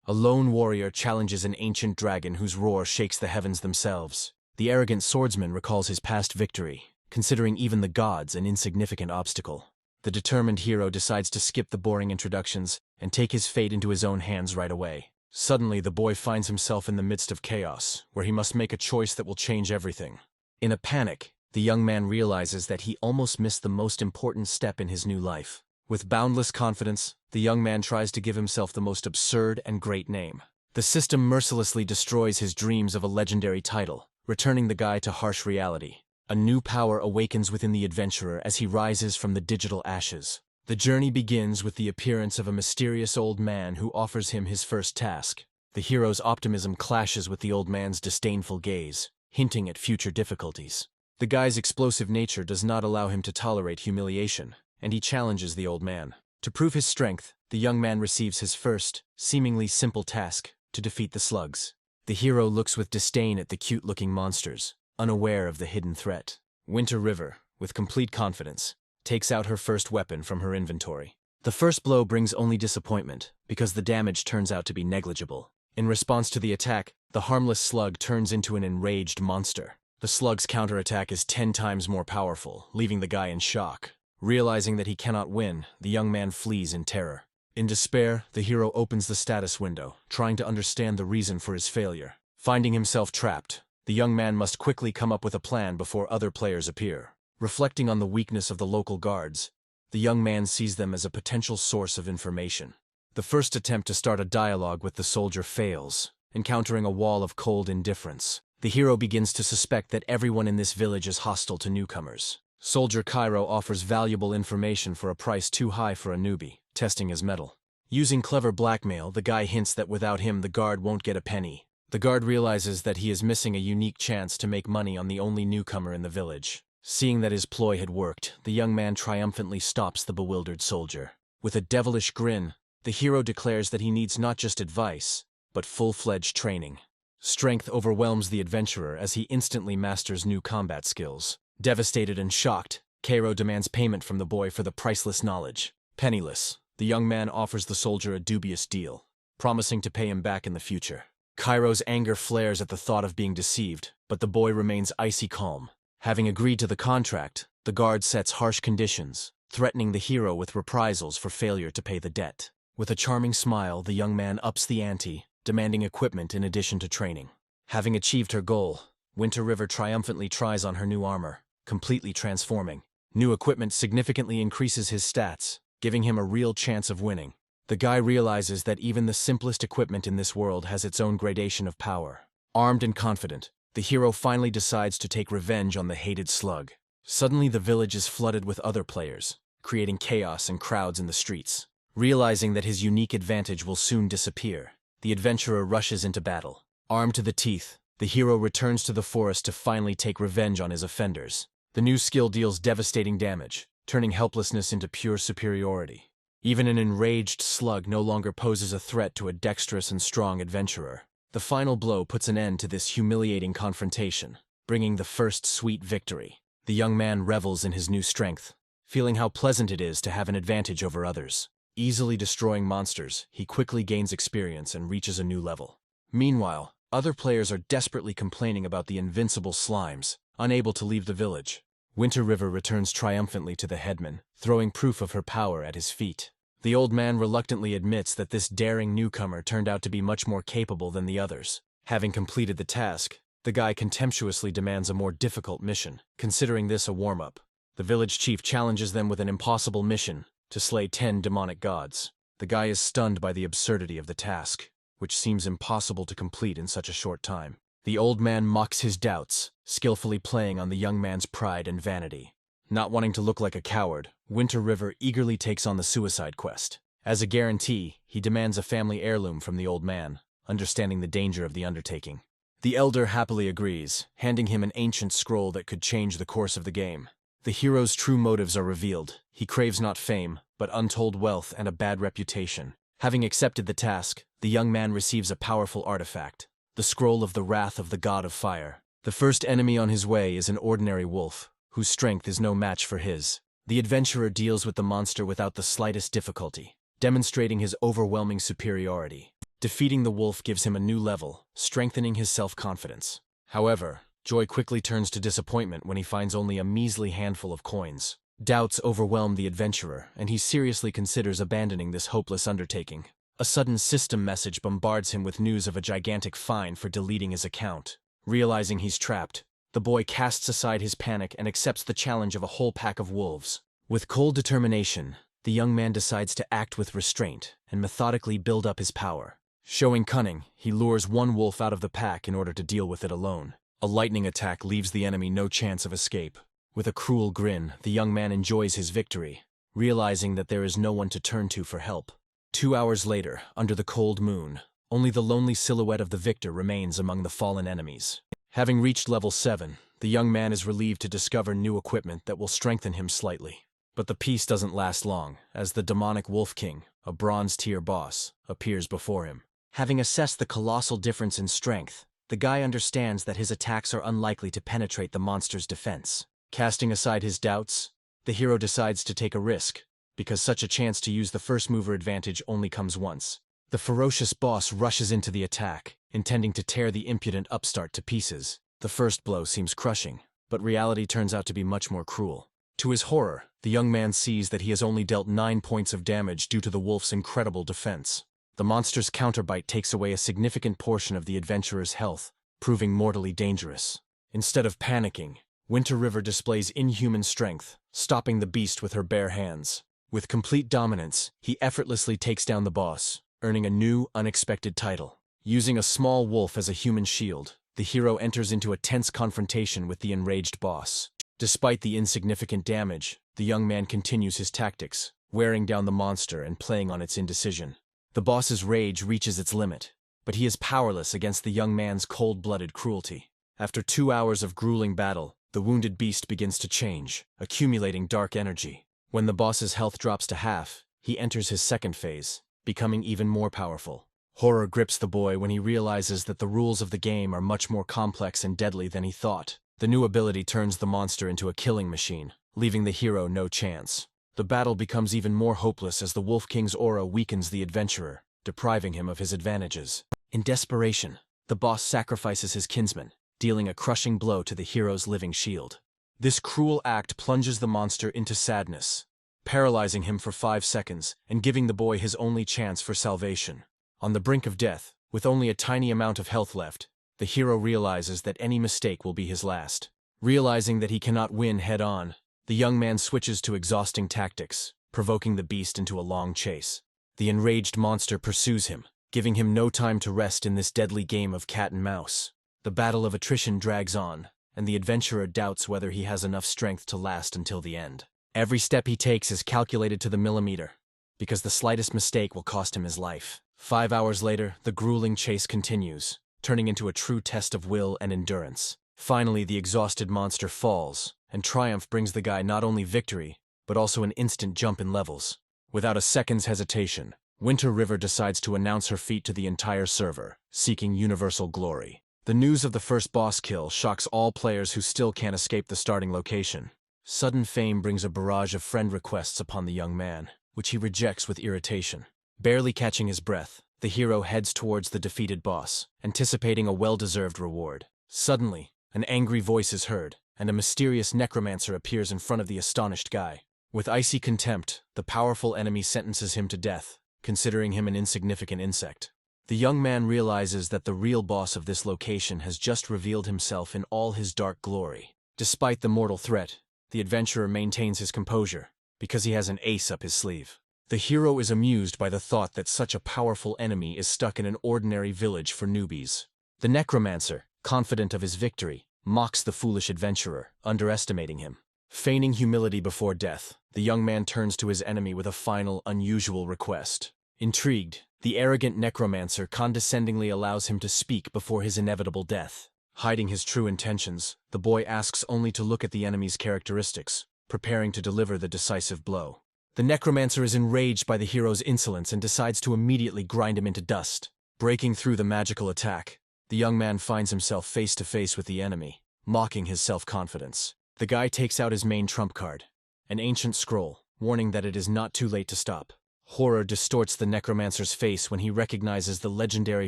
A lone warrior challenges an ancient dragon whose roar shakes the heavens themselves. The arrogant swordsman recalls his past victory, considering even the gods an insignificant obstacle. The determined hero decides to skip the boring introductions and take his fate into his own hands right away. Suddenly, the boy finds himself in the midst of chaos, where he must make a choice that will change everything. In a panic, the young man realizes that he almost missed the most important step in his new life. With boundless confidence, the young man tries to give himself the most absurd and great name. The system mercilessly destroys his dreams of a legendary title, returning the guy to harsh reality. A new power awakens within the adventurer as he rises from the digital ashes. The journey begins with the appearance of a mysterious old man who offers him his first task. The hero's optimism clashes with the old man's disdainful gaze, hinting at future difficulties. The guy's explosive nature does not allow him to tolerate humiliation, and he challenges the old man. To prove his strength, the young man receives his first, seemingly simple task, to defeat the slugs. The hero looks with disdain at the cute-looking monsters, unaware of the hidden threat. Winter River, with complete confidence, takes out her first weapon from her inventory. The first blow brings only disappointment, because the damage turns out to be negligible. In response to the attack, the harmless slug turns into an enraged monster. The slug's counterattack is 10 times more powerful, leaving the guy in shock. Realizing that he cannot win, the young man flees in terror. In despair, the hero opens the status window, trying to understand the reason for his failure. Finding himself trapped, the young man must quickly come up with a plan before other players appear. Reflecting on the weakness of the local guards, the young man sees them as a potential source of information. The first attempt to start a dialogue with the soldier fails, encountering a wall of cold indifference. The hero begins to suspect that everyone in this village is hostile to newcomers. Soldier Cairo offers valuable information for a price too high for a newbie, testing his mettle. Using clever blackmail, the guy hints that without him the guard won't get a penny. The guard realizes that he is missing a unique chance to make money on the only newcomer in the village. Seeing that his ploy had worked, the young man triumphantly stops the bewildered soldier. With a devilish grin, the hero declares that he needs not just advice, but full-fledged training. Strength overwhelms the adventurer as he instantly masters new combat skills. Devastated and shocked, Cairo demands payment from the boy for the priceless knowledge. Penniless, the young man offers the soldier a dubious deal, promising to pay him back in the future. Cairo's anger flares at the thought of being deceived, but the boy remains icy calm. Having agreed to the contract, the guard sets harsh conditions, threatening the hero with reprisals for failure to pay the debt. With a charming smile, the young man ups the ante, demanding equipment in addition to training. Having achieved her goal, Winter River triumphantly tries on her new armor, completely transforming. New equipment significantly increases his stats, giving him a real chance of winning. The guy realizes that even the simplest equipment in this world has its own gradation of power. Armed and confident, the hero finally decides to take revenge on the hated slug. Suddenly the village is flooded with other players, creating chaos and crowds in the streets. Realizing that his unique advantage will soon disappear, the adventurer rushes into battle. Armed to the teeth, the hero returns to the forest to finally take revenge on his offenders. The new skill deals devastating damage, turning helplessness into pure superiority. Even an enraged slug no longer poses a threat to a dexterous and strong adventurer. The final blow puts an end to this humiliating confrontation, bringing the first sweet victory. The young man revels in his new strength, feeling how pleasant it is to have an advantage over others. Easily destroying monsters, he quickly gains experience and reaches a new level. Meanwhile, other players are desperately complaining about the invincible slimes, unable to leave the village. Winter River returns triumphantly to the headman, throwing proof of her power at his feet. The old man reluctantly admits that this daring newcomer turned out to be much more capable than the others. Having completed the task, the guy contemptuously demands a more difficult mission, considering this a warm-up. The village chief challenges them with an impossible mission, to slay 10 demonic gods. The guy is stunned by the absurdity of the task, which seems impossible to complete in such a short time. The old man mocks his doubts, skillfully playing on the young man's pride and vanity. Not wanting to look like a coward, Winter River eagerly takes on the suicide quest. As a guarantee, he demands a family heirloom from the old man, understanding the danger of the undertaking. The elder happily agrees, handing him an ancient scroll that could change the course of the game. The hero's true motives are revealed. He craves not fame, but untold wealth and a bad reputation. Having accepted the task, the young man receives a powerful artifact, the Scroll of the Wrath of the God of Fire. The first enemy on his way is an ordinary wolf, whose strength is no match for his. The adventurer deals with the monster without the slightest difficulty, demonstrating his overwhelming superiority. Defeating the wolf gives him a new level, strengthening his self-confidence. However, joy quickly turns to disappointment when he finds only a measly handful of coins. Doubts overwhelm the adventurer, and he seriously considers abandoning this hopeless undertaking. A sudden system message bombards him with news of a gigantic fine for deleting his account. Realizing he's trapped, the boy casts aside his panic and accepts the challenge of a whole pack of wolves. With cold determination, the young man decides to act with restraint and methodically build up his power. Showing cunning, he lures one wolf out of the pack in order to deal with it alone. A lightning attack leaves the enemy no chance of escape. With a cruel grin, the young man enjoys his victory, realizing that there is no one to turn to for help. 2 hours later, under the cold moon, only the lonely silhouette of the victor remains among the fallen enemies. Having reached level 7, the young man is relieved to discover new equipment that will strengthen him slightly. But the peace doesn't last long, as the demonic Wolf King, a bronze-tier boss, appears before him. Having assessed the colossal difference in strength, the guy understands that his attacks are unlikely to penetrate the monster's defense. Casting aside his doubts, the hero decides to take a risk, because such a chance to use the first-mover advantage only comes once. The ferocious boss rushes into the attack, intending to tear the impudent upstart to pieces. The first blow seems crushing, but reality turns out to be much more cruel. To his horror, the young man sees that he has only dealt 9 points of damage due to the wolf's incredible defense. The monster's counterbite takes away a significant portion of the adventurer's health, proving mortally dangerous. Instead of panicking, Winter River displays inhuman strength, stopping the beast with her bare hands. With complete dominance, he effortlessly takes down the boss, earning a new, unexpected title. Using a small wolf as a human shield, the hero enters into a tense confrontation with the enraged boss. Despite the insignificant damage, the young man continues his tactics, wearing down the monster and playing on its indecision. The boss's rage reaches its limit, but he is powerless against the young man's cold-blooded cruelty. After 2 hours of grueling battle, the wounded beast begins to change, accumulating dark energy. When the boss's health drops to half, he enters his second phase, becoming even more powerful. Horror grips the boy when he realizes that the rules of the game are much more complex and deadly than he thought. The new ability turns the monster into a killing machine, leaving the hero no chance. The battle becomes even more hopeless as the Wolf King's aura weakens the adventurer, depriving him of his advantages. In desperation, the boss sacrifices his kinsman, dealing a crushing blow to the hero's living shield. This cruel act plunges the monster into sadness, paralyzing him for 5 seconds and giving the boy his only chance for salvation. On the brink of death, with only a tiny amount of health left, the hero realizes that any mistake will be his last. Realizing that he cannot win head-on, the young man switches to exhausting tactics, provoking the beast into a long chase. The enraged monster pursues him, giving him no time to rest in this deadly game of cat and mouse. The battle of attrition drags on, and the adventurer doubts whether he has enough strength to last until the end. Every step he takes is calculated to the millimeter, because the slightest mistake will cost him his life. 5 hours later, the grueling chase continues, turning into a true test of will and endurance. Finally, the exhausted monster falls, and triumph brings the guy not only victory, but also an instant jump in levels. Without a second's hesitation, Winter River decides to announce her feat to the entire server, seeking universal glory. The news of the first boss kill shocks all players who still can't escape the starting location. Sudden fame brings a barrage of friend requests upon the young man, which he rejects with irritation. Barely catching his breath, the hero heads towards the defeated boss, anticipating a well-deserved reward. Suddenly, an angry voice is heard, and a mysterious necromancer appears in front of the astonished guy. With icy contempt, the powerful enemy sentences him to death, considering him an insignificant insect. The young man realizes that the real boss of this location has just revealed himself in all his dark glory. Despite the mortal threat, the adventurer maintains his composure, because he has an ace up his sleeve. The hero is amused by the thought that such a powerful enemy is stuck in an ordinary village for newbies. The necromancer, confident of his victory, mocks the foolish adventurer, underestimating him. Feigning humility before death, the young man turns to his enemy with a final, unusual request. Intrigued, the arrogant necromancer condescendingly allows him to speak before his inevitable death. Hiding his true intentions, the boy asks only to look at the enemy's characteristics, preparing to deliver the decisive blow. The necromancer is enraged by the hero's insolence and decides to immediately grind him into dust. Breaking through the magical attack, the young man finds himself face to face with the enemy, mocking his self-confidence. The guy takes out his main trump card, an ancient scroll, warning that it is not too late to stop. Horror distorts the necromancer's face when he recognizes the legendary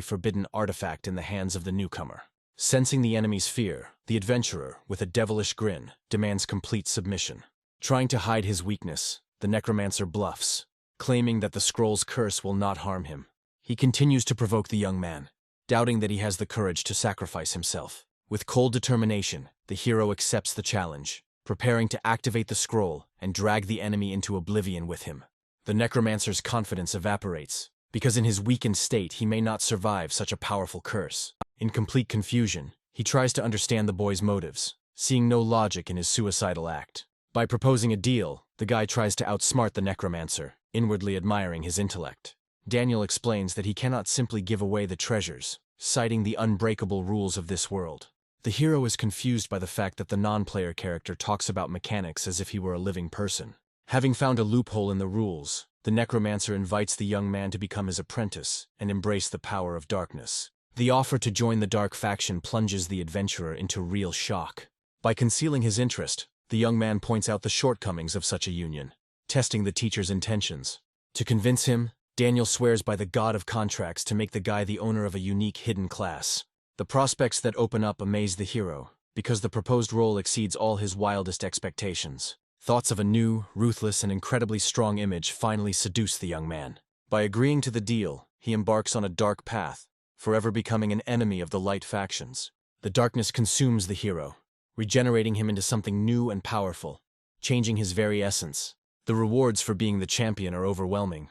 forbidden artifact in the hands of the newcomer. Sensing the enemy's fear, the adventurer, with a devilish grin, demands complete submission. Trying to hide his weakness, the necromancer bluffs, claiming that the scroll's curse will not harm him. He continues to provoke the young man, doubting that he has the courage to sacrifice himself. With cold determination, the hero accepts the challenge, preparing to activate the scroll and drag the enemy into oblivion with him. The necromancer's confidence evaporates, because in his weakened state he may not survive such a powerful curse. In complete confusion, he tries to understand the boy's motives, seeing no logic in his suicidal act. By proposing a deal, the guy tries to outsmart the necromancer, inwardly admiring his intellect. Daniel explains that he cannot simply give away the treasures, citing the unbreakable rules of this world. The hero is confused by the fact that the non-player character talks about mechanics as if he were a living person. Having found a loophole in the rules, the necromancer invites the young man to become his apprentice and embrace the power of darkness. The offer to join the dark faction plunges the adventurer into real shock. By concealing his interest, the young man points out the shortcomings of such a union, testing the teacher's intentions. To convince him, Daniel swears by the god of contracts to make the guy the owner of a unique hidden class. The prospects that open up amaze the hero, because the proposed role exceeds all his wildest expectations. Thoughts of a new, ruthless, and incredibly strong image finally seduce the young man. By agreeing to the deal, he embarks on a dark path, forever becoming an enemy of the light factions. The darkness consumes the hero, regenerating him into something new and powerful, changing his very essence. The rewards for being the champion are overwhelming,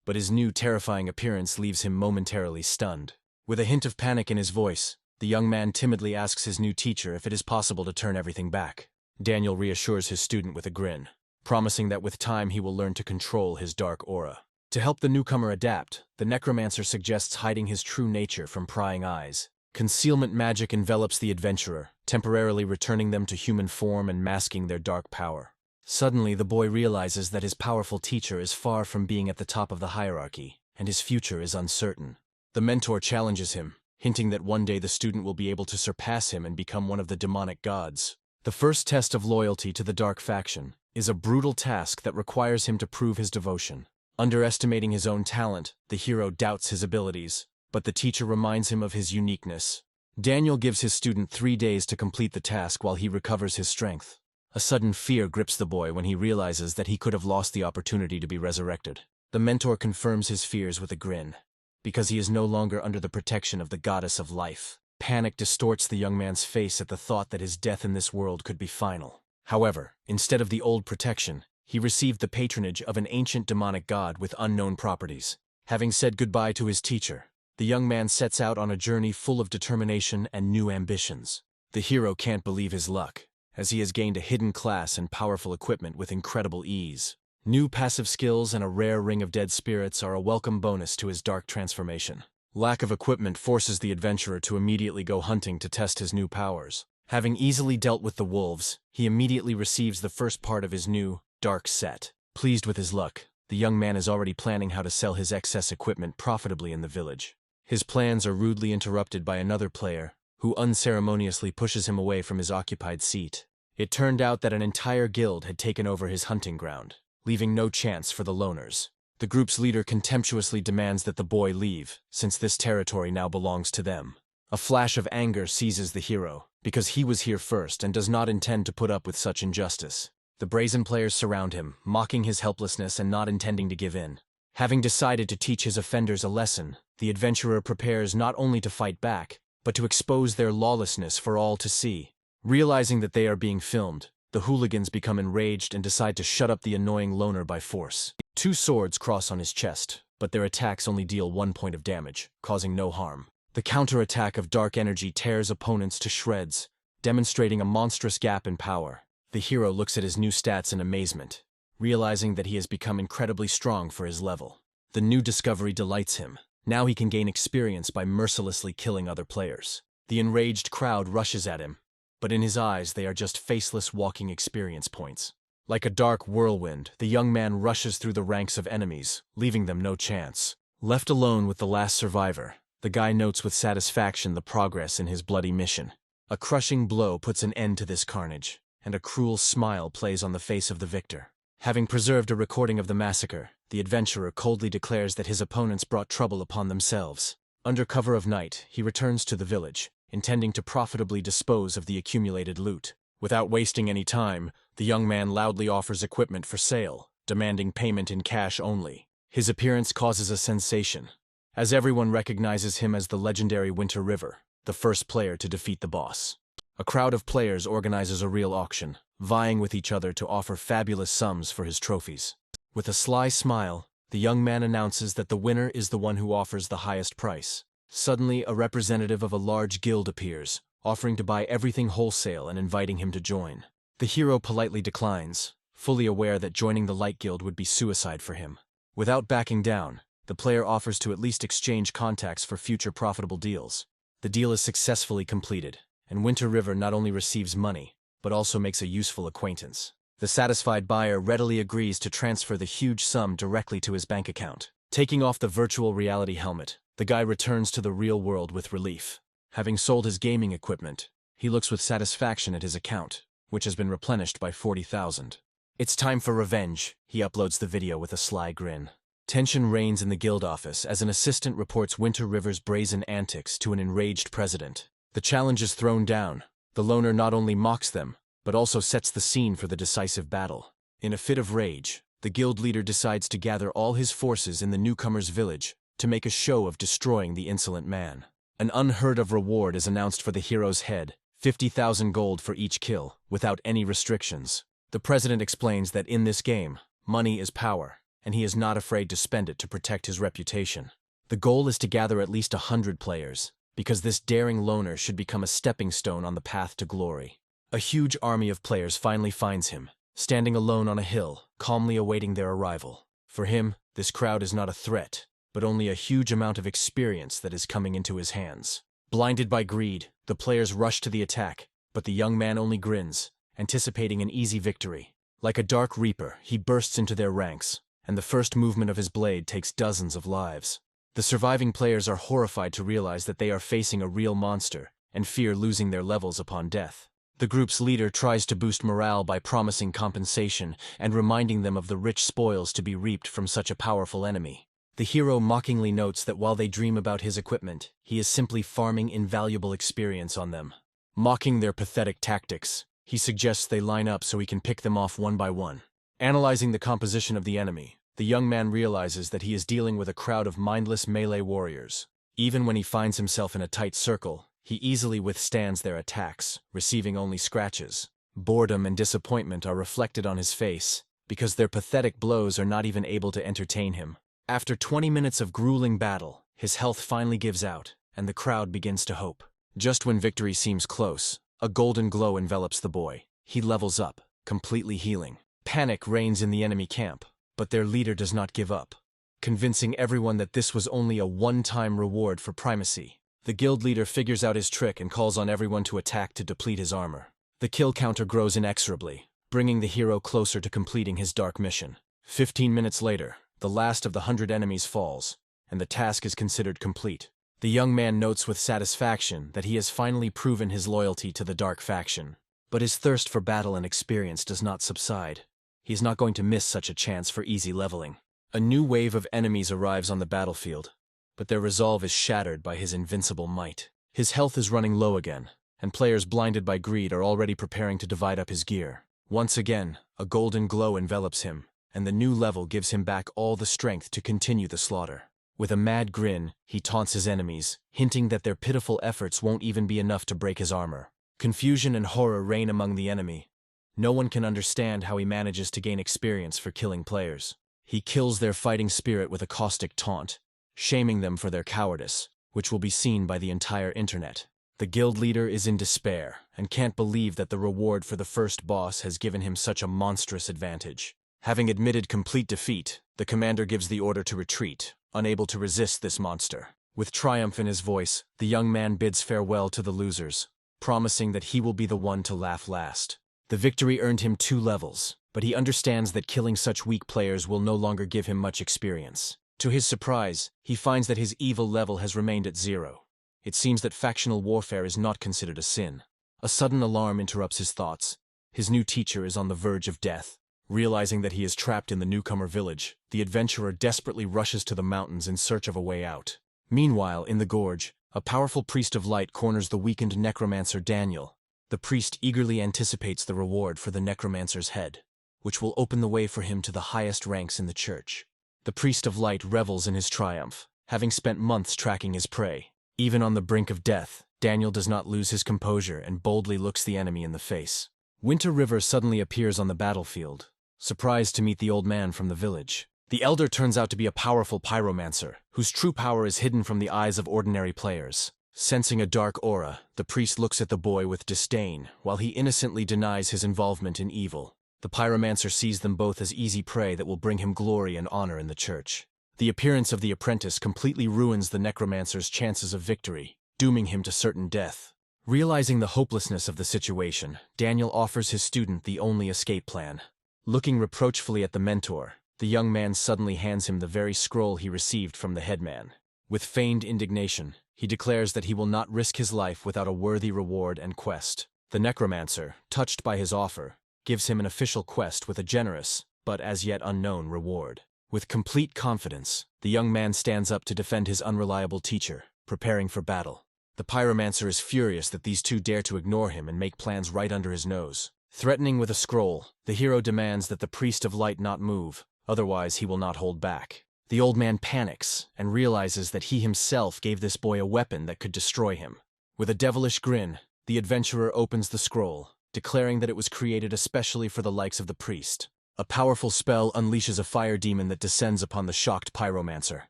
but his new terrifying appearance leaves him momentarily stunned. With a hint of panic in his voice, the young man timidly asks his new teacher if it is possible to turn everything back. Daniel reassures his student with a grin, promising that with time he will learn to control his dark aura. To help the newcomer adapt, the necromancer suggests hiding his true nature from prying eyes. Concealment magic envelops the adventurer, temporarily returning them to human form and masking their dark power. Suddenly, the boy realizes that his powerful teacher is far from being at the top of the hierarchy, and his future is uncertain. The mentor challenges him, hinting that one day the student will be able to surpass him and become one of the demonic gods. The first test of loyalty to the dark faction is a brutal task that requires him to prove his devotion. Underestimating his own talent, the hero doubts his abilities, but the teacher reminds him of his uniqueness. Daniel gives his student 3 days to complete the task while he recovers his strength. A sudden fear grips the boy when he realizes that he could have lost the opportunity to be resurrected. The mentor confirms his fears with a grin, because he is no longer under the protection of the goddess of life. Panic distorts the young man's face at the thought that his death in this world could be final. However, instead of the old protection, he received the patronage of an ancient demonic god with unknown properties. Having said goodbye to his teacher, the young man sets out on a journey full of determination and new ambitions. The hero can't believe his luck, as he has gained a hidden class and powerful equipment with incredible ease. New passive skills and a rare ring of dead spirits are a welcome bonus to his dark transformation. Lack of equipment forces the adventurer to immediately go hunting to test his new powers. Having easily dealt with the wolves, he immediately receives the first part of his new, dark set. Pleased with his luck, the young man is already planning how to sell his excess equipment profitably in the village. His plans are rudely interrupted by another player, who unceremoniously pushes him away from his occupied seat. It turned out that an entire guild had taken over his hunting ground, leaving no chance for the loners. The group's leader contemptuously demands that the boy leave, since this territory now belongs to them. A flash of anger seizes the hero, because he was here first and does not intend to put up with such injustice. The brazen players surround him, mocking his helplessness and not intending to give in. Having decided to teach his offenders a lesson, the adventurer prepares not only to fight back, but to expose their lawlessness for all to see. Realizing that they are being filmed, the hooligans become enraged and decide to shut up the annoying loner by force. 2 swords cross on his chest, but their attacks only deal 1 point of damage, causing no harm. The counterattack of dark energy tears opponents to shreds, demonstrating a monstrous gap in power. The hero looks at his new stats in amazement, realizing that he has become incredibly strong for his level. The new discovery delights him. Now he can gain experience by mercilessly killing other players. The enraged crowd rushes at him, but in his eyes they are just faceless walking experience points. Like a dark whirlwind, the young man rushes through the ranks of enemies, leaving them no chance. Left alone with the last survivor, the guy notes with satisfaction the progress in his bloody mission. A crushing blow puts an end to this carnage, and a cruel smile plays on the face of the victor. Having preserved a recording of the massacre, the adventurer coldly declares that his opponents brought trouble upon themselves. Under cover of night, he returns to the village, intending to profitably dispose of the accumulated loot. Without wasting any time, the young man loudly offers equipment for sale, demanding payment in cash only. His appearance causes a sensation, as everyone recognizes him as the legendary Winter River, the first player to defeat the boss. A crowd of players organizes a real auction, vying with each other to offer fabulous sums for his trophies. With a sly smile, the young man announces that the winner is the one who offers the highest price. Suddenly, a representative of a large guild appears, offering to buy everything wholesale and inviting him to join. The hero politely declines, fully aware that joining the Light Guild would be suicide for him. Without backing down, the player offers to at least exchange contacts for future profitable deals. The deal is successfully completed, and Winter River not only receives money, but also makes a useful acquaintance. The satisfied buyer readily agrees to transfer the huge sum directly to his bank account. Taking off the virtual reality helmet, the guy returns to the real world with relief. Having sold his gaming equipment, he looks with satisfaction at his account, which has been replenished by 40,000. It's time for revenge, he uploads the video with a sly grin. Tension reigns in the guild office as an assistant reports Winter River's brazen antics to an enraged president. The challenge is thrown down. The loner not only mocks them, but also sets the scene for the decisive battle. In a fit of rage, the guild leader decides to gather all his forces in the newcomer's village to make a show of destroying the insolent man. An unheard-of reward is announced for the hero's head, 50,000 gold for each kill, without any restrictions. The president explains that in this game, money is power, and he is not afraid to spend it to protect his reputation. The goal is to gather at least 100 players, because this daring loner should become a stepping stone on the path to glory. A huge army of players finally finds him, standing alone on a hill, calmly awaiting their arrival. For him, this crowd is not a threat, but only a huge amount of experience that is coming into his hands. Blinded by greed, the players rush to the attack, but the young man only grins, anticipating an easy victory. Like a dark reaper, he bursts into their ranks, and the first movement of his blade takes dozens of lives. The surviving players are horrified to realize that they are facing a real monster, and fear losing their levels upon death. The group's leader tries to boost morale by promising compensation and reminding them of the rich spoils to be reaped from such a powerful enemy. The hero mockingly notes that while they dream about his equipment, he is simply farming invaluable experience on them. Mocking their pathetic tactics, he suggests they line up so he can pick them off one by one. Analyzing the composition of the enemy, the young man realizes that he is dealing with a crowd of mindless melee warriors. Even when he finds himself in a tight circle, he easily withstands their attacks, receiving only scratches. Boredom and disappointment are reflected on his face, because their pathetic blows are not even able to entertain him. After 20 minutes of grueling battle, his health finally gives out, and the crowd begins to hope. Just when victory seems close, a golden glow envelops the boy. He levels up, completely healing. Panic reigns in the enemy camp, but their leader does not give up, convincing everyone that this was only a one-time reward for primacy. The guild leader figures out his trick and calls on everyone to attack to deplete his armor. The kill counter grows inexorably, bringing the hero closer to completing his dark mission. 15 minutes later, the last of the 100 enemies falls, and the task is considered complete. The young man notes with satisfaction that he has finally proven his loyalty to the dark faction. But his thirst for battle and experience does not subside. He is not going to miss such a chance for easy leveling. A new wave of enemies arrives on the battlefield, but their resolve is shattered by his invincible might. His health is running low again, and players blinded by greed are already preparing to divide up his gear. Once again, a golden glow envelops him, and the new level gives him back all the strength to continue the slaughter. With a mad grin, he taunts his enemies, hinting that their pitiful efforts won't even be enough to break his armor. Confusion and horror reign among the enemy. No one can understand how he manages to gain experience for killing players. He kills their fighting spirit with a caustic taunt, shaming them for their cowardice, which will be seen by the entire internet. The guild leader is in despair and can't believe that the reward for the first boss has given him such a monstrous advantage. Having admitted complete defeat, the commander gives the order to retreat, unable to resist this monster. With triumph in his voice, the young man bids farewell to the losers, promising that he will be the one to laugh last. The victory earned him 2 levels, but he understands that killing such weak players will no longer give him much experience. To his surprise, he finds that his evil level has remained at 0. It seems that factional warfare is not considered a sin. A sudden alarm interrupts his thoughts. His new teacher is on the verge of death. Realizing that he is trapped in the newcomer village, the adventurer desperately rushes to the mountains in search of a way out. Meanwhile, in the gorge, a powerful priest of light corners the weakened necromancer Daniel. The priest eagerly anticipates the reward for the necromancer's head, which will open the way for him to the highest ranks in the church. The priest of light revels in his triumph, having spent months tracking his prey. Even on the brink of death, Daniel does not lose his composure and boldly looks the enemy in the face. Winter River suddenly appears on the battlefield, surprised to meet the old man from the village. The elder turns out to be a powerful pyromancer, whose true power is hidden from the eyes of ordinary players. Sensing a dark aura, the priest looks at the boy with disdain, while he innocently denies his involvement in evil. The pyromancer sees them both as easy prey that will bring him glory and honor in the church. The appearance of the apprentice completely ruins the necromancer's chances of victory, dooming him to certain death. Realizing the hopelessness of the situation, Daniel offers his student the only escape plan. Looking reproachfully at the mentor, the young man suddenly hands him the very scroll he received from the headman. With feigned indignation, he declares that he will not risk his life without a worthy reward and quest. The necromancer, touched by his offer, gives him an official quest with a generous, but as yet unknown, reward. With complete confidence, the young man stands up to defend his unreliable teacher, preparing for battle. The pyromancer is furious that these two dare to ignore him and make plans right under his nose. Threatening with a scroll, the hero demands that the priest of light not move, otherwise he will not hold back. The old man panics and realizes that he himself gave this boy a weapon that could destroy him. With a devilish grin, the adventurer opens the scroll, declaring that it was created especially for the likes of the priest. A powerful spell unleashes a fire demon that descends upon the shocked pyromancer.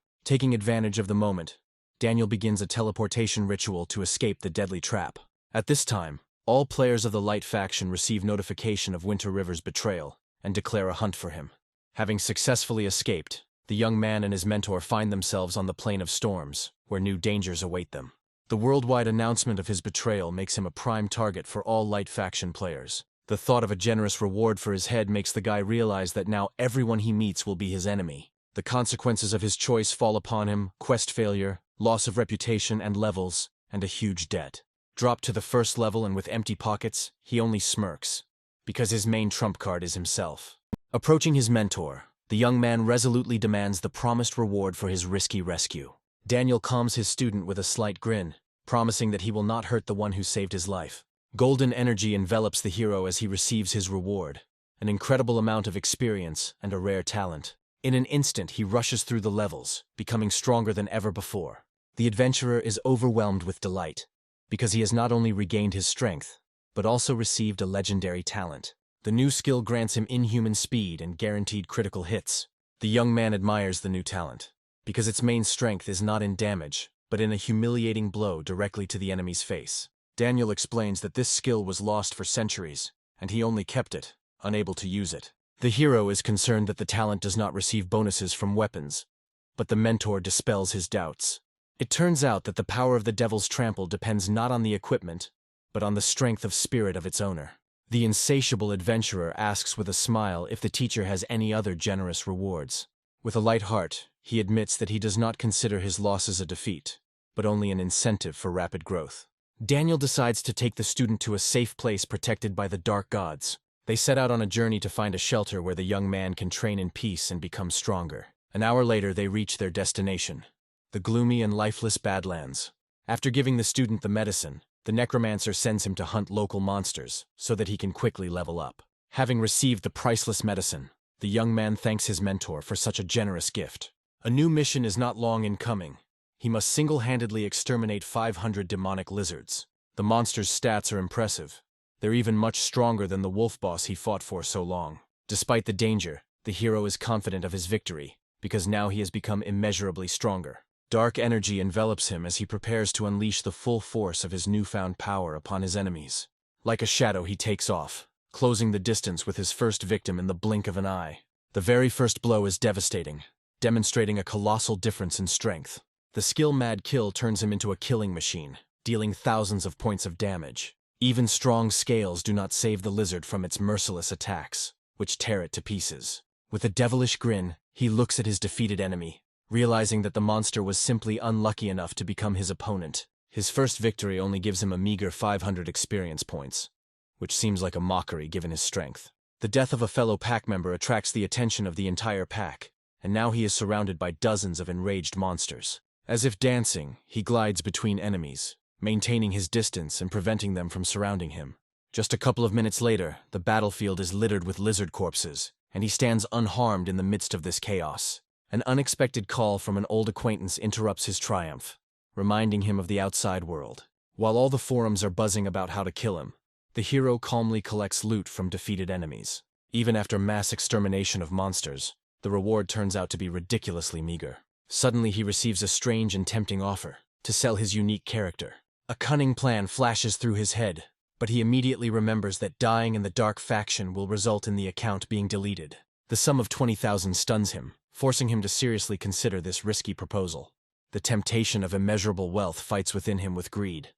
Taking advantage of the moment, Daniel begins a teleportation ritual to escape the deadly trap. At this time, all players of the Light faction receive notification of Winter River's betrayal and declare a hunt for him. Having successfully escaped, the young man and his mentor find themselves on the Plain of Storms, where new dangers await them. The worldwide announcement of his betrayal makes him a prime target for all Light faction players. The thought of a generous reward for his head makes the guy realize that now everyone he meets will be his enemy. The consequences of his choice fall upon him: quest failure, loss of reputation and levels, and a huge debt. Dropped to the first level and with empty pockets, he only smirks, because his main trump card is himself. Approaching his mentor, the young man resolutely demands the promised reward for his risky rescue. Daniel calms his student with a slight grin, promising that he will not hurt the one who saved his life. Golden energy envelops the hero as he receives his reward, an incredible amount of experience and a rare talent. In an instant, he rushes through the levels, becoming stronger than ever before. The adventurer is overwhelmed with delight, because he has not only regained his strength, but also received a legendary talent. The new skill grants him inhuman speed and guaranteed critical hits. The young man admires the new talent, because its main strength is not in damage, but in a humiliating blow directly to the enemy's face. Daniel explains that this skill was lost for centuries, and he only kept it, unable to use it. The hero is concerned that the talent does not receive bonuses from weapons, but the mentor dispels his doubts. It turns out that the power of the Devil's Trample depends not on the equipment, but on the strength of spirit of its owner. The insatiable adventurer asks with a smile if the teacher has any other generous rewards. With a light heart, he admits that he does not consider his losses a defeat, but only an incentive for rapid growth. Daniel decides to take the student to a safe place protected by the dark gods. They set out on a journey to find a shelter where the young man can train in peace and become stronger. An hour later, they reach their destination, the gloomy and lifeless Badlands. After giving the student the medicine, the necromancer sends him to hunt local monsters so that he can quickly level up. Having received the priceless medicine, the young man thanks his mentor for such a generous gift. A new mission is not long in coming. He must single-handedly exterminate 500 demonic lizards. The monsters' stats are impressive. They're even much stronger than the wolf boss he fought for so long. Despite the danger, the hero is confident of his victory, because now he has become immeasurably stronger. Dark energy envelops him as he prepares to unleash the full force of his newfound power upon his enemies. Like a shadow, he takes off, closing the distance with his first victim in the blink of an eye. The very first blow is devastating, demonstrating a colossal difference in strength. The skill-mad kill turns him into a killing machine, dealing thousands of points of damage. Even strong scales do not save the lizard from its merciless attacks, which tear it to pieces. With a devilish grin, he looks at his defeated enemy, realizing that the monster was simply unlucky enough to become his opponent. His first victory only gives him a meager 500 experience points, which seems like a mockery given his strength. The death of a fellow pack member attracts the attention of the entire pack, and now he is surrounded by dozens of enraged monsters. As if dancing, he glides between enemies, maintaining his distance and preventing them from surrounding him. Just a couple of minutes later, the battlefield is littered with lizard corpses, and he stands unharmed in the midst of this chaos. An unexpected call from an old acquaintance interrupts his triumph, reminding him of the outside world. While all the forums are buzzing about how to kill him, the hero calmly collects loot from defeated enemies. Even after mass extermination of monsters, the reward turns out to be ridiculously meager. Suddenly he receives a strange and tempting offer to sell his unique character. A cunning plan flashes through his head, but he immediately remembers that dying in the dark faction will result in the account being deleted. The sum of 20,000 stuns him, forcing him to seriously consider this risky proposal. The temptation of immeasurable wealth fights within him with greed,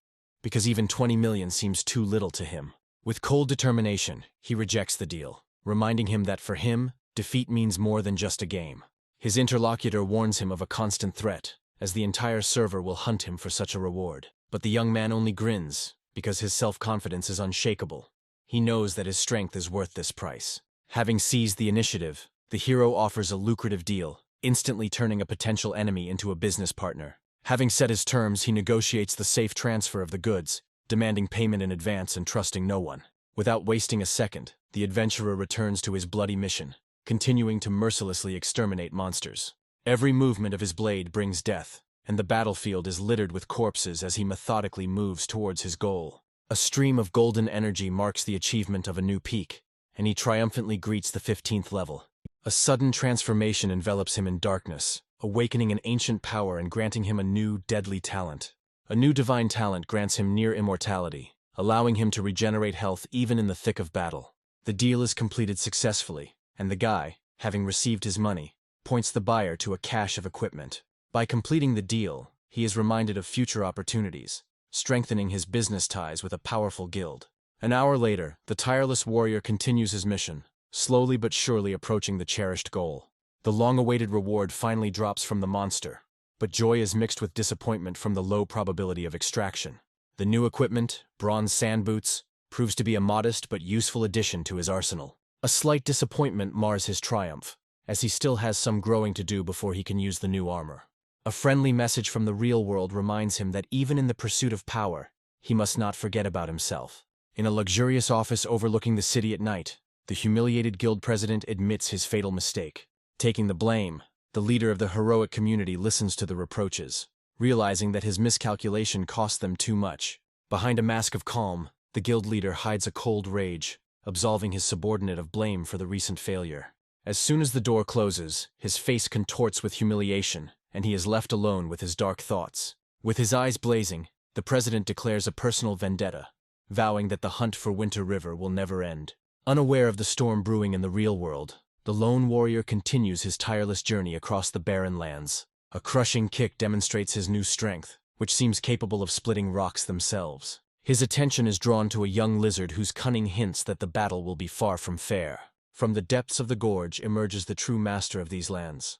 because even 20 million seems too little to him. With cold determination, he rejects the deal, reminding him that for him, defeat means more than just a game. His interlocutor warns him of a constant threat, as the entire server will hunt him for such a reward. But the young man only grins, because his self-confidence is unshakable. He knows that his strength is worth this price. Having seized the initiative, the hero offers a lucrative deal, instantly turning a potential enemy into a business partner. Having set his terms, he negotiates the safe transfer of the goods, demanding payment in advance and trusting no one. Without wasting a second, the adventurer returns to his bloody mission, continuing to mercilessly exterminate monsters. Every movement of his blade brings death, and the battlefield is littered with corpses as he methodically moves towards his goal. A stream of golden energy marks the achievement of a new peak, and he triumphantly greets the 15th level. A sudden transformation envelops him in darkness, awakening an ancient power and granting him a new, deadly talent. A new divine talent grants him near immortality, allowing him to regenerate health even in the thick of battle. The deal is completed successfully, and the guy, having received his money, points the buyer to a cache of equipment. By completing the deal, he is reminded of future opportunities, strengthening his business ties with a powerful guild. An hour later, the tireless warrior continues his mission, slowly but surely approaching the cherished goal. The long-awaited reward finally drops from the monster, but joy is mixed with disappointment from the low probability of extraction. The new equipment, bronze sand boots, proves to be a modest but useful addition to his arsenal. A slight disappointment mars his triumph, as he still has some growing to do before he can use the new armor. A friendly message from the real world reminds him that even in the pursuit of power, he must not forget about himself. In a luxurious office overlooking the city at night, the humiliated guild president admits his fatal mistake. Taking the blame, the leader of the heroic community listens to the reproaches, realizing that his miscalculation cost them too much. Behind a mask of calm, the guild leader hides a cold rage, absolving his subordinate of blame for the recent failure. As soon as the door closes, his face contorts with humiliation, and he is left alone with his dark thoughts. With his eyes blazing, the president declares a personal vendetta, vowing that the hunt for Winter River will never end. Unaware of the storm brewing in the real world, the lone warrior continues his tireless journey across the barren lands. A crushing kick demonstrates his new strength, which seems capable of splitting rocks themselves. His attention is drawn to a young lizard whose cunning hints that the battle will be far from fair. From the depths of the gorge emerges the true master of these lands,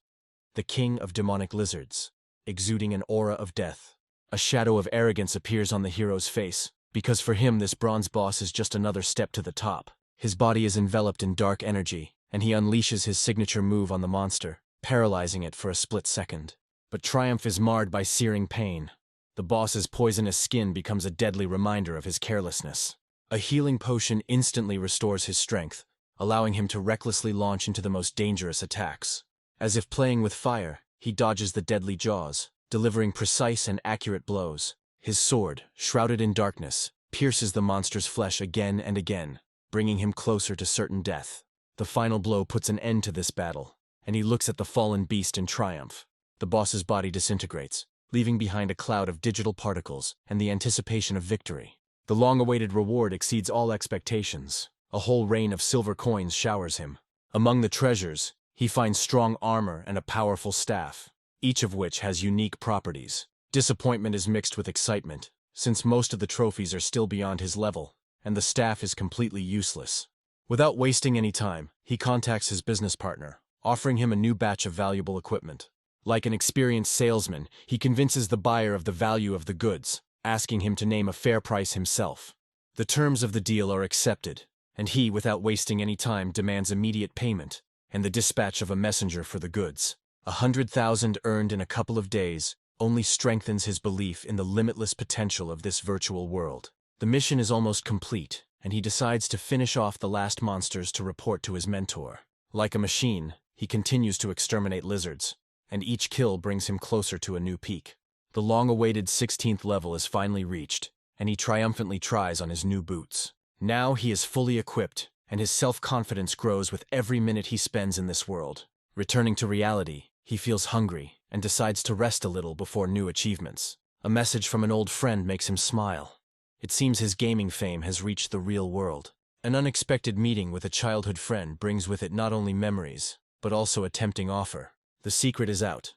the king of demonic lizards, exuding an aura of death. A shadow of arrogance appears on the hero's face, because for him this bronze boss is just another step to the top. His body is enveloped in dark energy, and he unleashes his signature move on the monster, paralyzing it for a split second. But triumph is marred by searing pain. The boss's poisonous skin becomes a deadly reminder of his carelessness. A healing potion instantly restores his strength, allowing him to recklessly launch into the most dangerous attacks. As if playing with fire, he dodges the deadly jaws, delivering precise and accurate blows. His sword, shrouded in darkness, pierces the monster's flesh again and again, bringing him closer to certain death. The final blow puts an end to this battle, and he looks at the fallen beast in triumph. The boss's body disintegrates, leaving behind a cloud of digital particles and the anticipation of victory. The long-awaited reward exceeds all expectations. A whole rain of silver coins showers him. Among the treasures, he finds strong armor and a powerful staff, each of which has unique properties. Disappointment is mixed with excitement, since most of the trophies are still beyond his level, and the staff is completely useless. Without wasting any time, he contacts his business partner, offering him a new batch of valuable equipment. Like an experienced salesman, he convinces the buyer of the value of the goods, asking him to name a fair price himself. The terms of the deal are accepted, and he, without wasting any time, demands immediate payment and the dispatch of a messenger for the goods. 100,000 earned in a couple of days only strengthens his belief in the limitless potential of this virtual world. The mission is almost complete, and he decides to finish off the last monsters to report to his mentor. Like a machine, he continues to exterminate lizards, and each kill brings him closer to a new peak. The long-awaited 16th level is finally reached, and he triumphantly tries on his new boots. Now he is fully equipped, and his self-confidence grows with every minute he spends in this world. Returning to reality, he feels hungry and decides to rest a little before new achievements. A message from an old friend makes him smile. It seems his gaming fame has reached the real world. An unexpected meeting with a childhood friend brings with it not only memories, but also a tempting offer. The secret is out.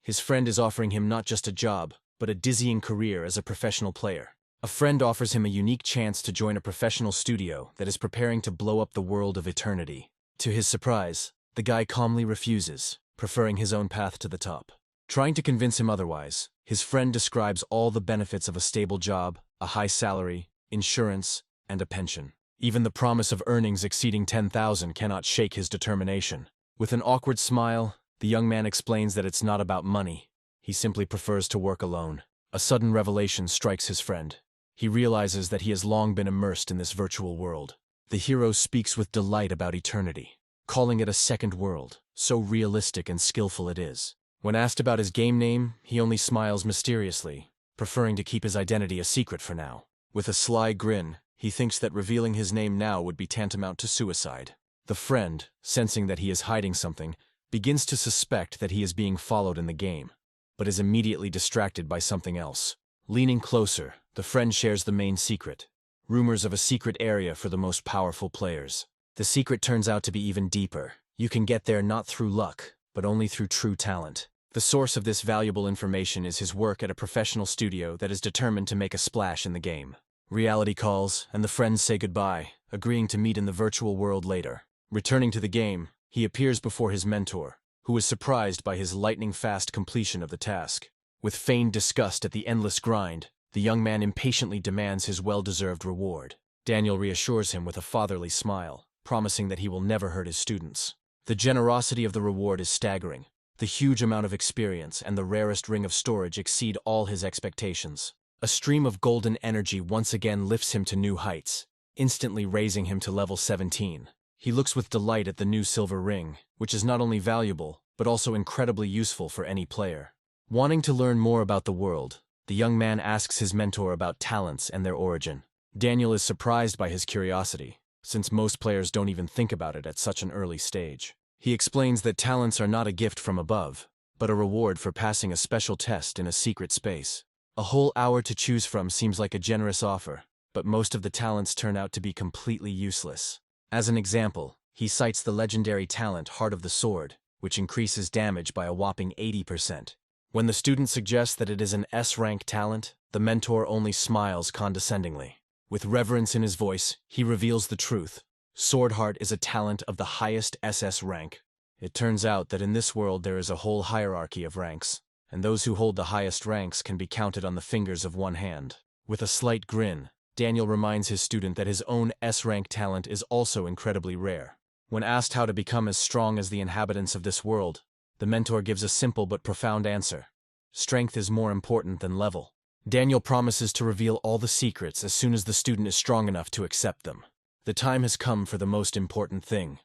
His friend is offering him not just a job, but a dizzying career as a professional player. A friend offers him a unique chance to join a professional studio that is preparing to blow up the world of eternity. To his surprise, the guy calmly refuses, preferring his own path to the top. Trying to convince him otherwise, his friend describes all the benefits of a stable job, a high salary, insurance, and a pension. Even the promise of earnings exceeding 10,000 cannot shake his determination. With an awkward smile, the young man explains that it's not about money. He simply prefers to work alone. A sudden revelation strikes his friend. He realizes that he has long been immersed in this virtual world. The hero speaks with delight about eternity, calling it a second world, so realistic and skillful it is. When asked about his game name, he only smiles mysteriously, preferring to keep his identity a secret for now. With a sly grin, he thinks that revealing his name now would be tantamount to suicide. The friend, sensing that he is hiding something, begins to suspect that he is being followed in the game, but is immediately distracted by something else. Leaning closer, the friend shares the main secret: rumors of a secret area for the most powerful players. The secret turns out to be even deeper. You can get there not through luck, but only through true talent. The source of this valuable information is his work at a professional studio that is determined to make a splash in the game. Reality calls, and the friends say goodbye, agreeing to meet in the virtual world later. Returning to the game, he appears before his mentor, who is surprised by his lightning-fast completion of the task. With feigned disgust at the endless grind, the young man impatiently demands his well-deserved reward. Daniel reassures him with a fatherly smile, promising that he will never hurt his students. The generosity of the reward is staggering. The huge amount of experience and the rarest ring of storage exceed all his expectations. A stream of golden energy once again lifts him to new heights, instantly raising him to level 17. He looks with delight at the new silver ring, which is not only valuable, but also incredibly useful for any player. Wanting to learn more about the world, the young man asks his mentor about talents and their origin. Daniel is surprised by his curiosity, since most players don't even think about it at such an early stage. He explains that talents are not a gift from above, but a reward for passing a special test in a secret space. A whole hour to choose from seems like a generous offer, but most of the talents turn out to be completely useless. As an example, he cites the legendary talent Heart of the Sword, which increases damage by a whopping 80%. When the student suggests that it is an S-rank talent, the mentor only smiles condescendingly. With reverence in his voice, he reveals the truth. Sword Heart is a talent of the highest SS rank. It turns out that in this world there is a whole hierarchy of ranks, and those who hold the highest ranks can be counted on the fingers of one hand. With a slight grin, Daniel reminds his student that his own S-rank talent is also incredibly rare. When asked how to become as strong as the inhabitants of this world, the mentor gives a simple but profound answer: strength is more important than level. Daniel promises to reveal all the secrets as soon as the student is strong enough to accept them. The time has come for the most important thing: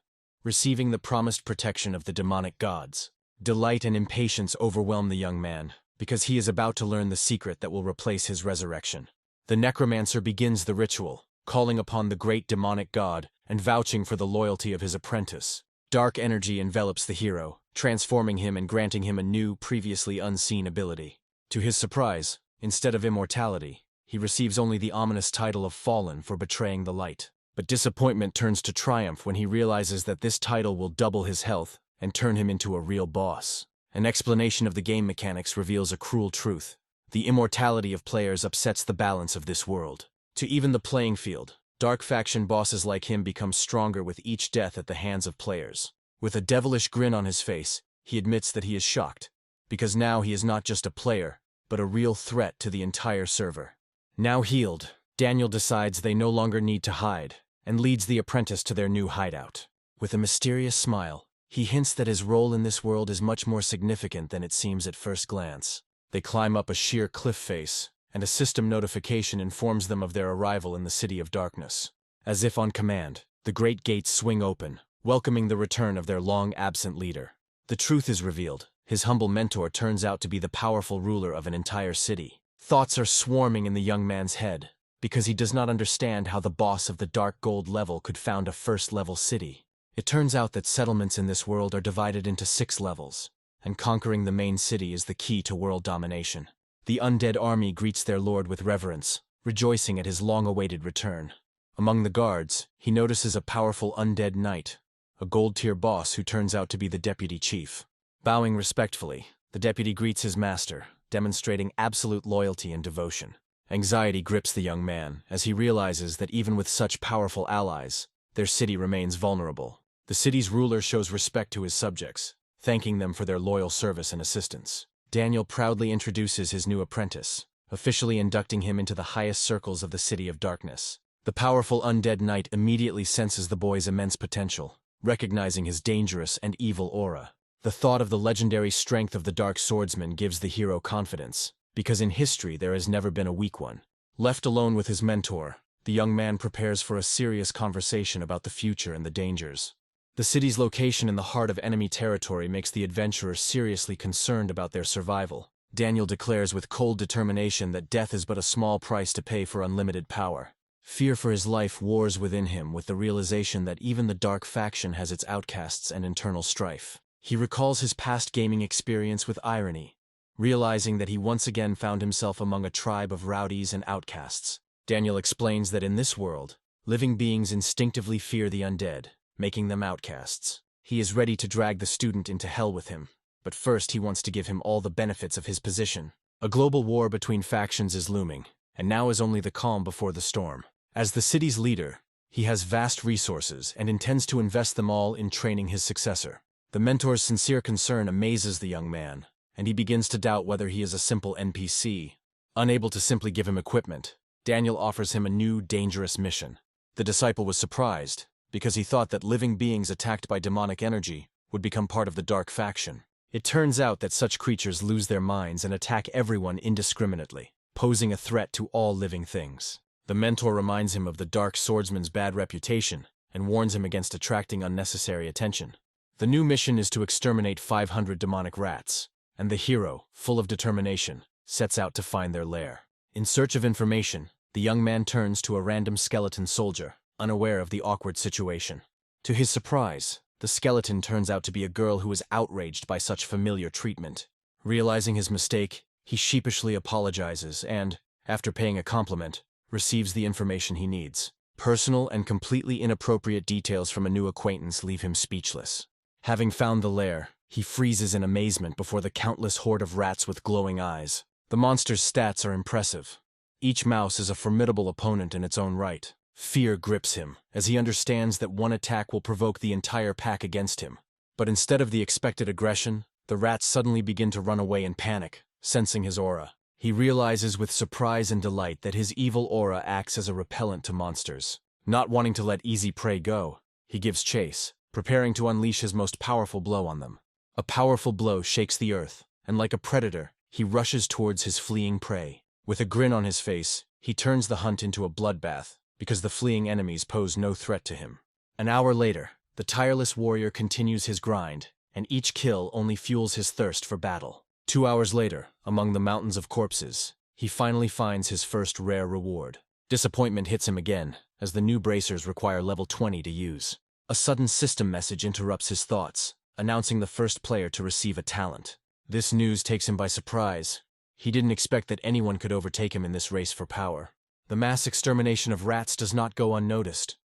receiving the promised protection of the demonic gods. Delight and impatience overwhelm the young man, because he is about to learn the secret that will replace his resurrection. The necromancer begins the ritual, calling upon the great demonic god and vouching for the loyalty of his apprentice. Dark energy envelops the hero, transforming him and granting him a new, previously unseen ability. To his surprise, instead of immortality, he receives only the ominous title of Fallen for betraying the light. But disappointment turns to triumph when he realizes that this title will double his health and turn him into a real boss. An explanation of the game mechanics reveals a cruel truth: the immortality of players upsets the balance of this world. To even the playing field, dark faction bosses like him become stronger with each death at the hands of players. With a devilish grin on his face, he admits that he is shocked, because now he is not just a player, but a real threat to the entire server. Now healed, Daniel decides they no longer need to hide, and leads the apprentice to their new hideout. With a mysterious smile, he hints that his role in this world is much more significant than it seems at first glance. They climb up a sheer cliff face, and a system notification informs them of their arrival in the City of Darkness. As if on command, the great gates swing open, welcoming the return of their long-absent leader. The truth is revealed. His humble mentor turns out to be the powerful ruler of an entire city. Thoughts are swarming in the young man's head, because he does not understand how the boss of the Dark Gold level could found a first-level city. It turns out that settlements in this world are divided into 6 levels, and conquering the main city is the key to world domination. The undead army greets their lord with reverence, rejoicing at his long-awaited return. Among the guards, he notices a powerful undead knight, a gold-tier boss who turns out to be the deputy chief. Bowing respectfully, the deputy greets his master, demonstrating absolute loyalty and devotion. Anxiety grips the young man as he realizes that even with such powerful allies, their city remains vulnerable. The city's ruler shows respect to his subjects, thanking them for their loyal service and assistance. Daniel proudly introduces his new apprentice, officially inducting him into the highest circles of the City of Darkness. The powerful undead knight immediately senses the boy's immense potential, recognizing his dangerous and evil aura. The thought of the legendary strength of the Dark Swordsman gives the hero confidence, because in history there has never been a weak one. Left alone with his mentor, the young man prepares for a serious conversation about the future and the dangers. The city's location in the heart of enemy territory makes the adventurers seriously concerned about their survival. Daniel declares with cold determination that death is but a small price to pay for unlimited power. Fear for his life wars within him with the realization that even the dark faction has its outcasts and internal strife. He recalls his past gaming experience with irony, realizing that he once again found himself among a tribe of rowdies and outcasts. Daniel explains that in this world, living beings instinctively fear the undead, making them outcasts. He is ready to drag the student into hell with him, but first he wants to give him all the benefits of his position. A global war between factions is looming, and now is only the calm before the storm. As the city's leader, he has vast resources and intends to invest them all in training his successor. The mentor's sincere concern amazes the young man, and he begins to doubt whether he is a simple NPC. Unable to simply give him equipment, Daniel offers him a new, dangerous mission. The disciple was surprised, because he thought that living beings attacked by demonic energy would become part of the dark faction. It turns out that such creatures lose their minds and attack everyone indiscriminately, posing a threat to all living things. The mentor reminds him of the Dark Swordsman's bad reputation and warns him against attracting unnecessary attention. The new mission is to exterminate 500 demonic rats, and the hero, full of determination, sets out to find their lair. In search of information, the young man turns to a random skeleton soldier, unaware of the awkward situation. To his surprise, the skeleton turns out to be a girl who is outraged by such familiar treatment. Realizing his mistake, he sheepishly apologizes and, after paying a compliment, receives the information he needs. Personal and completely inappropriate details from a new acquaintance leave him speechless. Having found the lair, he freezes in amazement before the countless horde of rats with glowing eyes. The monster's stats are impressive. Each mouse is a formidable opponent in its own right. Fear grips him, as he understands that one attack will provoke the entire pack against him. But instead of the expected aggression, the rats suddenly begin to run away in panic, sensing his aura. He realizes with surprise and delight that his evil aura acts as a repellent to monsters. Not wanting to let easy prey go, he gives chase, preparing to unleash his most powerful blow on them. A powerful blow shakes the earth, and like a predator, he rushes towards his fleeing prey. With a grin on his face, he turns the hunt into a bloodbath, because the fleeing enemies pose no threat to him. An hour later, the tireless warrior continues his grind, and each kill only fuels his thirst for battle. 2 hours later, among the mountains of corpses, he finally finds his first rare reward. Disappointment hits him again, as the new bracers require level 20 to use. A sudden system message interrupts his thoughts, announcing the first player to receive a talent. This news takes him by surprise. He didn't expect that anyone could overtake him in this race for power. The mass extermination of rats does not go unnoticed,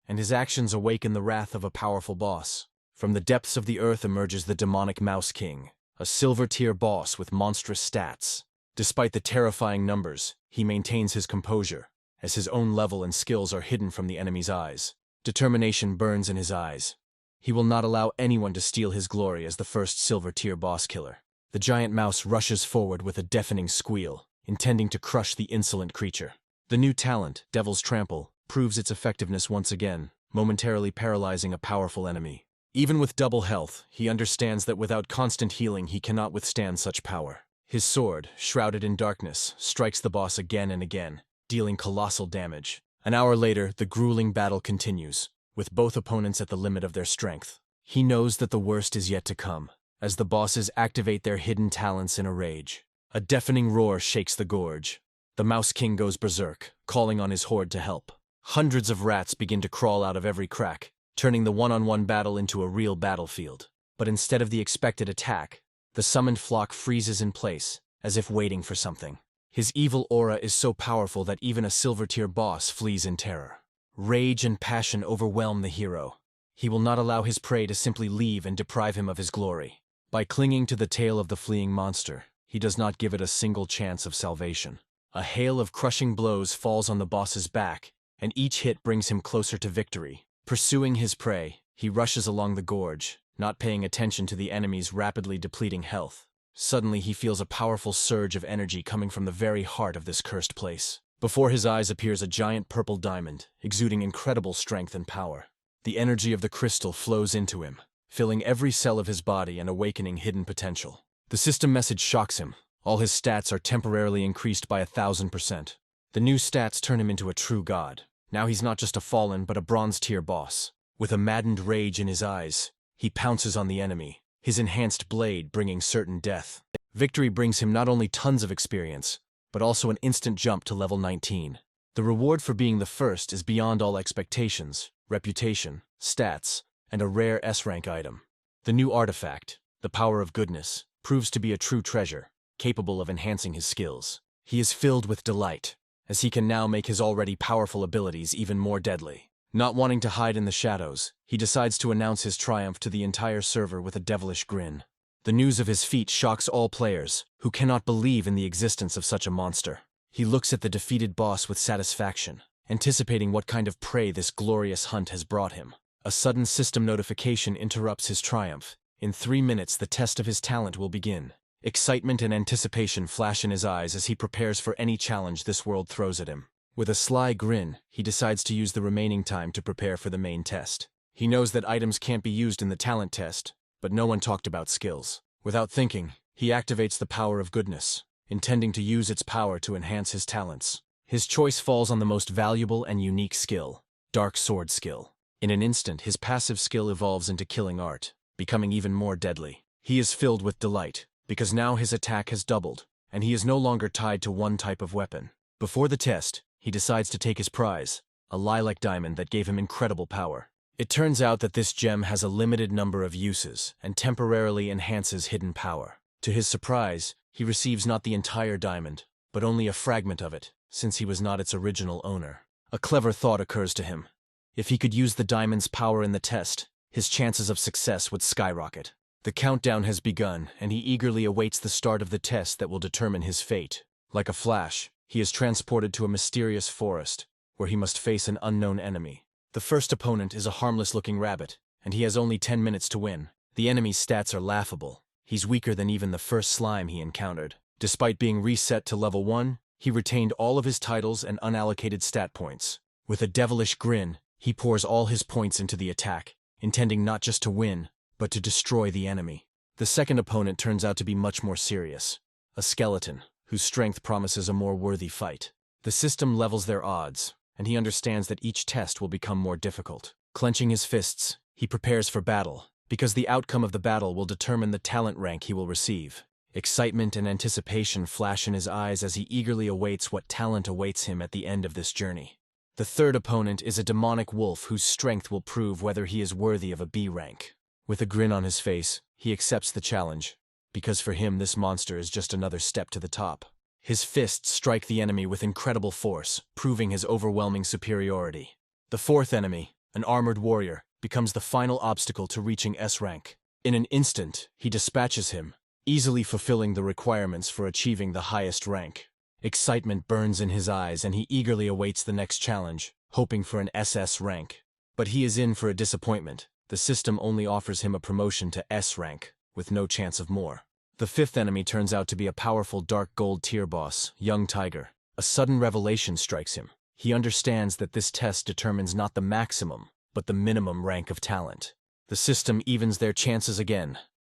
and his actions awaken the wrath of a powerful boss. From the depths of the earth emerges the demonic Mouse King, a silver-tier boss with monstrous stats. Despite the terrifying numbers, he maintains his composure, as his own level and skills are hidden from the enemy's eyes. Determination burns in his eyes. He will not allow anyone to steal his glory as the first silver-tier boss killer. The giant mouse rushes forward with a deafening squeal, intending to crush the insolent creature. The new talent, Devil's Trample, proves its effectiveness once again, momentarily paralyzing a powerful enemy. Even with double health, he understands that without constant healing he cannot withstand such power. His sword, shrouded in darkness, strikes the boss again and again, dealing colossal damage. An hour later, the grueling battle continues, with both opponents at the limit of their strength. He knows that the worst is yet to come, as the bosses activate their hidden talents in a rage. A deafening roar shakes the gorge. The Mouse King goes berserk, calling on his horde to help. Hundreds of rats begin to crawl out of every crack, turning the one-on-one battle into a real battlefield. But instead of the expected attack, the summoned flock freezes in place, as if waiting for something. His evil aura is so powerful that even a silver-tier boss flees in terror. Rage and passion overwhelm the hero. He will not allow his prey to simply leave and deprive him of his glory. By clinging to the tail of the fleeing monster, he does not give it a single chance of salvation. A hail of crushing blows falls on the boss's back, and each hit brings him closer to victory. Pursuing his prey, he rushes along the gorge, not paying attention to the enemy's rapidly depleting health. Suddenly he feels a powerful surge of energy coming from the very heart of this cursed place. Before his eyes appears a giant purple diamond, exuding incredible strength and power. The energy of the crystal flows into him, filling every cell of his body and awakening hidden potential. The system message shocks him. All his stats are temporarily increased by 1,000%. The new stats turn him into a true god. Now he's not just a fallen but a bronze-tier boss. With a maddened rage in his eyes, he pounces on the enemy, his enhanced blade bringing certain death. Victory brings him not only tons of experience, but also an instant jump to level 19. The reward for being the first is beyond all expectations: reputation, stats, and a rare S-rank item. The new artifact, the Power of Goodness, proves to be a true treasure, capable of enhancing his skills. He is filled with delight, as he can now make his already powerful abilities even more deadly. Not wanting to hide in the shadows, he decides to announce his triumph to the entire server with a devilish grin. The news of his feat shocks all players, who cannot believe in the existence of such a monster. He looks at the defeated boss with satisfaction, anticipating what kind of prey this glorious hunt has brought him. A sudden system notification interrupts his triumph. In 3 minutes, the test of his talent will begin. Excitement and anticipation flash in his eyes as he prepares for any challenge this world throws at him. With a sly grin, he decides to use the remaining time to prepare for the main test. He knows that items can't be used in the talent test, but no one talked about skills. Without thinking, he activates the Power of Goodness, intending to use its power to enhance his talents. His choice falls on the most valuable and unique skill, Dark Sword skill. In an instant, his passive skill evolves into Killing Art, becoming even more deadly. He is filled with delight, because now his attack has doubled, and he is no longer tied to one type of weapon. Before the test, he decides to take his prize, a lilac diamond that gave him incredible power. It turns out that this gem has a limited number of uses and temporarily enhances hidden power. To his surprise, he receives not the entire diamond, but only a fragment of it, since he was not its original owner. A clever thought occurs to him. If he could use the diamond's power in the test, his chances of success would skyrocket. The countdown has begun, and he eagerly awaits the start of the test that will determine his fate. Like a flash, he is transported to a mysterious forest, where he must face an unknown enemy. The first opponent is a harmless-looking rabbit, and he has only 10 minutes to win. The enemy's stats are laughable. He's weaker than even the first slime he encountered. Despite being reset to level 1, he retained all of his titles and unallocated stat points. With a devilish grin, he pours all his points into the attack, intending not just to win, but to destroy the enemy. The second opponent turns out to be much more serious. A skeleton, whose strength promises a more worthy fight. The system levels their odds, and he understands that each test will become more difficult. Clenching his fists, he prepares for battle, because the outcome of the battle will determine the talent rank he will receive. Excitement and anticipation flash in his eyes as he eagerly awaits what talent awaits him at the end of this journey. The third opponent is a demonic wolf whose strength will prove whether he is worthy of a B rank. With a grin on his face, he accepts the challenge, because for him this monster is just another step to the top. His fists strike the enemy with incredible force, proving his overwhelming superiority. The fourth enemy, an armored warrior, becomes the final obstacle to reaching S rank. In an instant, he dispatches him, easily fulfilling the requirements for achieving the highest rank. Excitement burns in his eyes and he eagerly awaits the next challenge, hoping for an SS rank. But he is in for a disappointment. The system only offers him a promotion to S rank, with no chance of more. The fifth enemy turns out to be a powerful dark gold tier boss, Young Tiger. A sudden revelation strikes him. He understands that this test determines not the maximum, but the minimum rank of talent. The system evens their chances again,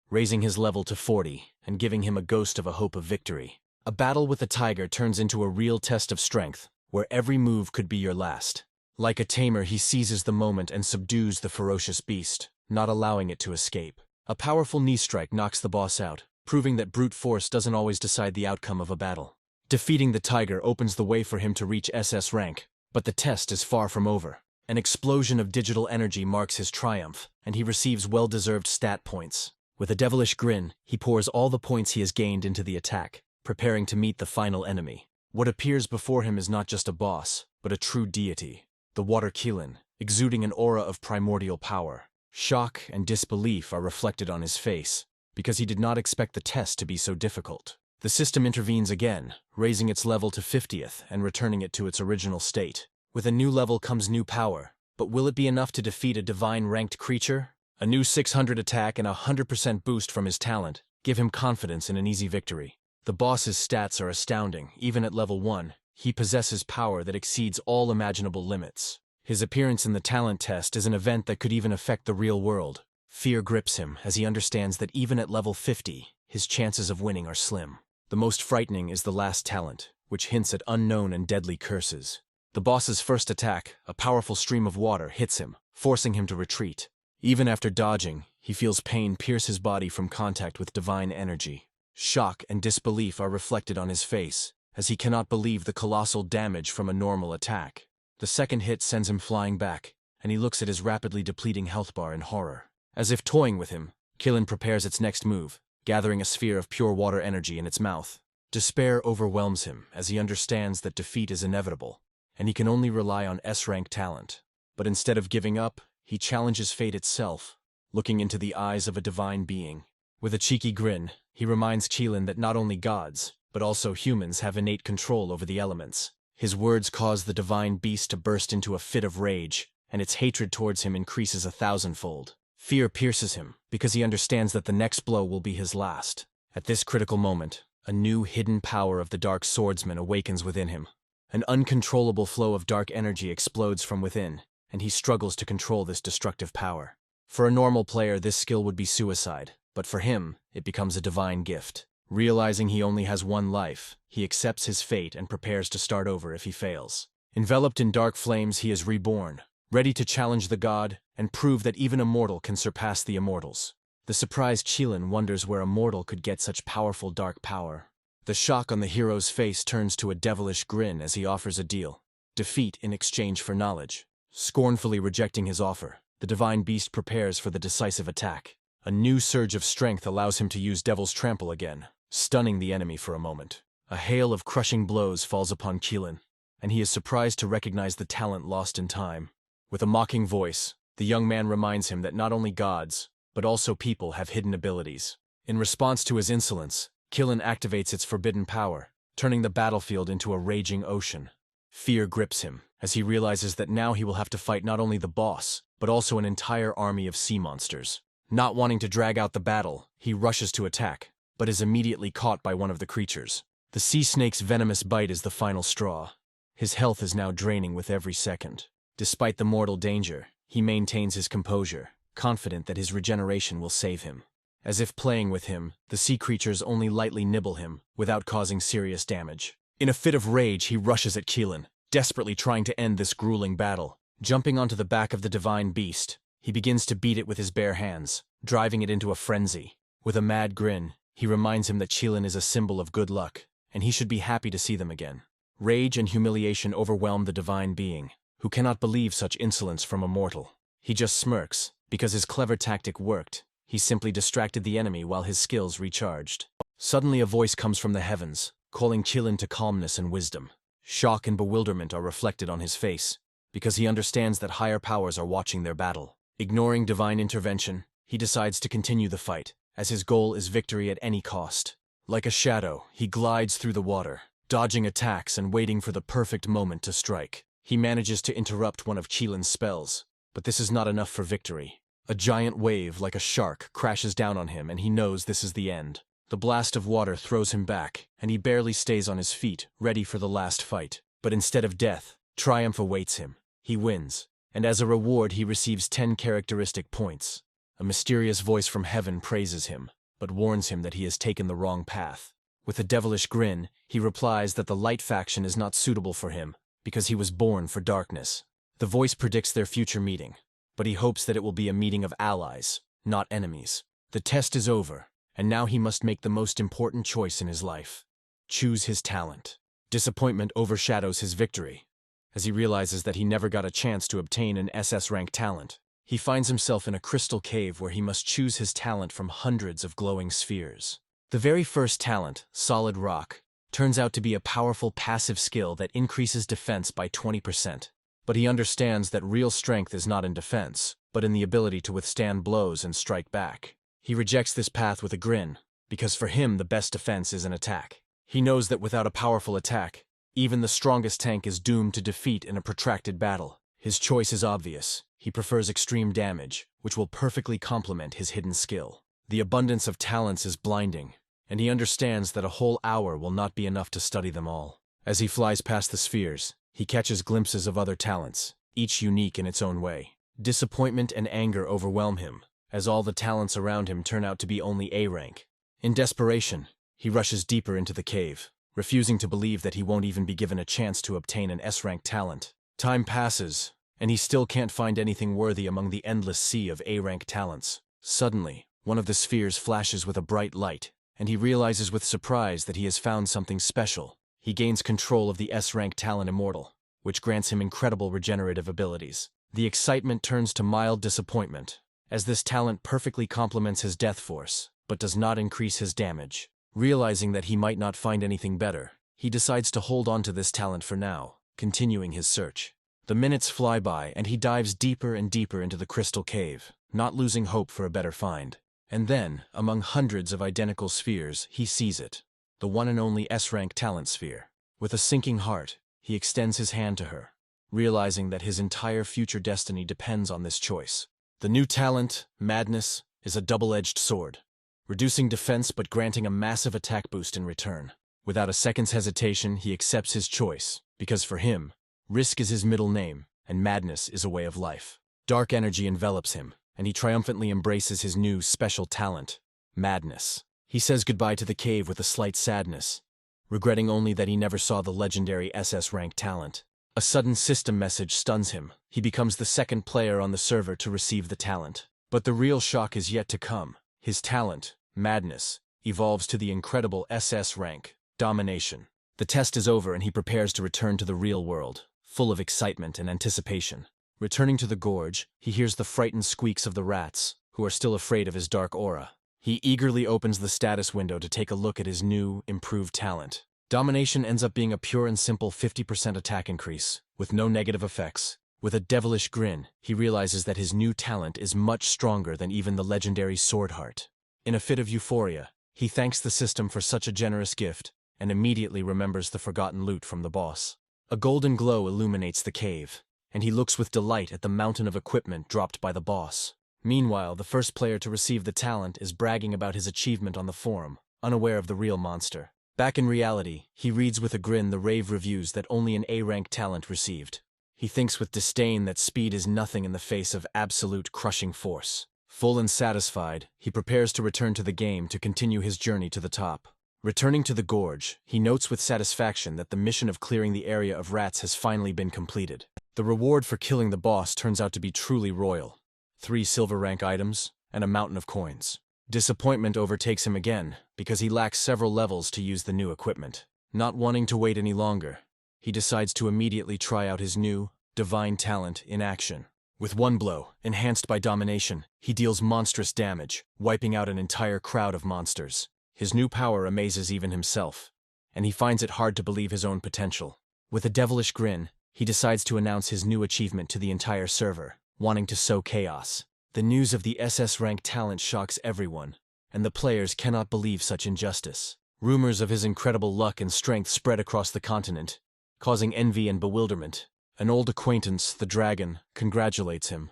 raising his level to 40 and giving him a ghost of a hope of victory. A battle with the tiger turns into a real test of strength, where every move could be your last. Like a tamer, he seizes the moment and subdues the ferocious beast, not allowing it to escape. A powerful knee strike knocks the boss out, proving that brute force doesn't always decide the outcome of a battle. Defeating the tiger opens the way for him to reach SS rank, but the test is far from over. An explosion of digital energy marks his triumph, and he receives well-deserved stat points. With a devilish grin, he pours all the points he has gained into the attack, preparing to meet the final enemy. What appears before him is not just a boss, but a true deity, the Water Qilin, exuding an aura of primordial power. Shock and disbelief are reflected on his face, because he did not expect the test to be so difficult. The system intervenes again, raising its level to 50th and returning it to its original state. With a new level comes new power, but will it be enough to defeat a divine-ranked creature? A new 600 attack and a 100% boost from his talent give him confidence in an easy victory. The boss's stats are astounding. Even at level 1, he possesses power that exceeds all imaginable limits. His appearance in the talent test is an event that could even affect the real world. Fear grips him as he understands that even at level 50, his chances of winning are slim. The most frightening is the last talent, which hints at unknown and deadly curses. The boss's first attack, a powerful stream of water, hits him, forcing him to retreat. Even after dodging, he feels pain pierce his body from contact with divine energy. Shock and disbelief are reflected on his face, as he cannot believe the colossal damage from a normal attack. The second hit sends him flying back, and he looks at his rapidly depleting health bar in horror. As if toying with him, Qilin prepares its next move, gathering a sphere of pure water energy in its mouth. Despair overwhelms him as he understands that defeat is inevitable, and he can only rely on S-rank talent. But instead of giving up, he challenges fate itself, looking into the eyes of a divine being. With a cheeky grin, he reminds Qilin that not only gods, but also humans have innate control over the elements. His words cause the divine beast to burst into a fit of rage, and its hatred towards him increases 1,000-fold. Fear pierces him, because he understands that the next blow will be his last. At this critical moment, a new hidden power of the Dark Swordsman awakens within him. An uncontrollable flow of dark energy explodes from within, and he struggles to control this destructive power. For a normal player, this skill would be suicide, but for him, it becomes a divine gift. Realizing he only has one life, he accepts his fate and prepares to start over if he fails. Enveloped in dark flames, he is reborn, ready to challenge the god and prove that even a mortal can surpass the immortals. The surprised Qilin wonders where a mortal could get such powerful dark power. The shock on the hero's face turns to a devilish grin as he offers a deal: defeat in exchange for knowledge. Scornfully rejecting his offer, the divine beast prepares for the decisive attack. A new surge of strength allows him to use Devil's Trample again, stunning the enemy for a moment. A hail of crushing blows falls upon Qilin, and he is surprised to recognize the talent lost in time. With a mocking voice, the young man reminds him that not only gods, but also people have hidden abilities. In response to his insolence, Qilin activates its forbidden power, turning the battlefield into a raging ocean. Fear grips him, as he realizes that now he will have to fight not only the boss, but also an entire army of sea monsters. Not wanting to drag out the battle, he rushes to attack, but is immediately caught by one of the creatures. The sea snake's venomous bite is the final straw. His health is now draining with every second. Despite the mortal danger, he maintains his composure, confident that his regeneration will save him. As if playing with him, the sea creatures only lightly nibble him, without causing serious damage. In a fit of rage, he rushes at Qilin, desperately trying to end this grueling battle. Jumping onto the back of the divine beast, he begins to beat it with his bare hands, driving it into a frenzy. With a mad grin, he reminds him that Qilin is a symbol of good luck, and he should be happy to see them again. Rage and humiliation overwhelm the divine being, who cannot believe such insolence from a mortal. He just smirks, because his clever tactic worked. He simply distracted the enemy while his skills recharged. Suddenly a voice comes from the heavens, calling Qilin to calmness and wisdom. Shock and bewilderment are reflected on his face, because he understands that higher powers are watching their battle. Ignoring divine intervention, he decides to continue the fight, as his goal is victory at any cost. Like a shadow, he glides through the water, dodging attacks and waiting for the perfect moment to strike. He manages to interrupt one of Qilin's spells, but this is not enough for victory. A giant wave, like a shark, crashes down on him, and he knows this is the end. The blast of water throws him back, and he barely stays on his feet, ready for the last fight. But instead of death, Triumph awaits him. He wins, and as a reward he receives 10 characteristic points. A mysterious voice from heaven praises him, but warns him that he has taken the wrong path. With a devilish grin, he replies that the light faction is not suitable for him, because he was born for darkness. The voice predicts their future meeting, but he hopes that it will be a meeting of allies, not enemies. The test is over, and now he must make the most important choice in his life. Choose his talent. Disappointment overshadows his victory, as he realizes that he never got a chance to obtain an SS rank talent. He finds himself in a crystal cave where he must choose his talent from hundreds of glowing spheres. The very first talent, Solid Rock, turns out to be a powerful passive skill that increases defense by 20%. But he understands that real strength is not in defense, but in the ability to withstand blows and strike back. He rejects this path with a grin, because for him the best defense is an attack. He knows that without a powerful attack, even the strongest tank is doomed to defeat in a protracted battle. His choice is obvious. He prefers extreme damage, which will perfectly complement his hidden skill. The abundance of talents is blinding, and he understands that a whole hour will not be enough to study them all. As he flies past the spheres, he catches glimpses of other talents, each unique in its own way. Disappointment and anger overwhelm him, as all the talents around him turn out to be only A rank. In desperation, he rushes deeper into the cave, refusing to believe that he won't even be given a chance to obtain an S-rank talent. Time passes, and he still can't find anything worthy among the endless sea of A-rank talents. Suddenly, one of the spheres flashes with a bright light, and he realizes with surprise that he has found something special. He gains control of the S-rank talent Immortal, which grants him incredible regenerative abilities. The excitement turns to mild disappointment, as this talent perfectly complements his death force, but does not increase his damage. Realizing that he might not find anything better, he decides to hold on to this talent for now, continuing his search. The minutes fly by and he dives deeper and deeper into the crystal cave, not losing hope for a better find. And then, among hundreds of identical spheres, he sees it, the one and only S-rank talent sphere. With a sinking heart, he extends his hand to her, realizing that his entire future destiny depends on this choice. The new talent, Madness, is a double-edged sword, reducing defense but granting a massive attack boost in return. Without a second's hesitation, he accepts his choice, because for him, risk is his middle name, and madness is a way of life. Dark energy envelops him, and he triumphantly embraces his new special talent, Madness. He says goodbye to the cave with a slight sadness, regretting only that he never saw the legendary SS rank talent. A sudden system message stuns him. He becomes the second player on the server to receive the talent. But the real shock is yet to come. His talent, Madness, evolves to the incredible SS rank, Domination. The test is over and he prepares to return to the real world, full of excitement and anticipation. Returning to the gorge, he hears the frightened squeaks of the rats, who are still afraid of his dark aura. He eagerly opens the status window to take a look at his new, improved talent. Domination ends up being a pure and simple 50% attack increase, with no negative effects. With a devilish grin, he realizes that his new talent is much stronger than even the legendary Sword Heart. In a fit of euphoria, he thanks the system for such a generous gift, and immediately remembers the forgotten loot from the boss. A golden glow illuminates the cave, and he looks with delight at the mountain of equipment dropped by the boss. Meanwhile, the first player to receive the talent is bragging about his achievement on the forum, unaware of the real monster. Back in reality, he reads with a grin the rave reviews that only an A-rank talent received. He thinks with disdain that speed is nothing in the face of absolute crushing force. Full and satisfied, he prepares to return to the game to continue his journey to the top. Returning to the gorge, he notes with satisfaction that the mission of clearing the area of rats has finally been completed. The reward for killing the boss turns out to be truly royal. 3 silver rank items, and a mountain of coins. Disappointment overtakes him again, because he lacks several levels to use the new equipment. Not wanting to wait any longer, he decides to immediately try out his new, divine talent in action. With one blow, enhanced by domination, he deals monstrous damage, wiping out an entire crowd of monsters. His new power amazes even himself, and he finds it hard to believe his own potential. With a devilish grin, he decides to announce his new achievement to the entire server, wanting to sow chaos. The news of the SS rank talent shocks everyone, and the players cannot believe such injustice. Rumors of his incredible luck and strength spread across the continent, causing envy and bewilderment. An old acquaintance, the dragon, congratulates him,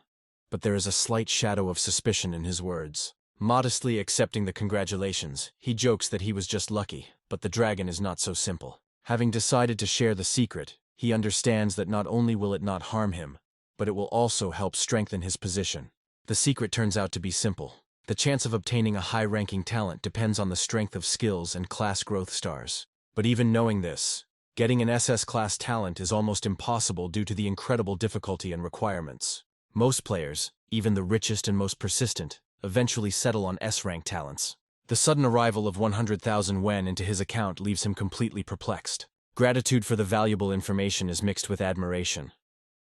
but there is a slight shadow of suspicion in his words. Modestly accepting the congratulations, he jokes that he was just lucky, but the dragon is not so simple. Having decided to share the secret, He understands that not only will it not harm him, but it will also help strengthen his position. The secret turns out to be simple. The chance of obtaining a high-ranking talent depends on the strength of skills and class growth stars. But even knowing this, getting an SS-class talent is almost impossible due to the incredible difficulty and requirements. Most players, even the richest and most persistent, eventually settle on S-rank talents. The sudden arrival of 100,000 yen into his account leaves him completely perplexed. Gratitude for the valuable information is mixed with admiration.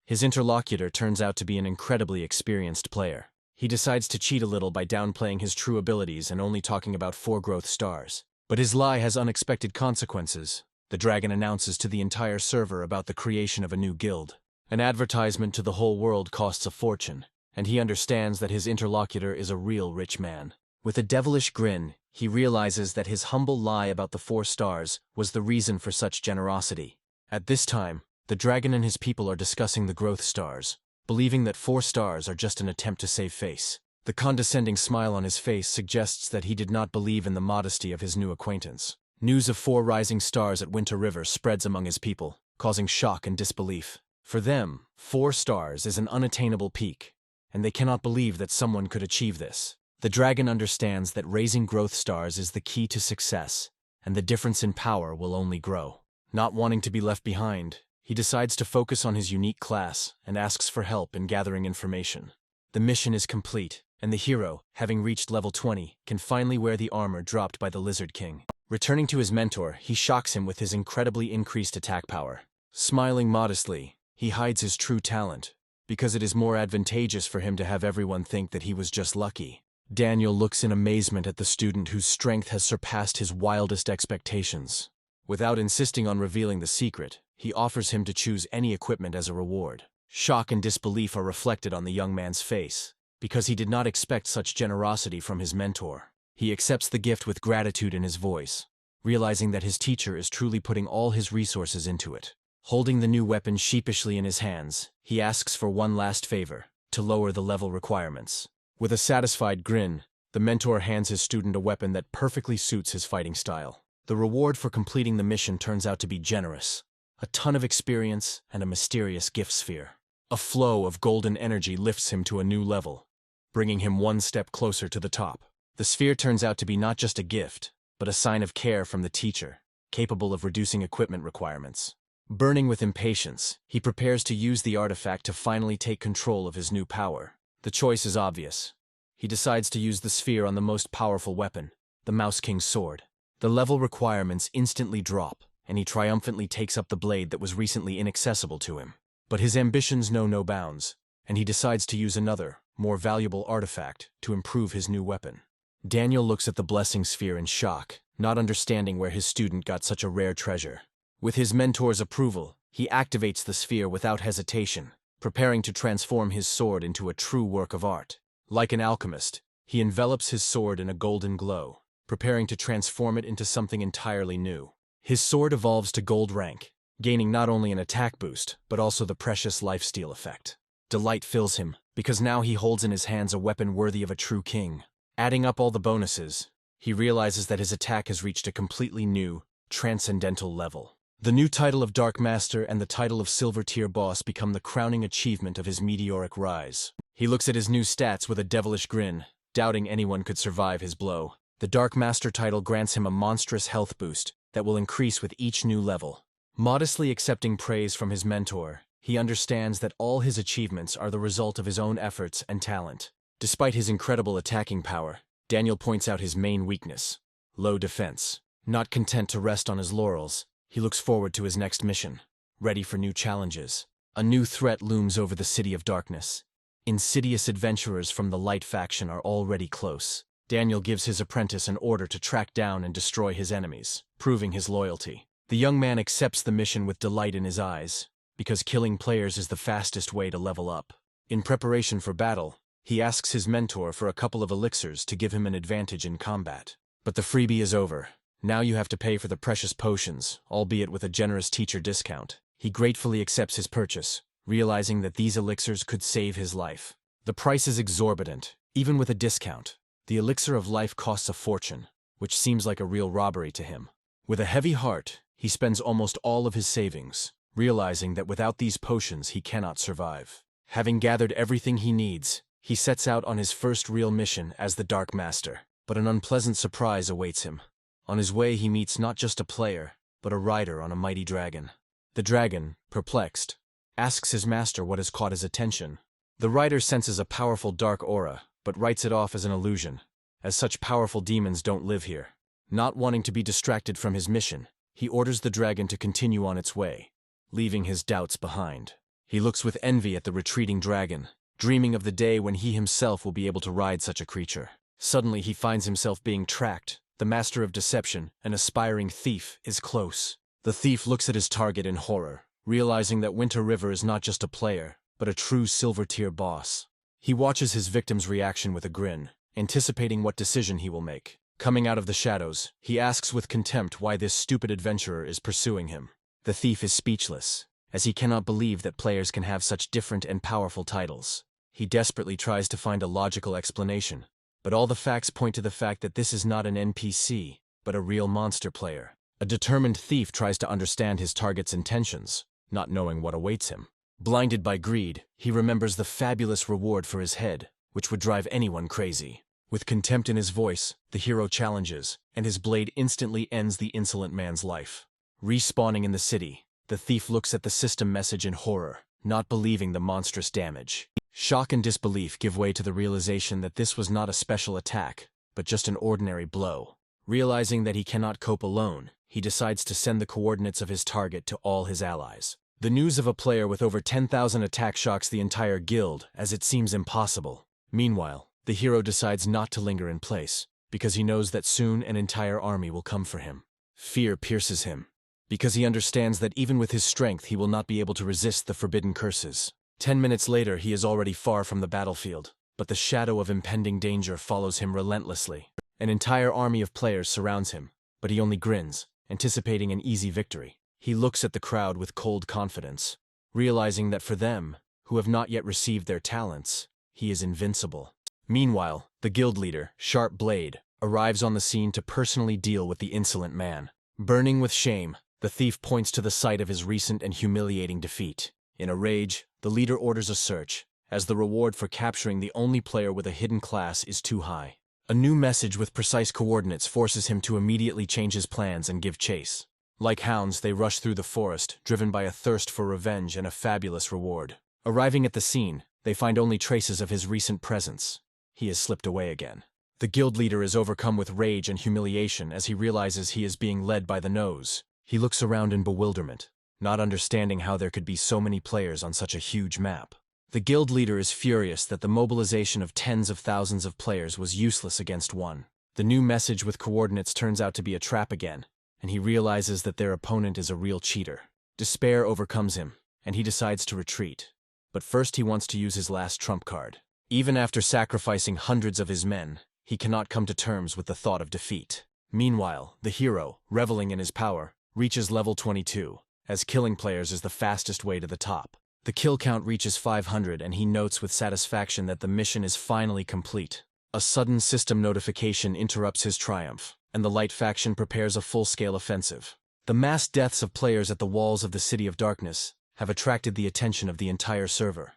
His interlocutor turns out to be an incredibly experienced player. He decides to cheat a little by downplaying his true abilities and only talking about 4 growth stars. But his lie has unexpected consequences. The dragon announces to the entire server about the creation of a new guild. An advertisement to the whole world costs a fortune, and he understands that his interlocutor is a real rich man. With a devilish grin, he realizes that his humble lie about the 4 stars was the reason for such generosity. At this time, the dragon and his people are discussing the growth stars, believing that 4 stars are just an attempt to save face. The condescending smile on his face suggests that he did not believe in the modesty of his new acquaintance. News of 4 rising stars at Winter River spreads among his people, causing shock and disbelief. For them, 4 stars is an unattainable peak, and they cannot believe that someone could achieve this. The dragon understands that raising growth stars is the key to success, and the difference in power will only grow. Not wanting to be left behind, he decides to focus on his unique class and asks for help in gathering information. The mission is complete, and the hero, having reached level 20, can finally wear the armor dropped by the Lizard King. Returning to his mentor, he shocks him with his incredibly increased attack power. Smiling modestly, he hides his true talent, because it is more advantageous for him to have everyone think that he was just lucky. Daniel looks in amazement at the student whose strength has surpassed his wildest expectations. Without insisting on revealing the secret, he offers him to choose any equipment as a reward. Shock and disbelief are reflected on the young man's face, because he did not expect such generosity from his mentor. He accepts the gift with gratitude in his voice, realizing that his teacher is truly putting all his resources into it. Holding the new weapon sheepishly in his hands, he asks for one last favor, to lower the level requirements. With a satisfied grin, the mentor hands his student a weapon that perfectly suits his fighting style. The reward for completing the mission turns out to be generous. A ton of experience and a mysterious gift sphere. A flow of golden energy lifts him to a new level, bringing him one step closer to the top. The sphere turns out to be not just a gift, but a sign of care from the teacher, capable of reducing equipment requirements. Burning with impatience, he prepares to use the artifact to finally take control of his new power. The choice is obvious. He decides to use the sphere on the most powerful weapon, the Mouse King's sword. The level requirements instantly drop, and he triumphantly takes up the blade that was recently inaccessible to him. But his ambitions know no bounds, and he decides to use another, more valuable artifact to improve his new weapon. Daniel looks at the blessing sphere in shock, not understanding where his student got such a rare treasure. With his mentor's approval, he activates the sphere without hesitation, preparing to transform his sword into a true work of art. Like an alchemist, he envelops his sword in a golden glow, preparing to transform it into something entirely new. His sword evolves to gold rank, gaining not only an attack boost, but also the precious lifesteal effect. Delight fills him, because now he holds in his hands a weapon worthy of a true king. Adding up all the bonuses, he realizes that his attack has reached a completely new, transcendental level. The new title of Dark Master and the title of Silver Tier Boss become the crowning achievement of his meteoric rise. He looks at his new stats with a devilish grin, doubting anyone could survive his blow. The Dark Master title grants him a monstrous health boost that will increase with each new level. Modestly accepting praise from his mentor, he understands that all his achievements are the result of his own efforts and talent. Despite his incredible attacking power, Daniel points out his main weakness: low defense. Not content to rest on his laurels, he looks forward to his next mission, ready for new challenges. A new threat looms over the City of Darkness. Insidious adventurers from the Light faction are already close. Daniel gives his apprentice an order to track down and destroy his enemies, proving his loyalty. The young man accepts the mission with delight in his eyes, because killing players is the fastest way to level up. In preparation for battle, he asks his mentor for a couple of elixirs to give him an advantage in combat. But the freebie is over. Now you have to pay for the precious potions, albeit with a generous teacher discount. He gratefully accepts his purchase, realizing that these elixirs could save his life. The price is exorbitant, even with a discount. The elixir of life costs a fortune, which seems like a real robbery to him. With a heavy heart, he spends almost all of his savings, realizing that without these potions he cannot survive. Having gathered everything he needs, he sets out on his first real mission as the Dark Master. But an unpleasant surprise awaits him. On his way he meets not just a player, but a rider on a mighty dragon. The dragon, perplexed, asks his master what has caught his attention. The rider senses a powerful dark aura, but writes it off as an illusion, as such powerful demons don't live here. Not wanting to be distracted from his mission, he orders the dragon to continue on its way, leaving his doubts behind. He looks with envy at the retreating dragon, dreaming of the day when he himself will be able to ride such a creature. Suddenly he finds himself being tracked. The master of deception, an aspiring thief, is close. The thief looks at his target in horror, realizing that Winter River is not just a player, but a true silver-tier boss. He watches his victim's reaction with a grin, anticipating what decision he will make. Coming out of the shadows, he asks with contempt why this stupid adventurer is pursuing him. The thief is speechless, as he cannot believe that players can have such different and powerful titles. He desperately tries to find a logical explanation, but all the facts point to the fact that this is not an NPC, but a real monster player. A determined thief tries to understand his target's intentions, not knowing what awaits him. Blinded by greed, he remembers the fabulous reward for his head, which would drive anyone crazy. With contempt in his voice, the hero challenges, and his blade instantly ends the insolent man's life. Respawning in the city, the thief looks at the system message in horror, not believing the monstrous damage. Shock and disbelief give way to the realization that this was not a special attack, but just an ordinary blow. Realizing that he cannot cope alone, he decides to send the coordinates of his target to all his allies. The news of a player with over 10,000 attacks shocks the entire guild, as it seems impossible. Meanwhile, the hero decides not to linger in place, because he knows that soon an entire army will come for him. Fear pierces him, because he understands that even with his strength he will not be able to resist the forbidden curses. 10 minutes later he is already far from the battlefield, but the shadow of impending danger follows him relentlessly. An entire army of players surrounds him, but he only grins, anticipating an easy victory. He looks at the crowd with cold confidence, realizing that for them, who have not yet received their talents, he is invincible. Meanwhile, the guild leader, Sharp Blade, arrives on the scene to personally deal with the insolent man. Burning with shame, the thief points to the site of his recent and humiliating defeat. In a rage, the leader orders a search, as the reward for capturing the only player with a hidden class is too high. A new message with precise coordinates forces him to immediately change his plans and give chase. Like hounds, they rush through the forest, driven by a thirst for revenge and a fabulous reward. Arriving at the scene, they find only traces of his recent presence. He has slipped away again. The guild leader is overcome with rage and humiliation as he realizes he is being led by the nose. He looks around in bewilderment, not understanding how there could be so many players on such a huge map. The guild leader is furious that the mobilization of tens of thousands of players was useless against one. The new message with coordinates turns out to be a trap again, and he realizes that their opponent is a real cheater. Despair overcomes him, and he decides to retreat. But first he wants to use his last trump card. Even after sacrificing hundreds of his men, he cannot come to terms with the thought of defeat. Meanwhile, the hero, reveling in his power, reaches level 22, as killing players is the fastest way to the top. The kill count reaches 500 and he notes with satisfaction that the mission is finally complete. A sudden system notification interrupts his triumph, and the Light faction prepares a full-scale offensive. The mass deaths of players at the walls of the City of Darkness have attracted the attention of the entire server,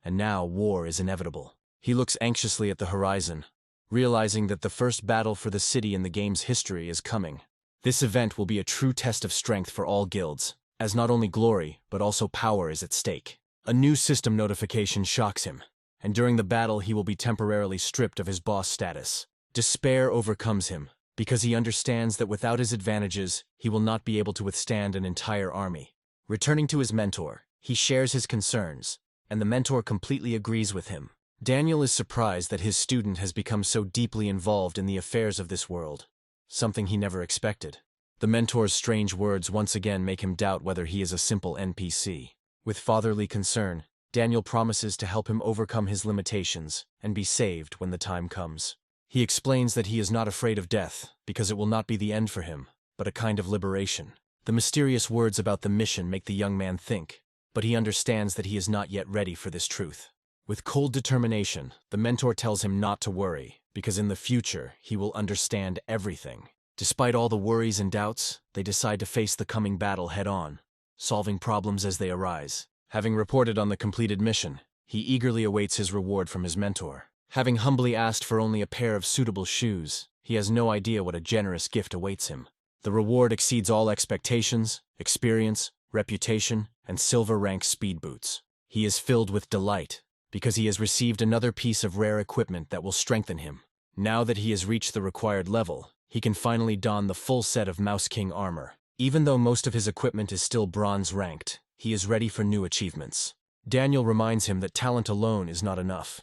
and now war is inevitable. He looks anxiously at the horizon, realizing that the first battle for the city in the game's history is coming. This event will be a true test of strength for all guilds, as not only glory, but also power is at stake. A new system notification shocks him, and during the battle he will be temporarily stripped of his boss status. Despair overcomes him, because he understands that without his advantages, he will not be able to withstand an entire army. Returning to his mentor, he shares his concerns, and the mentor completely agrees with him. Daniel is surprised that his student has become so deeply involved in the affairs of this world, something he never expected. The mentor's strange words once again make him doubt whether he is a simple NPC. With fatherly concern, Daniel promises to help him overcome his limitations and be saved when the time comes. He explains that he is not afraid of death because it will not be the end for him, but a kind of liberation. The mysterious words about the mission make the young man think, but he understands that he is not yet ready for this truth. With cold determination, the mentor tells him not to worry, because in the future he will understand everything. Despite all the worries and doubts, they decide to face the coming battle head-on. solving problems as they arise. Having reported on the completed mission, he eagerly awaits his reward from his mentor. Having humbly asked for only a pair of suitable shoes, he has no idea what a generous gift awaits him. The reward exceeds all expectations: experience, reputation, and silver rank speed boots. He is filled with delight, because he has received another piece of rare equipment that will strengthen him. Now that he has reached the required level, he can finally don the full set of Mouse King armor. Even though most of his equipment is still bronze ranked, he is ready for new achievements. Daniel reminds him that talent alone is not enough.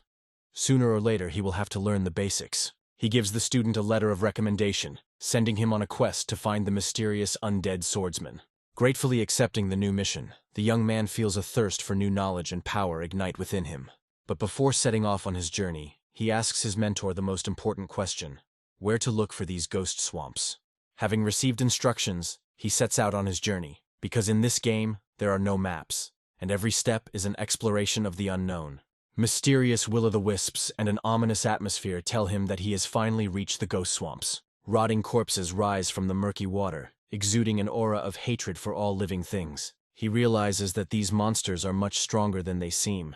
Sooner or later he will have to learn the basics. He gives the student a letter of recommendation, sending him on a quest to find the mysterious undead swordsman. Gratefully accepting the new mission, the young man feels a thirst for new knowledge and power ignite within him. But before setting off on his journey, he asks his mentor the most important question: where to look for these ghost swamps. Having received instructions, he sets out on his journey, because in this game, there are no maps, and every step is an exploration of the unknown. Mysterious will-o'-the-wisps and an ominous atmosphere tell him that he has finally reached the ghost swamps. Rotting corpses rise from the murky water, exuding an aura of hatred for all living things. He realizes that these monsters are much stronger than they seem,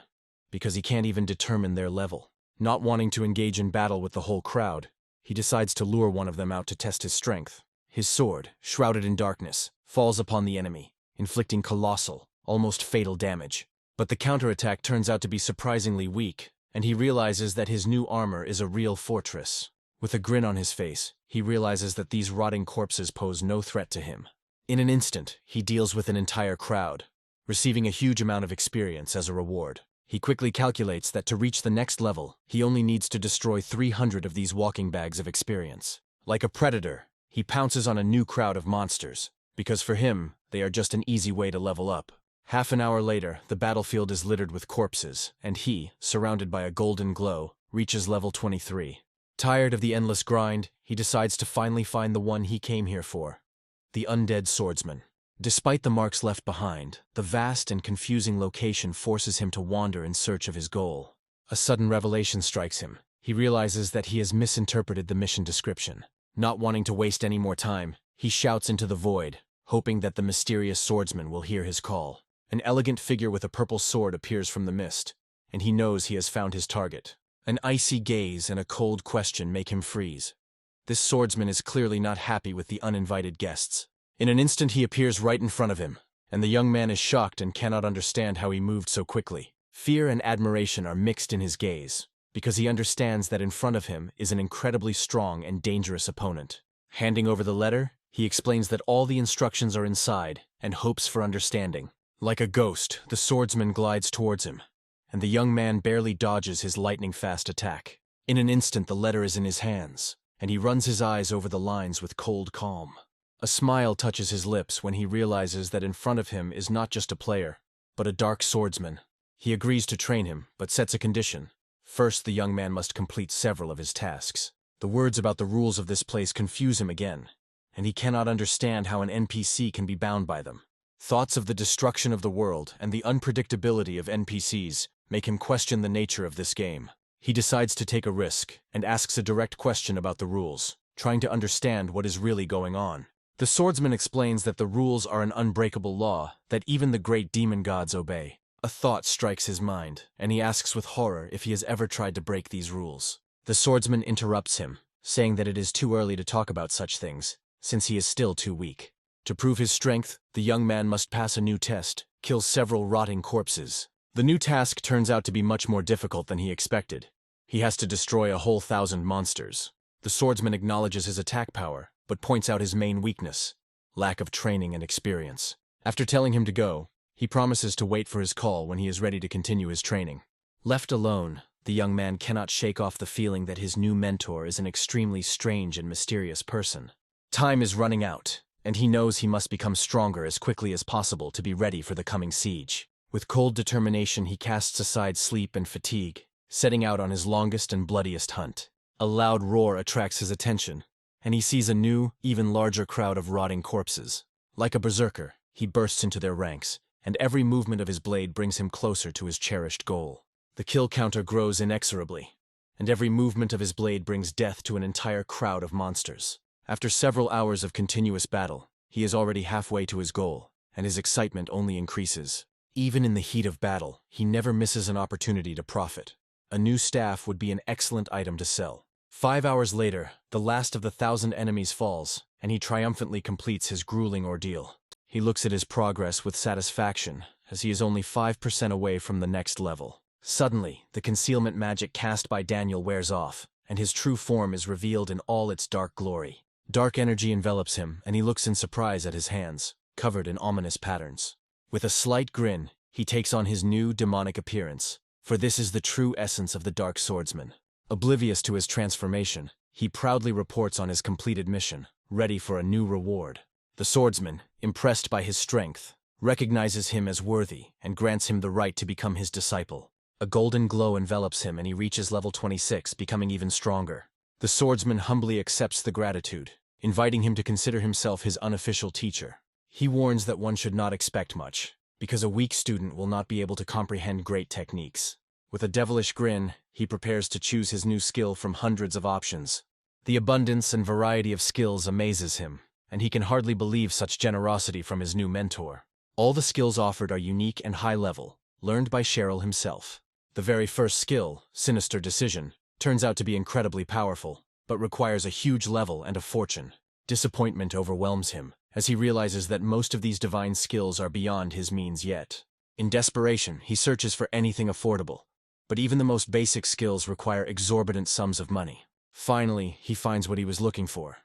because he can't even determine their level. Not wanting to engage in battle with the whole crowd, he decides to lure one of them out to test his strength. His sword, shrouded in darkness, falls upon the enemy, inflicting colossal, almost fatal damage. But the counterattack turns out to be surprisingly weak, and he realizes that his new armor is a real fortress. With a grin on his face, he realizes that these rotting corpses pose no threat to him. In an instant, he deals with an entire crowd, receiving a huge amount of experience as a reward. He quickly calculates that to reach the next level, he only needs to destroy 300 of these walking bags of experience. Like a predator, he pounces on a new crowd of monsters, because for him, they are just an easy way to level up. Half an hour later, the battlefield is littered with corpses, and he, surrounded by a golden glow, reaches level 23. Tired of the endless grind, he decides to finally find the one he came here for: the undead swordsman. Despite the marks left behind, the vast and confusing location forces him to wander in search of his goal. A sudden revelation strikes him. He realizes that he has misinterpreted the mission description. Not wanting to waste any more time, he shouts into the void, hoping that the mysterious swordsman will hear his call. An elegant figure with a purple sword appears from the mist, and he knows he has found his target. An icy gaze and a cold question make him freeze. This swordsman is clearly not happy with the uninvited guests. In an instant he appears right in front of him, and the young man is shocked and cannot understand how he moved so quickly. Fear and admiration are mixed in his gaze, because he understands that in front of him is an incredibly strong and dangerous opponent. Handing over the letter, he explains that all the instructions are inside, and hopes for understanding. Like a ghost, the swordsman glides towards him, and the young man barely dodges his lightning-fast attack. In an instant the letter is in his hands, and he runs his eyes over the lines with cold calm. A smile touches his lips when he realizes that in front of him is not just a player, but a dark swordsman. He agrees to train him, but sets a condition. First, the young man must complete several of his tasks. The words about the rules of this place confuse him again, and he cannot understand how an NPC can be bound by them. Thoughts of the destruction of the world and the unpredictability of NPCs make him question the nature of this game. He decides to take a risk and asks a direct question about the rules, trying to understand what is really going on. The swordsman explains that the rules are an unbreakable law that even the great demon gods obey. A thought strikes his mind, and he asks with horror if he has ever tried to break these rules. The swordsman interrupts him, saying that it is too early to talk about such things, since he is still too weak. To prove his strength, the young man must pass a new test, kill several rotting corpses. The new task turns out to be much more difficult than he expected. He has to destroy a whole 1,000 monsters. The swordsman acknowledges his attack power, but points out his main weakness: lack of training and experience. After telling him to go, he promises to wait for his call when he is ready to continue his training. Left alone, the young man cannot shake off the feeling that his new mentor is an extremely strange and mysterious person. Time is running out, and he knows he must become stronger as quickly as possible to be ready for the coming siege. With cold determination, he casts aside sleep and fatigue, setting out on his longest and bloodiest hunt. A loud roar attracts his attention, and he sees a new, even larger crowd of rotting corpses. Like a berserker, he bursts into their ranks, and every movement of his blade brings him closer to his cherished goal. The kill counter grows inexorably, and every movement of his blade brings death to an entire crowd of monsters. After several hours of continuous battle, he is already halfway to his goal, and his excitement only increases. Even in the heat of battle, he never misses an opportunity to profit. A new staff would be an excellent item to sell. 5 hours later, the last of the 1,000 enemies falls, and he triumphantly completes his grueling ordeal. He looks at his progress with satisfaction, as he is only 5% away from the next level. Suddenly, the concealment magic cast by Daniel wears off, and his true form is revealed in all its dark glory. Dark energy envelops him, and he looks in surprise at his hands, covered in ominous patterns. With a slight grin, he takes on his new demonic appearance, for this is the true essence of the Dark Swordsman. Oblivious to his transformation, he proudly reports on his completed mission, ready for a new reward. The swordsman, impressed by his strength, recognizes him as worthy and grants him the right to become his disciple. A golden glow envelops him and he reaches level 26, becoming even stronger. The swordsman humbly accepts the gratitude, inviting him to consider himself his unofficial teacher. He warns that one should not expect much, because a weak student will not be able to comprehend great techniques. With a devilish grin, he prepares to choose his new skill from hundreds of options. The abundance and variety of skills amazes him, and he can hardly believe such generosity from his new mentor. All the skills offered are unique and high-level, learned by Cheryl himself. The very first skill, Sinister Decision, turns out to be incredibly powerful, but requires a huge level and a fortune. Disappointment overwhelms him, as he realizes that most of these divine skills are beyond his means yet. In desperation, he searches for anything affordable, but even the most basic skills require exorbitant sums of money. Finally, he finds what he was looking for.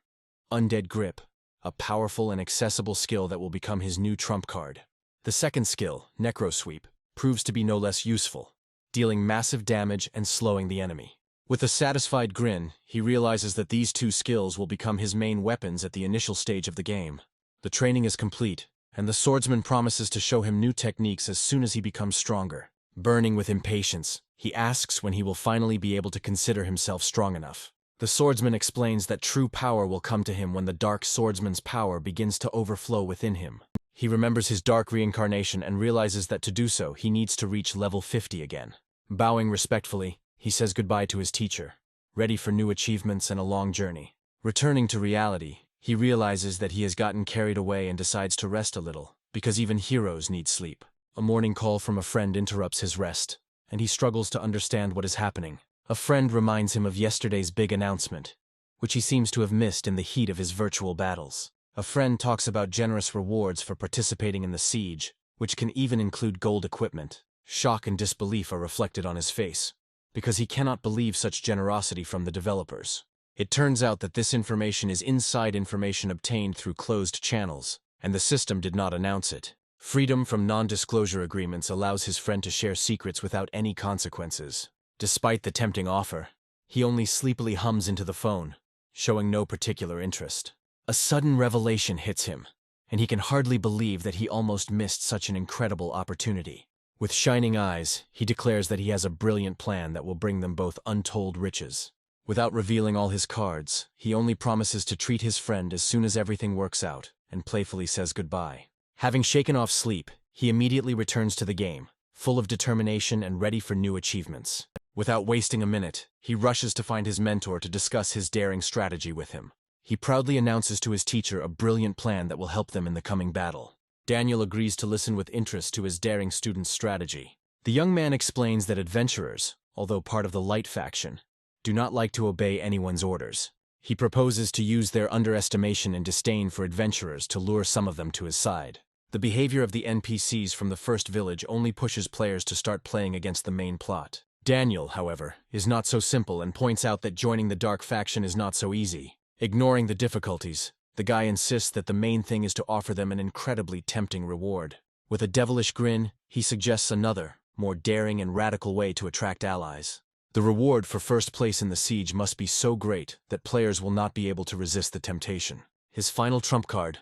Undead Grip, a powerful and accessible skill that will become his new trump card. The second skill, Necro Sweep, proves to be no less useful, dealing massive damage and slowing the enemy. With a satisfied grin, he realizes that these two skills will become his main weapons at the initial stage of the game. The training is complete, and the swordsman promises to show him new techniques as soon as he becomes stronger. Burning with impatience, he asks when he will finally be able to consider himself strong enough. The swordsman explains that true power will come to him when the dark swordsman's power begins to overflow within him. He remembers his dark reincarnation and realizes that to do so, he needs to reach level 50 again. Bowing respectfully, he says goodbye to his teacher, ready for new achievements and a long journey. Returning to reality, he realizes that he has gotten carried away and decides to rest a little, because even heroes need sleep. A morning call from a friend interrupts his rest, and he struggles to understand what is happening. A friend reminds him of yesterday's big announcement, which he seems to have missed in the heat of his virtual battles. A friend talks about generous rewards for participating in the siege, which can even include gold equipment. Shock and disbelief are reflected on his face, because he cannot believe such generosity from the developers. It turns out that this information is inside information obtained through closed channels, and the system did not announce it. Freedom from non-disclosure agreements allows his friend to share secrets without any consequences. Despite the tempting offer, he only sleepily hums into the phone, showing no particular interest. A sudden revelation hits him, and he can hardly believe that he almost missed such an incredible opportunity. With shining eyes, he declares that he has a brilliant plan that will bring them both untold riches. Without revealing all his cards, he only promises to treat his friend as soon as everything works out, and playfully says goodbye. Having shaken off sleep, he immediately returns to the game, full of determination and ready for new achievements. Without wasting a minute, he rushes to find his mentor to discuss his daring strategy with him. He proudly announces to his teacher a brilliant plan that will help them in the coming battle. Daniel agrees to listen with interest to his daring student's strategy. The young man explains that adventurers, although part of the light faction, do not like to obey anyone's orders. He proposes to use their underestimation and disdain for adventurers to lure some of them to his side. The behavior of the NPCs from the first village only pushes players to start playing against the main plot. Daniel, however, is not so simple and points out that joining the dark faction is not so easy. Ignoring the difficulties, the guy insists that the main thing is to offer them an incredibly tempting reward. With a devilish grin, he suggests another, more daring and radical way to attract allies. The reward for first place in the siege must be so great that players will not be able to resist the temptation. His final trump card: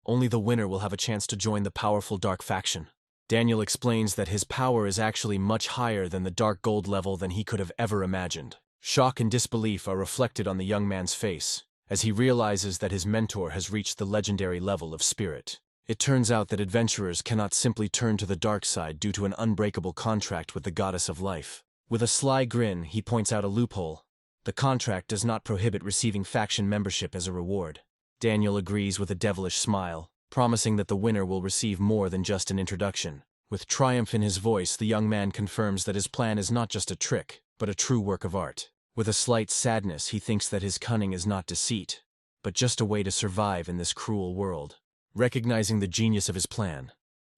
only the winner will have a chance to join the powerful dark faction. Daniel explains that his power is actually much higher than the dark gold level than he could have ever imagined. Shock and disbelief are reflected on the young man's face, as he realizes that his mentor has reached the legendary level of spirit. It turns out that adventurers cannot simply turn to the dark side due to an unbreakable contract with the goddess of life. With a sly grin, he points out a loophole. The contract does not prohibit receiving faction membership as a reward. Daniel agrees with a devilish smile, promising that the winner will receive more than just an introduction. With triumph in his voice, the young man confirms that his plan is not just a trick, but a true work of art. With a slight sadness, he thinks that his cunning is not deceit, but just a way to survive in this cruel world. Recognizing the genius of his plan,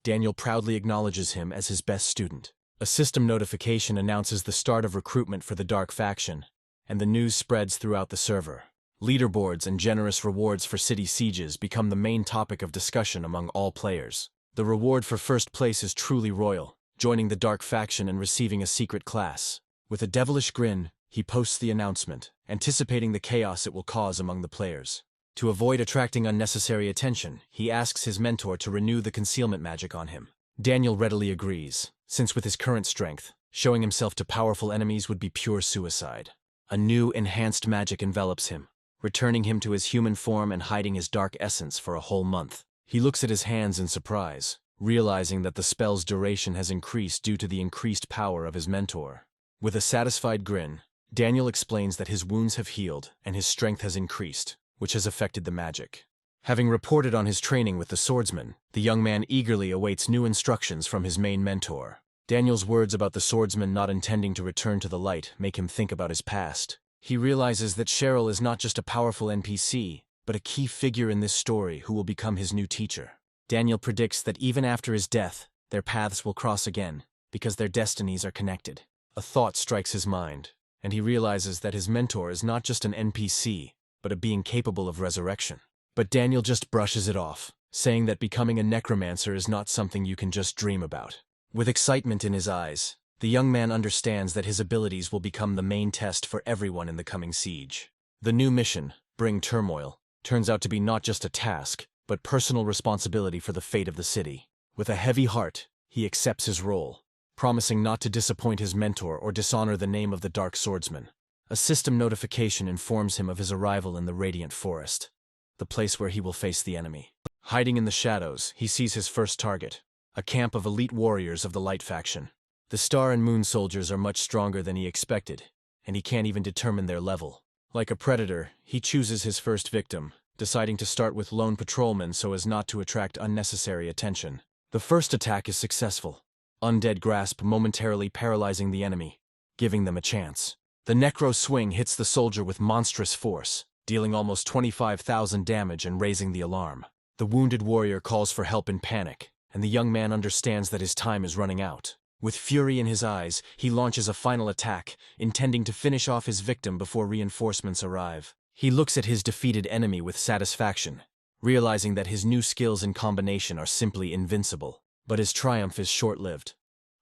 Daniel proudly acknowledges him as his best student. A system notification announces the start of recruitment for the Dark Faction, and the news spreads throughout the server. Leaderboards and generous rewards for city sieges become the main topic of discussion among all players. The reward for first place is truly royal, joining the Dark Faction and receiving a secret class. With a devilish grin, he posts the announcement, anticipating the chaos it will cause among the players. To avoid attracting unnecessary attention, he asks his mentor to renew the concealment magic on him. Daniel readily agrees, since with his current strength, showing himself to powerful enemies would be pure suicide. A new, enhanced magic envelops him, returning him to his human form and hiding his dark essence for a whole month. He looks at his hands in surprise, realizing that the spell's duration has increased due to the increased power of his mentor. With a satisfied grin, Daniel explains that his wounds have healed and his strength has increased, which has affected the magic. Having reported on his training with the Swordsman, the young man eagerly awaits new instructions from his main mentor. Daniel's words about the Swordsman not intending to return to the light make him think about his past. He realizes that Cheryl is not just a powerful NPC, but a key figure in this story who will become his new teacher. Daniel predicts that even after his death, their paths will cross again, because their destinies are connected. A thought strikes his mind, and he realizes that his mentor is not just an NPC, but a being capable of resurrection. But Daniel just brushes it off, saying that becoming a necromancer is not something you can just dream about. With excitement in his eyes, the young man understands that his abilities will become the main test for everyone in the coming siege. The new mission, Bring Turmoil, turns out to be not just a task, but personal responsibility for the fate of the city. With a heavy heart, he accepts his role, promising not to disappoint his mentor or dishonor the name of the Dark Swordsman. A system notification informs him of his arrival in the Radiant Forest, the place where he will face the enemy. Hiding in the shadows, he sees his first target, a camp of elite warriors of the Light Faction. The Star and Moon soldiers are much stronger than he expected, and he can't even determine their level. Like a predator, he chooses his first victim, deciding to start with lone patrolmen so as not to attract unnecessary attention. The first attack is successful, Undead Grasp momentarily paralyzing the enemy, giving them a chance. The Necro Swing hits the soldier with monstrous force, dealing almost 25,000 damage and raising the alarm. The wounded warrior calls for help in panic, and the young man understands that his time is running out. With fury in his eyes, he launches a final attack, intending to finish off his victim before reinforcements arrive. He looks at his defeated enemy with satisfaction, realizing that his new skills in combination are simply invincible. But his triumph is short-lived.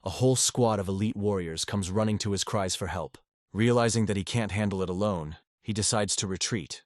A whole squad of elite warriors comes running to his cries for help. Realizing that he can't handle it alone, he decides to retreat,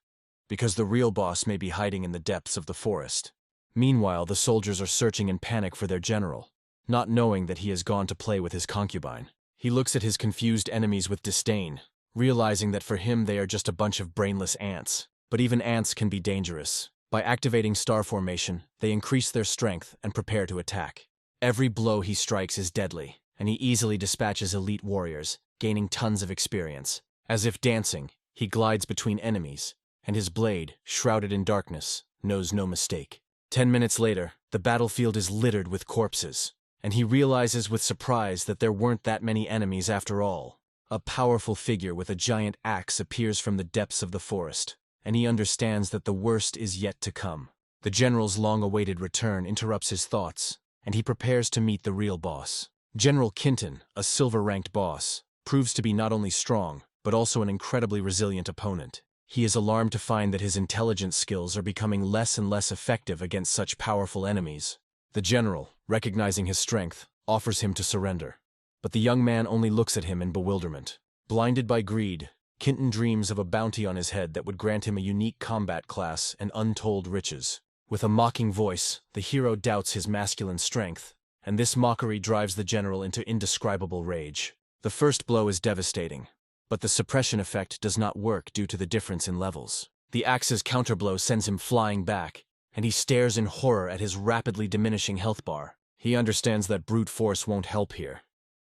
because the real boss may be hiding in the depths of the forest. Meanwhile, the soldiers are searching in panic for their general, not knowing that he has gone to play with his concubine. He looks at his confused enemies with disdain, realizing that for him they are just a bunch of brainless ants. But even ants can be dangerous. By activating star formation, they increase their strength and prepare to attack. Every blow he strikes is deadly, and he easily dispatches elite warriors, gaining tons of experience. As if dancing, he glides between enemies, and his blade, shrouded in darkness, knows no mistake. 10 minutes later, the battlefield is littered with corpses, and he realizes with surprise that there weren't that many enemies after all. A powerful figure with a giant axe appears from the depths of the forest, and he understands that the worst is yet to come. The general's long-awaited return interrupts his thoughts, and he prepares to meet the real boss. General Kinton, a silver-ranked boss, proves to be not only strong, but also an incredibly resilient opponent. He is alarmed to find that his intelligence skills are becoming less and less effective against such powerful enemies. The general, recognizing his strength, offers him to surrender. But the young man only looks at him in bewilderment. Blinded by greed, Kinton dreams of a bounty on his head that would grant him a unique combat class and untold riches. With a mocking voice, the hero doubts his masculine strength, and this mockery drives the general into indescribable rage. The first blow is devastating, but the suppression effect does not work due to the difference in levels. The axe's counterblow sends him flying back, and he stares in horror at his rapidly diminishing health bar. He understands that brute force won't help here.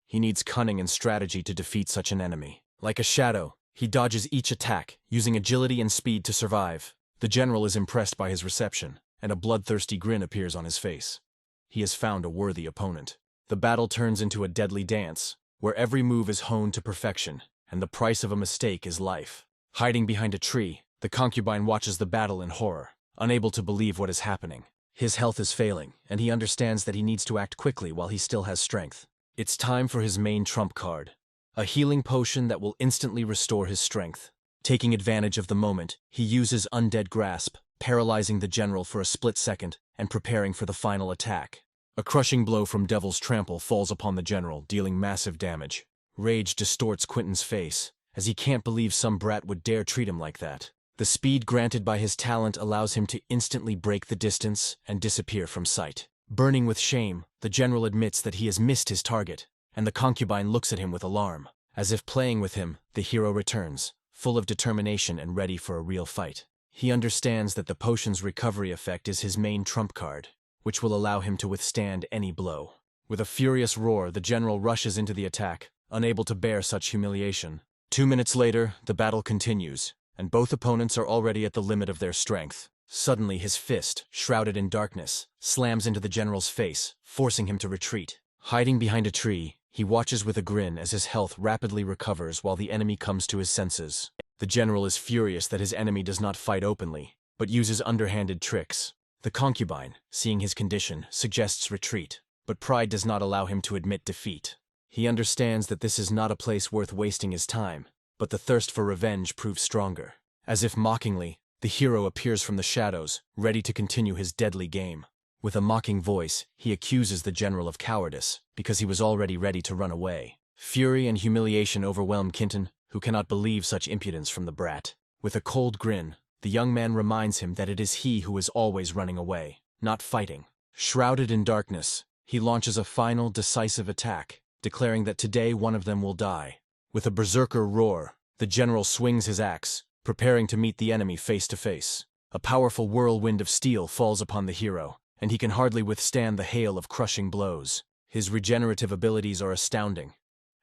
He needs cunning and strategy to defeat such an enemy. Like a shadow, he dodges each attack, using agility and speed to survive. The general is impressed by his reception, and a bloodthirsty grin appears on his face. He has found a worthy opponent. The battle turns into a deadly dance, where every move is honed to perfection, and the price of a mistake is life. Hiding behind a tree, the concubine watches the battle in horror, unable to believe what is happening. His health is failing, and he understands that he needs to act quickly while he still has strength. It's time for his main trump card, a healing potion that will instantly restore his strength. Taking advantage of the moment, he uses Undead Grasp, paralyzing the general for a split second and preparing for the final attack. A crushing blow from Devil's Trample falls upon the general, dealing massive damage. Rage distorts Quentin's face, as he can't believe some brat would dare treat him like that. The speed granted by his talent allows him to instantly break the distance and disappear from sight. Burning with shame, the general admits that he has missed his target, and the concubine looks at him with alarm. As if playing with him, the hero returns, full of determination and ready for a real fight. He understands that the potion's recovery effect is his main trump card, which will allow him to withstand any blow. With a furious roar, the general rushes into the attack, unable to bear such humiliation. 2 minutes later, the battle continues, and both opponents are already at the limit of their strength. Suddenly, his fist, shrouded in darkness, slams into the general's face, forcing him to retreat. Hiding behind a tree, he watches with a grin as his health rapidly recovers while the enemy comes to his senses. The general is furious that his enemy does not fight openly, but uses underhanded tricks. The concubine, seeing his condition, suggests retreat, but pride does not allow him to admit defeat. He understands that this is not a place worth wasting his time, but the thirst for revenge proves stronger. As if mockingly, the hero appears from the shadows, ready to continue his deadly game. With a mocking voice, he accuses the general of cowardice, because he was already ready to run away. Fury and humiliation overwhelm Quentin, who cannot believe such impudence from the brat. With a cold grin, the young man reminds him that it is he who is always running away, not fighting. Shrouded in darkness, he launches a final, decisive attack, declaring that today one of them will die. With a berserker roar, the general swings his axe, preparing to meet the enemy face to face. A powerful whirlwind of steel falls upon the hero, and he can hardly withstand the hail of crushing blows. His regenerative abilities are astounding,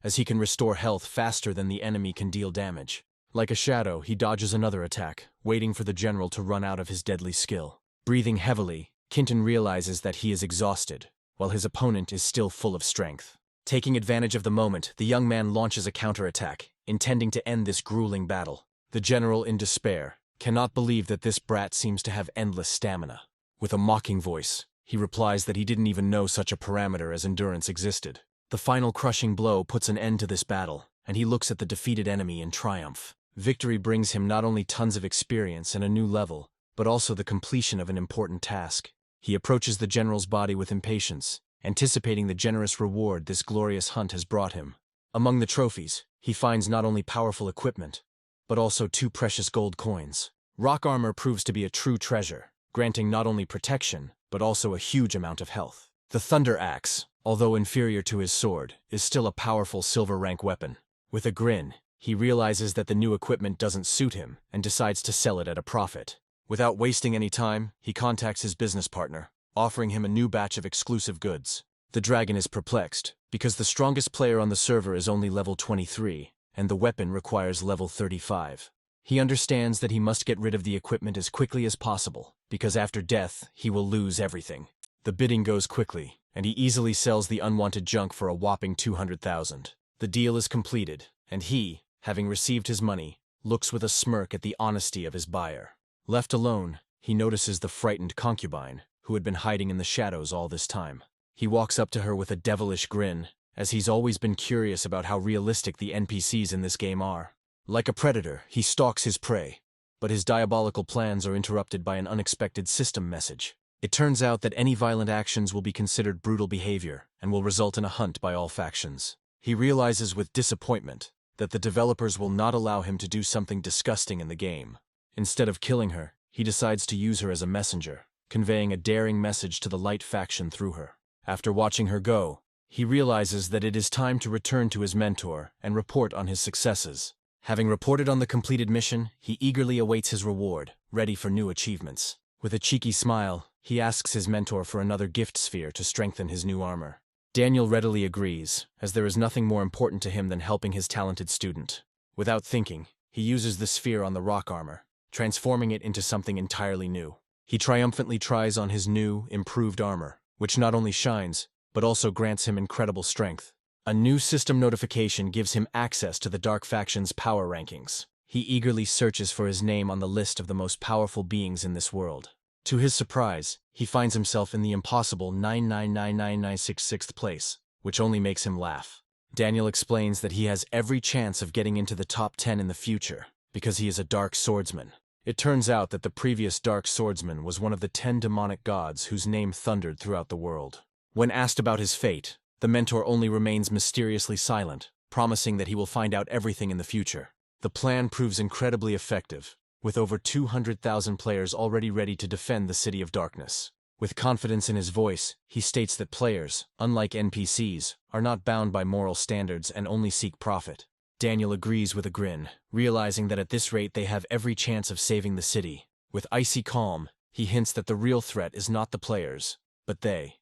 as he can restore health faster than the enemy can deal damage. Like a shadow, he dodges another attack, waiting for the general to run out of his deadly skill. Breathing heavily, Quentin realizes that he is exhausted, while his opponent is still full of strength. Taking advantage of the moment, the young man launches a counterattack, intending to end this grueling battle. The general, in despair, cannot believe that this brat seems to have endless stamina. With a mocking voice, he replies that he didn't even know such a parameter as endurance existed. The final crushing blow puts an end to this battle, and he looks at the defeated enemy in triumph. Victory brings him not only tons of experience and a new level, but also the completion of an important task. He approaches the general's body with impatience, anticipating the generous reward this glorious hunt has brought him. Among the trophies, he finds not only powerful equipment, but also 2 precious gold coins. Rock armor proves to be a true treasure, granting not only protection, but also a huge amount of health. The Thunder Axe, although inferior to his sword, is still a powerful silver-rank weapon. With a grin, he realizes that the new equipment doesn't suit him and decides to sell it at a profit. Without wasting any time, he contacts his business partner, offering him a new batch of exclusive goods. The dragon is perplexed, because the strongest player on the server is only level 23, and the weapon requires level 35. He understands that he must get rid of the equipment as quickly as possible, because after death, he will lose everything. The bidding goes quickly, and he easily sells the unwanted junk for a whopping 200,000. The deal is completed, and he, having received his money, looks with a smirk at the honesty of his buyer. Left alone, he notices the frightened concubine, who had been hiding in the shadows all this time. He walks up to her with a devilish grin, as he's always been curious about how realistic the NPCs in this game are. Like a predator, he stalks his prey, but his diabolical plans are interrupted by an unexpected system message. It turns out that any violent actions will be considered brutal behavior and will result in a hunt by all factions. He realizes with disappointment that the developers will not allow him to do something disgusting in the game. Instead of killing her, he decides to use her as a messenger, conveying a daring message to the Light faction through her. After watching her go, he realizes that it is time to return to his mentor and report on his successes. Having reported on the completed mission, he eagerly awaits his reward, ready for new achievements. With a cheeky smile, he asks his mentor for another gift sphere to strengthen his new armor. Daniel readily agrees, as there is nothing more important to him than helping his talented student. Without thinking, he uses the sphere on the rock armor, transforming it into something entirely new. He triumphantly tries on his new, improved armor, which not only shines, but also grants him incredible strength. A new system notification gives him access to the Dark Faction's power rankings. He eagerly searches for his name on the list of the most powerful beings in this world. To his surprise, he finds himself in the impossible 9999966th place, which only makes him laugh. Daniel explains that he has every chance of getting into the top 10 in the future, because he is a Dark Swordsman. It turns out that the previous Dark Swordsman was one of the 10 demonic gods whose name thundered throughout the world. When asked about his fate, the mentor only remains mysteriously silent, promising that he will find out everything in the future. The plan proves incredibly effective, with over 200,000 players already ready to defend the City of Darkness. With confidence in his voice, he states that players, unlike NPCs, are not bound by moral standards and only seek profit. Daniel agrees with a grin, realizing that at this rate they have every chance of saving the city. With icy calm, he hints that the real threat is not the players, but they.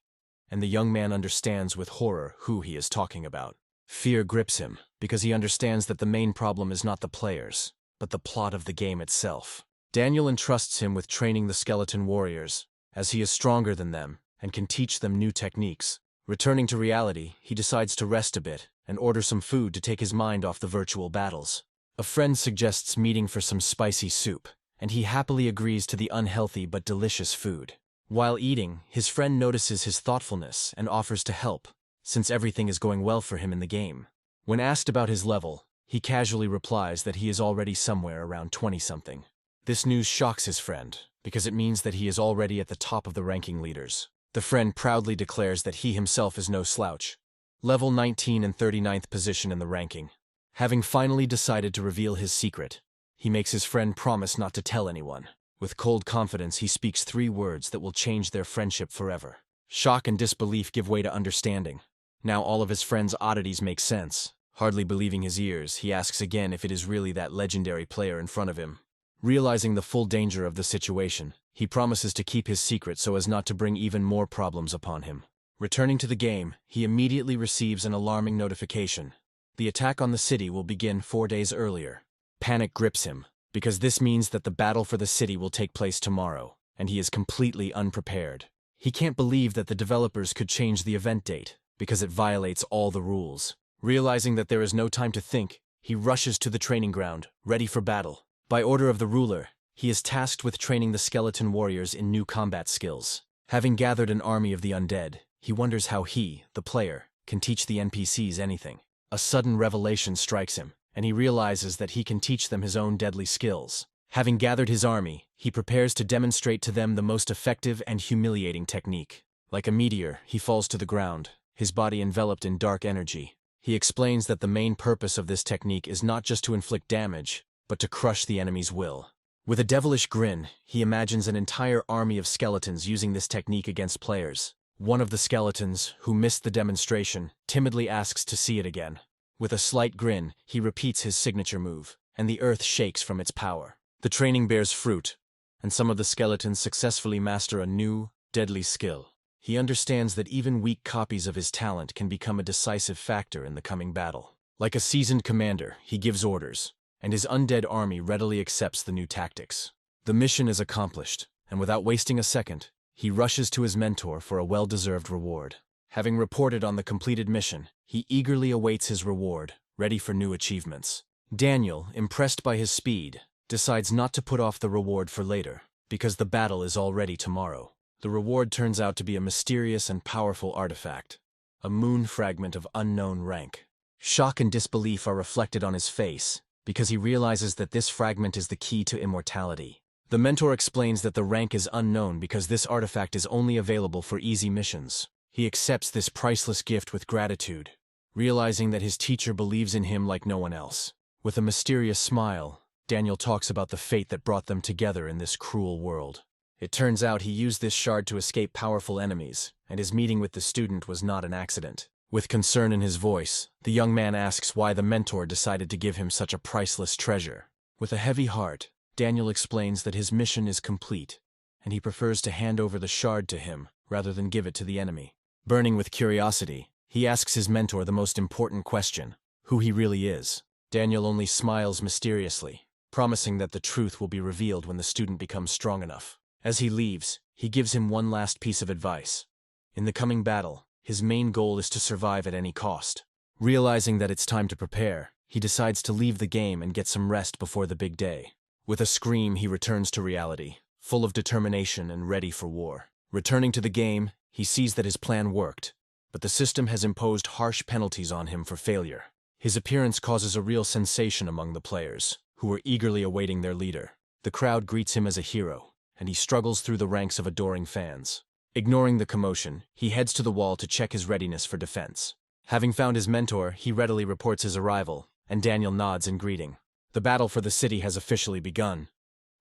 And the young man understands with horror who he is talking about. Fear grips him, because he understands that the main problem is not the players, but the plot of the game itself. Daniel entrusts him with training the skeleton warriors, as he is stronger than them and can teach them new techniques. Returning to reality, he decides to rest a bit and order some food to take his mind off the virtual battles. A friend suggests meeting for some spicy soup, and he happily agrees to the unhealthy but delicious food. While eating, his friend notices his thoughtfulness and offers to help, since everything is going well for him in the game. When asked about his level, he casually replies that he is already somewhere around 20-something. This news shocks his friend, because it means that he is already at the top of the ranking leaders. The friend proudly declares that he himself is no slouch. Level 19 and 39th position in the ranking. Having finally decided to reveal his secret, he makes his friend promise not to tell anyone. With cold confidence, he speaks 3 words that will change their friendship forever. Shock and disbelief give way to understanding. Now all of his friend's oddities make sense. Hardly believing his ears, he asks again if it is really that legendary player in front of him. Realizing the full danger of the situation, he promises to keep his secret so as not to bring even more problems upon him. Returning to the game, he immediately receives an alarming notification. The attack on the city will begin 4 days earlier. Panic grips him, because this means that the battle for the city will take place tomorrow, and he is completely unprepared. He can't believe that the developers could change the event date, because it violates all the rules. Realizing that there is no time to think, he rushes to the training ground, ready for battle. By order of the ruler, he is tasked with training the skeleton warriors in new combat skills. Having gathered an army of the undead, he wonders how he, the player, can teach the NPCs anything. A sudden revelation strikes him, and he realizes that he can teach them his own deadly skills. Having gathered his army, he prepares to demonstrate to them the most effective and humiliating technique. Like a meteor, he falls to the ground, his body enveloped in dark energy. He explains that the main purpose of this technique is not just to inflict damage, but to crush the enemy's will. With a devilish grin, he imagines an entire army of skeletons using this technique against players. One of the skeletons, who missed the demonstration, timidly asks to see it again. With a slight grin, he repeats his signature move, and the earth shakes from its power. The training bears fruit, and some of the skeletons successfully master a new, deadly skill. He understands that even weak copies of his talent can become a decisive factor in the coming battle. Like a seasoned commander, he gives orders, and his undead army readily accepts the new tactics. The mission is accomplished, and without wasting a second, he rushes to his mentor for a well-deserved reward. Having reported on the completed mission, he eagerly awaits his reward, ready for new achievements. Daniel, impressed by his speed, decides not to put off the reward for later, because the battle is already tomorrow. The reward turns out to be a mysterious and powerful artifact, a moon fragment of unknown rank. Shock and disbelief are reflected on his face, because he realizes that this fragment is the key to immortality. The mentor explains that the rank is unknown because this artifact is only available for easy missions. He accepts this priceless gift with gratitude, realizing that his teacher believes in him like no one else. With a mysterious smile, Daniel talks about the fate that brought them together in this cruel world. It turns out he used this shard to escape powerful enemies, and his meeting with the student was not an accident. With concern in his voice, the young man asks why the mentor decided to give him such a priceless treasure. With a heavy heart, Daniel explains that his mission is complete, and he prefers to hand over the shard to him rather than give it to the enemy. Burning with curiosity, he asks his mentor the most important question: who he really is. Daniel only smiles mysteriously, promising that the truth will be revealed when the student becomes strong enough. As he leaves, he gives him one last piece of advice. In the coming battle, his main goal is to survive at any cost. Realizing that it's time to prepare, he decides to leave the game and get some rest before the big day. With a scream, he returns to reality, full of determination and ready for war. Returning to the game, he sees that his plan worked, but the system has imposed harsh penalties on him for failure. His appearance causes a real sensation among the players, who are eagerly awaiting their leader. The crowd greets him as a hero, and he struggles through the ranks of adoring fans. Ignoring the commotion, he heads to the wall to check his readiness for defense. Having found his mentor, he readily reports his arrival, and Daniel nods in greeting. The battle for the city has officially begun,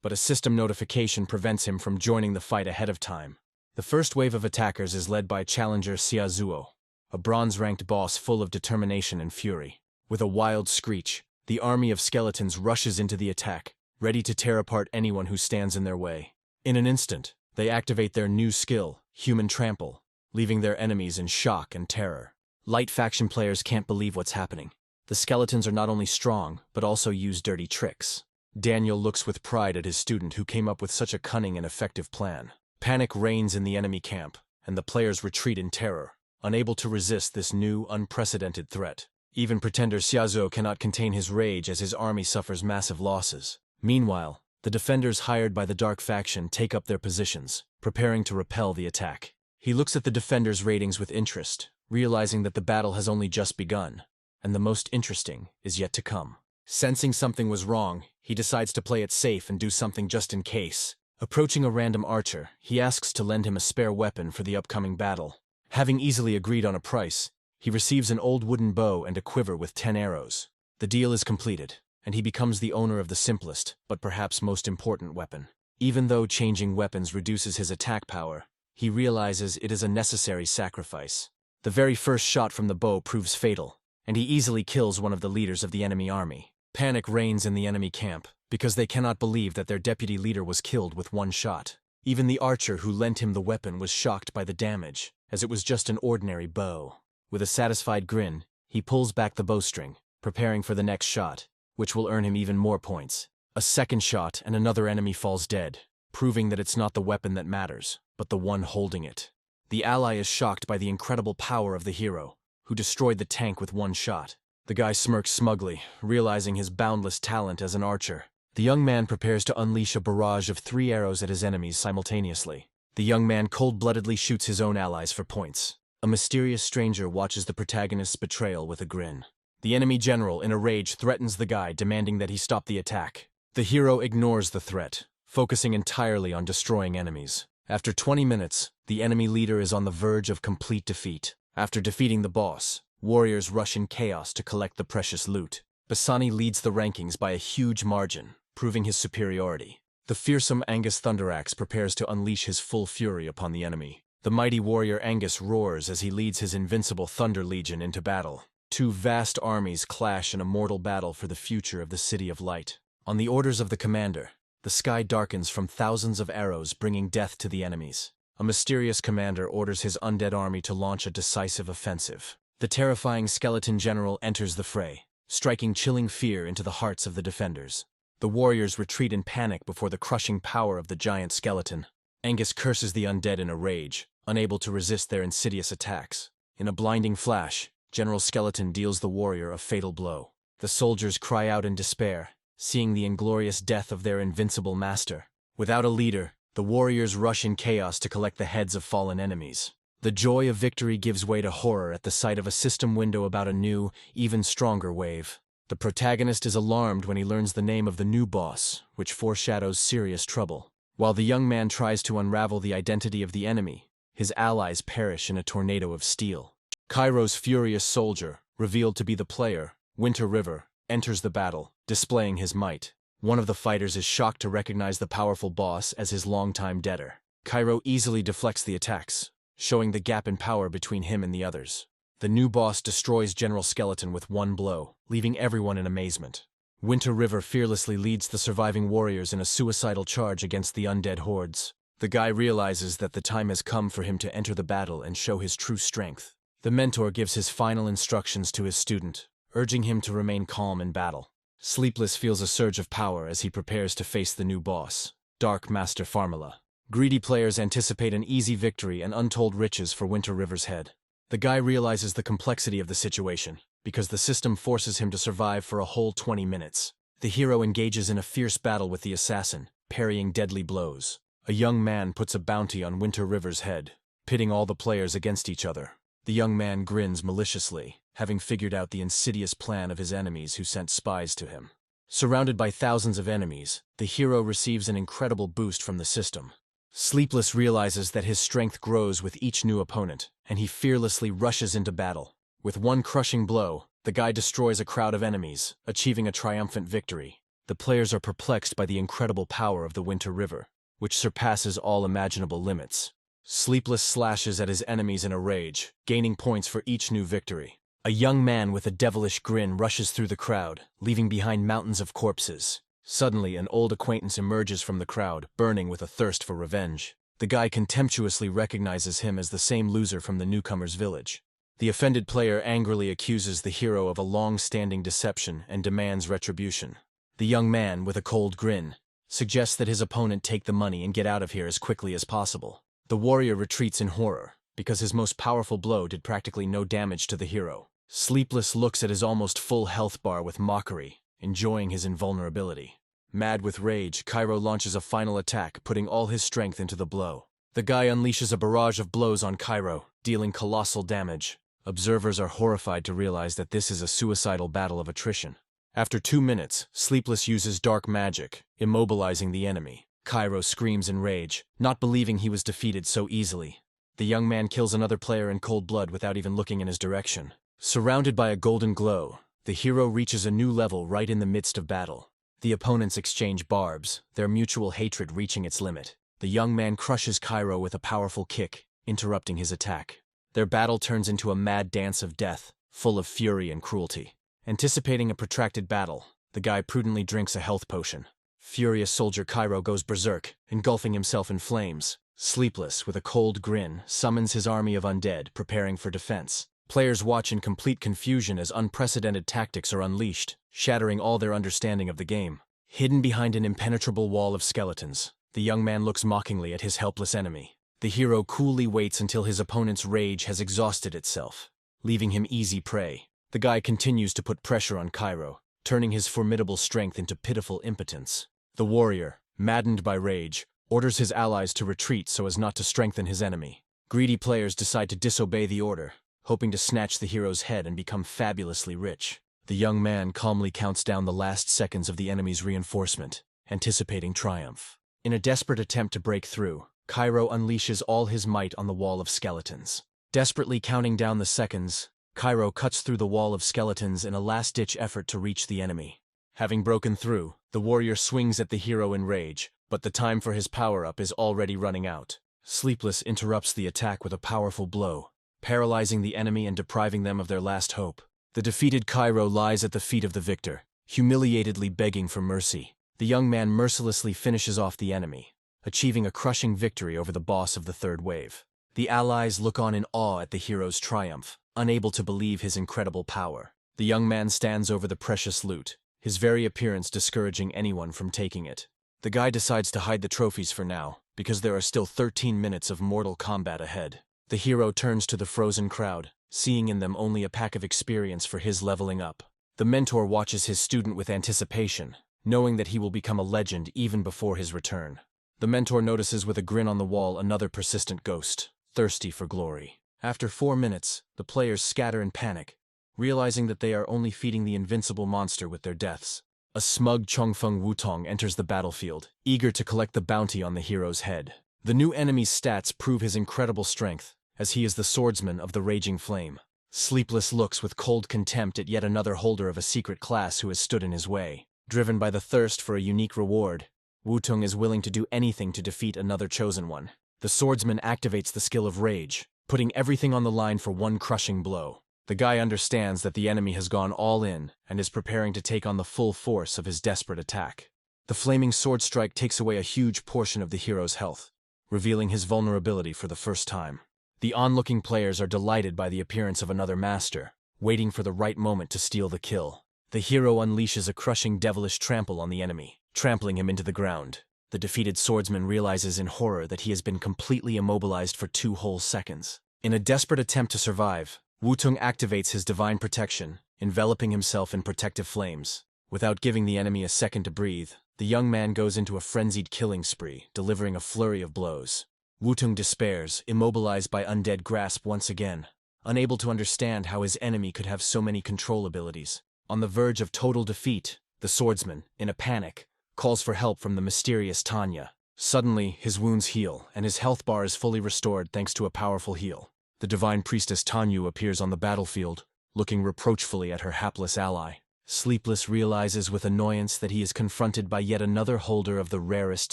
but a system notification prevents him from joining the fight ahead of time. The first wave of attackers is led by challenger Xiaozuo, a bronze-ranked boss full of determination and fury. With a wild screech, the army of skeletons rushes into the attack, ready to tear apart anyone who stands in their way. In an instant, they activate their new skill, Human Trample, leaving their enemies in shock and terror. Light faction players can't believe what's happening. The skeletons are not only strong, but also use dirty tricks. Daniel looks with pride at his student who came up with such a cunning and effective plan. Panic reigns in the enemy camp, and the players retreat in terror, unable to resist this new, unprecedented threat. Even pretender Xiaozuo cannot contain his rage as his army suffers massive losses. Meanwhile, the defenders hired by the Dark faction take up their positions, preparing to repel the attack. He looks at the defenders' ratings with interest, realizing that the battle has only just begun, and the most interesting is yet to come. Sensing something was wrong, he decides to play it safe and do something just in case. Approaching a random archer, he asks to lend him a spare weapon for the upcoming battle. Having easily agreed on a price, he receives an old wooden bow and a quiver with 10 arrows. The deal is completed, and he becomes the owner of the simplest, but perhaps most important weapon. Even though changing weapons reduces his attack power, he realizes it is a necessary sacrifice. The very first shot from the bow proves fatal, and he easily kills one of the leaders of the enemy army. Panic reigns in the enemy camp, because they cannot believe that their deputy leader was killed with one shot. Even the archer who lent him the weapon was shocked by the damage, as it was just an ordinary bow. With a satisfied grin, he pulls back the bowstring, preparing for the next shot, which will earn him even more points. A second shot and another enemy falls dead, proving that it's not the weapon that matters, but the one holding it. The ally is shocked by the incredible power of the hero, who destroyed the tank with one shot. The guy smirks smugly, realizing his boundless talent as an archer. The young man prepares to unleash a barrage of 3 arrows at his enemies simultaneously. The young man cold-bloodedly shoots his own allies for points. A mysterious stranger watches the protagonist's betrayal with a grin. The enemy general, in a rage, threatens the guy, demanding that he stop the attack. The hero ignores the threat, focusing entirely on destroying enemies. After 20 minutes, the enemy leader is on the verge of complete defeat. After defeating the boss, warriors rush in chaos to collect the precious loot. Basani leads the rankings by a huge margin, proving his superiority. The fearsome Angus Thunderaxe prepares to unleash his full fury upon the enemy. The mighty warrior Angus roars as he leads his invincible Thunder Legion into battle. 2 vast armies clash in a mortal battle for the future of the City of Light. On the orders of the commander, the sky darkens from thousands of arrows bringing death to the enemies. A mysterious commander orders his undead army to launch a decisive offensive. The terrifying skeleton general enters the fray, striking chilling fear into the hearts of the defenders. The warriors retreat in panic before the crushing power of the giant skeleton. Angus curses the undead in a rage, unable to resist their insidious attacks. In a blinding flash, General Skeleton deals the warrior a fatal blow. The soldiers cry out in despair, seeing the inglorious death of their invincible master. Without a leader, the warriors rush in chaos to collect the heads of fallen enemies. The joy of victory gives way to horror at the sight of a system window about a new, even stronger wave. The protagonist is alarmed when he learns the name of the new boss, which foreshadows serious trouble. While the young man tries to unravel the identity of the enemy, his allies perish in a tornado of steel. Cairo's furious soldier, revealed to be the player, Winter River, enters the battle, displaying his might. One of the fighters is shocked to recognize the powerful boss as his longtime debtor. Cairo easily deflects the attacks, showing the gap in power between him and the others. The new boss destroys General Skeleton with one blow, leaving everyone in amazement. Winter River fearlessly leads the surviving warriors in a suicidal charge against the undead hordes. The guy realizes that the time has come for him to enter the battle and show his true strength. The mentor gives his final instructions to his student, urging him to remain calm in battle. Sleepless feels a surge of power as he prepares to face the new boss, Dark Master Farmela. Greedy players anticipate an easy victory and untold riches for Winter River's head. The guy realizes the complexity of the situation, because the system forces him to survive for a whole 20 minutes. The hero engages in a fierce battle with the assassin, parrying deadly blows. A young man puts a bounty on Winter River's head, pitting all the players against each other. The young man grins maliciously, having figured out the insidious plan of his enemies who sent spies to him. Surrounded by thousands of enemies, the hero receives an incredible boost from the system. Sleepless realizes that his strength grows with each new opponent, and he fearlessly rushes into battle. With one crushing blow, the guy destroys a crowd of enemies, achieving a triumphant victory. The players are perplexed by the incredible power of the Winter River, which surpasses all imaginable limits. Sleepless slashes at his enemies in a rage, gaining points for each new victory. A young man with a devilish grin rushes through the crowd, leaving behind mountains of corpses. Suddenly, an old acquaintance emerges from the crowd, burning with a thirst for revenge. The guy contemptuously recognizes him as the same loser from the newcomer's village. The offended player angrily accuses the hero of a long-standing deception and demands retribution. The young man, with a cold grin, suggests that his opponent take the money and get out of here as quickly as possible. The warrior retreats in horror, because his most powerful blow did practically no damage to the hero. Sleepless looks at his almost full health bar with mockery, enjoying his invulnerability. Mad with rage, Cairo launches a final attack, putting all his strength into the blow. The guy unleashes a barrage of blows on Cairo, dealing colossal damage. Observers are horrified to realize that this is a suicidal battle of attrition. After 2 minutes, Sleepless uses dark magic, immobilizing the enemy. Cairo screams in rage, not believing he was defeated so easily. The young man kills another player in cold blood without even looking in his direction. Surrounded by a golden glow, the hero reaches a new level right in the midst of battle. The opponents exchange barbs, their mutual hatred reaching its limit. The young man crushes Cairo with a powerful kick, interrupting his attack. Their battle turns into a mad dance of death, full of fury and cruelty. Anticipating a protracted battle, the guy prudently drinks a health potion. Furious soldier Cairo goes berserk, engulfing himself in flames. Sleepless, with a cold grin, summons his army of undead, preparing for defense. Players watch in complete confusion as unprecedented tactics are unleashed, shattering all their understanding of the game. Hidden behind an impenetrable wall of skeletons, the young man looks mockingly at his helpless enemy. The hero coolly waits until his opponent's rage has exhausted itself, leaving him easy prey. The guy continues to put pressure on Cairo, turning his formidable strength into pitiful impotence. The warrior, maddened by rage, orders his allies to retreat so as not to strengthen his enemy. Greedy players decide to disobey the order, hoping to snatch the hero's head and become fabulously rich. The young man calmly counts down the last seconds of the enemy's reinforcement, anticipating triumph. In a desperate attempt to break through, Cairo unleashes all his might on the wall of skeletons. Desperately counting down the seconds, Cairo cuts through the wall of skeletons in a last-ditch effort to reach the enemy. Having broken through, the warrior swings at the hero in rage, but the time for his power-up is already running out. Sleepless interrupts the attack with a powerful blow, paralyzing the enemy and depriving them of their last hope. The defeated Cairo lies at the feet of the victor, humiliatedly begging for mercy. The young man mercilessly finishes off the enemy, achieving a crushing victory over the boss of the third wave. The allies look on in awe at the hero's triumph, unable to believe his incredible power. The young man stands over the precious loot, his very appearance discouraging anyone from taking it. The guy decides to hide the trophies for now, because there are still 13 minutes of mortal combat ahead. The hero turns to the frozen crowd, seeing in them only a pack of experience for his leveling up. The mentor watches his student with anticipation, knowing that he will become a legend even before his return. The mentor notices with a grin on the wall another persistent ghost, thirsty for glory. After 4 minutes, the players scatter in panic, realizing that they are only feeding the invincible monster with their deaths. A smug Chongfeng Wutong enters the battlefield, eager to collect the bounty on the hero's head. The new enemy's stats prove his incredible strength, as he is the swordsman of the Raging Flame. Sleepless looks with cold contempt at yet another holder of a secret class who has stood in his way. Driven by the thirst for a unique reward, Wutong is willing to do anything to defeat another chosen one. The swordsman activates the skill of rage, putting everything on the line for one crushing blow. The guy understands that the enemy has gone all in and is preparing to take on the full force of his desperate attack. The flaming sword strike takes away a huge portion of the hero's health, revealing his vulnerability for the first time. The onlooking players are delighted by the appearance of another master, waiting for the right moment to steal the kill. The hero unleashes a crushing devilish trample on the enemy, trampling him into the ground. The defeated swordsman realizes in horror that he has been completely immobilized for 2 whole seconds. In a desperate attempt to survive, Wutung activates his divine protection, enveloping himself in protective flames. Without giving the enemy a second to breathe, the young man goes into a frenzied killing spree, delivering a flurry of blows. Wutung despairs, immobilized by undead grasp once again, unable to understand how his enemy could have so many control abilities. On the verge of total defeat, the swordsman, in a panic, calls for help from the mysterious Tanya. Suddenly, his wounds heal, and his health bar is fully restored thanks to a powerful heal. The divine priestess Tanyu appears on the battlefield, looking reproachfully at her hapless ally. Sleepless realizes with annoyance that he is confronted by yet another holder of the rarest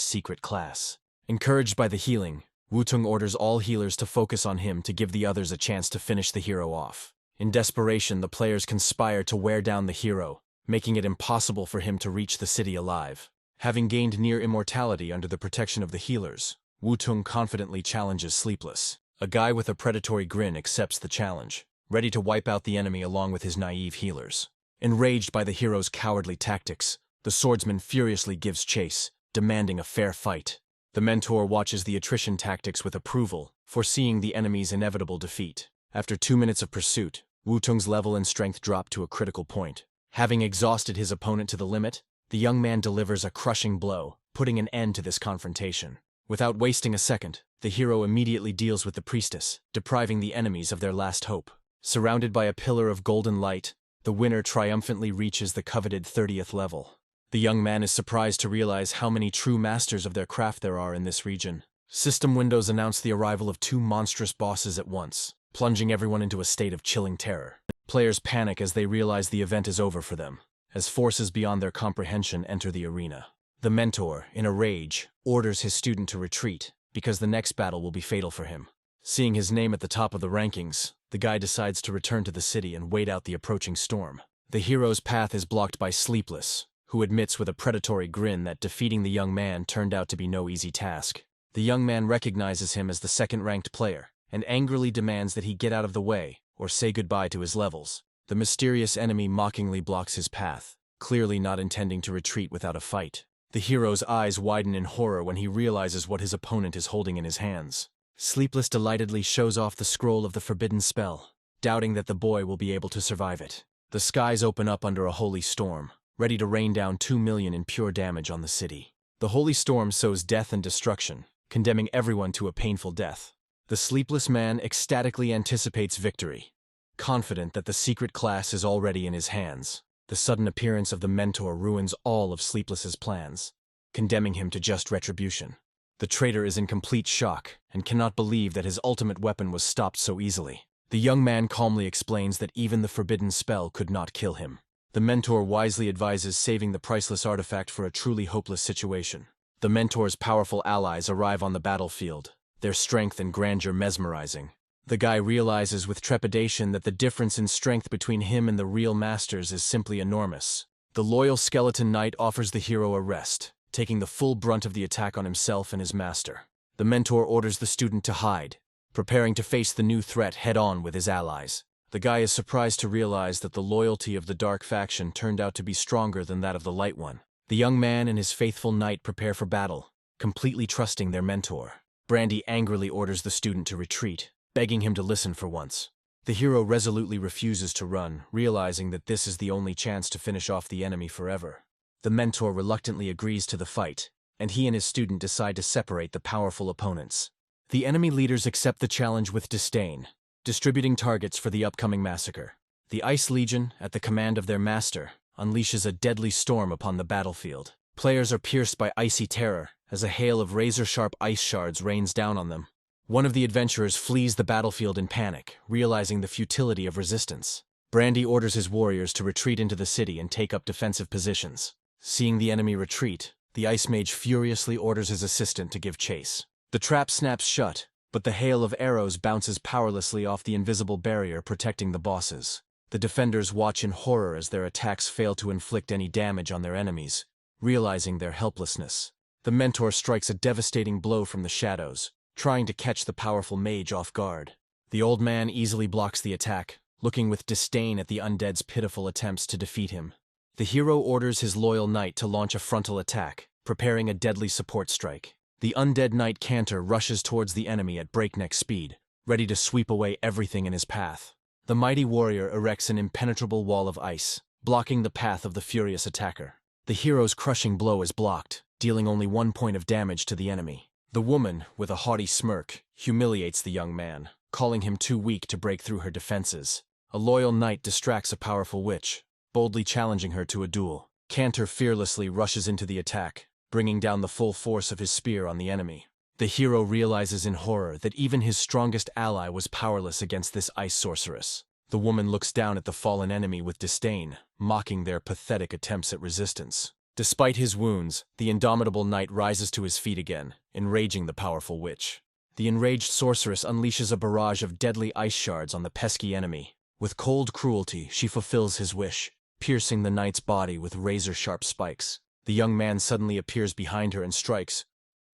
secret class. Encouraged by the healing, Wutung orders all healers to focus on him to give the others a chance to finish the hero off. In desperation, the players conspire to wear down the hero, making it impossible for him to reach the city alive. Having gained near immortality under the protection of the healers, Wutung confidently challenges Sleepless. A guy with a predatory grin accepts the challenge, ready to wipe out the enemy along with his naive healers. Enraged by the hero's cowardly tactics, the swordsman furiously gives chase, demanding a fair fight. The mentor watches the attrition tactics with approval, foreseeing the enemy's inevitable defeat. After 2 minutes of pursuit, Wutung's level and strength drop to a critical point. Having exhausted his opponent to the limit, the young man delivers a crushing blow, putting an end to this confrontation. Without wasting a second, the hero immediately deals with the priestess, depriving the enemies of their last hope. Surrounded by a pillar of golden light, the winner triumphantly reaches the coveted 30th level. The young man is surprised to realize how many true masters of their craft there are in this region. System windows announce the arrival of 2 monstrous bosses at once, plunging everyone into a state of chilling terror. Players panic as they realize the event is over for them, as forces beyond their comprehension enter the arena. The mentor, in a rage, orders his student to retreat, because the next battle will be fatal for him. Seeing his name at the top of the rankings, the guy decides to return to the city and wait out the approaching storm. The hero's path is blocked by Sleepless, who admits with a predatory grin that defeating the young man turned out to be no easy task. The young man recognizes him as the second-ranked player, and angrily demands that he get out of the way, or say goodbye to his levels. The mysterious enemy mockingly blocks his path, clearly not intending to retreat without a fight. The hero's eyes widen in horror when he realizes what his opponent is holding in his hands. Sleepless delightedly shows off the scroll of the forbidden spell, doubting that the boy will be able to survive it. The skies open up under a holy storm, ready to rain down 2 million in pure damage on the city. The holy storm sows death and destruction, condemning everyone to a painful death. The sleepless man ecstatically anticipates victory, confident that the secret class is already in his hands. The sudden appearance of the mentor ruins all of Sleepless's plans, condemning him to just retribution. The traitor is in complete shock and cannot believe that his ultimate weapon was stopped so easily. The young man calmly explains that even the forbidden spell could not kill him. The mentor wisely advises saving the priceless artifact for a truly hopeless situation. The mentor's powerful allies arrive on the battlefield, their strength and grandeur mesmerizing. The guy realizes with trepidation that the difference in strength between him and the real masters is simply enormous. The loyal skeleton knight offers the hero a rest, taking the full brunt of the attack on himself and his master. The mentor orders the student to hide, preparing to face the new threat head-on with his allies. The guy is surprised to realize that the loyalty of the dark faction turned out to be stronger than that of the light one. The young man and his faithful knight prepare for battle, completely trusting their mentor. Brandy angrily orders the student to retreat, begging him to listen for once. The hero resolutely refuses to run, realizing that this is the only chance to finish off the enemy forever. The mentor reluctantly agrees to the fight, and he and his student decide to separate the powerful opponents. The enemy leaders accept the challenge with disdain, distributing targets for the upcoming massacre. The Ice Legion, at the command of their master, unleashes a deadly storm upon the battlefield. Players are pierced by icy terror as a hail of razor-sharp ice shards rains down on them. One of the adventurers flees the battlefield in panic, realizing the futility of resistance. Brandy orders his warriors to retreat into the city and take up defensive positions. Seeing the enemy retreat, the Ice Mage furiously orders his assistant to give chase. The trap snaps shut, but the hail of arrows bounces powerlessly off the invisible barrier protecting the bosses. The defenders watch in horror as their attacks fail to inflict any damage on their enemies, realizing their helplessness. The mentor strikes a devastating blow from the shadows, trying to catch the powerful mage off guard. The old man easily blocks the attack, looking with disdain at the undead's pitiful attempts to defeat him. The hero orders his loyal knight to launch a frontal attack, preparing a deadly support strike. The undead knight Cantor rushes towards the enemy at breakneck speed, ready to sweep away everything in his path. The mighty warrior erects an impenetrable wall of ice, blocking the path of the furious attacker. The hero's crushing blow is blocked, dealing only 1 point of damage to the enemy. The woman, with a haughty smirk, humiliates the young man, calling him too weak to break through her defenses. A loyal knight distracts a powerful witch, boldly challenging her to a duel. Cantor fearlessly rushes into the attack, bringing down the full force of his spear on the enemy. The hero realizes in horror that even his strongest ally was powerless against this ice sorceress. The woman looks down at the fallen enemy with disdain, mocking their pathetic attempts at resistance. Despite his wounds, the indomitable knight rises to his feet again, enraging the powerful witch. The enraged sorceress unleashes a barrage of deadly ice shards on the pesky enemy. With cold cruelty, she fulfills his wish, piercing the knight's body with razor-sharp spikes. The young man suddenly appears behind her and strikes,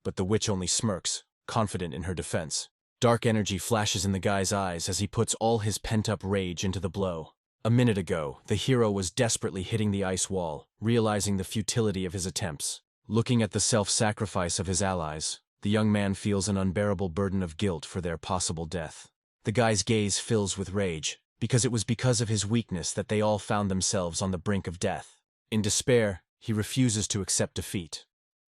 but the witch only smirks, confident in her defense. Dark energy flashes in the guy's eyes as he puts all his pent-up rage into the blow. A minute ago, the hero was desperately hitting the ice wall, realizing the futility of his attempts. Looking at the self-sacrifice of his allies, the young man feels an unbearable burden of guilt for their possible death. The guy's gaze fills with rage, because it was because of his weakness that they all found themselves on the brink of death. In despair, he refuses to accept defeat,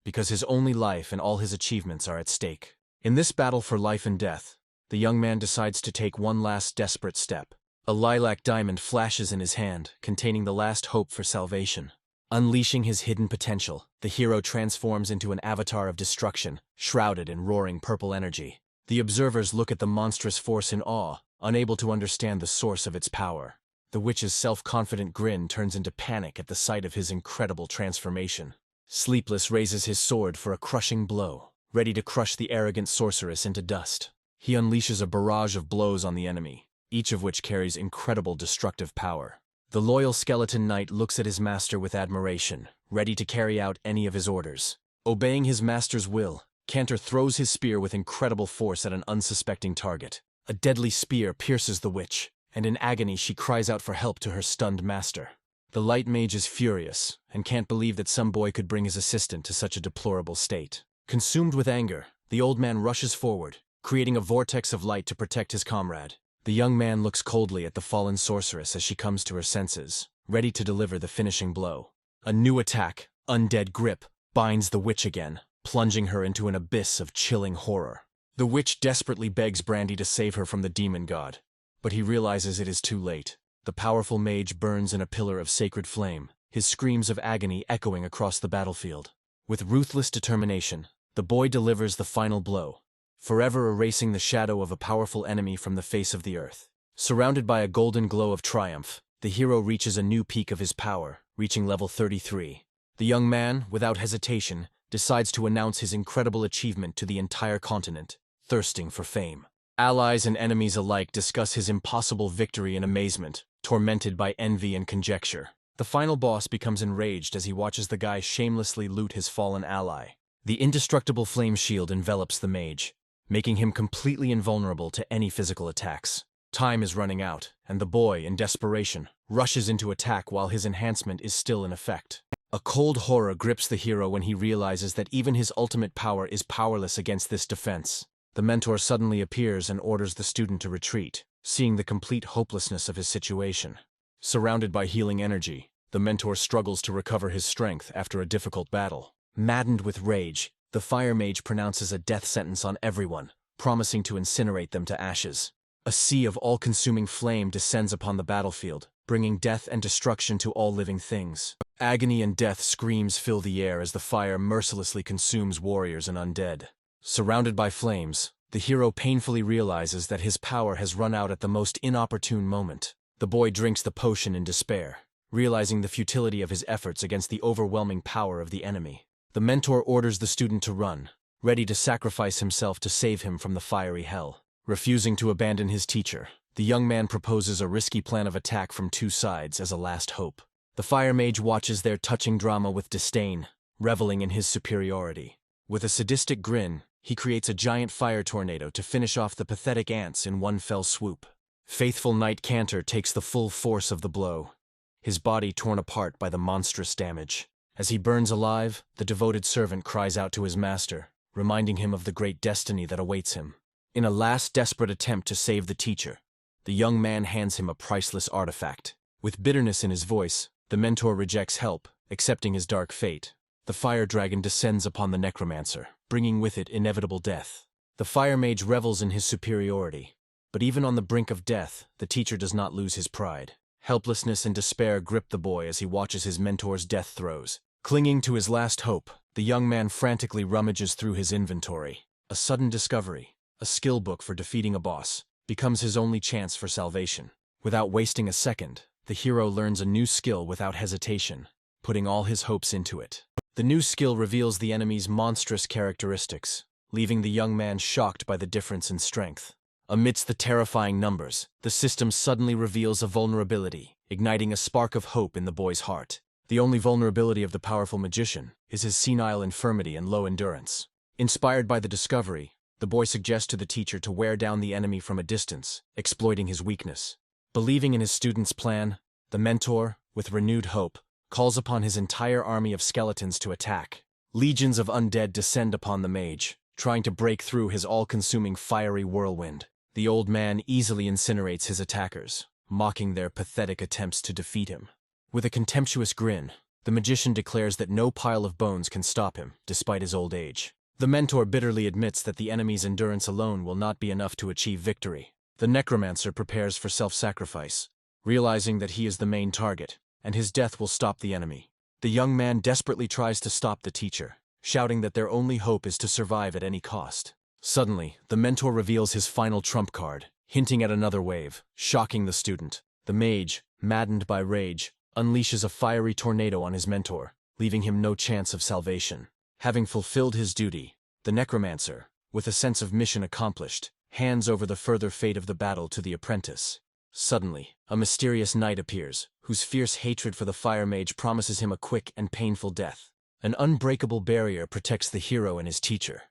because his only life and all his achievements are at stake. In this battle for life and death, the young man decides to take one last desperate step. A lilac diamond flashes in his hand, containing the last hope for salvation. Unleashing his hidden potential, the hero transforms into an avatar of destruction, shrouded in roaring purple energy. The observers look at the monstrous force in awe, unable to understand the source of its power. The witch's self-confident grin turns into panic at the sight of his incredible transformation. Sleepless raises his sword for a crushing blow, ready to crush the arrogant sorceress into dust. He unleashes a barrage of blows on the enemy, each of which carries incredible destructive power. The loyal skeleton knight looks at his master with admiration, ready to carry out any of his orders. Obeying his master's will, Cantor throws his spear with incredible force at an unsuspecting target. A deadly spear pierces the witch, and in agony she cries out for help to her stunned master. The light mage is furious, and can't believe that some boy could bring his assistant to such a deplorable state. Consumed with anger, the old man rushes forward, creating a vortex of light to protect his comrade. The young man looks coldly at the fallen sorceress as she comes to her senses, ready to deliver the finishing blow. A new attack, Undead Grip, binds the witch again, plunging her into an abyss of chilling horror. The witch desperately begs Brandy to save her from the demon god, but he realizes it is too late. The powerful mage burns in a pillar of sacred flame, his screams of agony echoing across the battlefield. With ruthless determination, the boy delivers the final blow, forever erasing the shadow of a powerful enemy from the face of the earth. Surrounded by a golden glow of triumph, the hero reaches a new peak of his power, reaching level 33. The young man, without hesitation, decides to announce his incredible achievement to the entire continent, thirsting for fame. Allies and enemies alike discuss his impossible victory in amazement, tormented by envy and conjecture. The final boss becomes enraged as he watches the guy shamelessly loot his fallen ally. The indestructible flame shield envelops the mage, making him completely invulnerable to any physical attacks. Time is running out, and the boy, in desperation, rushes into attack while his enhancement is still in effect. A cold horror grips the hero when he realizes that even his ultimate power is powerless against this defense. The mentor suddenly appears and orders the student to retreat, seeing the complete hopelessness of his situation. Surrounded by healing energy, the mentor struggles to recover his strength after a difficult battle. Maddened with rage, the fire mage pronounces a death sentence on everyone, promising to incinerate them to ashes. A sea of all-consuming flame descends upon the battlefield, bringing death and destruction to all living things. Agony and death screams fill the air as the fire mercilessly consumes warriors and undead. Surrounded by flames, the hero painfully realizes that his power has run out at the most inopportune moment. The boy drinks the potion in despair, realizing the futility of his efforts against the overwhelming power of the enemy. The mentor orders the student to run, ready to sacrifice himself to save him from the fiery hell. Refusing to abandon his teacher, the young man proposes a risky plan of attack from two sides as a last hope. The fire mage watches their touching drama with disdain, reveling in his superiority. With a sadistic grin, he creates a giant fire tornado to finish off the pathetic ants in one fell swoop. Faithful Knight Cantor takes the full force of the blow, his body torn apart by the monstrous damage. As he burns alive, the devoted servant cries out to his master, reminding him of the great destiny that awaits him. In a last desperate attempt to save the teacher, the young man hands him a priceless artifact. With bitterness in his voice, the mentor rejects help, accepting his dark fate. The fire dragon descends upon the necromancer, bringing with it inevitable death. The fire mage revels in his superiority, but even on the brink of death, the teacher does not lose his pride. Helplessness and despair grip the boy as he watches his mentor's death throes. Clinging to his last hope, the young man frantically rummages through his inventory. A sudden discovery, a skill book for defeating a boss, becomes his only chance for salvation. Without wasting a second, the hero learns a new skill without hesitation, putting all his hopes into it. The new skill reveals the enemy's monstrous characteristics, leaving the young man shocked by the difference in strength. Amidst the terrifying numbers, the system suddenly reveals a vulnerability, igniting a spark of hope in the boy's heart. The only vulnerability of the powerful magician is his senile infirmity and low endurance. Inspired by the discovery, the boy suggests to the teacher to wear down the enemy from a distance, exploiting his weakness. Believing in his student's plan, the mentor, with renewed hope, calls upon his entire army of skeletons to attack. Legions of undead descend upon the mage, trying to break through his all-consuming fiery whirlwind. The old man easily incinerates his attackers, mocking their pathetic attempts to defeat him. With a contemptuous grin, the magician declares that no pile of bones can stop him, despite his old age. The mentor bitterly admits that the enemy's endurance alone will not be enough to achieve victory. The necromancer prepares for self-sacrifice, realizing that he is the main target, and his death will stop the enemy. The young man desperately tries to stop the teacher, shouting that their only hope is to survive at any cost. Suddenly, the mentor reveals his final trump card, hinting at another wave, shocking the student. The mage, maddened by rage, unleashes a fiery tornado on his mentor, leaving him no chance of salvation. Having fulfilled his duty, the necromancer, with a sense of mission accomplished, hands over the further fate of the battle to the apprentice. Suddenly, a mysterious knight appears, whose fierce hatred for the fire mage promises him a quick and painful death. An unbreakable barrier protects the hero and his teacher,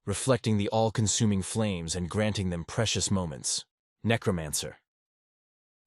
reflecting the all-consuming flames and granting them precious moments. Necromancer.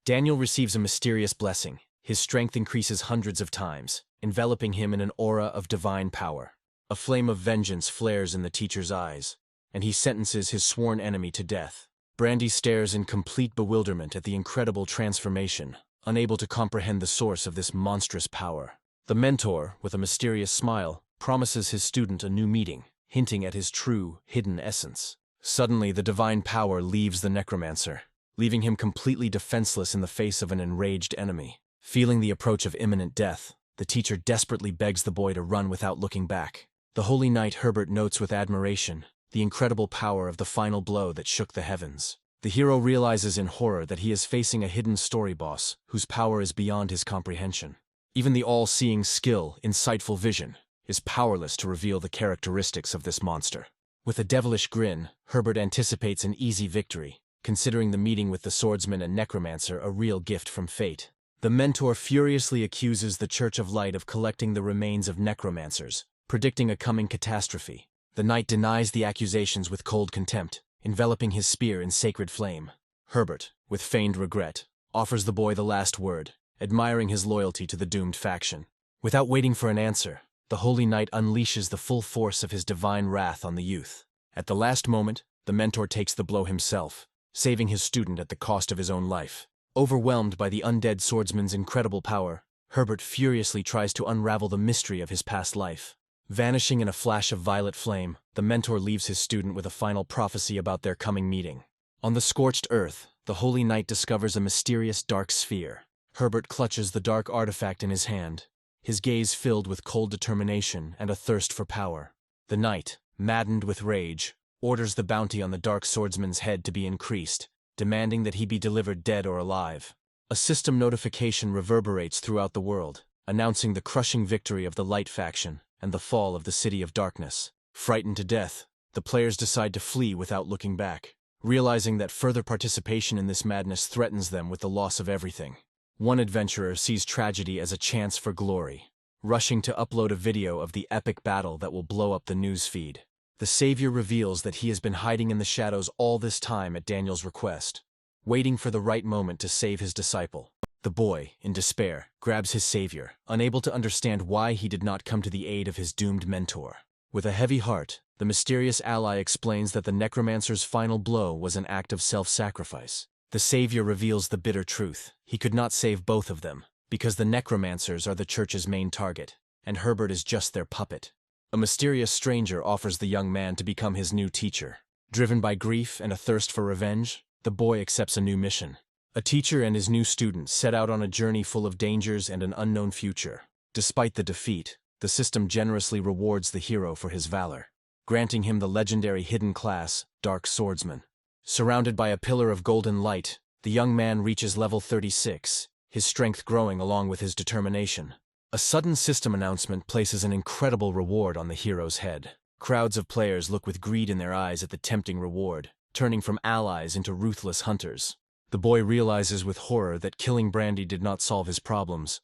Daniel receives a mysterious blessing. His strength increases hundreds of times, enveloping him in an aura of divine power. A flame of vengeance flares in the teacher's eyes, and he sentences his sworn enemy to death. Brandy stares in complete bewilderment at the incredible transformation, unable to comprehend the source of this monstrous power. The mentor, with a mysterious smile, promises his student a new meeting, hinting at his true, hidden essence. Suddenly, the divine power leaves the necromancer, leaving him completely defenseless in the face of an enraged enemy. Feeling the approach of imminent death, the teacher desperately begs the boy to run without looking back. The holy knight Herbert notes with admiration the incredible power of the final blow that shook the heavens. The hero realizes in horror that he is facing a hidden story boss whose power is beyond his comprehension. Even the all-seeing skill, insightful vision, is powerless to reveal the characteristics of this monster. With a devilish grin, Herbert anticipates an easy victory, considering the meeting with the swordsman and necromancer a real gift from fate. The mentor furiously accuses the Church of Light of collecting the remains of necromancers, predicting a coming catastrophe. The knight denies the accusations with cold contempt, enveloping his spear in sacred flame. Herbert, with feigned regret, offers the boy the last word, admiring his loyalty to the doomed faction. Without waiting for an answer, the holy knight unleashes the full force of his divine wrath on the youth. At the last moment, the mentor takes the blow himself, saving his student at the cost of his own life. Overwhelmed by the undead swordsman's incredible power, Herbert furiously tries to unravel the mystery of his past life. Vanishing in a flash of violet flame, the mentor leaves his student with a final prophecy about their coming meeting. On the scorched earth, the holy knight discovers a mysterious dark sphere. Herbert clutches the dark artifact in his hand, his gaze filled with cold determination and a thirst for power. The knight, maddened with rage, orders the bounty on the dark swordsman's head to be increased, demanding that he be delivered dead or alive. A system notification reverberates throughout the world, announcing the crushing victory of the Light faction and the fall of the City of Darkness. Frightened to death, the players decide to flee without looking back, realizing that further participation in this madness threatens them with the loss of everything. One adventurer sees tragedy as a chance for glory, rushing to upload a video of the epic battle that will blow up the news feed. The savior reveals that he has been hiding in the shadows all this time at Daniel's request, waiting for the right moment to save his disciple. The boy, in despair, grabs his savior, unable to understand why he did not come to the aid of his doomed mentor. With a heavy heart, the mysterious ally explains that the necromancer's final blow was an act of self-sacrifice. The savior reveals the bitter truth. He could not save both of them, because the necromancers are the church's main target, and Herbert is just their puppet. A mysterious stranger offers the young man to become his new teacher. Driven by grief and a thirst for revenge, the boy accepts a new mission. A teacher and his new student set out on a journey full of dangers and an unknown future. Despite the defeat, the system generously rewards the hero for his valor, granting him the legendary hidden class, Dark Swordsman. Surrounded by a pillar of golden light, the young man reaches level 36, his strength growing along with his determination. A sudden system announcement places an incredible reward on the hero's head. Crowds of players look with greed in their eyes at the tempting reward, turning from allies into ruthless hunters. The boy realizes with horror that killing Brandy did not solve his problems,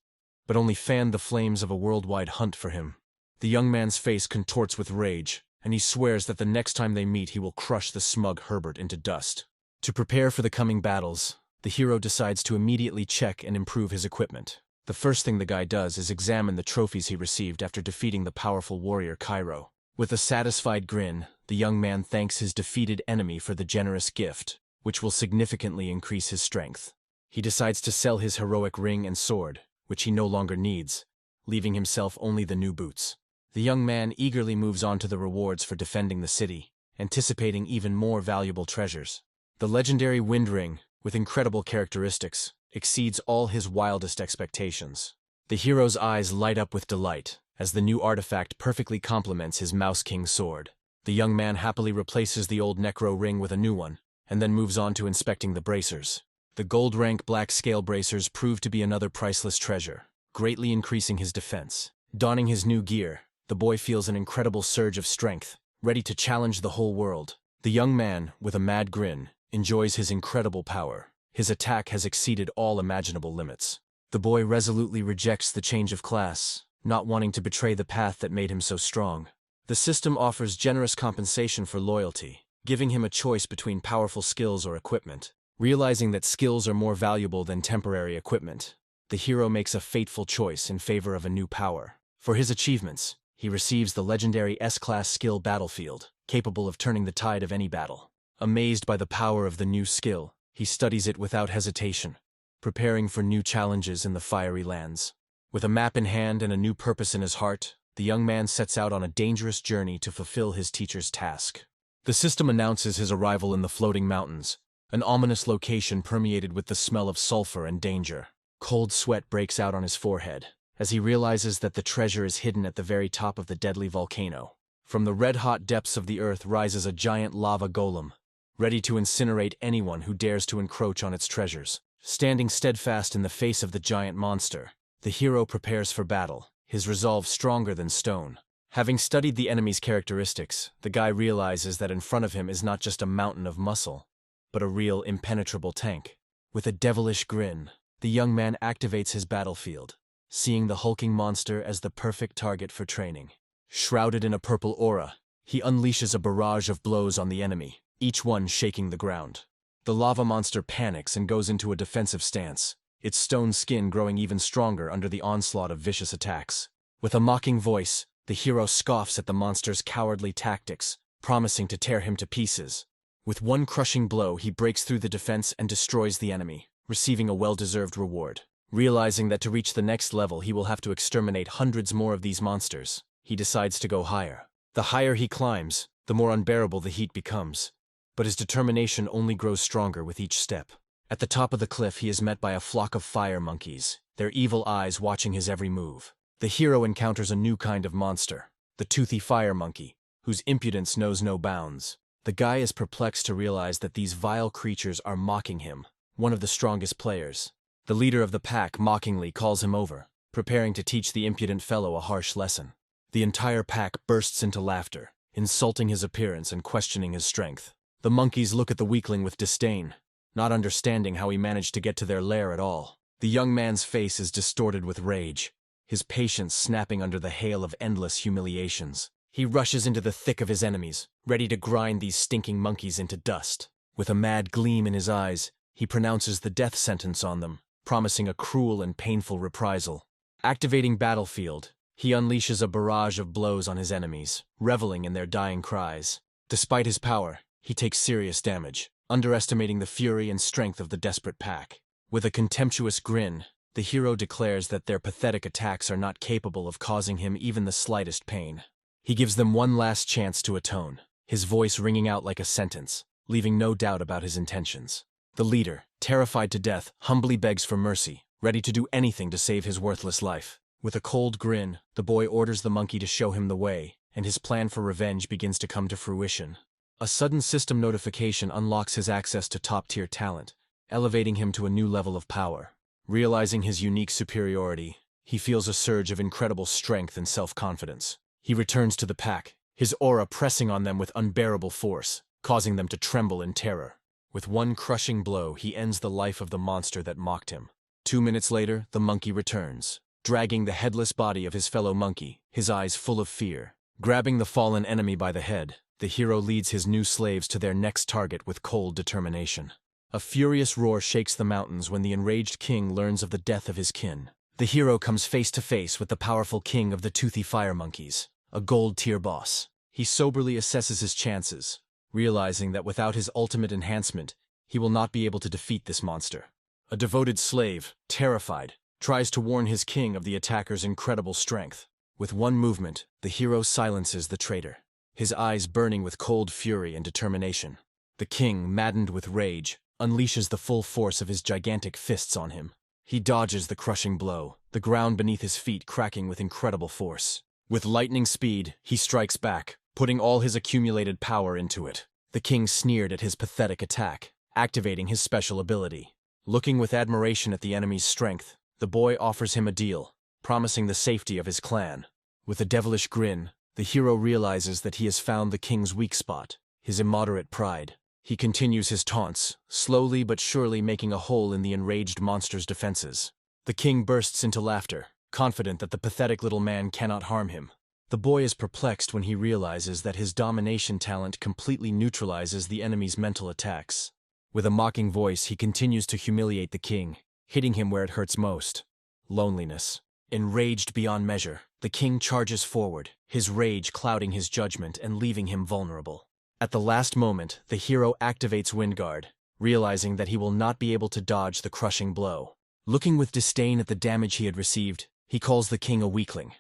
but only fanned the flames of a worldwide hunt for him. The young man's face contorts with rage, and he swears that the next time they meet he will crush the smug Herbert into dust. To prepare for the coming battles, the hero decides to immediately check and improve his equipment. The first thing the guy does is examine the trophies he received after defeating the powerful warrior Cairo. With a satisfied grin, the young man thanks his defeated enemy for the generous gift, which will significantly increase his strength. He decides to sell his heroic ring and sword, which he no longer needs, leaving himself only the new boots. The young man eagerly moves on to the rewards for defending the city, anticipating even more valuable treasures. The legendary wind ring, with incredible characteristics, exceeds all his wildest expectations. The hero's eyes light up with delight, as the new artifact perfectly complements his Mouse King sword. The young man happily replaces the old Necro ring with a new one, and then moves on to inspecting the bracers. The gold-rank black scale bracers prove to be another priceless treasure, greatly increasing his defense. Donning his new gear, the boy feels an incredible surge of strength, ready to challenge the whole world. The young man, with a mad grin, enjoys his incredible power. His attack has exceeded all imaginable limits. The boy resolutely rejects the change of class, not wanting to betray the path that made him so strong. The system offers generous compensation for loyalty, giving him a choice between powerful skills or equipment. Realizing that skills are more valuable than temporary equipment, the hero makes a fateful choice in favor of a new power. For his achievements, he receives the legendary S-Class skill Battlefield, capable of turning the tide of any battle. Amazed by the power of the new skill, he studies it without hesitation, preparing for new challenges in the fiery lands. With a map in hand and a new purpose in his heart, the young man sets out on a dangerous journey to fulfill his teacher's task. The system announces his arrival in the floating mountains, an ominous location permeated with the smell of sulfur and danger. Cold sweat breaks out on his forehead, as he realizes that the treasure is hidden at the very top of the deadly volcano. From the red-hot depths of the earth rises a giant lava golem, ready to incinerate anyone who dares to encroach on its treasures. Standing steadfast in the face of the giant monster, the hero prepares for battle, his resolve stronger than stone. Having studied the enemy's characteristics, the guy realizes that in front of him is not just a mountain of muscle, but a real impenetrable tank. With a devilish grin, the young man activates his battlefield, seeing the hulking monster as the perfect target for training. Shrouded in a purple aura, he unleashes a barrage of blows on the enemy, each one shaking the ground. The lava monster panics and goes into a defensive stance, its stone skin growing even stronger under the onslaught of vicious attacks. With a mocking voice, the hero scoffs at the monster's cowardly tactics, promising to tear him to pieces. With one crushing blow, he breaks through the defense and destroys the enemy, receiving a well-deserved reward. Realizing that to reach the next level he will have to exterminate hundreds more of these monsters, he decides to go higher. The higher he climbs, the more unbearable the heat becomes, but his determination only grows stronger with each step. At the top of the cliff he is met by a flock of fire monkeys, their evil eyes watching his every move. The hero encounters a new kind of monster, the toothy fire monkey, whose impudence knows no bounds. The guy is perplexed to realize that these vile creatures are mocking him, one of the strongest players. The leader of the pack mockingly calls him over, preparing to teach the impudent fellow a harsh lesson. The entire pack bursts into laughter, insulting his appearance and questioning his strength. The monkeys look at the weakling with disdain, not understanding how he managed to get to their lair at all. The young man's face is distorted with rage, his patience snapping under the hail of endless humiliations. He rushes into the thick of his enemies, ready to grind these stinking monkeys into dust. With a mad gleam in his eyes, he pronounces the death sentence on them, promising a cruel and painful reprisal. Activating Battlefield, he unleashes a barrage of blows on his enemies, reveling in their dying cries. Despite his power, he takes serious damage, underestimating the fury and strength of the desperate pack. With a contemptuous grin, the hero declares that their pathetic attacks are not capable of causing him even the slightest pain. He gives them one last chance to atone, his voice ringing out like a sentence, leaving no doubt about his intentions. The leader, terrified to death, humbly begs for mercy, ready to do anything to save his worthless life. With a cold grin, the boy orders the monkey to show him the way, and his plan for revenge begins to come to fruition. A sudden system notification unlocks his access to top-tier talent, elevating him to a new level of power. Realizing his unique superiority, he feels a surge of incredible strength and self-confidence. He returns to the pack, his aura pressing on them with unbearable force, causing them to tremble in terror. With one crushing blow, he ends the life of the monster that mocked him. 2 minutes later, the monkey returns, dragging the headless body of his fellow monkey, his eyes full of fear. Grabbing the fallen enemy by the head, the hero leads his new slaves to their next target with cold determination. A furious roar shakes the mountains when the enraged king learns of the death of his kin. The hero comes face to face with the powerful king of the toothy fire monkeys, a gold-tier boss. He soberly assesses his chances, realizing that without his ultimate enhancement, he will not be able to defeat this monster. A devoted slave, terrified, tries to warn his king of the attacker's incredible strength. With one movement, the hero silences the traitor, his eyes burning with cold fury and determination. The king, maddened with rage, unleashes the full force of his gigantic fists on him. He dodges the crushing blow, the ground beneath his feet cracking with incredible force. With lightning speed, he strikes back, putting all his accumulated power into it. The king sneered at his pathetic attack, activating his special ability. Looking with admiration at the enemy's strength, the boy offers him a deal, promising the safety of his clan. With a devilish grin, the hero realizes that he has found the king's weak spot, his immoderate pride. He continues his taunts, slowly but surely making a hole in the enraged monster's defenses. The king bursts into laughter, confident that the pathetic little man cannot harm him. The boy is perplexed when he realizes that his domination talent completely neutralizes the enemy's mental attacks. With a mocking voice, he continues to humiliate the king, hitting him where it hurts most: loneliness. Enraged beyond measure, the king charges forward, his rage clouding his judgment and leaving him vulnerable. At the last moment, the hero activates Windguard, realizing that he will not be able to dodge the crushing blow. Looking with disdain at the damage he had received, he calls the king a weakling,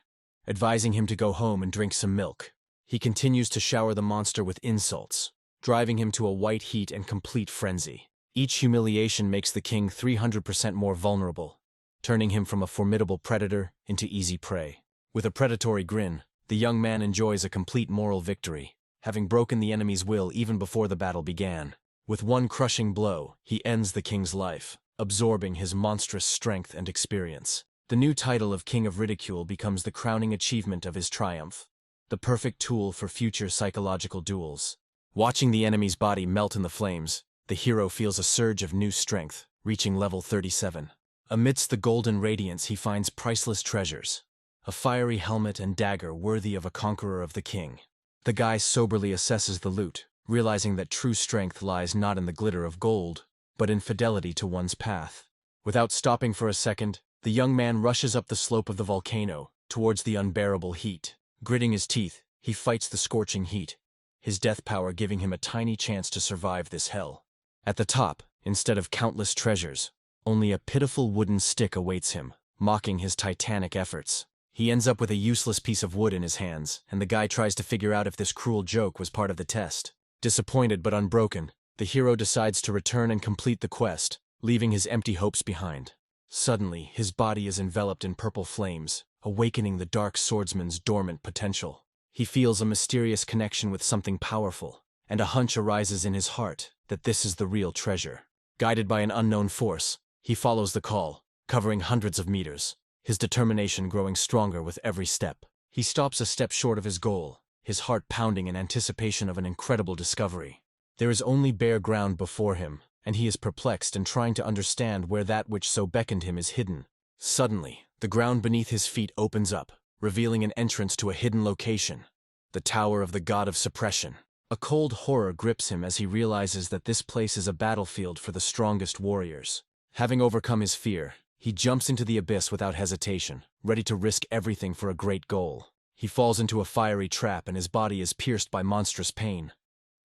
advising him to go home and drink some milk. He continues to shower the monster with insults, driving him to a white heat and complete frenzy. Each humiliation makes the king 300% more vulnerable, turning him from a formidable predator into easy prey. With a predatory grin, the young man enjoys a complete moral victory, having broken the enemy's will even before the battle began. With one crushing blow, he ends the king's life, absorbing his monstrous strength and experience. The new title of King of Ridicule becomes the crowning achievement of his triumph, the perfect tool for future psychological duels. Watching the enemy's body melt in the flames, the hero feels a surge of new strength, reaching level 37. Amidst the golden radiance, he finds priceless treasures, a fiery helmet and dagger worthy of a conqueror of the king. The guy soberly assesses the loot, realizing that true strength lies not in the glitter of gold, but in fidelity to one's path. Without stopping for a second, the young man rushes up the slope of the volcano, towards the unbearable heat. Gritting his teeth, he fights the scorching heat, his death power giving him a tiny chance to survive this hell. At the top, instead of countless treasures, only a pitiful wooden stick awaits him, mocking his titanic efforts. He ends up with a useless piece of wood in his hands, and the guy tries to figure out if this cruel joke was part of the test. Disappointed but unbroken, the hero decides to return and complete the quest, leaving his empty hopes behind. Suddenly, his body is enveloped in purple flames, awakening the dark swordsman's dormant potential. He feels a mysterious connection with something powerful, and a hunch arises in his heart that this is the real treasure. Guided by an unknown force, he follows the call, covering hundreds of meters, his determination growing stronger with every step. He stops a step short of his goal, his heart pounding in anticipation of an incredible discovery. There is only bare ground before him, and he is perplexed and trying to understand where that which so beckoned him is hidden. Suddenly, the ground beneath his feet opens up, revealing an entrance to a hidden location, the Tower of the God of Suppression. A cold horror grips him as he realizes that this place is a battlefield for the strongest warriors. Having overcome his fear, he jumps into the abyss without hesitation, ready to risk everything for a great goal. He falls into a fiery trap and his body is pierced by monstrous pain.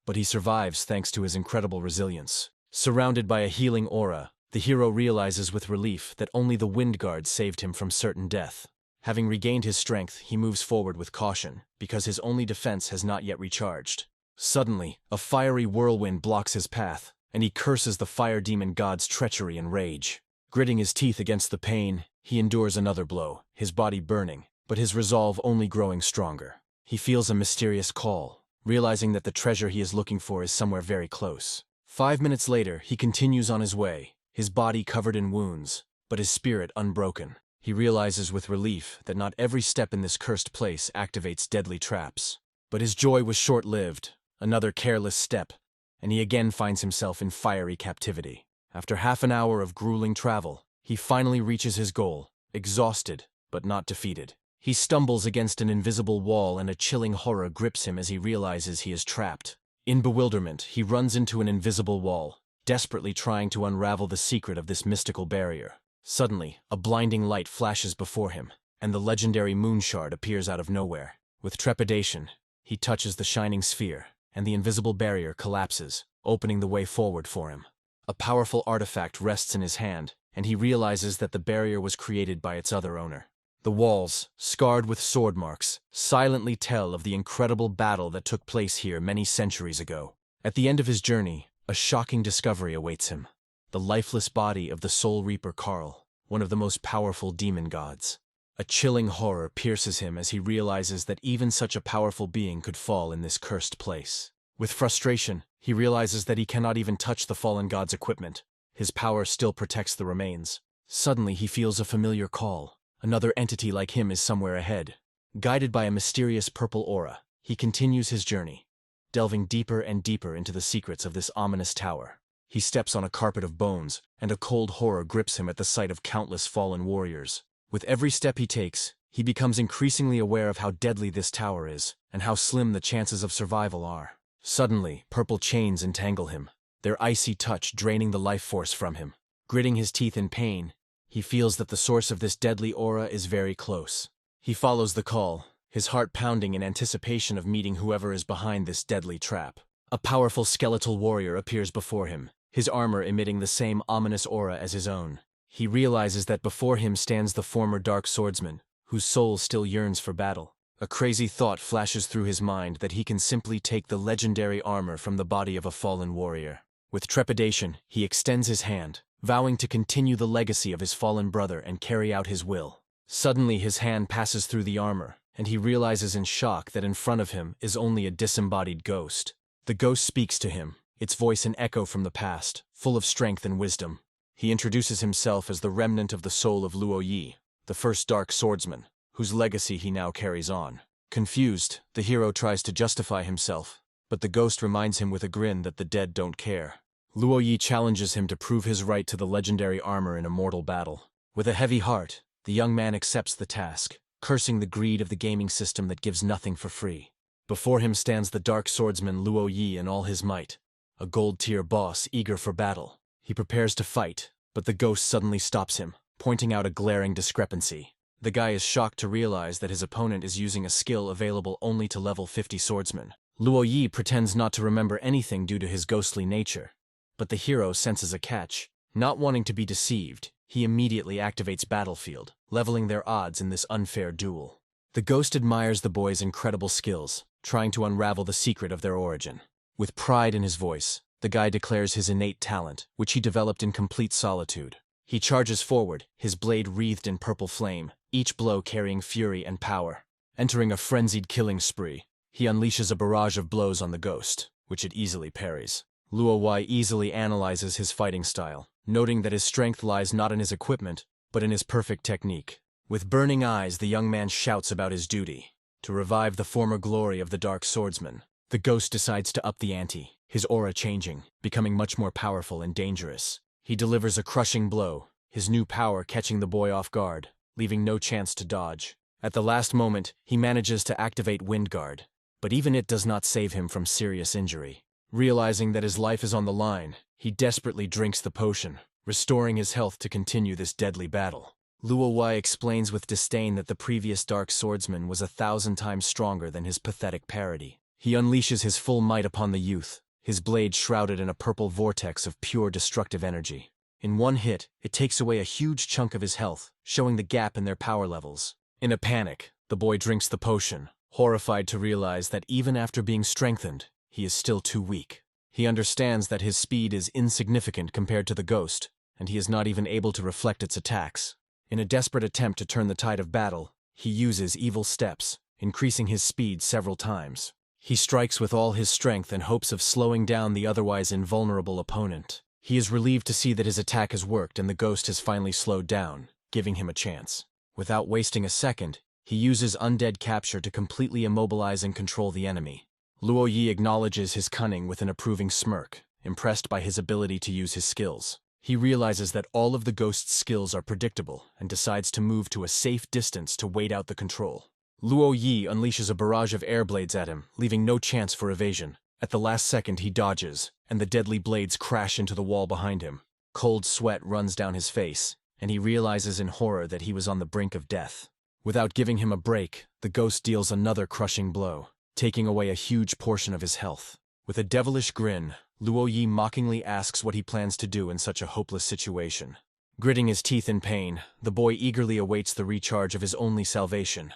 But he survives thanks to his incredible resilience. Surrounded by a healing aura, the hero realizes with relief that only the wind guard saved him from certain death. Having regained his strength, he moves forward with caution, because his only defense has not yet recharged. Suddenly, a fiery whirlwind blocks his path, and he curses the fire demon god's treachery and rage. Gritting his teeth against the pain, he endures another blow, his body burning, but his resolve only growing stronger. He feels a mysterious call, realizing that the treasure he is looking for is somewhere very close. 5 minutes later, he continues on his way, his body covered in wounds, but his spirit unbroken. He realizes with relief that not every step in this cursed place activates deadly traps. But his joy was short-lived, another careless step, and he again finds himself in fiery captivity. After half an hour of grueling travel, he finally reaches his goal, exhausted, but not defeated. He stumbles against an invisible wall and a chilling horror grips him as he realizes he is trapped. In bewilderment, he runs into an invisible wall, desperately trying to unravel the secret of this mystical barrier. Suddenly, a blinding light flashes before him, and the legendary moon shard appears out of nowhere. With trepidation, he touches the shining sphere, and the invisible barrier collapses, opening the way forward for him. A powerful artifact rests in his hand, and he realizes that the barrier was created by its other owner. The walls, scarred with sword marks, silently tell of the incredible battle that took place here many centuries ago. At the end of his journey, a shocking discovery awaits him: the lifeless body of the Soul Reaper Karl, one of the most powerful demon gods. A chilling horror pierces him as he realizes that even such a powerful being could fall in this cursed place. With frustration, he realizes that he cannot even touch the fallen god's equipment. His power still protects the remains. Suddenly he feels a familiar call. Another entity like him is somewhere ahead. Guided by a mysterious purple aura, he continues his journey, delving deeper and deeper into the secrets of this ominous tower. He steps on a carpet of bones, and a cold horror grips him at the sight of countless fallen warriors. With every step he takes, he becomes increasingly aware of how deadly this tower is, and how slim the chances of survival are. Suddenly, purple chains entangle him, their icy touch draining the life force from him. Gritting his teeth in pain, he feels that the source of this deadly aura is very close. He follows the call, his heart pounding in anticipation of meeting whoever is behind this deadly trap. A powerful skeletal warrior appears before him, his armor emitting the same ominous aura as his own. He realizes that before him stands the former Dark Swordsman, whose soul still yearns for battle. A crazy thought flashes through his mind that he can simply take the legendary armor from the body of a fallen warrior. With trepidation, he extends his hand, vowing to continue the legacy of his fallen brother and carry out his will. Suddenly his hand passes through the armor, and he realizes in shock that in front of him is only a disembodied ghost. The ghost speaks to him, its voice an echo from the past, full of strength and wisdom. He introduces himself as the remnant of the soul of Luo Yi, the first Dark Swordsman, whose legacy he now carries on. Confused, the hero tries to justify himself, but the ghost reminds him with a grin that the dead don't care. Luo Yi challenges him to prove his right to the legendary armor in a mortal battle. With a heavy heart, the young man accepts the task, cursing the greed of the gaming system that gives nothing for free. Before him stands the Dark Swordsman Luo Yi in all his might, a gold-tier boss eager for battle. He prepares to fight, but the ghost suddenly stops him, pointing out a glaring discrepancy. The guy is shocked to realize that his opponent is using a skill available only to level 50 swordsmen. Luo Yi pretends not to remember anything due to his ghostly nature, but the hero senses a catch. Not wanting to be deceived, he immediately activates Battlefield, leveling their odds in this unfair duel. The ghost admires the boy's incredible skills, trying to unravel the secret of their origin. With pride in his voice, the guy declares his innate talent, which he developed in complete solitude. He charges forward, his blade wreathed in purple flame, each blow carrying fury and power. Entering a frenzied killing spree, he unleashes a barrage of blows on the ghost, which it easily parries. Luo Yi easily analyzes his fighting style, noting that his strength lies not in his equipment, but in his perfect technique. With burning eyes, the young man shouts about his duty to revive the former glory of the Dark Swordsman. The ghost decides to up the ante, his aura changing, becoming much more powerful and dangerous. He delivers a crushing blow, his new power catching the boy off guard, leaving no chance to dodge. At the last moment, he manages to activate Wind Guard, but even it does not save him from serious injury. Realizing that his life is on the line, he desperately drinks the potion, restoring his health to continue this deadly battle. Luo explains with disdain that the previous Dark Swordsman was 1,000 times stronger than his pathetic parody. He unleashes his full might upon the youth, his blade shrouded in a purple vortex of pure destructive energy. In one hit, it takes away a huge chunk of his health, showing the gap in their power levels. In a panic, the boy drinks the potion, horrified to realize that even after being strengthened, he is still too weak. He understands that his speed is insignificant compared to the ghost, and he is not even able to reflect its attacks. In a desperate attempt to turn the tide of battle, he uses evil steps, increasing his speed several times. He strikes with all his strength in hopes of slowing down the otherwise invulnerable opponent. He is relieved to see that his attack has worked and the ghost has finally slowed down, giving him a chance. Without wasting a second, he uses undead capture to completely immobilize and control the enemy. Luo Yi acknowledges his cunning with an approving smirk, impressed by his ability to use his skills. He realizes that all of the ghost's skills are predictable and decides to move to a safe distance to wait out the control. Luo Yi unleashes a barrage of air blades at him, leaving no chance for evasion. At the last second he dodges, and the deadly blades crash into the wall behind him. Cold sweat runs down his face, and he realizes in horror that he was on the brink of death. Without giving him a break, the ghost deals another crushing blow, taking away a huge portion of his health. With a devilish grin, Luo Yi mockingly asks what he plans to do in such a hopeless situation. Gritting his teeth in pain, the boy eagerly awaits the recharge of his only salvation,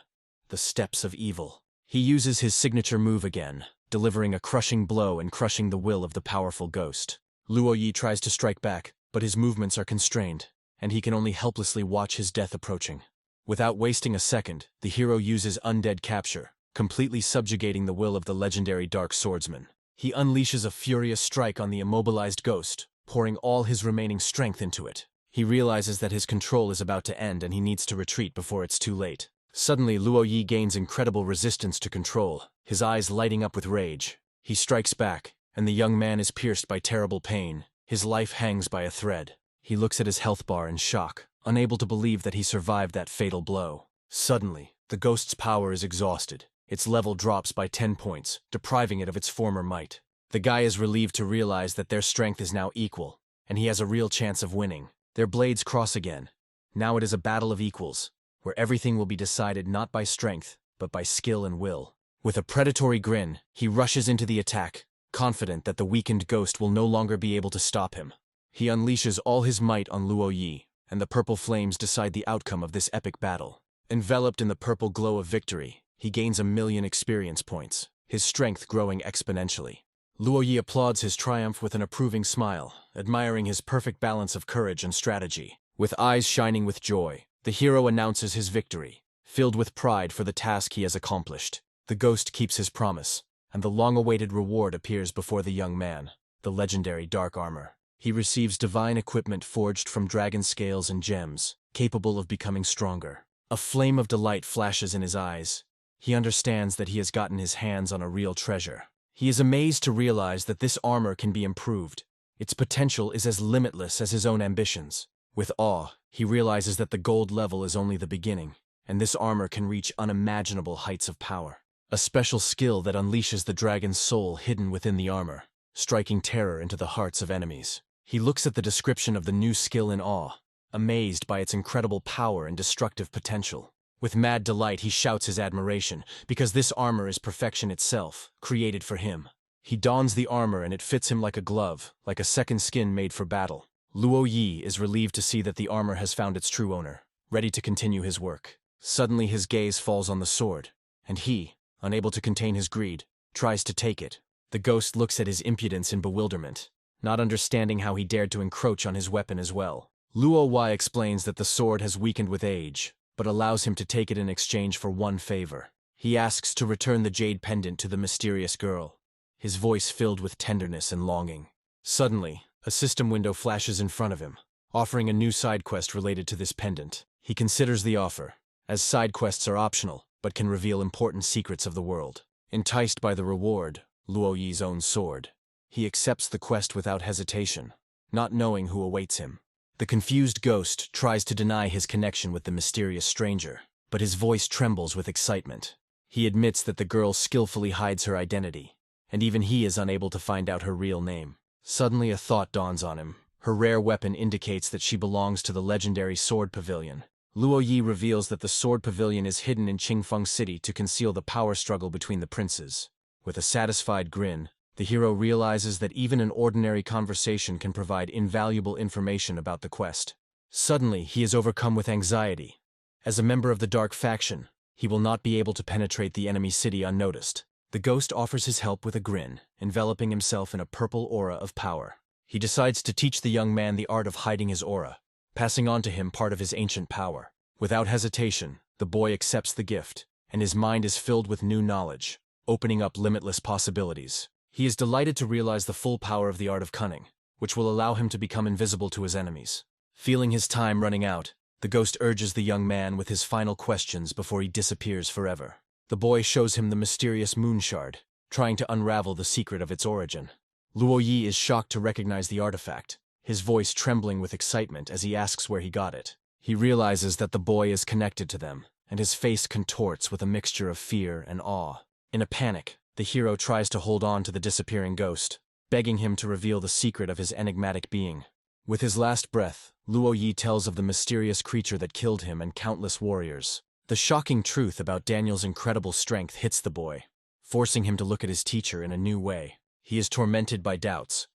the Steps of Evil. He uses his signature move again, delivering a crushing blow and crushing the will of the powerful ghost. Luo Yi tries to strike back, but his movements are constrained, and he can only helplessly watch his death approaching. Without wasting a second, the hero uses undead capture, completely subjugating the will of the legendary Dark Swordsman. He unleashes a furious strike on the immobilized ghost, pouring all his remaining strength into it. He realizes that his control is about to end and he needs to retreat before it's too late. Suddenly, Luo Yi gains incredible resistance to control, his eyes lighting up with rage. He strikes back, and the young man is pierced by terrible pain. His life hangs by a thread. He looks at his health bar in shock, unable to believe that he survived that fatal blow. Suddenly, the ghost's power is exhausted. Its level drops by 10 points, depriving it of its former might. The guy is relieved to realize that their strength is now equal, and he has a real chance of winning. Their blades cross again. Now it is a battle of equals, where everything will be decided not by strength, but by skill and will. With a predatory grin, he rushes into the attack, confident that the weakened ghost will no longer be able to stop him. He unleashes all his might on Luo Yi, and the purple flames decide the outcome of this epic battle. Enveloped in the purple glow of victory, he gains 1,000,000 experience points, his strength growing exponentially. Luo Yi applauds his triumph with an approving smile, admiring his perfect balance of courage and strategy. With eyes shining with joy, the hero announces his victory, filled with pride for the task he has accomplished. The ghost keeps his promise, and the long-awaited reward appears before the young man, the legendary dark armor. He receives divine equipment forged from dragon scales and gems, capable of becoming stronger. A flame of delight flashes in his eyes. He understands that he has gotten his hands on a real treasure. He is amazed to realize that this armor can be improved. Its potential is as limitless as his own ambitions. With awe, he realizes that the gold level is only the beginning, and this armor can reach unimaginable heights of power. A special skill that unleashes the dragon's soul hidden within the armor, striking terror into the hearts of enemies. He looks at the description of the new skill in awe, amazed by its incredible power and destructive potential. With mad delight, he shouts his admiration, because this armor is perfection itself, created for him. He dons the armor and it fits him like a glove, like a second skin made for battle. Luo Yi is relieved to see that the armor has found its true owner, ready to continue his work. Suddenly his gaze falls on the sword, and he, unable to contain his greed, tries to take it. The ghost looks at his impudence in bewilderment, not understanding how he dared to encroach on his weapon as well. Luo Yi explains that the sword has weakened with age, but allows him to take it in exchange for one favor. He asks to return the jade pendant to the mysterious girl, his voice filled with tenderness and longing. Suddenly, a system window flashes in front of him, offering a new side quest related to this pendant. He considers the offer, as side quests are optional, but can reveal important secrets of the world. Enticed by the reward, Luo Yi's own sword, he accepts the quest without hesitation, not knowing who awaits him. The confused ghost tries to deny his connection with the mysterious stranger, but his voice trembles with excitement. He admits that the girl skillfully hides her identity, and even he is unable to find out her real name. Suddenly a thought dawns on him, Her rare weapon indicates that she belongs to the legendary Sword Pavilion. Luo Yi reveals that the Sword Pavilion is hidden in Qingfeng City to conceal the power struggle between the princes. With a satisfied grin, the hero realizes that even an ordinary conversation can provide invaluable information about the quest. Suddenly, he is overcome with anxiety. As a member of the Dark Faction, he will not be able to penetrate the enemy city unnoticed. The ghost offers his help with a grin, enveloping himself in a purple aura of power. He decides to teach the young man the art of hiding his aura, passing on to him part of his ancient power. Without hesitation, the boy accepts the gift, and his mind is filled with new knowledge, opening up limitless possibilities. He is delighted to realize the full power of the art of cunning, which will allow him to become invisible to his enemies. Feeling his time running out, the ghost urges the young man with his final questions before he disappears forever. The boy shows him the mysterious moon shard, trying to unravel the secret of its origin. Luo Yi is shocked to recognize the artifact, his voice trembling with excitement as he asks where he got it. He realizes that the boy is connected to them, and his face contorts with a mixture of fear and awe. In a panic, the hero tries to hold on to the disappearing ghost, begging him to reveal the secret of his enigmatic being. With his last breath, Luo Yi tells of the mysterious creature that killed him and countless warriors. The shocking truth about Daniel's incredible strength hits the boy, forcing him to look at his teacher in a new way. He is tormented by doubts.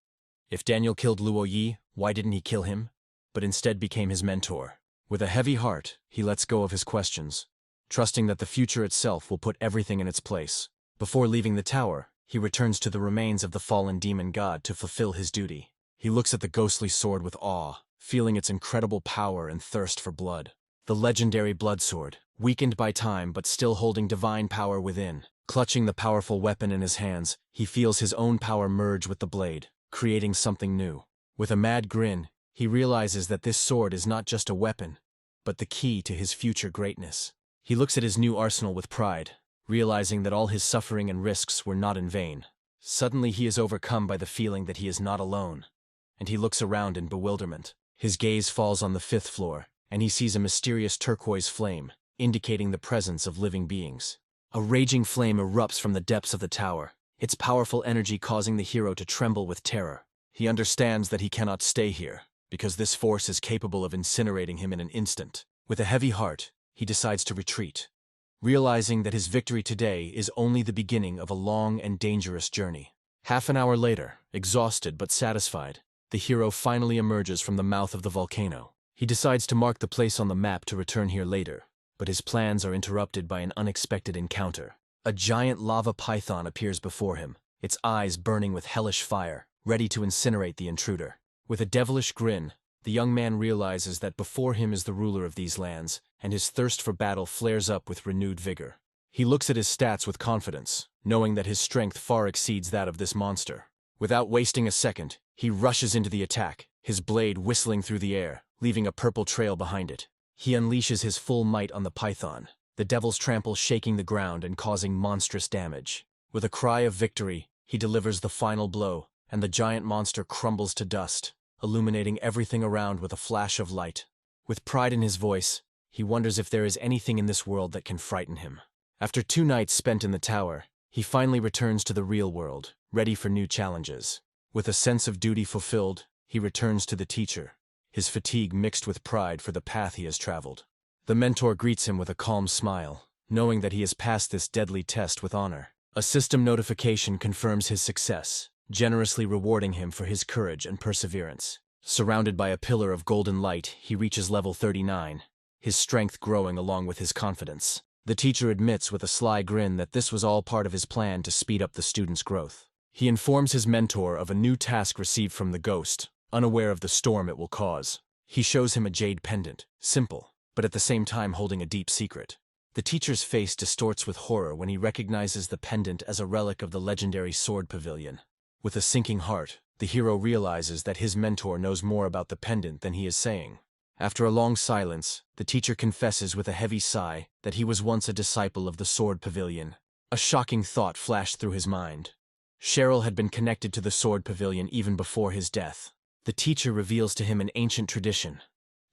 If Daniel killed Luo Yi, why didn't he kill him, but instead became his mentor? With a heavy heart, he lets go of his questions, trusting that the future itself will put everything in its place. Before leaving the tower, he returns to the remains of the fallen demon god to fulfill his duty. He looks at the ghostly sword with awe, feeling its incredible power and thirst for blood. The legendary blood sword, weakened by time but still holding divine power within. Clutching the powerful weapon in his hands, he feels his own power merge with the blade, creating something new. With a mad grin, he realizes that this sword is not just a weapon, but the key to his future greatness. He looks at his new arsenal with pride, realizing that all his suffering and risks were not in vain. Suddenly he is overcome by the feeling that he is not alone, and he looks around in bewilderment. His gaze falls on the 5th floor, and he sees a mysterious turquoise flame, indicating the presence of living beings. A raging flame erupts from the depths of the tower, its powerful energy causing the hero to tremble with terror. He understands that he cannot stay here, because this force is capable of incinerating him in an instant. With a heavy heart, he decides to retreat, realizing that his victory today is only the beginning of a long and dangerous journey. Half an hour later, exhausted but satisfied, the hero finally emerges from the mouth of the volcano. He decides to mark the place on the map to return here later, but his plans are interrupted by an unexpected encounter. A giant lava python appears before him, its eyes burning with hellish fire, ready to incinerate the intruder. With a devilish grin, the young man realizes that before him is the ruler of these lands, and his thirst for battle flares up with renewed vigor. He looks at his stats with confidence, knowing that his strength far exceeds that of this monster. Without wasting a second, he rushes into the attack, his blade whistling through the air, leaving a purple trail behind it. He unleashes his full might on the python, the devil's trample shaking the ground and causing monstrous damage. With a cry of victory, he delivers the final blow, and the giant monster crumbles to dust, illuminating everything around with a flash of light. With pride in his voice, he wonders if there is anything in this world that can frighten him. After 2 nights spent in the tower, he finally returns to the real world, ready for new challenges. With a sense of duty fulfilled, he returns to the teacher, his fatigue mixed with pride for the path he has traveled. The mentor greets him with a calm smile, knowing that he has passed this deadly test with honor. A system notification confirms his success, generously rewarding him for his courage and perseverance. Surrounded by a pillar of golden light, he reaches level 39, his strength growing along with his confidence. The teacher admits with a sly grin that this was all part of his plan to speed up the student's growth. He informs his mentor of a new task received from the ghost, unaware of the storm it will cause. He shows him a jade pendant, simple, but at the same time holding a deep secret. The teacher's face distorts with horror when he recognizes the pendant as a relic of the legendary Sword Pavilion. With a sinking heart, the hero realizes that his mentor knows more about the pendant than he is saying. After a long silence, the teacher confesses with a heavy sigh that he was once a disciple of the Sword Pavilion. A shocking thought flashed through his mind. Cheryl had been connected to the Sword Pavilion even before his death. The teacher reveals to him an ancient tradition.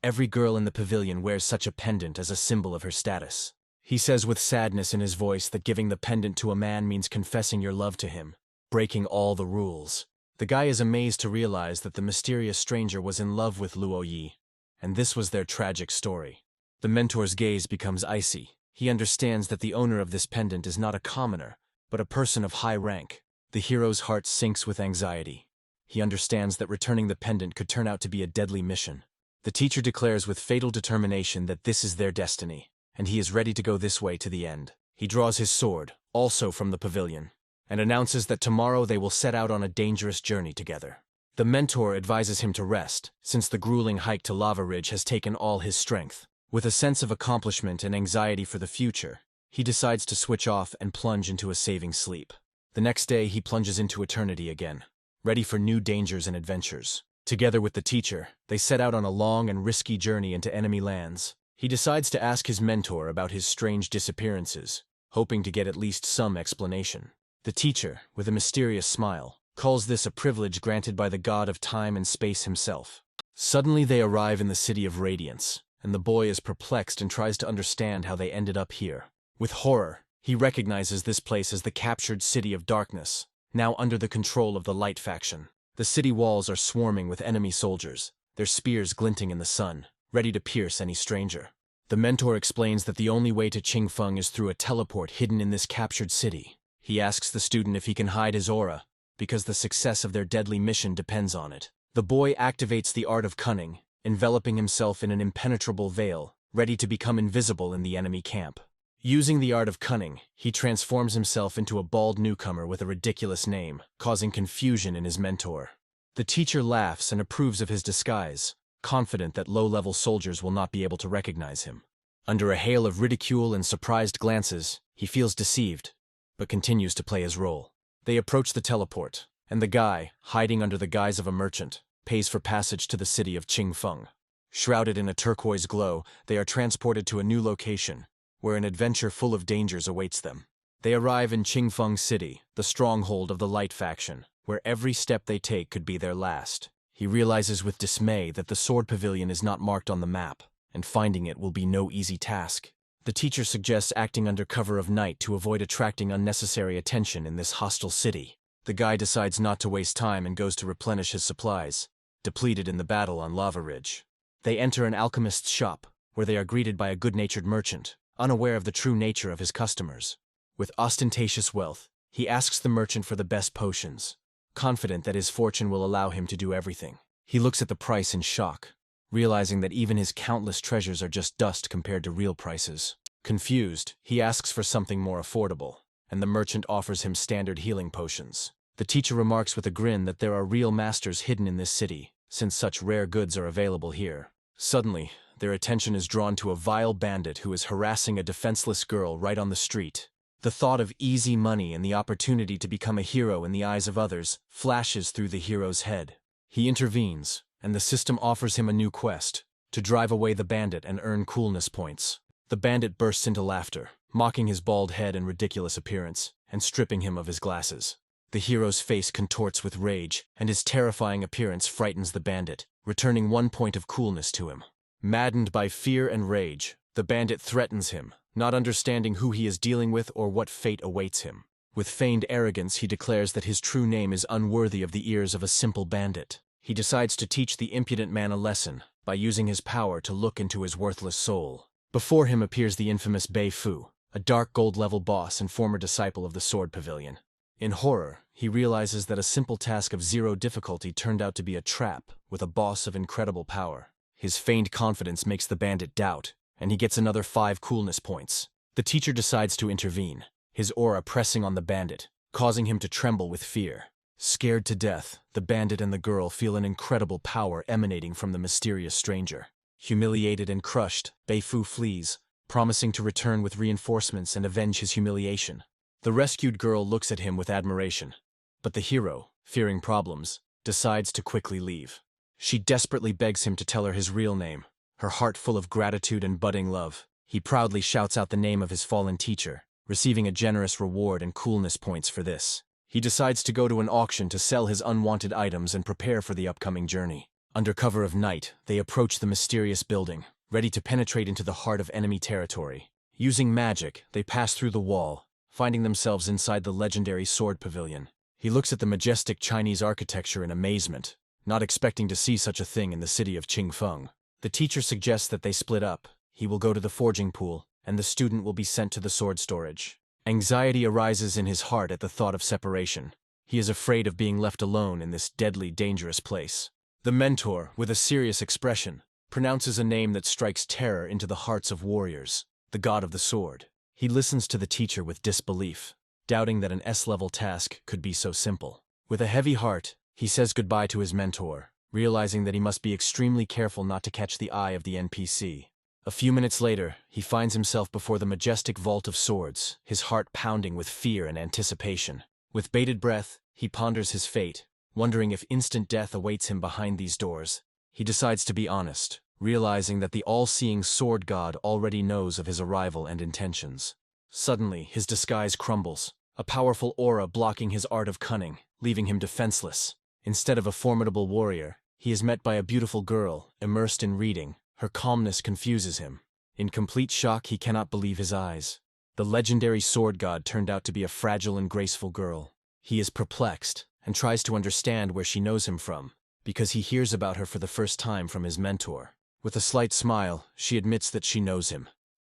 Every girl in the pavilion wears such a pendant as a symbol of her status. He says with sadness in his voice that giving the pendant to a man means confessing your love to him, breaking all the rules. The guy is amazed to realize that the mysterious stranger was in love with Luo Yi, and this was their tragic story. The mentor's gaze becomes icy. He understands that the owner of this pendant is not a commoner, but a person of high rank. The hero's heart sinks with anxiety. He understands that returning the pendant could turn out to be a deadly mission. The teacher declares with fatal determination that this is their destiny, and he is ready to go this way to the end. He draws his sword, also from the pavilion, and announces that tomorrow they will set out on a dangerous journey together. The mentor advises him to rest, since the grueling hike to Lava Ridge has taken all his strength. With a sense of accomplishment and anxiety for the future, he decides to switch off and plunge into a saving sleep. The next day he plunges into eternity again, ready for new dangers and adventures. Together with the teacher, they set out on a long and risky journey into enemy lands. He decides to ask his mentor about his strange disappearances, hoping to get at least some explanation. The teacher, with a mysterious smile, calls this a privilege granted by the god of time and space himself. Suddenly they arrive in the city of Radiance, and the boy is perplexed and tries to understand how they ended up here. With horror, he recognizes this place as the captured city of darkness, now under the control of the Light faction. The city walls are swarming with enemy soldiers, their spears glinting in the sun, ready to pierce any stranger. The mentor explains that the only way to Qingfeng is through a teleport hidden in this captured city. He asks the student if he can hide his aura, because the success of their deadly mission depends on it. The boy activates the art of cunning, enveloping himself in an impenetrable veil, ready to become invisible in the enemy camp. Using the art of cunning, he transforms himself into a bald newcomer with a ridiculous name, causing confusion in his mentor. The teacher laughs and approves of his disguise, confident that low-level soldiers will not be able to recognize him. Under a hail of ridicule and surprised glances, he feels deceived, but continues to play his role. They approach the teleport, and the guy, hiding under the guise of a merchant, pays for passage to the city of Qingfeng. Shrouded in a turquoise glow, they are transported to a new location, where an adventure full of dangers awaits them. They arrive in Qingfeng City, the stronghold of the Light faction, where every step they take could be their last. He realizes with dismay that the sword pavilion is not marked on the map, and finding it will be no easy task. The teacher suggests acting under cover of night to avoid attracting unnecessary attention in this hostile city. The guy decides not to waste time and goes to replenish his supplies, depleted in the battle on Lava Ridge. They enter an alchemist's shop, where they are greeted by a good-natured merchant, unaware of the true nature of his customers. With ostentatious wealth, he asks the merchant for the best potions, confident that his fortune will allow him to do everything. He looks at the price in shock, realizing that even his countless treasures are just dust compared to real prices. Confused, he asks for something more affordable, and the merchant offers him standard healing potions. The teacher remarks with a grin that there are real masters hidden in this city, since such rare goods are available here. Suddenly, their attention is drawn to a vile bandit who is harassing a defenseless girl right on the street. The thought of easy money and the opportunity to become a hero in the eyes of others flashes through the hero's head. He intervenes, and the system offers him a new quest, to drive away the bandit and earn coolness points. The bandit bursts into laughter, mocking his bald head and ridiculous appearance, and stripping him of his glasses. The hero's face contorts with rage, and his terrifying appearance frightens the bandit, returning 1 point of coolness to him. Maddened by fear and rage, the bandit threatens him, not understanding who he is dealing with or what fate awaits him. With feigned arrogance, he declares that his true name is unworthy of the ears of a simple bandit. He decides to teach the impudent man a lesson by using his power to look into his worthless soul. Before him appears the infamous Bei Fu, a dark gold-level boss and former disciple of the Sword Pavilion. In horror, he realizes that a simple task of 0 difficulty turned out to be a trap with a boss of incredible power. His feigned confidence makes the bandit doubt, and he gets another 5 coolness points. The teacher decides to intervene, his aura pressing on the bandit, causing him to tremble with fear. Scared to death, the bandit and the girl feel an incredible power emanating from the mysterious stranger. Humiliated and crushed, Bei Fu flees, promising to return with reinforcements and avenge his humiliation. The rescued girl looks at him with admiration, but the hero, fearing problems, decides to quickly leave. She desperately begs him to tell her his real name, her heart full of gratitude and budding love. He proudly shouts out the name of his fallen teacher, receiving a generous reward and coolness points for this. He decides to go to an auction to sell his unwanted items and prepare for the upcoming journey. Under cover of night, they approach the mysterious building, ready to penetrate into the heart of enemy territory. Using magic, they pass through the wall, finding themselves inside the legendary Sword Pavilion. He looks at the majestic Chinese architecture in amazement, not expecting to see such a thing in the city of Qingfeng. The teacher suggests that they split up. He will go to the forging pool, and the student will be sent to the sword storage. Anxiety arises in his heart at the thought of separation. He is afraid of being left alone in this deadly, dangerous place. The mentor, with a serious expression, pronounces a name that strikes terror into the hearts of warriors, the god of the sword. He listens to the teacher with disbelief, doubting that an S-level task could be so simple. With a heavy heart, he says goodbye to his mentor, realizing that he must be extremely careful not to catch the eye of the NPC. A few minutes later, he finds himself before the majestic vault of swords, his heart pounding with fear and anticipation. With bated breath, he ponders his fate, wondering if instant death awaits him behind these doors. He decides to be honest, realizing that the all-seeing sword god already knows of his arrival and intentions. Suddenly, his disguise crumbles, a powerful aura blocking his art of cunning, leaving him defenseless. Instead of a formidable warrior, he is met by a beautiful girl, immersed in reading. Her calmness confuses him. In complete shock, he cannot believe his eyes. The legendary sword god turned out to be a fragile and graceful girl. He is perplexed, and tries to understand where she knows him from, because he hears about her for the first time from his mentor. With a slight smile, she admits that she knows him,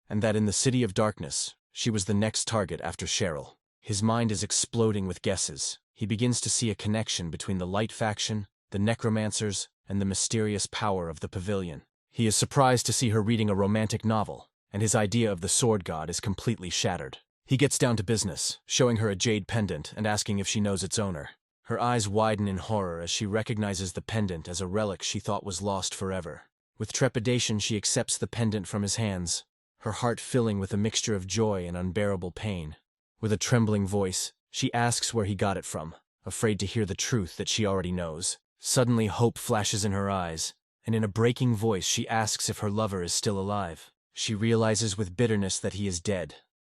and that in the City of Darkness, she was the next target after Cheryl. His mind is exploding with guesses. He begins to see a connection between the Light faction, the Necromancers, and the mysterious power of the Pavilion. He is surprised to see her reading a romantic novel, and his idea of the sword god is completely shattered. He gets down to business, showing her a jade pendant and asking if she knows its owner. Her eyes widen in horror as she recognizes the pendant as a relic she thought was lost forever. With trepidation, she accepts the pendant from his hands, her heart filling with a mixture of joy and unbearable pain. With a trembling voice, she asks where he got it from, afraid to hear the truth that she already knows. Suddenly, hope flashes in her eyes, and in a breaking voice she asks if her lover is still alive. She realizes with bitterness that he is dead.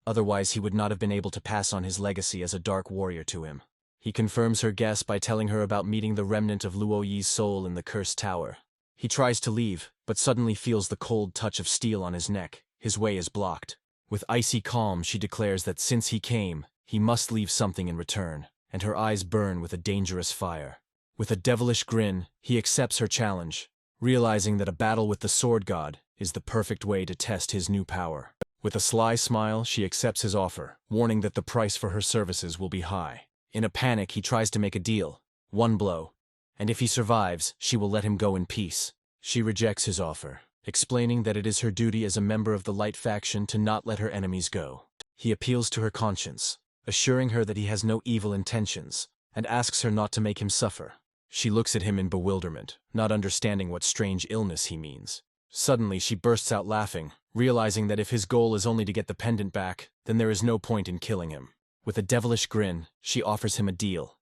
Otherwise, he would not have been able to pass on his legacy as a dark warrior to him. He confirms her guess by telling her about meeting the remnant of Luo Yi's soul in the Cursed Tower. He tries to leave, but suddenly feels the cold touch of steel on his neck. His way is blocked. With icy calm, she declares that since he came, he must leave something in return, and her eyes burn with a dangerous fire. With a devilish grin, he accepts her challenge, realizing that a battle with the sword god is the perfect way to test his new power. With a sly smile, she accepts his offer, warning that the price for her services will be high. In a panic, he tries to make a deal, one blow, and if he survives, she will let him go in peace. She rejects his offer, explaining that it is her duty as a member of the Light faction to not let her enemies go. He appeals to her conscience, assuring her that he has no evil intentions, and asks her not to make him suffer. She looks at him in bewilderment, not understanding what strange illness he means. Suddenly, she bursts out laughing, realizing that if his goal is only to get the pendant back, then there is no point in killing him. With a devilish grin, she offers him a deal,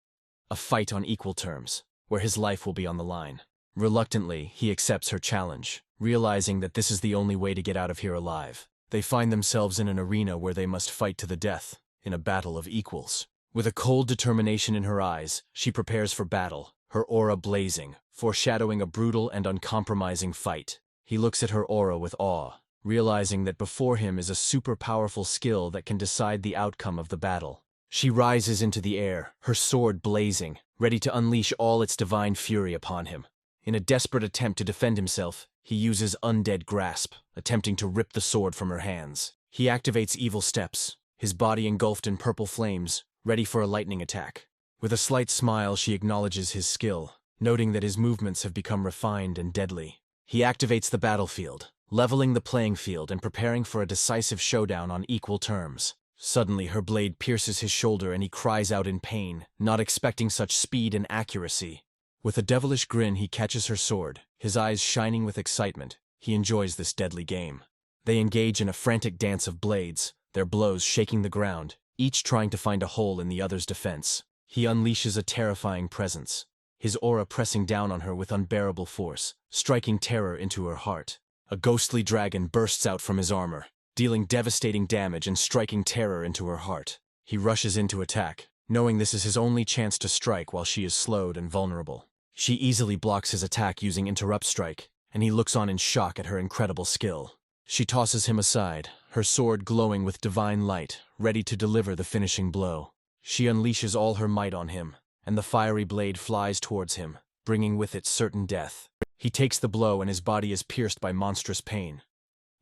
a fight on equal terms, where his life will be on the line. Reluctantly, he accepts her challenge, realizing that this is the only way to get out of here alive. They find themselves in an arena where they must fight to the death, in a battle of equals. With a cold determination in her eyes, she prepares for battle, her aura blazing, foreshadowing a brutal and uncompromising fight. He looks at her aura with awe, realizing that before him is a super-powerful skill that can decide the outcome of the battle. She rises into the air, her sword blazing, ready to unleash all its divine fury upon him. In a desperate attempt to defend himself, he uses Undead Grasp, attempting to rip the sword from her hands. He activates Evil Steps, his body engulfed in purple flames, ready for a lightning attack. With a slight smile, she acknowledges his skill, noting that his movements have become refined and deadly. He activates the battlefield, leveling the playing field and preparing for a decisive showdown on equal terms. Suddenly, her blade pierces his shoulder and he cries out in pain, not expecting such speed and accuracy. With a devilish grin, he catches her sword, his eyes shining with excitement. He enjoys this deadly game. They engage in a frantic dance of blades, their blows shaking the ground, each trying to find a hole in the other's defense. He unleashes a terrifying presence, his aura pressing down on her with unbearable force, striking terror into her heart. A ghostly dragon bursts out from his armor, dealing devastating damage and striking terror into her heart. He rushes in to attack, knowing this is his only chance to strike while she is slowed and vulnerable. She easily blocks his attack using Interrupt Strike, and he looks on in shock at her incredible skill. She tosses him aside, her sword glowing with divine light, ready to deliver the finishing blow. She unleashes all her might on him, and the fiery blade flies towards him, bringing with it certain death. He takes the blow and his body is pierced by monstrous pain.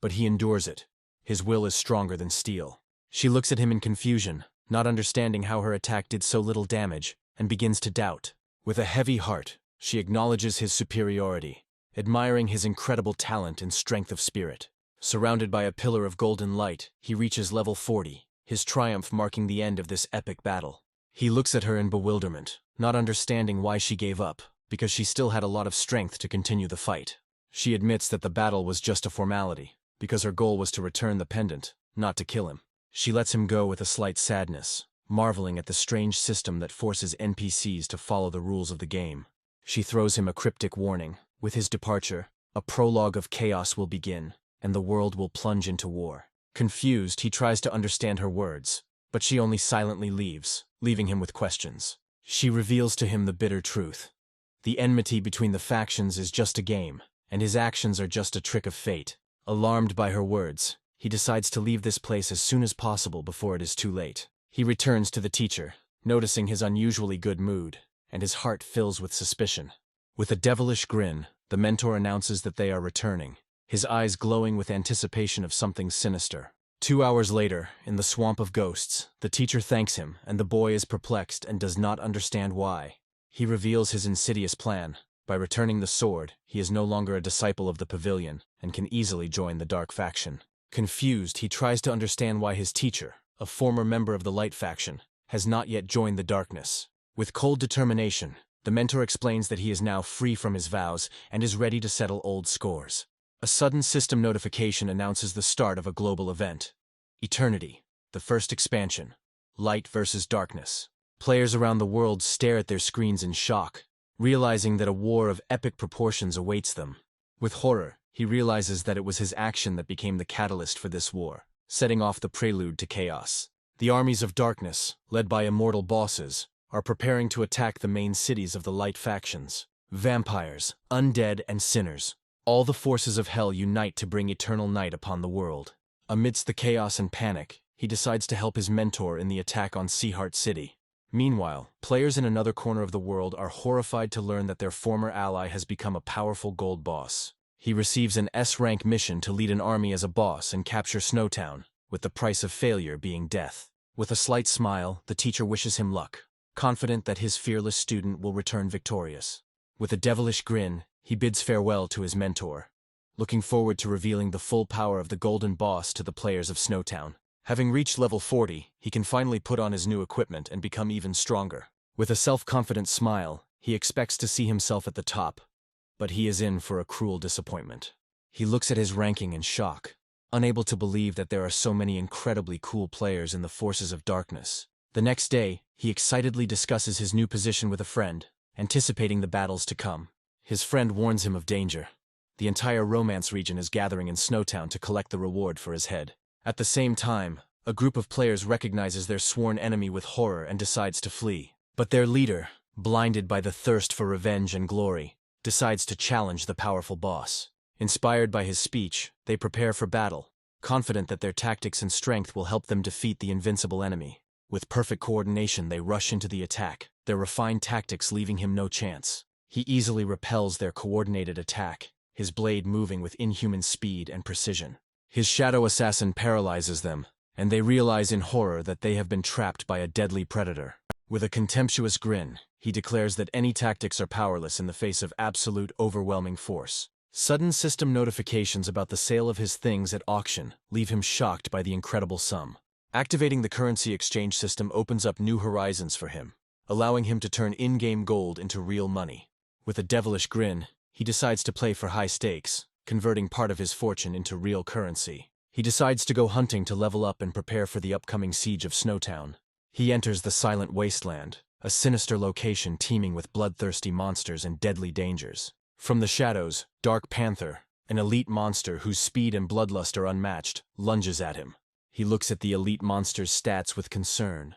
But he endures it. His will is stronger than steel. She looks at him in confusion, not understanding how her attack did so little damage, and begins to doubt. With a heavy heart, she acknowledges his superiority, admiring his incredible talent and strength of spirit. Surrounded by a pillar of golden light, he reaches level 40, his triumph marking the end of this epic battle. He looks at her in bewilderment, not understanding why she gave up, because she still had a lot of strength to continue the fight. She admits that the battle was just a formality, because her goal was to return the pendant, not to kill him. She lets him go with a slight sadness, marveling at the strange system that forces NPCs to follow the rules of the game. She throws him a cryptic warning. With his departure, a prologue of chaos will begin, and the world will plunge into war. Confused, he tries to understand her words, but she only silently leaves, leaving him with questions. She reveals to him the bitter truth. The enmity between the factions is just a game, and his actions are just a trick of fate. Alarmed by her words, he decides to leave this place as soon as possible before it is too late. He returns to the teacher, noticing his unusually good mood, and his heart fills with suspicion. With a devilish grin, the mentor announces that they are returning, his eyes glowing with anticipation of something sinister. 2 hours later, in the swamp of ghosts, the teacher thanks him, and the boy is perplexed and does not understand why. He reveals his insidious plan. By returning the sword, he is no longer a disciple of the pavilion, and can easily join the dark faction. Confused, he tries to understand why his teacher, a former member of the light faction, has not yet joined the darkness. With cold determination, the mentor explains that he is now free from his vows and is ready to settle old scores. A sudden system notification announces the start of a global event. Eternity, the first expansion. Light versus darkness. Players around the world stare at their screens in shock, realizing that a war of epic proportions awaits them. With horror, he realizes that it was his action that became the catalyst for this war, setting off the prelude to chaos. The armies of darkness, led by immortal bosses, are preparing to attack the main cities of the light factions. Vampires, undead, and sinners. All the forces of hell unite to bring eternal night upon the world. Amidst the chaos and panic, he decides to help his mentor in the attack on Seaheart City. Meanwhile, players in another corner of the world are horrified to learn that their former ally has become a powerful gold boss. He receives an S-rank mission to lead an army as a boss and capture Snowtown, with the price of failure being death. With a slight smile, the teacher wishes him luck, confident that his fearless student will return victorious. With a devilish grin, he bids farewell to his mentor, looking forward to revealing the full power of the Golden Boss to the players of Snowtown. Having reached level 40, he can finally put on his new equipment and become even stronger. With a self-confident smile, he expects to see himself at the top, but he is in for a cruel disappointment. He looks at his ranking in shock, unable to believe that there are so many incredibly cool players in the forces of darkness. The next day, he excitedly discusses his new position with a friend, anticipating the battles to come. His friend warns him of danger. The entire romance region is gathering in Snowtown to collect the reward for his head. At the same time, a group of players recognizes their sworn enemy with horror and decides to flee. But their leader, blinded by the thirst for revenge and glory, decides to challenge the powerful boss. Inspired by his speech, they prepare for battle, confident that their tactics and strength will help them defeat the invincible enemy. With perfect coordination, they rush into the attack, their refined tactics leaving him no chance. He easily repels their coordinated attack, his blade moving with inhuman speed and precision. His shadow assassin paralyzes them, and they realize in horror that they have been trapped by a deadly predator. With a contemptuous grin, he declares that any tactics are powerless in the face of absolute overwhelming force. Sudden system notifications about the sale of his things at auction leave him shocked by the incredible sum. Activating the currency exchange system opens up new horizons for him, allowing him to turn in-game gold into real money. With a devilish grin, he decides to play for high stakes, converting part of his fortune into real currency. He decides to go hunting to level up and prepare for the upcoming siege of Snowtown. He enters the Silent Wasteland, a sinister location teeming with bloodthirsty monsters and deadly dangers. From the shadows, Dark Panther, an elite monster whose speed and bloodlust are unmatched, lunges at him. He looks at the elite monster's stats with concern,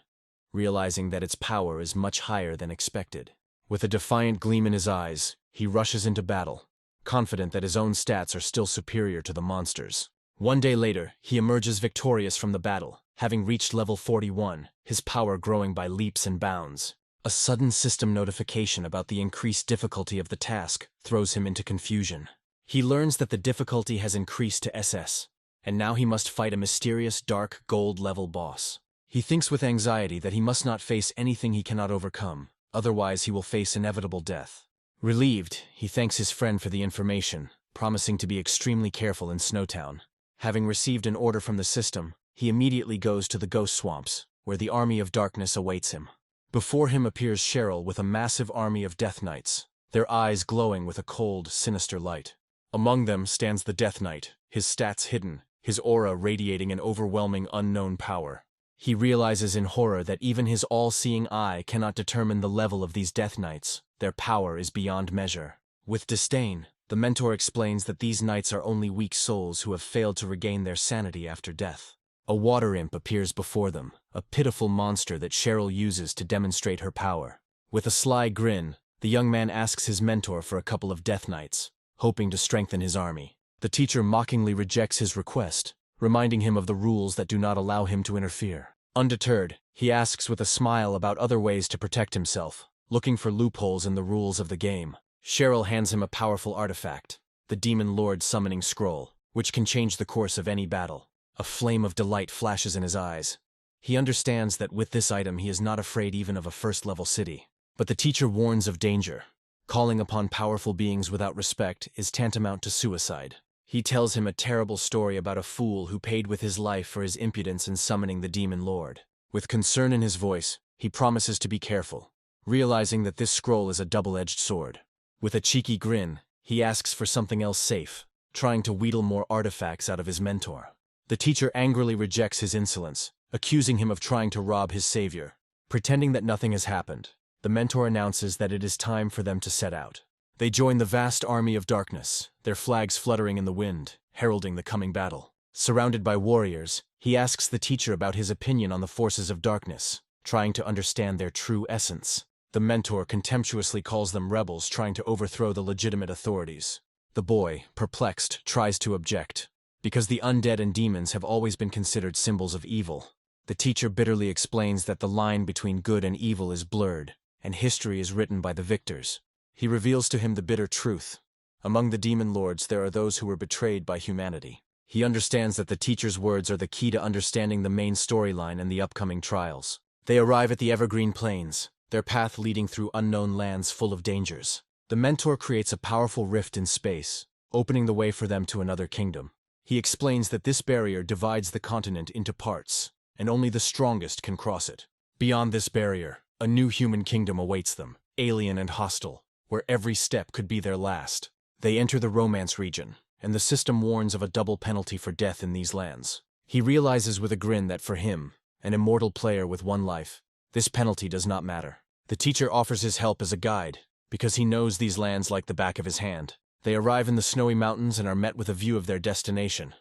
realizing that its power is much higher than expected. With a defiant gleam in his eyes, he rushes into battle, confident that his own stats are still superior to the monster's. One day later, he emerges victorious from the battle, having reached level 41, his power growing by leaps and bounds. A sudden system notification about the increased difficulty of the task throws him into confusion. He learns that the difficulty has increased to SS, and now he must fight a mysterious dark gold-level boss. He thinks with anxiety that he must not face anything he cannot overcome, otherwise he will face inevitable death. Relieved, he thanks his friend for the information, promising to be extremely careful in Snowtown. Having received an order from the system, he immediately goes to the Ghost Swamps, where the Army of Darkness awaits him. Before him appears Cheryl with a massive army of Death Knights, their eyes glowing with a cold, sinister light. Among them stands the Death Knight, his stats hidden, his aura radiating an overwhelming unknown power. He realizes in horror that even his all-seeing eye cannot determine the level of these Death Knights. Their power is beyond measure. With disdain, the mentor explains that these knights are only weak souls who have failed to regain their sanity after death. A water imp appears before them, a pitiful monster that Cheryl uses to demonstrate her power. With a sly grin, the young man asks his mentor for a couple of Death Knights, hoping to strengthen his army. The teacher mockingly rejects his request, reminding him of the rules that do not allow him to interfere. Undeterred, he asks with a smile about other ways to protect himself, looking for loopholes in the rules of the game. Cheryl hands him a powerful artifact, the Demon Lord Summoning Scroll, which can change the course of any battle. A flame of delight flashes in his eyes. He understands that with this item he is not afraid even of a first-level city. But the teacher warns of danger. Calling upon powerful beings without respect is tantamount to suicide. He tells him a terrible story about a fool who paid with his life for his impudence in summoning the Demon Lord. With concern in his voice, he promises to be careful, realizing that this scroll is a double-edged sword. With a cheeky grin, he asks for something else safe, trying to wheedle more artifacts out of his mentor. The teacher angrily rejects his insolence, accusing him of trying to rob his savior. Pretending that nothing has happened, the mentor announces that it is time for them to set out. They join the vast army of darkness, their flags fluttering in the wind, heralding the coming battle. Surrounded by warriors, he asks the teacher about his opinion on the forces of darkness, trying to understand their true essence. The mentor contemptuously calls them rebels trying to overthrow the legitimate authorities. The boy, perplexed, tries to object, because the undead and demons have always been considered symbols of evil. The teacher bitterly explains that the line between good and evil is blurred, and history is written by the victors. He reveals to him the bitter truth. Among the demon lords there are those who were betrayed by humanity. He understands that the teacher's words are the key to understanding the main storyline and the upcoming trials. They arrive at the Evergreen Plains, their path leading through unknown lands full of dangers. The mentor creates a powerful rift in space, opening the way for them to another kingdom. He explains that this barrier divides the continent into parts, and only the strongest can cross it. Beyond this barrier, a new human kingdom awaits them, alien and hostile, where every step could be their last. They enter the Romance region, and the system warns of a double penalty for death in these lands. He realizes with a grin that for him, an immortal player with one life, this penalty does not matter. The teacher offers his help as a guide, because he knows these lands like the back of his hand. They arrive in the snowy mountains and are met with a view of their destination,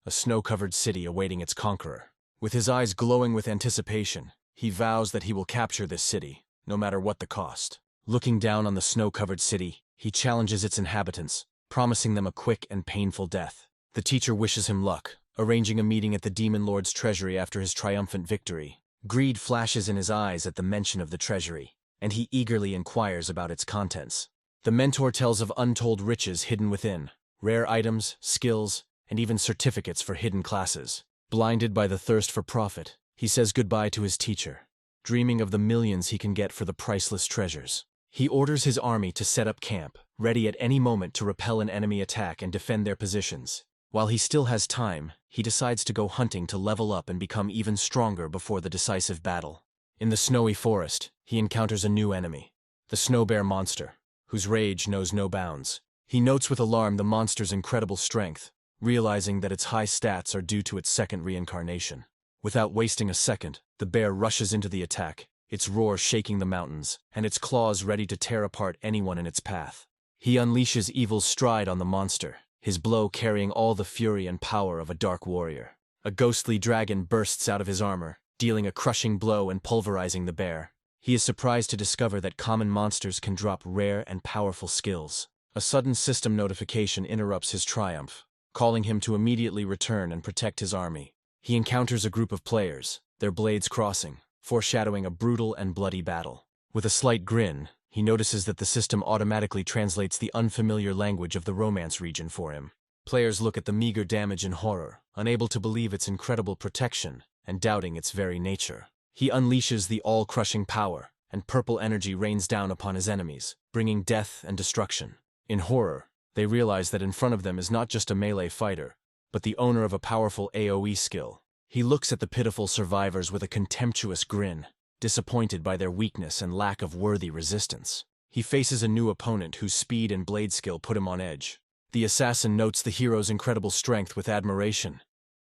a snow-covered city awaiting its conqueror. With his eyes glowing with anticipation, he vows that he will capture this city, no matter what the cost. Looking down on the snow-covered city, he challenges its inhabitants, promising them a quick and painful death. The teacher wishes him luck, arranging a meeting at the Demon Lord's treasury after his triumphant victory. Greed flashes in his eyes at the mention of the treasury, and he eagerly inquires about its contents. The mentor tells of untold riches hidden within, rare items, skills, and even certificates for hidden classes. Blinded by the thirst for profit, he says goodbye to his teacher, dreaming of the millions he can get for the priceless treasures. He orders his army to set up camp, ready at any moment to repel an enemy attack and defend their positions. While he still has time, he decides to go hunting to level up and become even stronger before the decisive battle. In the snowy forest, he encounters a new enemy, the snow bear monster, whose rage knows no bounds. He notes with alarm the monster's incredible strength, realizing that its high stats are due to its second reincarnation. Without wasting a second, the bear rushes into the attack, its roar shaking the mountains, and its claws ready to tear apart anyone in its path. He unleashes evil's stride on the monster, his blow carrying all the fury and power of a dark warrior. A ghostly dragon bursts out of his armor, dealing a crushing blow and pulverizing the bear. He is surprised to discover that common monsters can drop rare and powerful skills. A sudden system notification interrupts his triumph, calling him to immediately return and protect his army. He encounters a group of players, their blades crossing, foreshadowing a brutal and bloody battle. With a slight grin, he notices that the system automatically translates the unfamiliar language of the Romance region for him. Players look at the meager damage in horror, unable to believe its incredible protection, and doubting its very nature. He unleashes the all-crushing power, and purple energy rains down upon his enemies, bringing death and destruction. In horror, they realize that in front of them is not just a melee fighter, but the owner of a powerful AoE skill. He looks at the pitiful survivors with a contemptuous grin, disappointed by their weakness and lack of worthy resistance. He faces a new opponent whose speed and blade skill put him on edge. The assassin notes the hero's incredible strength with admiration,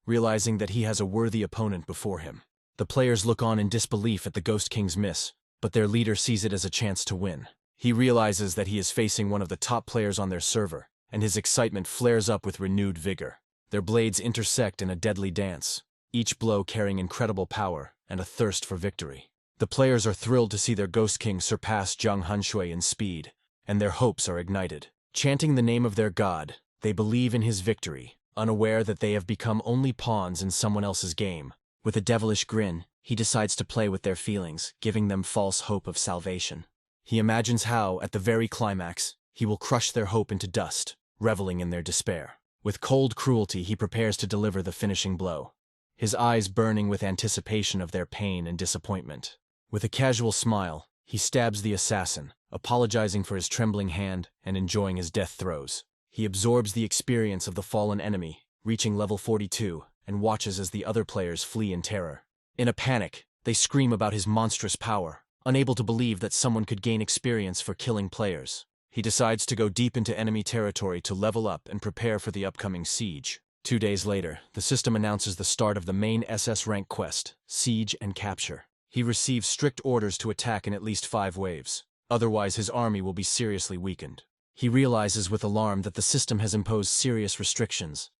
realizing that he has a worthy opponent before him. The players look on in disbelief at the Ghost King's miss, but their leader sees it as a chance to win. He realizes that he is facing one of the top players on their server, and his excitement flares up with renewed vigor. Their blades intersect in a deadly dance, each blow carrying incredible power and a thirst for victory. The players are thrilled to see their Ghost King surpass Zhang Hanshui in speed, and their hopes are ignited. Chanting the name of their god, they believe in his victory, unaware that they have become only pawns in someone else's game. With a devilish grin, he decides to play with their feelings, giving them false hope of salvation. He imagines how, at the very climax, he will crush their hope into dust, reveling in their despair. With cold cruelty, he prepares to deliver the finishing blow, his eyes burning with anticipation of their pain and disappointment. With a casual smile, he stabs the assassin, apologizing for his trembling hand and enjoying his death throes. He absorbs the experience of the fallen enemy, reaching level 42, and watches as the other players flee in terror. In a panic, they scream about his monstrous power, unable to believe that someone could gain experience for killing players. He decides to go deep into enemy territory to level up and prepare for the upcoming siege. 2 days later, the system announces the start of the main SS rank quest, Siege and Capture. He receives strict orders to attack in at least 5 waves. Otherwise, his army will be seriously weakened. He realizes with alarm that the system has imposed serious restrictions,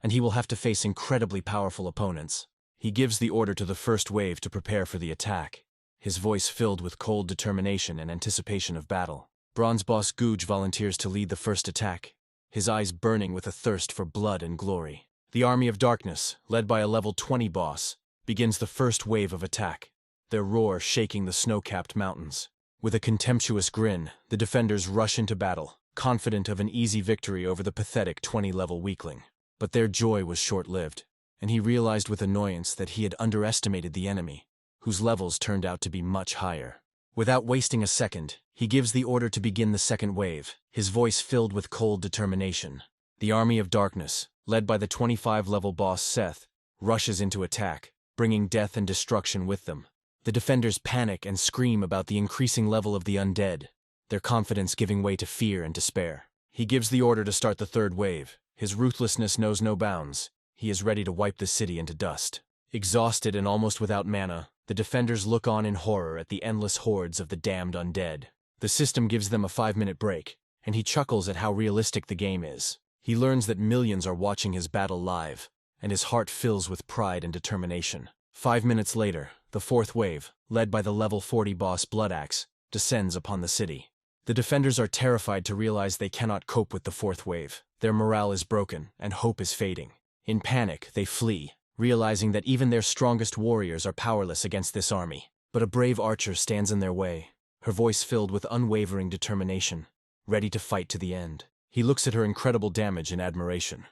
and he will have to face incredibly powerful opponents. He gives the order to the first wave to prepare for the attack, his voice filled with cold determination and anticipation of battle. Bronze Boss Guj volunteers to lead the first attack, his eyes burning with a thirst for blood and glory. The Army of Darkness, led by a level 20 boss, begins the first wave of attack, their roar shaking the snow-capped mountains. With a contemptuous grin, the defenders rush into battle, confident of an easy victory over the pathetic 20-level weakling. But their joy was short-lived, and he realized with annoyance that he had underestimated the enemy, whose levels turned out to be much higher. Without wasting a second, he gives the order to begin the second wave, his voice filled with cold determination. The Army of Darkness, led by the 25-level boss Seth, rushes into attack, bringing death and destruction with them. The defenders panic and scream about the increasing level of the undead, their confidence giving way to fear and despair. He gives the order to start the third wave. His ruthlessness knows no bounds. He is ready to wipe the city into dust. Exhausted and almost without mana, the defenders look on in horror at the endless hordes of the damned undead. The system gives them a 5-minute break, and he chuckles at how realistic the game is. He learns that millions are watching his battle live, and his heart fills with pride and determination. 5 minutes later, the fourth wave, led by the level 40 boss Bloodaxe, descends upon the city. The defenders are terrified to realize they cannot cope with the fourth wave. Their morale is broken, and hope is fading. In panic, they flee, realizing that even their strongest warriors are powerless against this army. But a brave archer stands in their way, her voice filled with unwavering determination, ready to fight to the end. He looks at her incredible damage in admiration,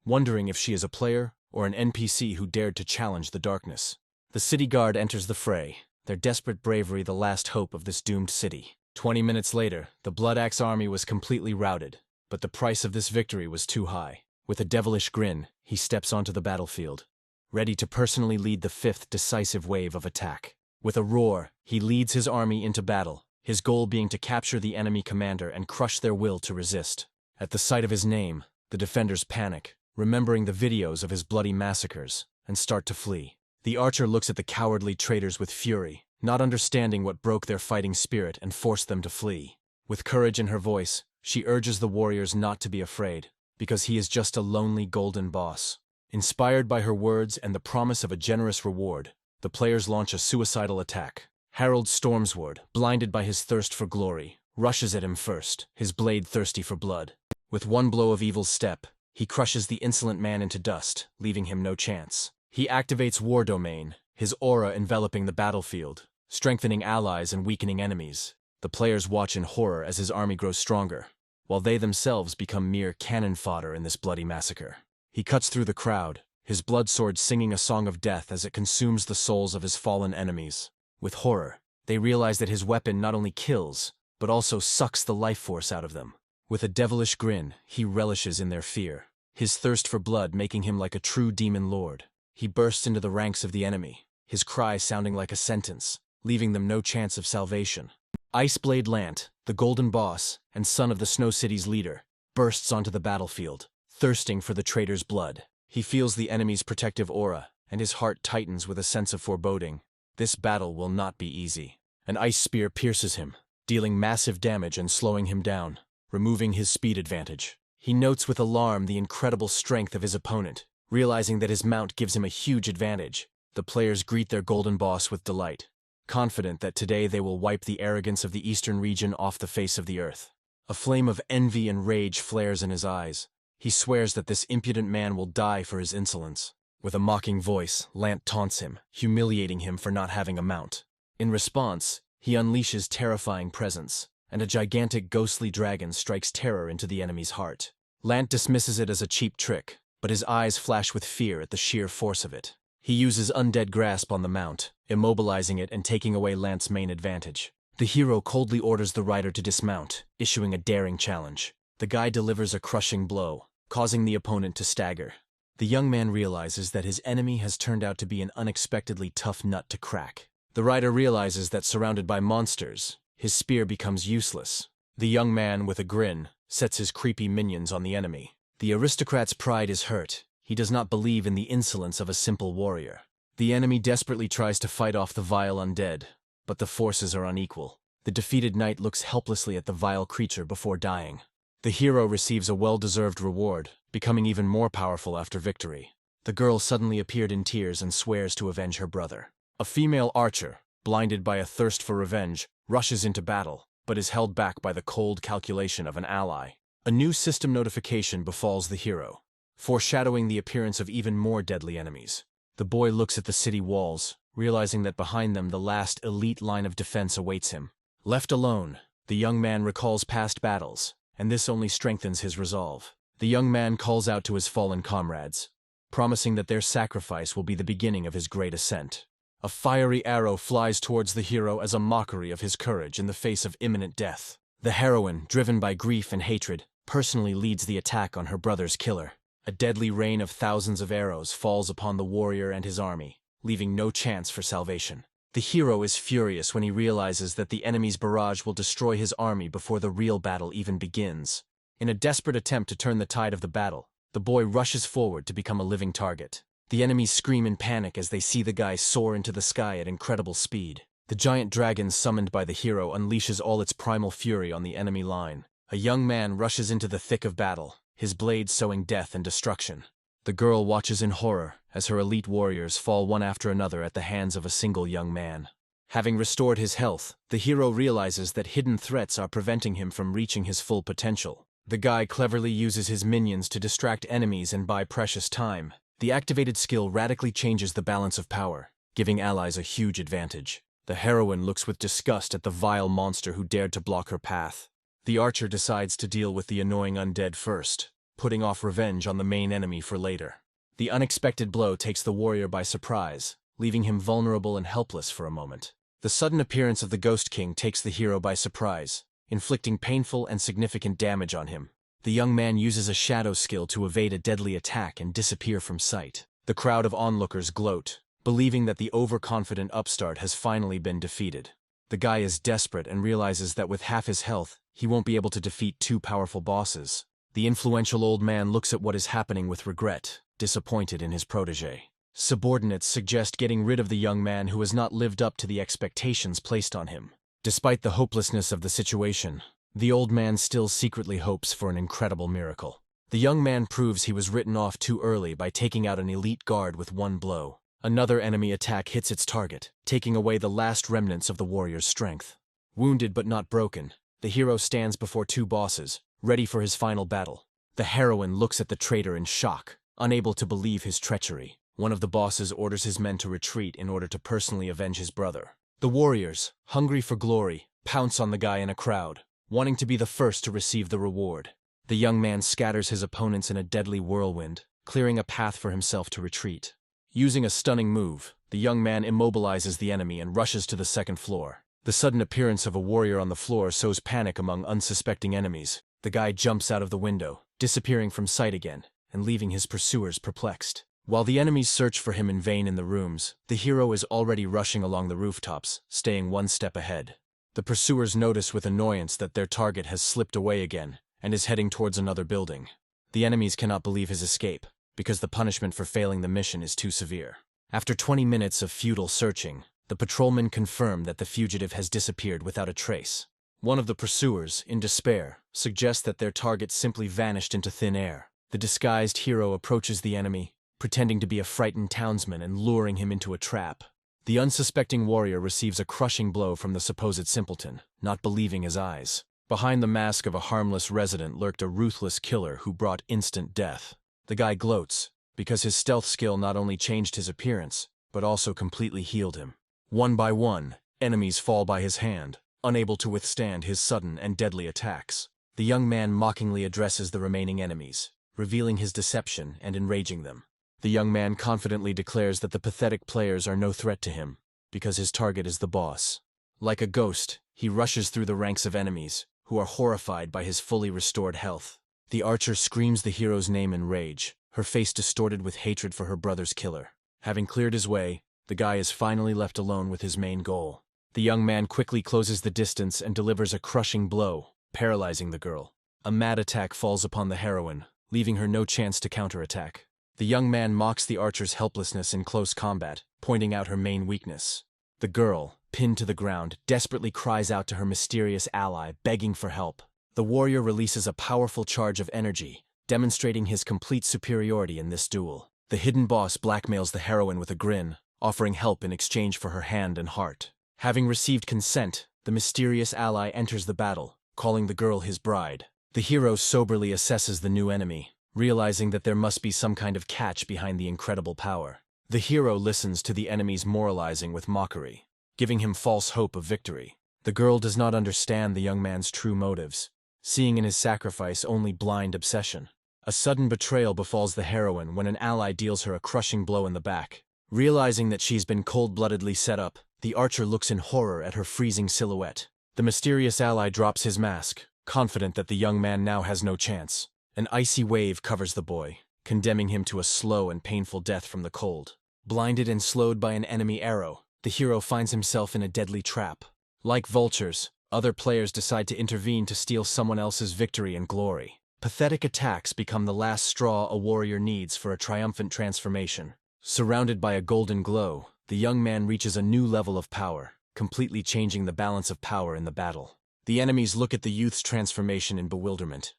wondering if she is a player or an NPC who dared to challenge the darkness. The city guard enters the fray, their desperate bravery the last hope of this doomed city. 20 minutes later, the Bloodaxe army was completely routed, but the price of this victory was too high. With a devilish grin, he steps onto the battlefield, ready to personally lead the fifth decisive wave of attack. With a roar, he leads his army into battle, his goal being to capture the enemy commander and crush their will to resist. At the sight of his name, the defenders panic, remembering the videos of his bloody massacres, and start to flee. The archer looks at the cowardly traitors with fury, not understanding what broke their fighting spirit and forced them to flee. With courage in her voice, she urges the warriors not to be afraid, because he is just a lonely golden boss. Inspired by her words and the promise of a generous reward, the players launch a suicidal attack. Harold Stormsword, blinded by his thirst for glory, rushes at him first, his blade thirsty for blood. With one blow of Evil's step, he crushes the insolent man into dust, leaving him no chance. He activates War Domain, his aura enveloping the battlefield, strengthening allies and weakening enemies. The players watch in horror as his army grows stronger, while they themselves become mere cannon fodder in this bloody massacre. He cuts through the crowd, his blood sword singing a song of death as it consumes the souls of his fallen enemies. With horror, they realize that his weapon not only kills, but also sucks the life force out of them. With a devilish grin, he relishes in their fear, his thirst for blood making him like a true demon lord. He bursts into the ranks of the enemy, his cry sounding like a sentence, leaving them no chance of salvation. Iceblade Lant, the Golden Boss and son of the Snow City's leader, bursts onto the battlefield, thirsting for the traitor's blood. He feels the enemy's protective aura, and his heart tightens with a sense of foreboding. This battle will not be easy. An ice spear pierces him, dealing massive damage and slowing him down, removing his speed advantage. He notes with alarm the incredible strength of his opponent, realizing that his mount gives him a huge advantage. The players greet their Golden Boss with delight, confident that today they will wipe the arrogance of the eastern region off the face of the earth. A flame of envy and rage flares in his eyes. He swears that this impudent man will die for his insolence. With a mocking voice, Lant taunts him, humiliating him for not having a mount. In response, he unleashes terrifying presence, and a gigantic ghostly dragon strikes terror into the enemy's heart. Lant dismisses it as a cheap trick, but his eyes flash with fear at the sheer force of it. He uses Undead Grasp on the mount, immobilizing it and taking away Lant's main advantage. The hero coldly orders the rider to dismount, issuing a daring challenge. The guy delivers a crushing blow, causing the opponent to stagger. The young man realizes that his enemy has turned out to be an unexpectedly tough nut to crack. The rider realizes that surrounded by monsters, his spear becomes useless. The young man, with a grin, sets his creepy minions on the enemy. The aristocrat's pride is hurt. He does not believe in the insolence of a simple warrior. The enemy desperately tries to fight off the vile undead, but the forces are unequal. The defeated knight looks helplessly at the vile creature before dying. The hero receives a well-deserved reward, becoming even more powerful after victory. The girl suddenly appeared in tears and swears to avenge her brother. A female archer, blinded by a thirst for revenge, rushes into battle, but is held back by the cold calculation of an ally. A new system notification befalls the hero, foreshadowing the appearance of even more deadly enemies. The boy looks at the city walls, realizing that behind them the last elite line of defense awaits him. Left alone, the young man recalls past battles, and this only strengthens his resolve. The young man calls out to his fallen comrades, promising that their sacrifice will be the beginning of his great ascent. A fiery arrow flies towards the hero as a mockery of his courage in the face of imminent death. The heroine, driven by grief and hatred, personally leads the attack on her brother's killer. A deadly rain of thousands of arrows falls upon the warrior and his army, leaving no chance for salvation. The hero is furious when he realizes that the enemy's barrage will destroy his army before the real battle even begins. In a desperate attempt to turn the tide of the battle, the boy rushes forward to become a living target. The enemies scream in panic as they see the guy soar into the sky at incredible speed. The giant dragon summoned by the hero unleashes all its primal fury on the enemy line. A young man rushes into the thick of battle, his blade sowing death and destruction. The girl watches in horror as her elite warriors fall one after another at the hands of a single young man. Having restored his health, the hero realizes that hidden threats are preventing him from reaching his full potential. The guy cleverly uses his minions to distract enemies and buy precious time. The activated skill radically changes the balance of power, giving allies a huge advantage. The heroine looks with disgust at the vile monster who dared to block her path. The archer decides to deal with the annoying undead first, putting off revenge on the main enemy for later. The unexpected blow takes the warrior by surprise, leaving him vulnerable and helpless for a moment. The sudden appearance of the Ghost King takes the hero by surprise, inflicting painful and significant damage on him. The young man uses a shadow skill to evade a deadly attack and disappear from sight. The crowd of onlookers gloat, believing that the overconfident upstart has finally been defeated. The guy is desperate and realizes that with half his health, he won't be able to defeat two powerful bosses. The influential old man looks at what is happening with regret, disappointed in his protege. Subordinates suggest getting rid of the young man who has not lived up to the expectations placed on him. Despite the hopelessness of the situation, the old man still secretly hopes for an incredible miracle. The young man proves he was written off too early by taking out an elite guard with one blow. Another enemy attack hits its target, taking away the last remnants of the warrior's strength. Wounded but not broken, the hero stands before two bosses, ready for his final battle. The heroine looks at the traitor in shock, unable to believe his treachery. One of the bosses orders his men to retreat in order to personally avenge his brother. The warriors, hungry for glory, pounce on the guy in a crowd, wanting to be the first to receive the reward. The young man scatters his opponents in a deadly whirlwind, clearing a path for himself to retreat. Using a stunning move, the young man immobilizes the enemy and rushes to the second floor. The sudden appearance of a warrior on the floor sows panic among unsuspecting enemies. The guy jumps out of the window, disappearing from sight again, and leaving his pursuers perplexed. While the enemies search for him in vain in the rooms, the hero is already rushing along the rooftops, staying one step ahead. The pursuers notice with annoyance that their target has slipped away again and is heading towards another building. The enemies cannot believe his escape, because the punishment for failing the mission is too severe. After 20 minutes of futile searching, the patrolmen confirm that the fugitive has disappeared without a trace. One of the pursuers, in despair, suggests that their target simply vanished into thin air. The disguised hero approaches the enemy, pretending to be a frightened townsman and luring him into a trap. The unsuspecting warrior receives a crushing blow from the supposed simpleton, not believing his eyes. Behind the mask of a harmless resident lurked a ruthless killer who brought instant death. The guy gloats, because his stealth skill not only changed his appearance, but also completely healed him. One by one, enemies fall by his hand, unable to withstand his sudden and deadly attacks. The young man mockingly addresses the remaining enemies, revealing his deception and enraging them. The young man confidently declares that the pathetic players are no threat to him, because his target is the boss. Like a ghost, he rushes through the ranks of enemies, who are horrified by his fully restored health. The archer screams the hero's name in rage, her face distorted with hatred for her brother's killer. Having cleared his way, the guy is finally left alone with his main goal. The young man quickly closes the distance and delivers a crushing blow, paralyzing the girl. A mad attack falls upon the heroine, leaving her no chance to counterattack. The young man mocks the archer's helplessness in close combat, pointing out her main weakness. The girl, pinned to the ground, desperately cries out to her mysterious ally, begging for help. The warrior releases a powerful charge of energy, demonstrating his complete superiority in this duel. The hidden boss blackmails the heroine with a grin, offering help in exchange for her hand and heart. Having received consent, the mysterious ally enters the battle, calling the girl his bride. The hero soberly assesses the new enemy, realizing that there must be some kind of catch behind the incredible power. The hero listens to the enemy's moralizing with mockery, giving him false hope of victory. The girl does not understand the young man's true motives, seeing in his sacrifice only blind obsession. A sudden betrayal befalls the heroine when an ally deals her a crushing blow in the back. Realizing that she's been cold-bloodedly set up, the archer looks in horror at her freezing silhouette. The mysterious ally drops his mask, confident that the young man now has no chance. An icy wave covers the boy, condemning him to a slow and painful death from the cold. Blinded and slowed by an enemy arrow, the hero finds himself in a deadly trap. Like vultures, other players decide to intervene to steal someone else's victory and glory. Pathetic attacks become the last straw a warrior needs for a triumphant transformation. Surrounded by a golden glow, the young man reaches a new level of power, completely changing the balance of power in the battle. The enemies look at the youth's transformation in bewilderment,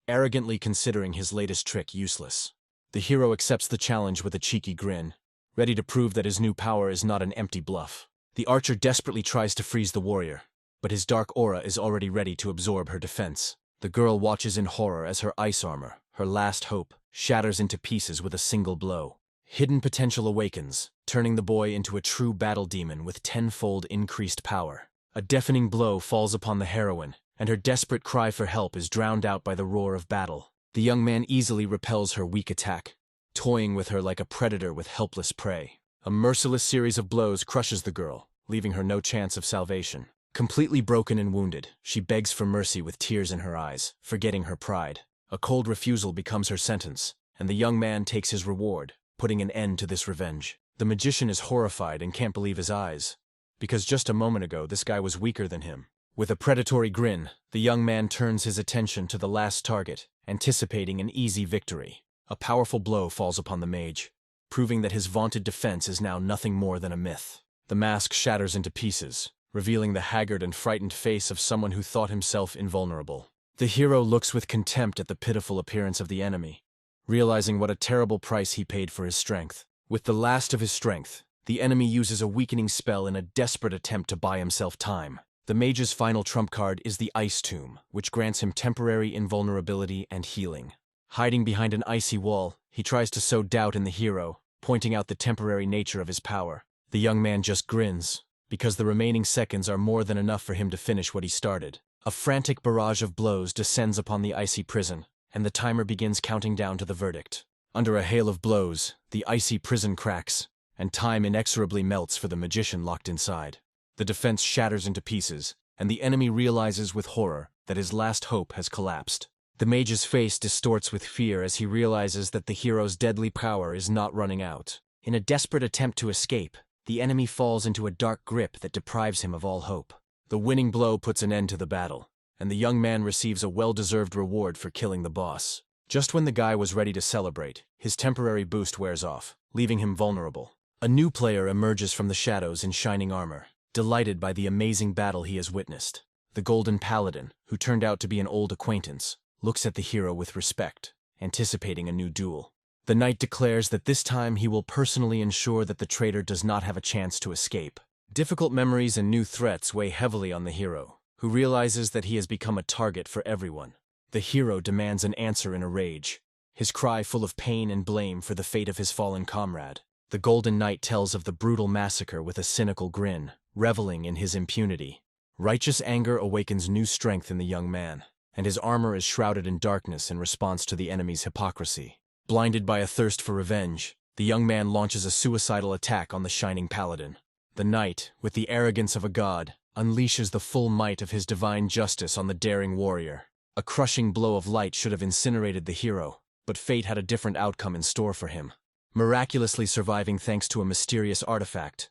arrogantly considering his latest trick useless. The hero accepts the challenge with a cheeky grin, ready to prove that his new power is not an empty bluff. The archer desperately tries to freeze the warrior, but his dark aura is already ready to absorb her defense. The girl watches in horror as her ice armor, her last hope, shatters into pieces with a single blow. Hidden potential awakens, turning the boy into a true battle demon with tenfold increased power. A deafening blow falls upon the heroine, and her desperate cry for help is drowned out by the roar of battle. The young man easily repels her weak attack, toying with her like a predator with helpless prey. A merciless series of blows crushes the girl, leaving her no chance of salvation. Completely broken and wounded, she begs for mercy with tears in her eyes, forgetting her pride. A cold refusal becomes her sentence, and the young man takes his reward, putting an end to this revenge. The magician is horrified and can't believe his eyes, because just a moment ago this guy was weaker than him. With a predatory grin, the young man turns his attention to the last target, anticipating an easy victory. A powerful blow falls upon the mage, proving that his vaunted defense is now nothing more than a myth. The mask shatters into pieces, revealing the haggard and frightened face of someone who thought himself invulnerable. The hero looks with contempt at the pitiful appearance of the enemy, realizing what a terrible price he paid for his strength. With the last of his strength, the enemy uses a weakening spell in a desperate attempt to buy himself time. The mage's final trump card is the Ice Tomb, which grants him temporary invulnerability and healing. Hiding behind an icy wall, he tries to sow doubt in the hero, pointing out the temporary nature of his power. The young man just grins, because the remaining seconds are more than enough for him to finish what he started. A frantic barrage of blows descends upon the icy prison, and the timer begins counting down to the verdict. Under a hail of blows, the icy prison cracks, and time inexorably melts for the magician locked inside. The defense shatters into pieces, and the enemy realizes with horror that his last hope has collapsed. The mage's face distorts with fear as he realizes that the hero's deadly power is not running out. In a desperate attempt to escape, the enemy falls into a dark grip that deprives him of all hope. The winning blow puts an end to the battle, and the young man receives a well-deserved reward for killing the boss. Just when the guy was ready to celebrate, his temporary boost wears off, leaving him vulnerable. A new player emerges from the shadows in shining armor, delighted by the amazing battle he has witnessed. The Golden Paladin, who turned out to be an old acquaintance, looks at the hero with respect, anticipating a new duel. The knight declares that this time he will personally ensure that the traitor does not have a chance to escape. Difficult memories and new threats weigh heavily on the hero, who realizes that he has become a target for everyone. The hero demands an answer in a rage, his cry full of pain and blame for the fate of his fallen comrade. The Golden Knight tells of the brutal massacre with a cynical grin, reveling in his impunity. Righteous anger awakens new strength in the young man, and his armor is shrouded in darkness in response to the enemy's hypocrisy. Blinded by a thirst for revenge, the young man launches a suicidal attack on the shining paladin. The knight, with the arrogance of a god, unleashes the full might of his divine justice on the daring warrior. A crushing blow of light should have incinerated the hero, but fate had a different outcome in store for him. Miraculously surviving thanks to a mysterious artifact,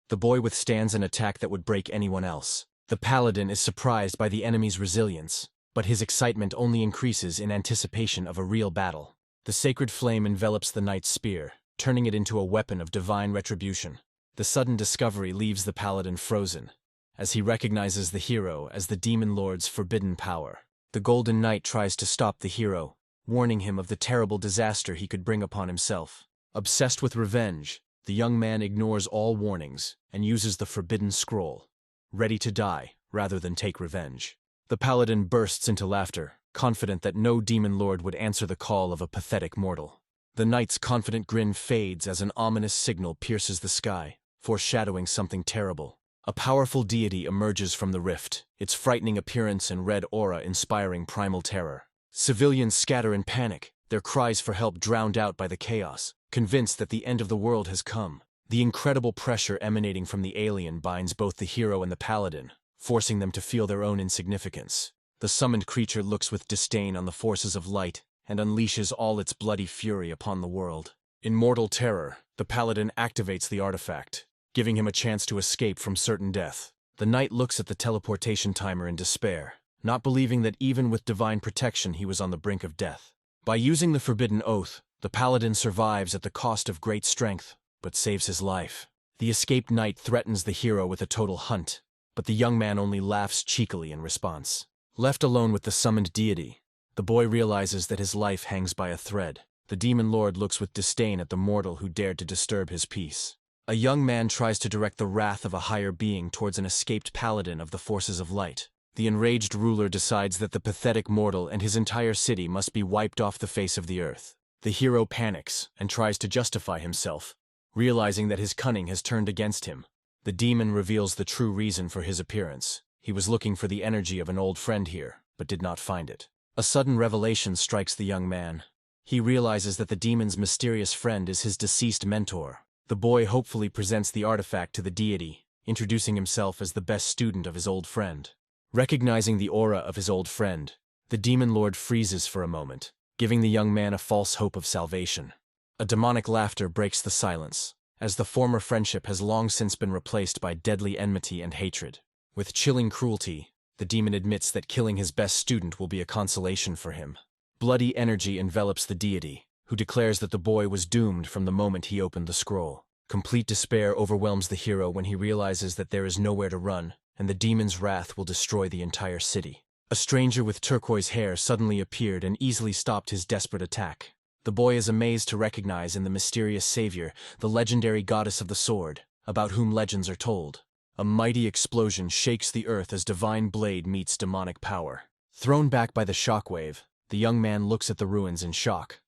the boy withstands an attack that would break anyone else. The paladin is surprised by the enemy's resilience, but his excitement only increases in anticipation of a real battle. The sacred flame envelops the knight's spear, turning it into a weapon of divine retribution. The sudden discovery leaves the paladin frozen, as he recognizes the hero as the demon lord's forbidden power. The Golden Knight tries to stop the hero, warning him of the terrible disaster he could bring upon himself. Obsessed with revenge, the young man ignores all warnings and uses the forbidden scroll, ready to die rather than take revenge. The paladin bursts into laughter, confident that no demon lord would answer the call of a pathetic mortal. The knight's confident grin fades as an ominous signal pierces the sky, foreshadowing something terrible. A powerful deity emerges from the rift, its frightening appearance and red aura inspiring primal terror. Civilians scatter in panic, their cries for help drowned out by the chaos, convinced that the end of the world has come. The incredible pressure emanating from the alien binds both the hero and the paladin, forcing them to feel their own insignificance. The summoned creature looks with disdain on the forces of light and unleashes all its bloody fury upon the world. In mortal terror, the paladin activates the artifact, giving him a chance to escape from certain death. The knight looks at the teleportation timer in despair, not believing that even with divine protection he was on the brink of death. By using the forbidden oath, the paladin survives at the cost of great strength, but saves his life. The escaped knight threatens the hero with a total hunt, but the young man only laughs cheekily in response. Left alone with the summoned deity, the boy realizes that his life hangs by a thread. The demon lord looks with disdain at the mortal who dared to disturb his peace. A young man tries to direct the wrath of a higher being towards an escaped paladin of the forces of light. The enraged ruler decides that the pathetic mortal and his entire city must be wiped off the face of the earth. The hero panics and tries to justify himself, realizing that his cunning has turned against him. The demon reveals the true reason for his appearance. He was looking for the energy of an old friend here, but did not find it. A sudden revelation strikes the young man. He realizes that the demon's mysterious friend is his deceased mentor. The boy hopefully presents the artifact to the deity, introducing himself as the best student of his old friend. Recognizing the aura of his old friend, the demon lord freezes for a moment, giving the young man a false hope of salvation. A demonic laughter breaks the silence, as the former friendship has long since been replaced by deadly enmity and hatred. With chilling cruelty, the demon admits that killing his best student will be a consolation for him. Bloody energy envelops the deity, who declares that the boy was doomed from the moment he opened the scroll. Complete despair overwhelms the hero when he realizes that there is nowhere to run, and the demon's wrath will destroy the entire city. A stranger with turquoise hair suddenly appeared and easily stopped his desperate attack. The boy is amazed to recognize in the mysterious savior the legendary goddess of the sword, about whom legends are told. A mighty explosion shakes the earth as divine blade meets demonic power. Thrown back by the shockwave, the young man looks at the ruins in shock,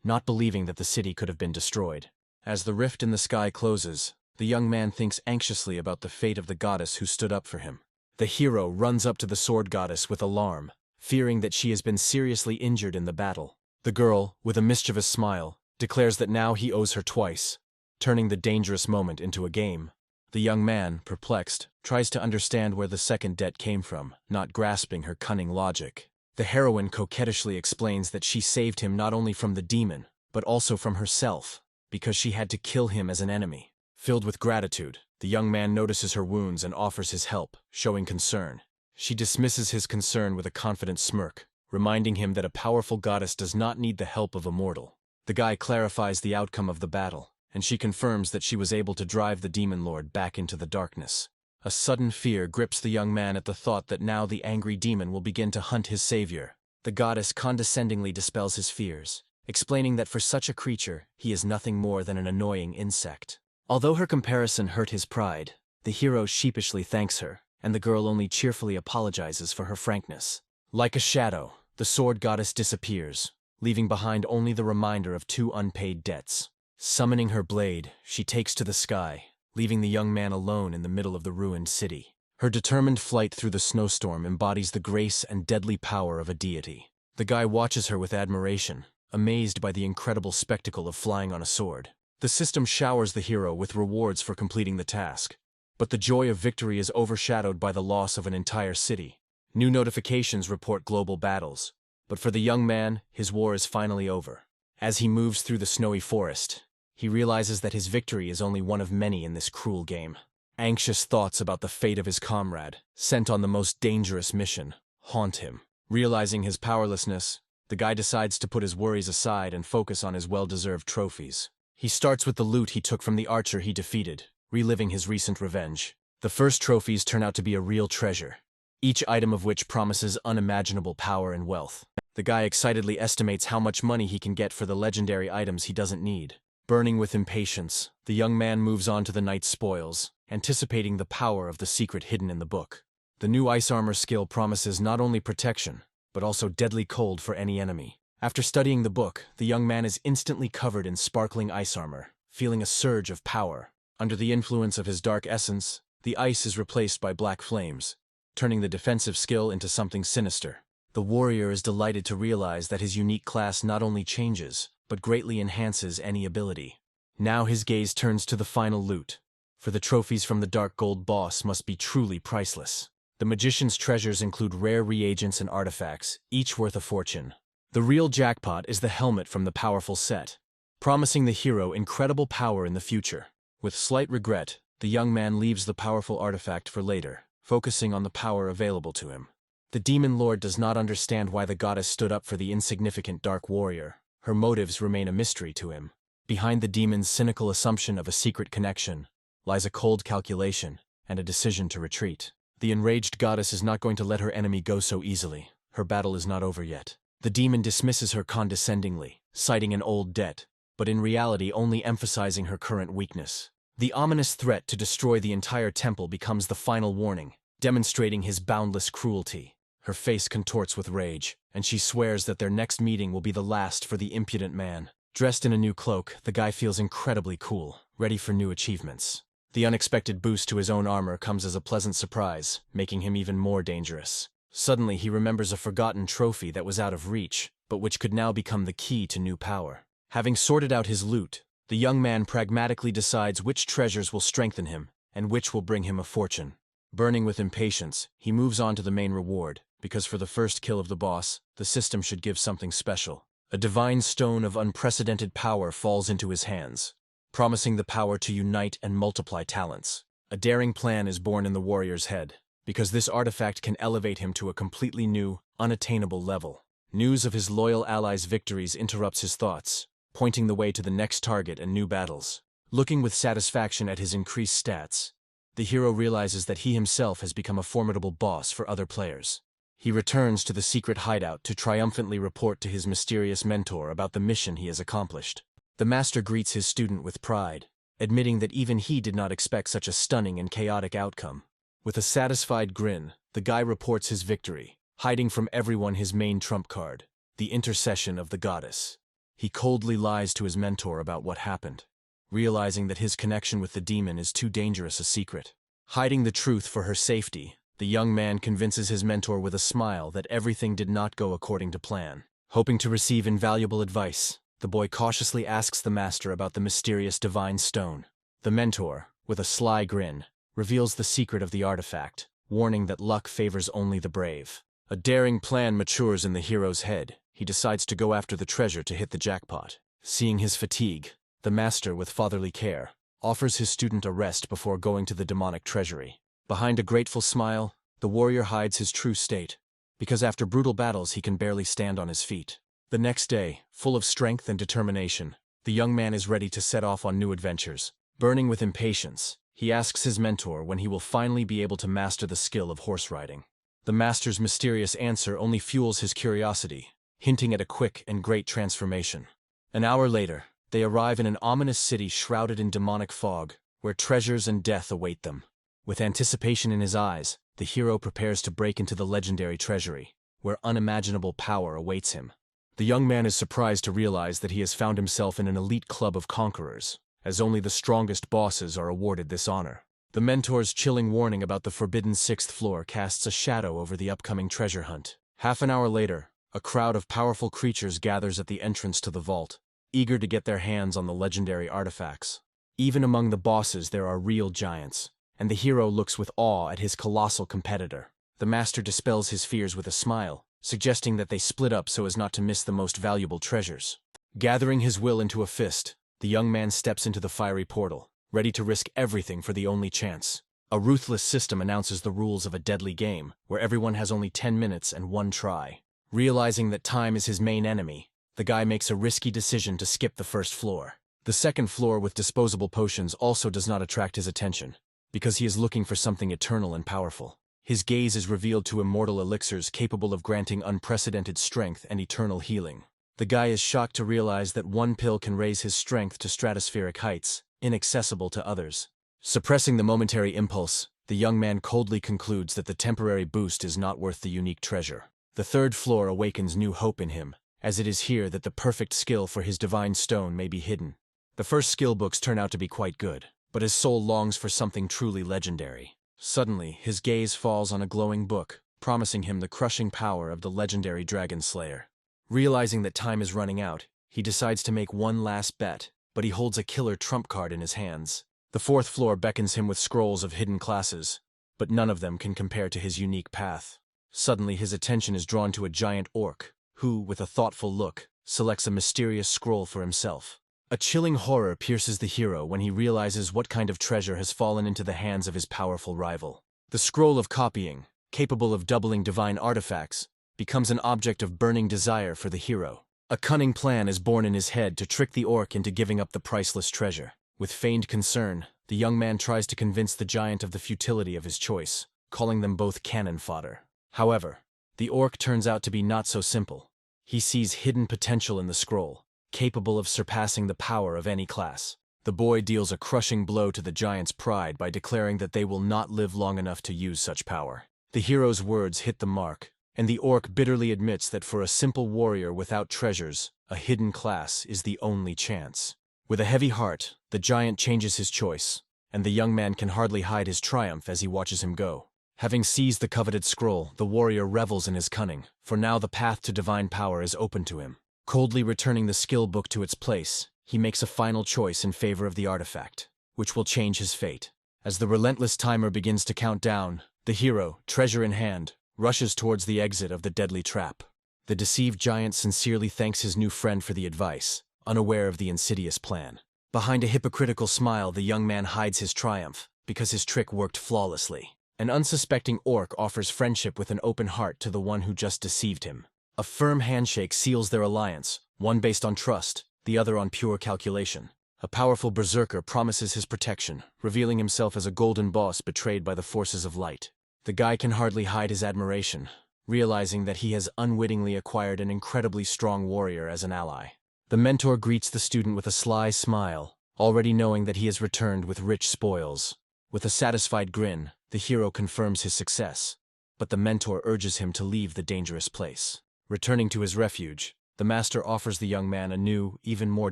not believing that the city could have been destroyed. As the rift in the sky closes, the young man thinks anxiously about the fate of the goddess who stood up for him. The hero runs up to the sword goddess with alarm, fearing that she has been seriously injured in the battle. The girl, with a mischievous smile, declares that now he owes her twice, turning the dangerous moment into a game. The young man, perplexed, tries to understand where the second debt came from, not grasping her cunning logic. The heroine coquettishly explains that she saved him not only from the demon, but also from herself, because she had to kill him as an enemy. Filled with gratitude, the young man notices her wounds and offers his help, showing concern. She dismisses his concern with a confident smirk, reminding him that a powerful goddess does not need the help of a mortal. The guy clarifies the outcome of the battle, and she confirms that she was able to drive the demon lord back into the darkness. A sudden fear grips the young man at the thought that now the angry demon will begin to hunt his savior. The goddess condescendingly dispels his fears, explaining that for such a creature, he is nothing more than an annoying insect. Although her comparison hurt his pride, the hero sheepishly thanks her, and the girl only cheerfully apologizes for her frankness. Like a shadow, the sword goddess disappears, leaving behind only the reminder of 2 unpaid debts. Summoning her blade, she takes to the sky, leaving the young man alone in the middle of the ruined city. Her determined flight through the snowstorm embodies the grace and deadly power of a deity. The guy watches her with admiration, amazed by the incredible spectacle of flying on a sword. The system showers the hero with rewards for completing the task, but the joy of victory is overshadowed by the loss of an entire city. New notifications report global battles, but for the young man, his war is finally over. As he moves through the snowy forest, he realizes that his victory is only one of many in this cruel game. Anxious thoughts about the fate of his comrade, sent on the most dangerous mission, haunt him. Realizing his powerlessness, the guy decides to put his worries aside and focus on his well-deserved trophies. He starts with the loot he took from the archer he defeated, reliving his recent revenge. The first trophies turn out to be a real treasure, each item of which promises unimaginable power and wealth. The guy excitedly estimates how much money he can get for the legendary items he doesn't need. Burning with impatience, the young man moves on to the knight's spoils, anticipating the power of the secret hidden in the book. The new ice armor skill promises not only protection, but also deadly cold for any enemy. After studying the book, the young man is instantly covered in sparkling ice armor, feeling a surge of power. Under the influence of his dark essence, the ice is replaced by black flames, turning the defensive skill into something sinister. The warrior is delighted to realize that his unique class not only changes, but greatly enhances any ability. Now his gaze turns to the final loot, for the trophies from the Dark Gold boss must be truly priceless. The magician's treasures include rare reagents and artifacts, each worth a fortune. The real jackpot is the helmet from the powerful set, promising the hero incredible power in the future. With slight regret, the young man leaves the powerful artifact for later, focusing on the power available to him. The demon lord does not understand why the goddess stood up for the insignificant dark warrior. Her motives remain a mystery to him. Behind the demon's cynical assumption of a secret connection lies a cold calculation and a decision to retreat. The enraged goddess is not going to let her enemy go so easily. Her battle is not over yet. The demon dismisses her condescendingly, citing an old debt, but in reality only emphasizing her current weakness. The ominous threat to destroy the entire temple becomes the final warning, demonstrating his boundless cruelty. Her face contorts with rage, and she swears that their next meeting will be the last for the impudent man. Dressed in a new cloak, the guy feels incredibly cool, ready for new achievements. The unexpected boost to his own armor comes as a pleasant surprise, making him even more dangerous. Suddenly he remembers a forgotten trophy that was out of reach, but which could now become the key to new power. Having sorted out his loot, the young man pragmatically decides which treasures will strengthen him, and which will bring him a fortune. Burning with impatience, he moves on to the main reward, because for the first kill of the boss, the system should give something special. A divine stone of unprecedented power falls into his hands, promising the power to unite and multiply talents. A daring plan is born in the warrior's head, because this artifact can elevate him to a completely new, unattainable level. News of his loyal allies' victories interrupts his thoughts, pointing the way to the next target and new battles. Looking with satisfaction at his increased stats, the hero realizes that he himself has become a formidable boss for other players. He returns to the secret hideout to triumphantly report to his mysterious mentor about the mission he has accomplished. The master greets his student with pride, admitting that even he did not expect such a stunning and chaotic outcome. With a satisfied grin, the guy reports his victory, hiding from everyone his main trump card, the intercession of the goddess. He coldly lies to his mentor about what happened, realizing that his connection with the demon is too dangerous a secret. Hiding the truth for her safety, the young man convinces his mentor with a smile that everything did not go according to plan. Hoping to receive invaluable advice, the boy cautiously asks the master about the mysterious divine stone. The mentor, with a sly grin, reveals the secret of the artifact, warning that luck favors only the brave. A daring plan matures in the hero's head. He decides to go after the treasure to hit the jackpot. Seeing his fatigue, the master, with fatherly care, offers his student a rest before going to the demonic treasury. Behind a grateful smile, the warrior hides his true state, because after brutal battles he can barely stand on his feet. The next day, full of strength and determination, the young man is ready to set off on new adventures. Burning with impatience, he asks his mentor when he will finally be able to master the skill of horse riding. The master's mysterious answer only fuels his curiosity, hinting at a quick and great transformation. An hour later, they arrive in an ominous city shrouded in demonic fog, where treasures and death await them. With anticipation in his eyes, the hero prepares to break into the legendary treasury, where unimaginable power awaits him. The young man is surprised to realize that he has found himself in an elite club of conquerors, as only the strongest bosses are awarded this honor. The mentor's chilling warning about the forbidden 6th floor casts a shadow over the upcoming treasure hunt. Half an hour later, a crowd of powerful creatures gathers at the entrance to the vault, eager to get their hands on the legendary artifacts. Even among the bosses there are real giants, and the hero looks with awe at his colossal competitor. The master dispels his fears with a smile, suggesting that they split up so as not to miss the most valuable treasures. Gathering his will into a fist, the young man steps into the fiery portal, ready to risk everything for the only chance. A ruthless system announces the rules of a deadly game, where everyone has only 10 minutes and one try. Realizing that time is his main enemy, the guy makes a risky decision to skip the first floor. The second floor with disposable potions also does not attract his attention, because he is looking for something eternal and powerful. His gaze is revealed to immortal elixirs capable of granting unprecedented strength and eternal healing. The guy is shocked to realize that one pill can raise his strength to stratospheric heights, inaccessible to others. Suppressing the momentary impulse, the young man coldly concludes that the temporary boost is not worth the unique treasure. The third floor awakens new hope in him, as it is here that the perfect skill for his divine stone may be hidden. The first skill books turn out to be quite good, but his soul longs for something truly legendary. Suddenly, his gaze falls on a glowing book, promising him the crushing power of the legendary Dragon Slayer. Realizing that time is running out, he decides to make one last bet, but he holds a killer trump card in his hands. The fourth floor beckons him with scrolls of hidden classes, but none of them can compare to his unique path. Suddenly, his attention is drawn to a giant orc, who, with a thoughtful look, selects a mysterious scroll for himself. A chilling horror pierces the hero when he realizes what kind of treasure has fallen into the hands of his powerful rival. The scroll of copying, capable of doubling divine artifacts, becomes an object of burning desire for the hero. A cunning plan is born in his head to trick the orc into giving up the priceless treasure. With feigned concern, the young man tries to convince the giant of the futility of his choice, calling them both cannon fodder. However, the orc turns out to be not so simple. He sees hidden potential in the scroll, capable of surpassing the power of any class. The boy deals a crushing blow to the giant's pride by declaring that they will not live long enough to use such power. The hero's words hit the mark, and the orc bitterly admits that for a simple warrior without treasures, a hidden class is the only chance. With a heavy heart, the giant changes his choice, and the young man can hardly hide his triumph as he watches him go. Having seized the coveted scroll, the warrior revels in his cunning, for now the path to divine power is open to him. Coldly returning the skill book to its place, he makes a final choice in favor of the artifact, which will change his fate. As the relentless timer begins to count down, the hero, treasure in hand, rushes towards the exit of the deadly trap. The deceived giant sincerely thanks his new friend for the advice, unaware of the insidious plan. Behind a hypocritical smile, the young man hides his triumph, because his trick worked flawlessly. An unsuspecting orc offers friendship with an open heart to the one who just deceived him. A firm handshake seals their alliance, one based on trust, the other on pure calculation. A powerful berserker promises his protection, revealing himself as a golden boss betrayed by the forces of light. The guy can hardly hide his admiration, realizing that he has unwittingly acquired an incredibly strong warrior as an ally. The mentor greets the student with a sly smile, already knowing that he has returned with rich spoils. With a satisfied grin, the hero confirms his success, but the mentor urges him to leave the dangerous place. Returning to his refuge, the master offers the young man a new, even more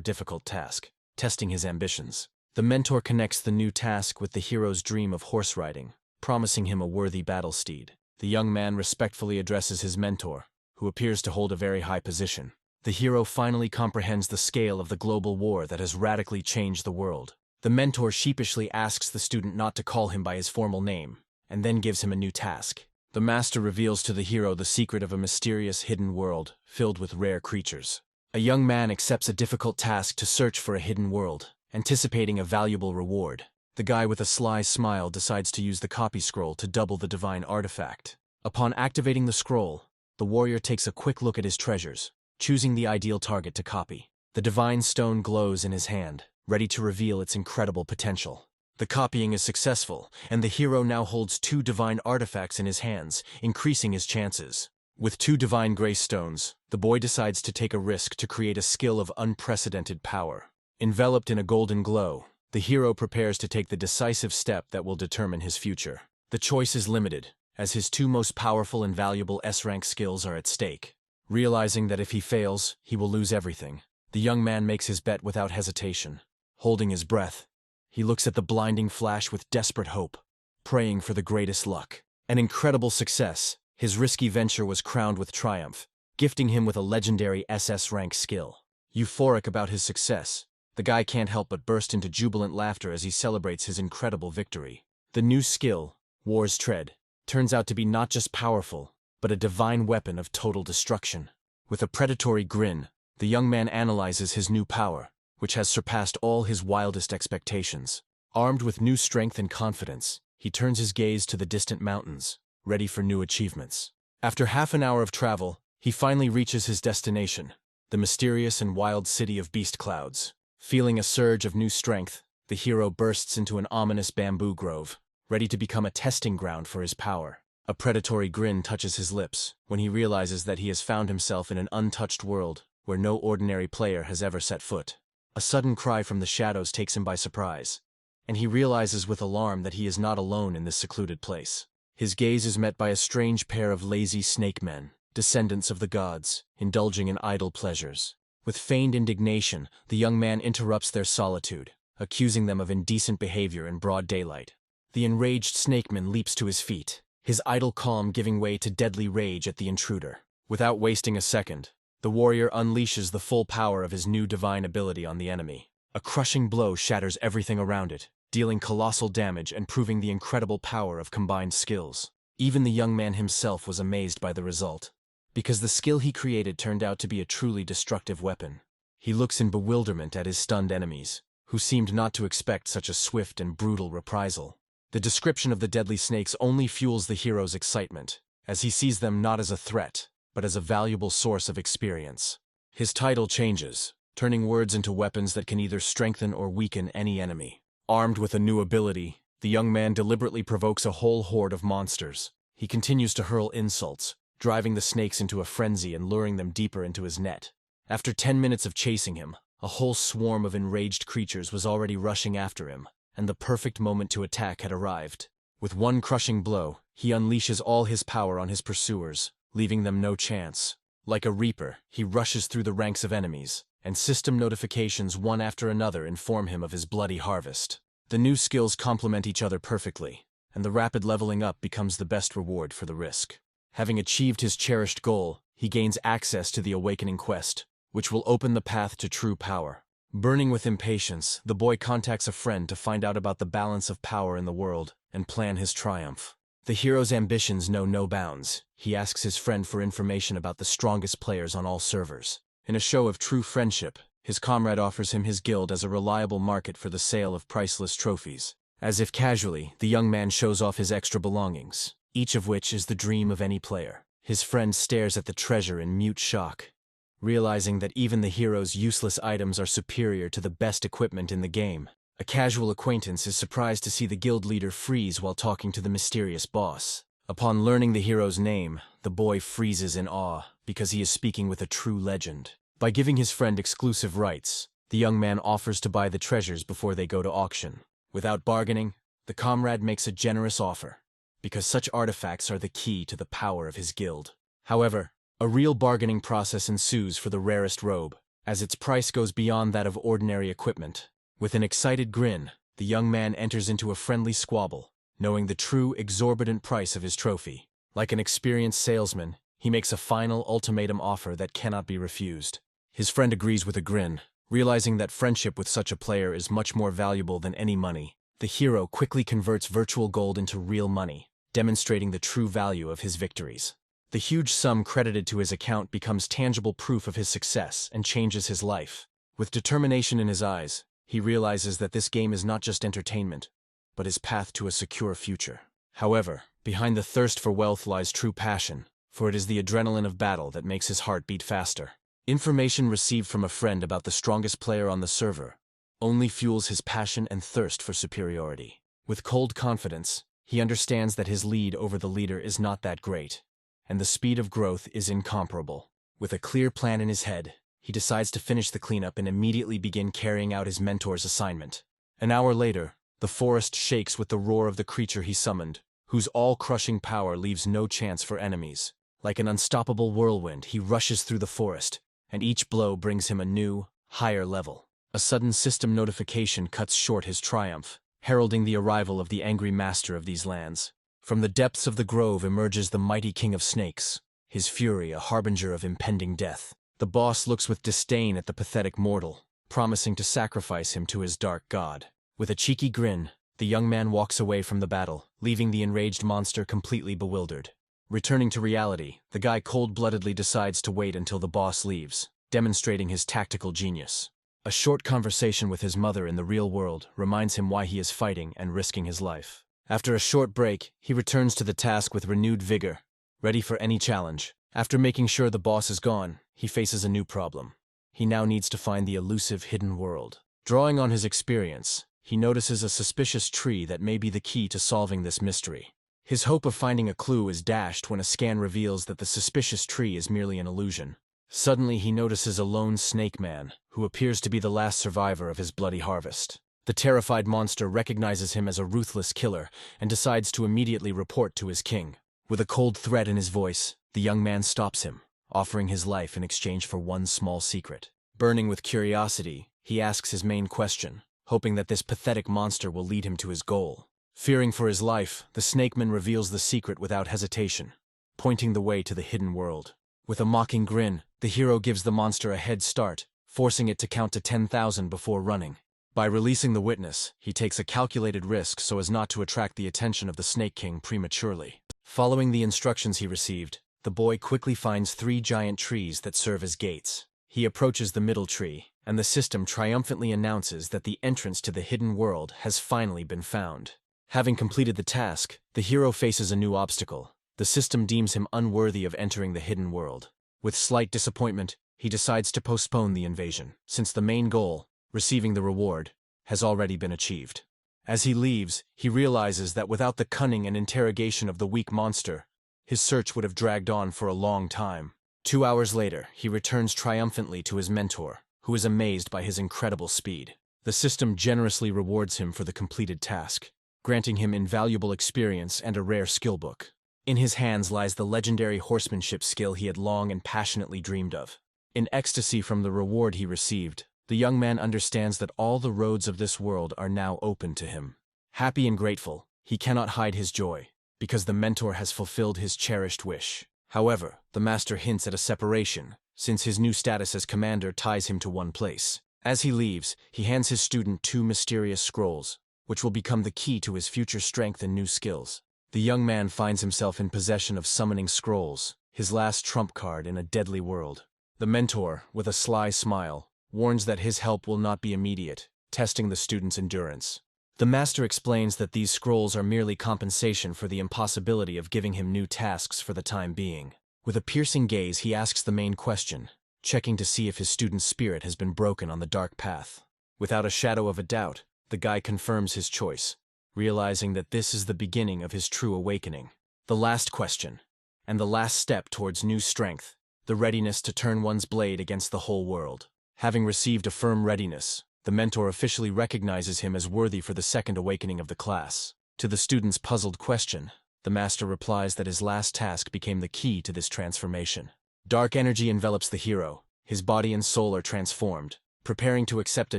difficult task. testing his ambitions. The mentor connects the new task with the hero's dream of horse riding, promising him a worthy battle steed. The young man respectfully addresses his mentor, who appears to hold a very high position. The hero finally comprehends the scale of the global war that has radically changed the world. The mentor sheepishly asks the student not to call him by his formal name, and then gives him a new task. The master reveals to the hero the secret of a mysterious hidden world filled with rare creatures. A young man accepts a difficult task to search for a hidden world, anticipating a valuable reward. The guy with a sly smile decides to use the copy scroll to double the divine artifact. Upon activating the scroll, the warrior takes a quick look at his treasures, choosing the ideal target to copy. The divine stone glows in his hand, ready to reveal its incredible potential. The copying is successful, and the hero now holds 2 divine artifacts in his hands, increasing his chances. With 2 divine grace stones, the boy decides to take a risk to create a skill of unprecedented power. Enveloped in a golden glow, the hero prepares to take the decisive step that will determine his future. The choice is limited, as his 2 most powerful and valuable S-rank skills are at stake. Realizing that if he fails, he will lose everything, the young man makes his bet without hesitation. Holding his breath, he looks at the blinding flash with desperate hope, praying for the greatest luck. An incredible success, his risky venture was crowned with triumph, gifting him with a legendary SS-rank skill. Euphoric about his success, the guy can't help but burst into jubilant laughter as he celebrates his incredible victory. The new skill, War's Tread, turns out to be not just powerful, but a divine weapon of total destruction. With a predatory grin, the young man analyzes his new power, which has surpassed all his wildest expectations. Armed with new strength and confidence, he turns his gaze to the distant mountains, ready for new achievements. After half an hour of travel, he finally reaches his destination, the mysterious and wild city of Beast Clouds. Feeling a surge of new strength, the hero bursts into an ominous bamboo grove, ready to become a testing ground for his power. A predatory grin touches his lips when he realizes that he has found himself in an untouched world where no ordinary player has ever set foot. A sudden cry from the shadows takes him by surprise, and he realizes with alarm that he is not alone in this secluded place. His gaze is met by a strange pair of lazy snake men, descendants of the gods, indulging in idle pleasures. With feigned indignation, the young man interrupts their solitude, accusing them of indecent behavior in broad daylight. The enraged snakeman leaps to his feet, his idle calm giving way to deadly rage at the intruder. Without wasting a second, the warrior unleashes the full power of his new divine ability on the enemy. A crushing blow shatters everything around it, dealing colossal damage and proving the incredible power of combined skills. Even the young man himself was amazed by the result, because the skill he created turned out to be a truly destructive weapon. He looks in bewilderment at his stunned enemies, who seemed not to expect such a swift and brutal reprisal. The description of the deadly snakes only fuels the hero's excitement, as he sees them not as a threat, but as a valuable source of experience. His title changes, turning words into weapons that can either strengthen or weaken any enemy. Armed with a new ability, the young man deliberately provokes a whole horde of monsters. He continues to hurl insults, driving the snakes into a frenzy and luring them deeper into his net. After 10 minutes of chasing him, a whole swarm of enraged creatures was already rushing after him, and the perfect moment to attack had arrived. With one crushing blow, he unleashes all his power on his pursuers, leaving them no chance. Like a reaper, he rushes through the ranks of enemies, and system notifications one after another inform him of his bloody harvest. The new skills complement each other perfectly, and the rapid leveling up becomes the best reward for the risk. Having achieved his cherished goal, he gains access to the Awakening Quest, which will open the path to true power. Burning with impatience, the boy contacts a friend to find out about the balance of power in the world and plan his triumph. The hero's ambitions know no bounds. He asks his friend for information about the strongest players on all servers. In a show of true friendship, his comrade offers him his guild as a reliable market for the sale of priceless trophies. As if casually, the young man shows off his extra belongings, each of which is the dream of any player. His friend stares at the treasure in mute shock, realizing that even the hero's useless items are superior to the best equipment in the game. A casual acquaintance is surprised to see the guild leader freeze while talking to the mysterious boss. Upon learning the hero's name, the boy freezes in awe, because he is speaking with a true legend. By giving his friend exclusive rights, the young man offers to buy the treasures before they go to auction. Without bargaining, the comrade makes a generous offer, because such artifacts are the key to the power of his guild. However, a real bargaining process ensues for the rarest robe, as its price goes beyond that of ordinary equipment. With an excited grin, the young man enters into a friendly squabble, knowing the true exorbitant price of his trophy. Like an experienced salesman, he makes a final ultimatum offer that cannot be refused. His friend agrees with a grin, realizing that friendship with such a player is much more valuable than any money. The hero quickly converts virtual gold into real money, demonstrating the true value of his victories. The huge sum credited to his account becomes tangible proof of his success and changes his life. With determination in his eyes, he realizes that this game is not just entertainment, but his path to a secure future. However, behind the thirst for wealth lies true passion, for it is the adrenaline of battle that makes his heart beat faster. Information received from a friend about the strongest player on the server only fuels his passion and thirst for superiority. With cold confidence, he understands that his lead over the leader is not that great, and the speed of growth is incomparable. With a clear plan in his head, he decides to finish the cleanup and immediately begin carrying out his mentor's assignment. An hour later, the forest shakes with the roar of the creature he summoned, whose all-crushing power leaves no chance for enemies. Like an unstoppable whirlwind, he rushes through the forest, and each blow brings him a new, higher level. A sudden system notification cuts short his triumph, heralding the arrival of the angry master of these lands. From the depths of the grove emerges the mighty king of snakes, his fury a harbinger of impending death. The boss looks with disdain at the pathetic mortal, promising to sacrifice him to his dark god. With a cheeky grin, the young man walks away from the battle, leaving the enraged monster completely bewildered. Returning to reality, the guy cold-bloodedly decides to wait until the boss leaves, demonstrating his tactical genius. A short conversation with his mother in the real world reminds him why he is fighting and risking his life. After a short break, he returns to the task with renewed vigor, ready for any challenge. After making sure the boss is gone, he faces a new problem. He now needs to find the elusive hidden world. Drawing on his experience, he notices a suspicious tree that may be the key to solving this mystery. His hope of finding a clue is dashed when a scan reveals that the suspicious tree is merely an illusion. Suddenly he notices a lone snake man, who appears to be the last survivor of his bloody harvest. The terrified monster recognizes him as a ruthless killer and decides to immediately report to his king. With a cold threat in his voice, the young man stops him, offering his life in exchange for one small secret. Burning with curiosity, he asks his main question, hoping that this pathetic monster will lead him to his goal. Fearing for his life, the snakeman reveals the secret without hesitation, pointing the way to the hidden world. With a mocking grin, the hero gives the monster a head start, forcing it to count to 10,000 before running. By releasing the witness, he takes a calculated risk so as not to attract the attention of the Snake King prematurely. Following the instructions he received, the boy quickly finds 3 giant trees that serve as gates. He approaches the middle tree, and the system triumphantly announces that the entrance to the hidden world has finally been found. Having completed the task, the hero faces a new obstacle. The system deems him unworthy of entering the hidden world. With slight disappointment, he decides to postpone the invasion, since the main goal, receiving the reward, has already been achieved. As he leaves, he realizes that without the cunning and interrogation of the weak monster, his search would have dragged on for a long time. 2 hours later, he returns triumphantly to his mentor, who is amazed by his incredible speed. The system generously rewards him for the completed task, granting him invaluable experience and a rare skill book. In his hands lies the legendary horsemanship skill he had long and passionately dreamed of. In ecstasy from the reward he received, the young man understands that all the roads of this world are now open to him. Happy and grateful, he cannot hide his joy, because the mentor has fulfilled his cherished wish. However, the master hints at a separation, since his new status as commander ties him to one place. As he leaves, he hands his student 2 mysterious scrolls, which will become the key to his future strength and new skills. The young man finds himself in possession of summoning scrolls, his last trump card in a deadly world. The mentor, with a sly smile, warns that his help will not be immediate, testing the student's endurance. The master explains that these scrolls are merely compensation for the impossibility of giving him new tasks for the time being. With a piercing gaze, he asks the main question, checking to see if his student's spirit has been broken on the dark path. Without a shadow of a doubt, the guy confirms his choice, realizing that this is the beginning of his true awakening. The last question, and the last step towards new strength, the readiness to turn one's blade against the whole world. Having received a firm readiness, the mentor officially recognizes him as worthy for the second awakening of the class. To the student's puzzled question, the master replies that his last task became the key to this transformation. Dark energy envelops the hero, His body and soul are transformed, preparing to accept a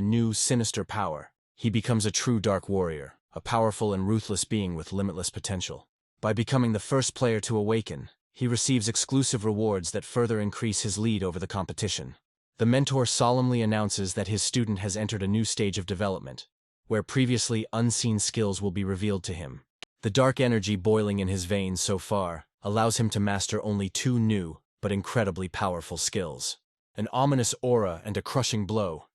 new, sinister power. He becomes a true dark warrior, a powerful and ruthless being with limitless potential. By becoming the first player to awaken, he receives exclusive rewards that further increase his lead over the competition. The mentor solemnly announces that his student has entered a new stage of development, where previously unseen skills will be revealed to him. The dark energy boiling in his veins so far allows him to master only 2 new, but incredibly powerful skills: an ominous aura and a crushing blow.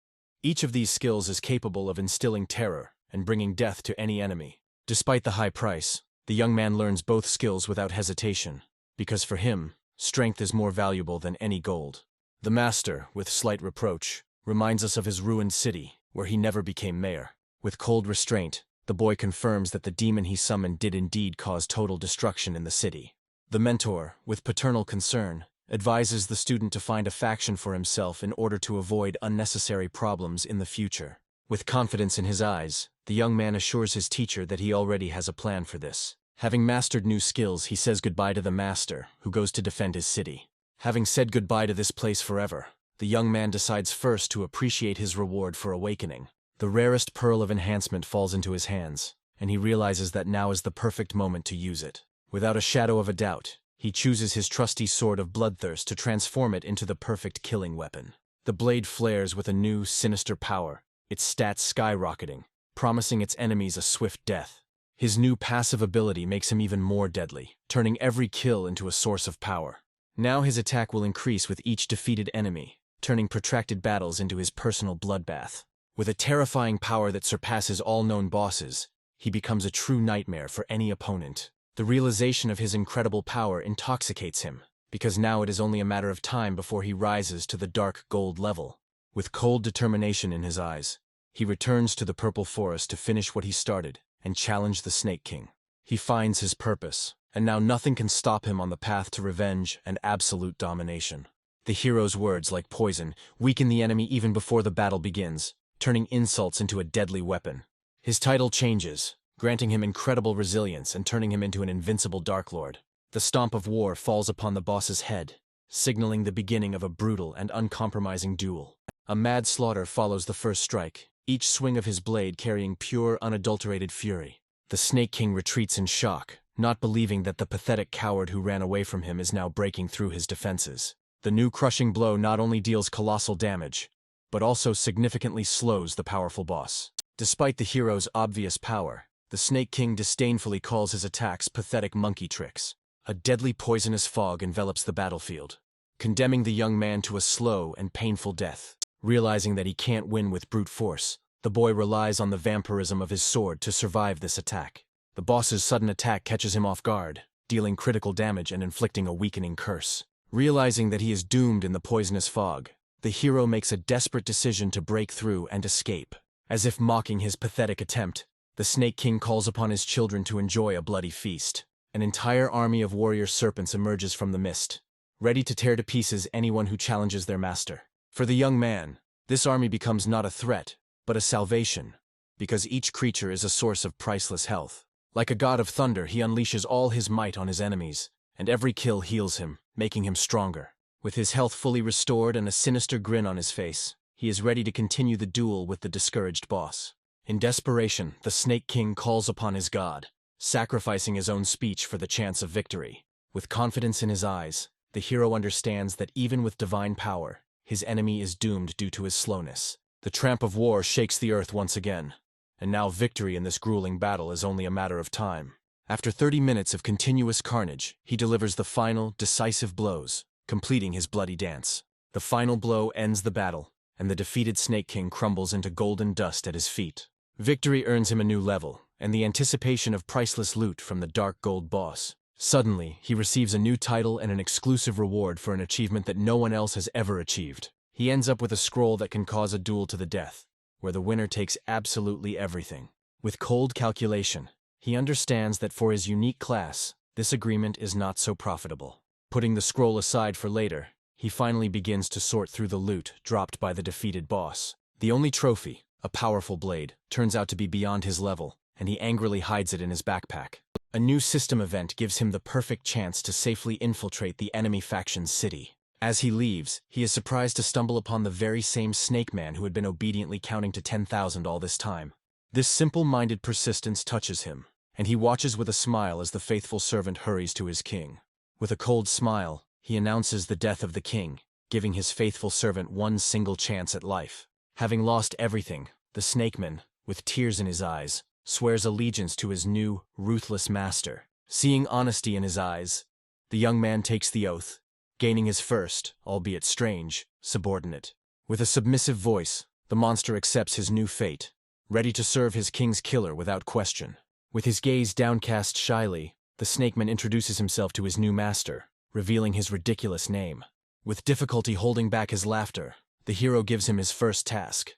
Each of these skills is capable of instilling terror and bringing death to any enemy. Despite the high price, the young man learns both skills without hesitation, because for him, strength is more valuable than any gold. The master, with slight reproach, reminds us of his ruined city, where he never became mayor. With cold restraint, the boy confirms that the demon he summoned did indeed cause total destruction in the city. The mentor, with paternal concern, advises the student to find a faction for himself in order to avoid unnecessary problems in the future. With confidence in his eyes, the young man assures his teacher that he already has a plan for this. Having mastered new skills, he says goodbye to the master, who goes to defend his city. Having said goodbye to this place forever, the young man decides first to appreciate his reward for awakening. The rarest pearl of enhancement falls into his hands, and he realizes that now is the perfect moment to use it. Without a shadow of a doubt, he chooses his trusty sword of bloodthirst to transform it into the perfect killing weapon. The blade flares with a new, sinister power, its stats skyrocketing, promising its enemies a swift death. His new passive ability makes him even more deadly, turning every kill into a source of power. Now his attack will increase with each defeated enemy, turning protracted battles into his personal bloodbath. With a terrifying power that surpasses all known bosses, he becomes a true nightmare for any opponent. The realization of his incredible power intoxicates him, because now it is only a matter of time before he rises to the dark gold level. With cold determination in his eyes, he returns to the purple forest to finish what he started and challenge the Snake King. He finds his purpose, and now nothing can stop him on the path to revenge and absolute domination. The hero's words, like poison, weaken the enemy even before the battle begins, turning insults into a deadly weapon. His title changes, granting him incredible resilience and turning him into an invincible Dark Lord. The stomp of war falls upon the boss's head, signaling the beginning of a brutal and uncompromising duel. A mad slaughter follows the first strike, each swing of his blade carrying pure, unadulterated fury. The Snake King retreats in shock, not believing that the pathetic coward who ran away from him is now breaking through his defenses. The new crushing blow not only deals colossal damage, but also significantly slows the powerful boss. Despite the hero's obvious power, the Snake King disdainfully calls his attacks pathetic monkey tricks. A deadly poisonous fog envelops the battlefield, condemning the young man to a slow and painful death. Realizing that he can't win with brute force, the boy relies on the vampirism of his sword to survive this attack. The boss's sudden attack catches him off guard, dealing critical damage and inflicting a weakening curse. Realizing that he is doomed in the poisonous fog, the hero makes a desperate decision to break through and escape. As if mocking his pathetic attempt, the Snake King calls upon his children to enjoy a bloody feast. An entire army of warrior serpents emerges from the mist, ready to tear to pieces anyone who challenges their master. For the young man, this army becomes not a threat, but a salvation, because each creature is a source of priceless health. Like a god of thunder, he unleashes all his might on his enemies, and every kill heals him, making him stronger. With his health fully restored and a sinister grin on his face, he is ready to continue the duel with the discouraged boss. In desperation, the Snake King calls upon his god, sacrificing his own speech for the chance of victory. With confidence in his eyes, the hero understands that even with divine power, his enemy is doomed due to his slowness. The tramp of war shakes the earth once again, and now victory in this grueling battle is only a matter of time. After 30 minutes of continuous carnage, he delivers the final, decisive blows, completing his bloody dance. The final blow ends the battle, and the defeated Snake King crumbles into golden dust at his feet. Victory earns him a new level, and the anticipation of priceless loot from the dark gold boss. Suddenly, he receives a new title and an exclusive reward for an achievement that no one else has ever achieved. He ends up with a scroll that can cause a duel to the death, where the winner takes absolutely everything. With cold calculation, he understands that for his unique class, this agreement is not so profitable. Putting the scroll aside for later, he finally begins to sort through the loot dropped by the defeated boss. The only trophy, a powerful blade, turns out to be beyond his level, and he angrily hides it in his backpack. A new system event gives him the perfect chance to safely infiltrate the enemy faction's city. As he leaves, he is surprised to stumble upon the very same snake man who had been obediently counting to 10,000 all this time. This simple-minded persistence touches him, and he watches with a smile as the faithful servant hurries to his king. With a cold smile, he announces the death of the king, giving his faithful servant one single chance at life. Having lost everything, the snakeman, with tears in his eyes, swears allegiance to his new, ruthless master. Seeing honesty in his eyes, the young man takes the oath, gaining his first, albeit strange, subordinate. With a submissive voice, the monster accepts his new fate, ready to serve his king's killer without question. With his gaze downcast shyly, the snakeman introduces himself to his new master, revealing his ridiculous name. With difficulty holding back his laughter, the hero gives him his first task: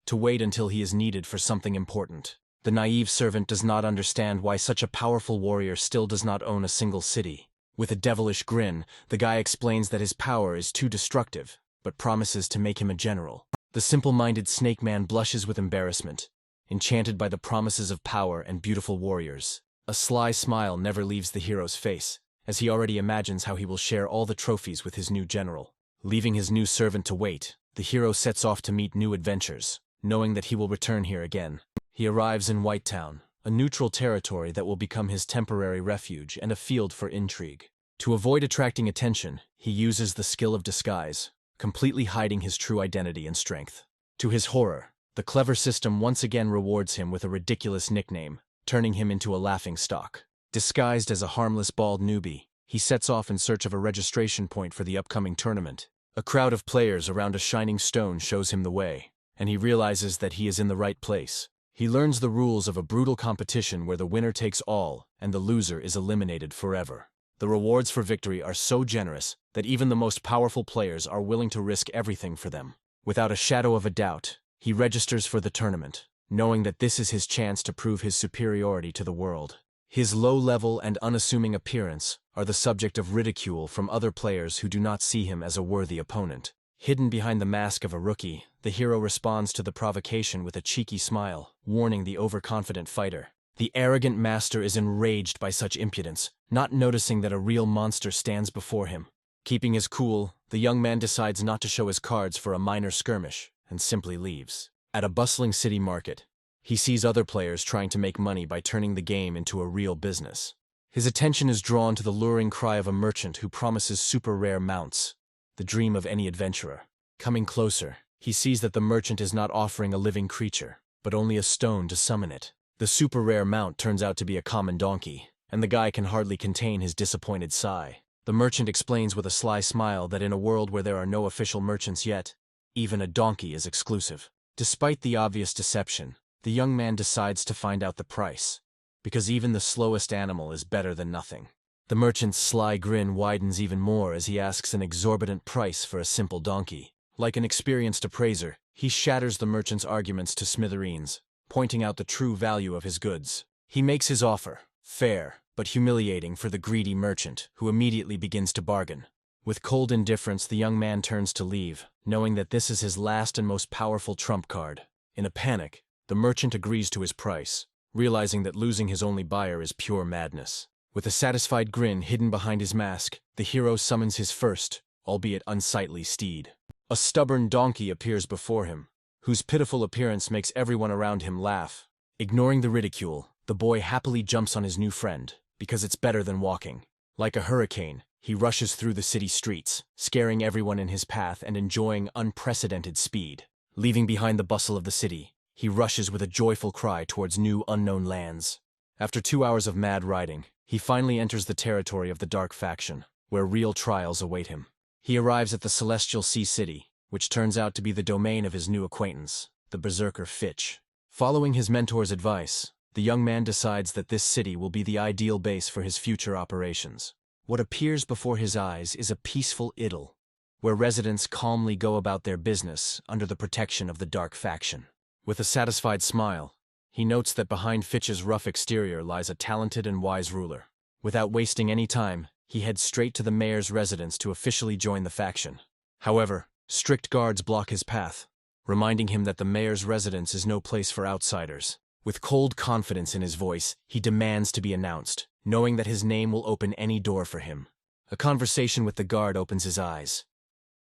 to wait until he is needed for something important. The naive servant does not understand why such a powerful warrior still does not own a single city. With a devilish grin, the guy explains that his power is too destructive, but promises to make him a general. The simple-minded snake man blushes with embarrassment, enchanted by the promises of power and beautiful warriors. A sly smile never leaves the hero's face, as he already imagines how he will share all the trophies with his new general. Leaving his new servant to wait, the hero sets off to meet new adventures, knowing that he will return here again. He arrives in Whitetown, a neutral territory that will become his temporary refuge and a field for intrigue. To avoid attracting attention, he uses the skill of disguise, completely hiding his true identity and strength. To his horror, the clever system once again rewards him with a ridiculous nickname, turning him into a laughingstock. Disguised as a harmless bald newbie, he sets off in search of a registration point for the upcoming tournament. A crowd of players around a shining stone shows him the way, and he realizes that he is in the right place. He learns the rules of a brutal competition where the winner takes all and the loser is eliminated forever. The rewards for victory are so generous that even the most powerful players are willing to risk everything for them. Without a shadow of a doubt, he registers for the tournament, knowing that this is his chance to prove his superiority to the world. His low-level and unassuming appearance are the subject of ridicule from other players who do not see him as a worthy opponent. Hidden behind the mask of a rookie, the hero responds to the provocation with a cheeky smile, warning the overconfident fighter. The arrogant master is enraged by such impudence, not noticing that a real monster stands before him. Keeping his cool, the young man decides not to show his cards for a minor skirmish, and simply leaves. At a bustling city market, he sees other players trying to make money by turning the game into a real business. His attention is drawn to the luring cry of a merchant who promises super rare mounts, the dream of any adventurer. Coming closer, he sees that the merchant is not offering a living creature, but only a stone to summon it. The super rare mount turns out to be a common donkey, and the guy can hardly contain his disappointed sigh. The merchant explains with a sly smile that in a world where there are no official merchants yet, even a donkey is exclusive. Despite the obvious deception, the young man decides to find out the price, because even the slowest animal is better than nothing. The merchant's sly grin widens even more as he asks an exorbitant price for a simple donkey. Like an experienced appraiser, he shatters the merchant's arguments to smithereens, pointing out the true value of his goods. He makes his offer, fair but humiliating for the greedy merchant, who immediately begins to bargain. With cold indifference, the young man turns to leave, knowing that this is his last and most powerful trump card. In a panic, the merchant agrees to his price, realizing that losing his only buyer is pure madness. With a satisfied grin hidden behind his mask, the hero summons his first, albeit unsightly steed. A stubborn donkey appears before him, whose pitiful appearance makes everyone around him laugh. Ignoring the ridicule, the boy happily jumps on his new friend, because it's better than walking. Like a hurricane, he rushes through the city streets, scaring everyone in his path and enjoying unprecedented speed. Leaving behind the bustle of the city, he rushes with a joyful cry towards new unknown lands. After 2 hours of mad riding, he finally enters the territory of the Dark Faction, where real trials await him. He arrives at the Celestial Sea City, which turns out to be the domain of his new acquaintance, the berserker Fitch. Following his mentor's advice, the young man decides that this city will be the ideal base for his future operations. What appears before his eyes is a peaceful idyll, where residents calmly go about their business under the protection of the Dark Faction. With a satisfied smile, he notes that behind Fitch's rough exterior lies a talented and wise ruler. Without wasting any time, he heads straight to the mayor's residence to officially join the faction. However, strict guards block his path, reminding him that the mayor's residence is no place for outsiders. With cold confidence in his voice, he demands to be announced, knowing that his name will open any door for him. A conversation with the guard opens his eyes,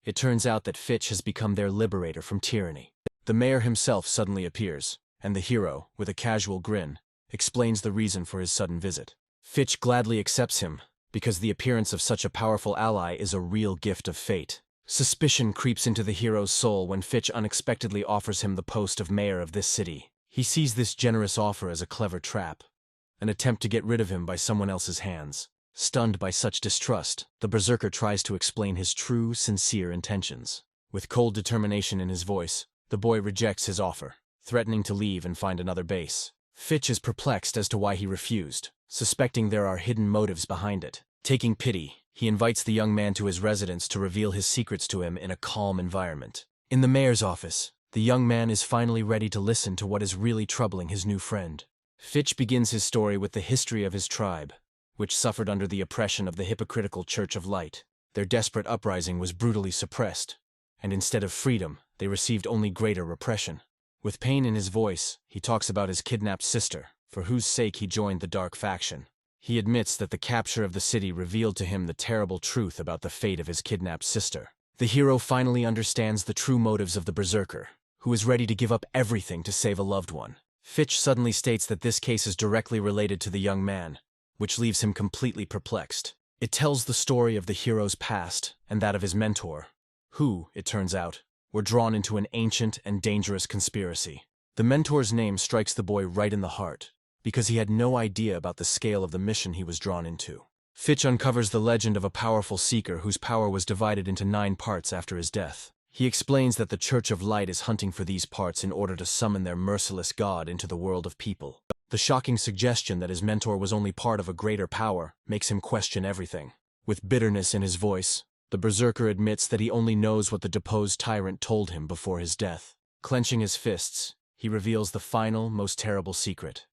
It turns out that Fitch has become their liberator from tyranny. The mayor himself suddenly appears, and the hero, with a casual grin, explains the reason for his sudden visit. Fitch gladly accepts him, because the appearance of such a powerful ally is a real gift of fate. Suspicion creeps into the hero's soul when Fitch unexpectedly offers him the post of mayor of this city. He sees this generous offer as a clever trap, an attempt to get rid of him by someone else's hands. Stunned by such distrust, the berserker tries to explain his true, sincere intentions. With cold determination in his voice, the boy rejects his offer, threatening to leave and find another base. Fitch is perplexed as to why he refused, suspecting there are hidden motives behind it. Taking pity, he invites the young man to his residence to reveal his secrets to him in a calm environment. In the mayor's office, the young man is finally ready to listen to what is really troubling his new friend. Fitch begins his story with the history of his tribe, which suffered under the oppression of the hypocritical Church of Light. Their desperate uprising was brutally suppressed, and instead of freedom, they received only greater repression. With pain in his voice, he talks about his kidnapped sister, for whose sake he joined the dark faction. He admits that the capture of the city revealed to him the terrible truth about the fate of his kidnapped sister. The hero finally understands the true motives of the berserker, who is ready to give up everything to save a loved one. Fitch suddenly states that this case is directly related to the young man, which leaves him completely perplexed. It tells the story of the hero's past and that of his mentor, who, it turns out, were drawn into an ancient and dangerous conspiracy. The mentor's name strikes the boy right in the heart, because he had no idea about the scale of the mission he was drawn into. Fitch uncovers the legend of a powerful seeker whose power was divided into 9 parts after his death. He explains that the Church of Light is hunting for these parts in order to summon their merciless god into the world of people. The shocking suggestion that his mentor was only part of a greater power makes him question everything. With bitterness in his voice, the berserker admits that he only knows what the deposed tyrant told him before his death. Clenching his fists, he reveals the final, most terrible secret.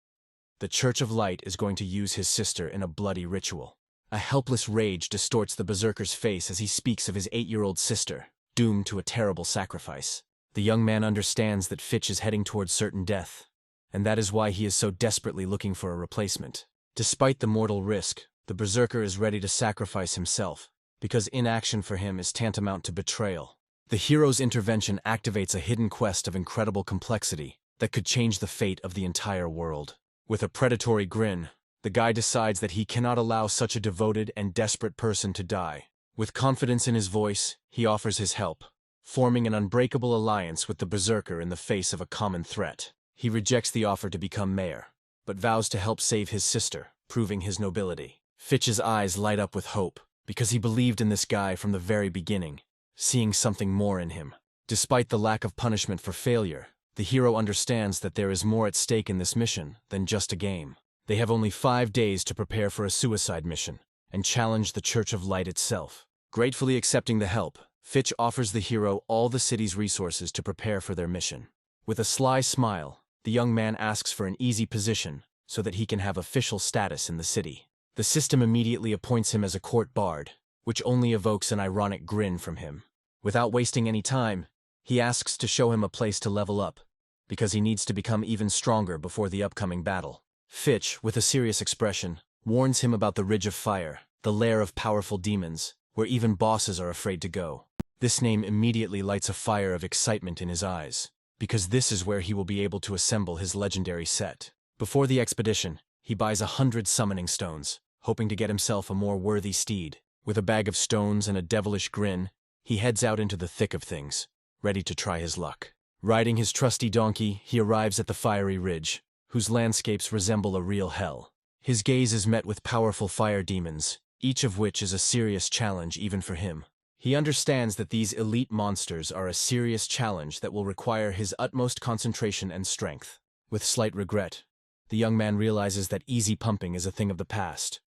The Church of Light is going to use his sister in a bloody ritual. A helpless rage distorts the berserker's face as he speaks of his 8-year-old sister, doomed to a terrible sacrifice. The young man understands that Fitch is heading towards certain death, and that is why he is so desperately looking for a replacement. Despite the mortal risk, the berserker is ready to sacrifice himself, because inaction for him is tantamount to betrayal. The hero's intervention activates a hidden quest of incredible complexity that could change the fate of the entire world. With a predatory grin, the guy decides that he cannot allow such a devoted and desperate person to die. With confidence in his voice, he offers his help, forming an unbreakable alliance with the berserker in the face of a common threat. He rejects the offer to become mayor, but vows to help save his sister, proving his nobility. Fitch's eyes light up with hope, because he believed in this guy from the very beginning, seeing something more in him. Despite the lack of punishment for failure, the hero understands that there is more at stake in this mission than just a game. They have only 5 days to prepare for a suicide mission, and challenge the Church of Light itself. Gratefully accepting the help, Fitch offers the hero all the city's resources to prepare for their mission. With a sly smile, the young man asks for an easy position so that he can have official status in the city. The system immediately appoints him as a court bard, which only evokes an ironic grin from him. Without wasting any time, he asks to show him a place to level up, because he needs to become even stronger before the upcoming battle. Fitch, with a serious expression, warns him about the Ridge of Fire, the lair of powerful demons, where even bosses are afraid to go. This name immediately lights a fire of excitement in his eyes, because this is where he will be able to assemble his legendary set. Before the expedition, he buys 100 summoning stones, hoping to get himself a more worthy steed. With a bag of stones and a devilish grin, he heads out into the thick of things, ready to try his luck. Riding his trusty donkey, he arrives at the fiery ridge, whose landscapes resemble a real hell. His gaze is met with powerful fire demons, each of which is a serious challenge even for him. He understands that these elite monsters are a serious challenge that will require his utmost concentration and strength. With slight regret, the young man realizes that easy pumping is a thing of the past,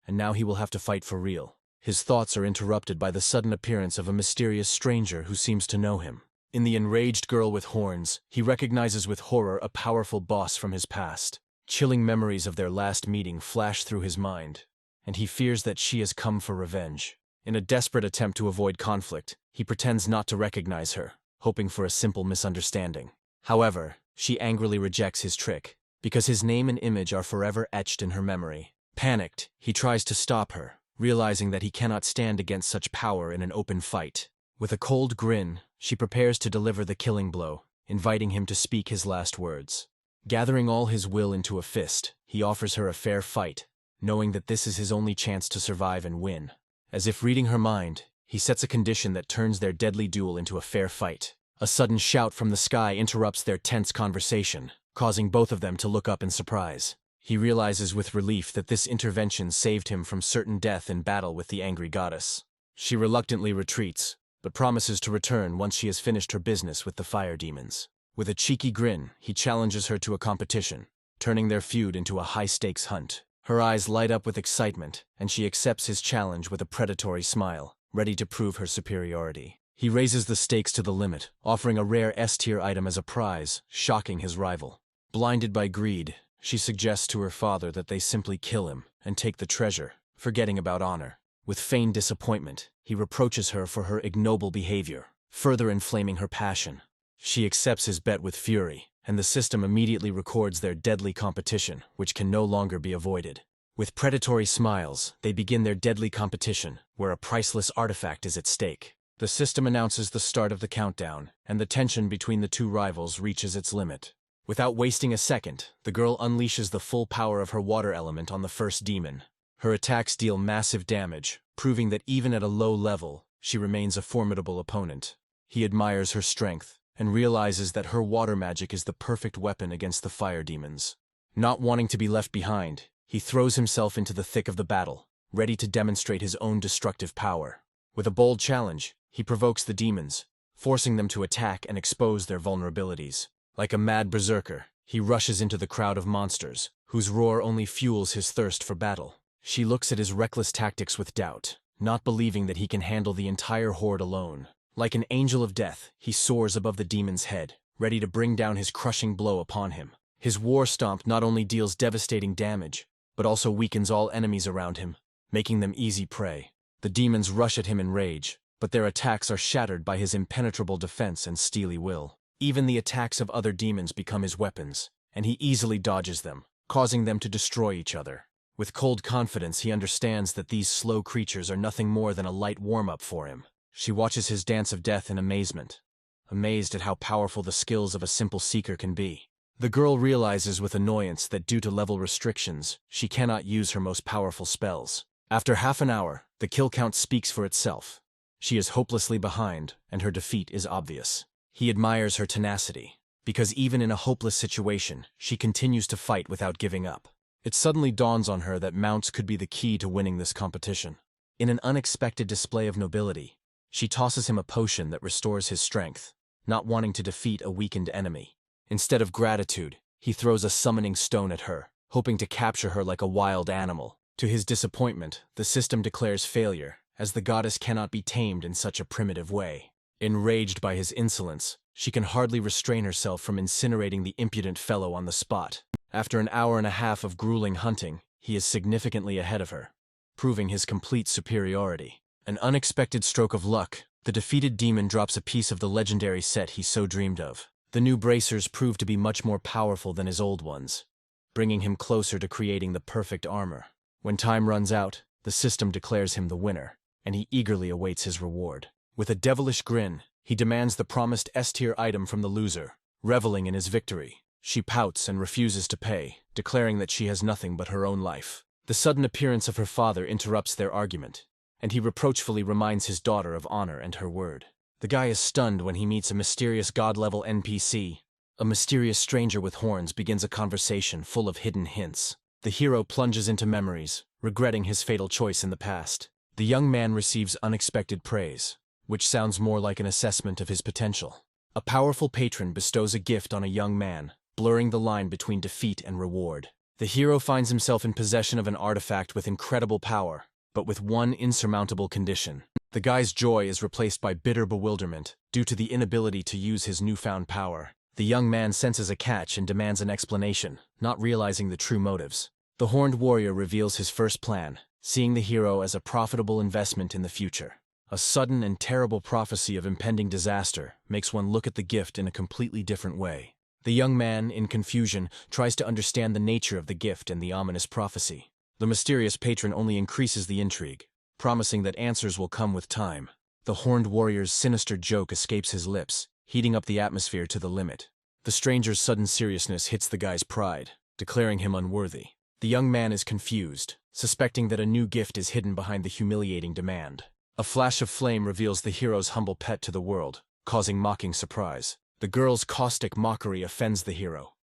and now he will have to fight for real. His thoughts are interrupted by the sudden appearance of a mysterious stranger who seems to know him. In the enraged girl with horns, he recognizes with horror a powerful boss from his past. Chilling memories of their last meeting flash through his mind, and he fears that she has come for revenge. In a desperate attempt to avoid conflict, he pretends not to recognize her, hoping for a simple misunderstanding. However, she angrily rejects his trick, because his name and image are forever etched in her memory. Panicked, he tries to stop her, realizing that he cannot stand against such power in an open fight. With a cold grin, she prepares to deliver the killing blow, inviting him to speak his last words. Gathering all his will into a fist, he offers her a fair fight, knowing that this is his only chance to survive and win. As if reading her mind, he sets a condition that turns their deadly duel into a fair fight. A sudden shout from the sky interrupts their tense conversation, causing both of them to look up in surprise. He realizes with relief that this intervention saved him from certain death in battle with the angry goddess. She reluctantly retreats, but promises to return once she has finished her business with the fire demons. With a cheeky grin, he challenges her to a competition, turning their feud into a high-stakes hunt. Her eyes light up with excitement, and she accepts his challenge with a predatory smile, ready to prove her superiority. He raises the stakes to the limit, offering a rare S-tier item as a prize, shocking his rival. Blinded by greed, she suggests to her father that they simply kill him and take the treasure, forgetting about honor. With feigned disappointment, he reproaches her for her ignoble behavior, further inflaming her passion. She accepts his bet with fury, and the system immediately records their deadly competition, which can no longer be avoided. With predatory smiles, they begin their deadly competition, where a priceless artifact is at stake. The system announces the start of the countdown, and the tension between the two rivals reaches its limit. Without wasting a second, the girl unleashes the full power of her water element on the first demon. Her attacks deal massive damage, proving that even at a low level, she remains a formidable opponent. He admires her strength, and realizes that her water magic is the perfect weapon against the fire demons. Not wanting to be left behind, he throws himself into the thick of the battle, ready to demonstrate his own destructive power. With a bold challenge, he provokes the demons, forcing them to attack and expose their vulnerabilities. Like a mad berserker, he rushes into the crowd of monsters, whose roar only fuels his thirst for battle. She looks at his reckless tactics with doubt, not believing that he can handle the entire horde alone. Like an angel of death, he soars above the demon's head, ready to bring down his crushing blow upon him. His war stomp not only deals devastating damage, but also weakens all enemies around him, making them easy prey. The demons rush at him in rage, but their attacks are shattered by his impenetrable defense and steely will. Even the attacks of other demons become his weapons, and he easily dodges them, causing them to destroy each other. With cold confidence, he understands that these slow creatures are nothing more than a light warm-up for him. She watches his dance of death in amazement, amazed at how powerful the skills of a simple seeker can be. The girl realizes with annoyance that due to level restrictions, she cannot use her most powerful spells. After half an hour, the kill count speaks for itself. She is hopelessly behind, and her defeat is obvious. He admires her tenacity, because even in a hopeless situation, she continues to fight without giving up. It suddenly dawns on her that mounts could be the key to winning this competition. In an unexpected display of nobility, she tosses him a potion that restores his strength, not wanting to defeat a weakened enemy. Instead of gratitude, he throws a summoning stone at her, hoping to capture her like a wild animal. To his disappointment, the system declares failure, as the goddess cannot be tamed in such a primitive way. Enraged by his insolence, she can hardly restrain herself from incinerating the impudent fellow on the spot. After an hour and a half of grueling hunting, he is significantly ahead of her, proving his complete superiority. An unexpected stroke of luck, the defeated demon drops a piece of the legendary set he so dreamed of. The new bracers prove to be much more powerful than his old ones, bringing him closer to creating the perfect armor. When time runs out, the system declares him the winner, and he eagerly awaits his reward. With a devilish grin, he demands the promised S-tier item from the loser, reveling in his victory. She pouts and refuses to pay, declaring that she has nothing but her own life. The sudden appearance of her father interrupts their argument, and he reproachfully reminds his daughter of honor and her word. The guy is stunned when he meets a mysterious god-level NPC. A mysterious stranger with horns begins a conversation full of hidden hints. The hero plunges into memories, regretting his fatal choice in the past. The young man receives unexpected praise, which sounds more like an assessment of his potential. A powerful patron bestows a gift on a young man, blurring the line between defeat and reward. The hero finds himself in possession of an artifact with incredible power, but with one insurmountable condition. The guy's joy is replaced by bitter bewilderment due to the inability to use his newfound power. The young man senses a catch and demands an explanation, not realizing the true motives. The horned warrior reveals his first plan, seeing the hero as a profitable investment in the future. A sudden and terrible prophecy of impending disaster makes one look at the gift in a completely different way. The young man, in confusion, tries to understand the nature of the gift and the ominous prophecy. The mysterious patron only increases the intrigue, promising that answers will come with time. The horned warrior's sinister joke escapes his lips, heating up the atmosphere to the limit. The stranger's sudden seriousness hits the guy's pride, declaring him unworthy. The young man is confused, suspecting that a new gift is hidden behind the humiliating demand. A flash of flame reveals the hero's humble pet to the world, causing mocking surprise. The girl's caustic mockery offends the hero,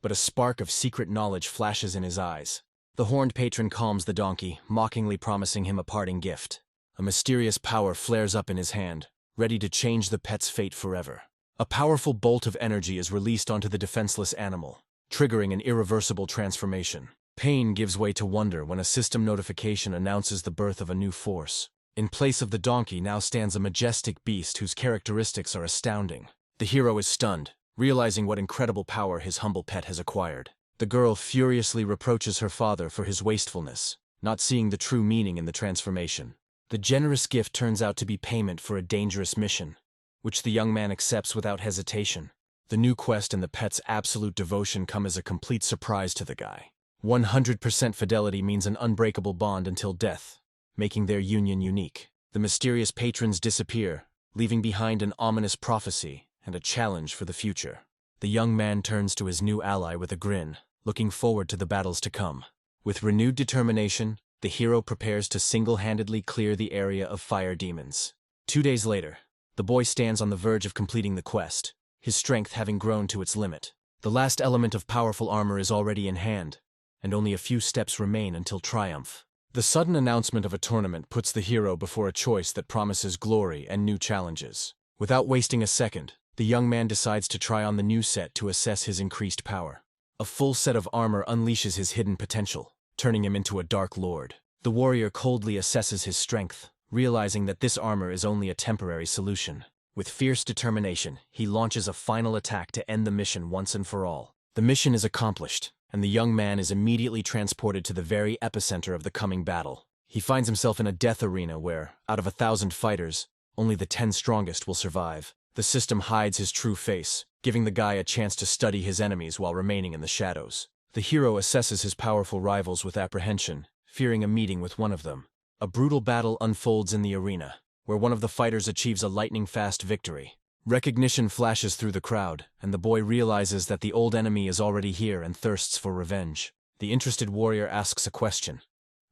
but a spark of secret knowledge flashes in his eyes. The horned patron calms the donkey, mockingly promising him a parting gift. A mysterious power flares up in his hand, ready to change the pet's fate forever. A powerful bolt of energy is released onto the defenseless animal, triggering an irreversible transformation. Pain gives way to wonder when a system notification announces the birth of a new force. In place of the donkey now stands a majestic beast whose characteristics are astounding. The hero is stunned, realizing what incredible power his humble pet has acquired. The girl furiously reproaches her father for his wastefulness, not seeing the true meaning in the transformation. The generous gift turns out to be payment for a dangerous mission, which the young man accepts without hesitation. The new quest and the pet's absolute devotion come as a complete surprise to the guy. 100% fidelity means an unbreakable bond until death, making their union unique. The mysterious patrons disappear, leaving behind an ominous prophecy and a challenge for the future. The young man turns to his new ally with a grin, looking forward to the battles to come. With renewed determination, the hero prepares to single-handedly clear the area of fire demons. 2 days later, the boy stands on the verge of completing the quest, his strength having grown to its limit. The last element of powerful armor is already in hand, and only a few steps remain until triumph. The sudden announcement of a tournament puts the hero before a choice that promises glory and new challenges. Without wasting a second, the young man decides to try on the new set to assess his increased power. A full set of armor unleashes his hidden potential, turning him into a dark lord. The warrior coldly assesses his strength, realizing that this armor is only a temporary solution. With fierce determination, he launches a final attack to end the mission once and for all. The mission is accomplished, and the young man is immediately transported to the very epicenter of the coming battle. He finds himself in a death arena where, out of 1,000 fighters, only the 10 strongest will survive. The system hides his true face, giving the guy a chance to study his enemies while remaining in the shadows. The hero assesses his powerful rivals with apprehension, fearing a meeting with one of them. A brutal battle unfolds in the arena, where one of the fighters achieves a lightning-fast victory. Recognition flashes through the crowd, and the boy realizes that the old enemy is already here and thirsts for revenge. The interested warrior asks a question,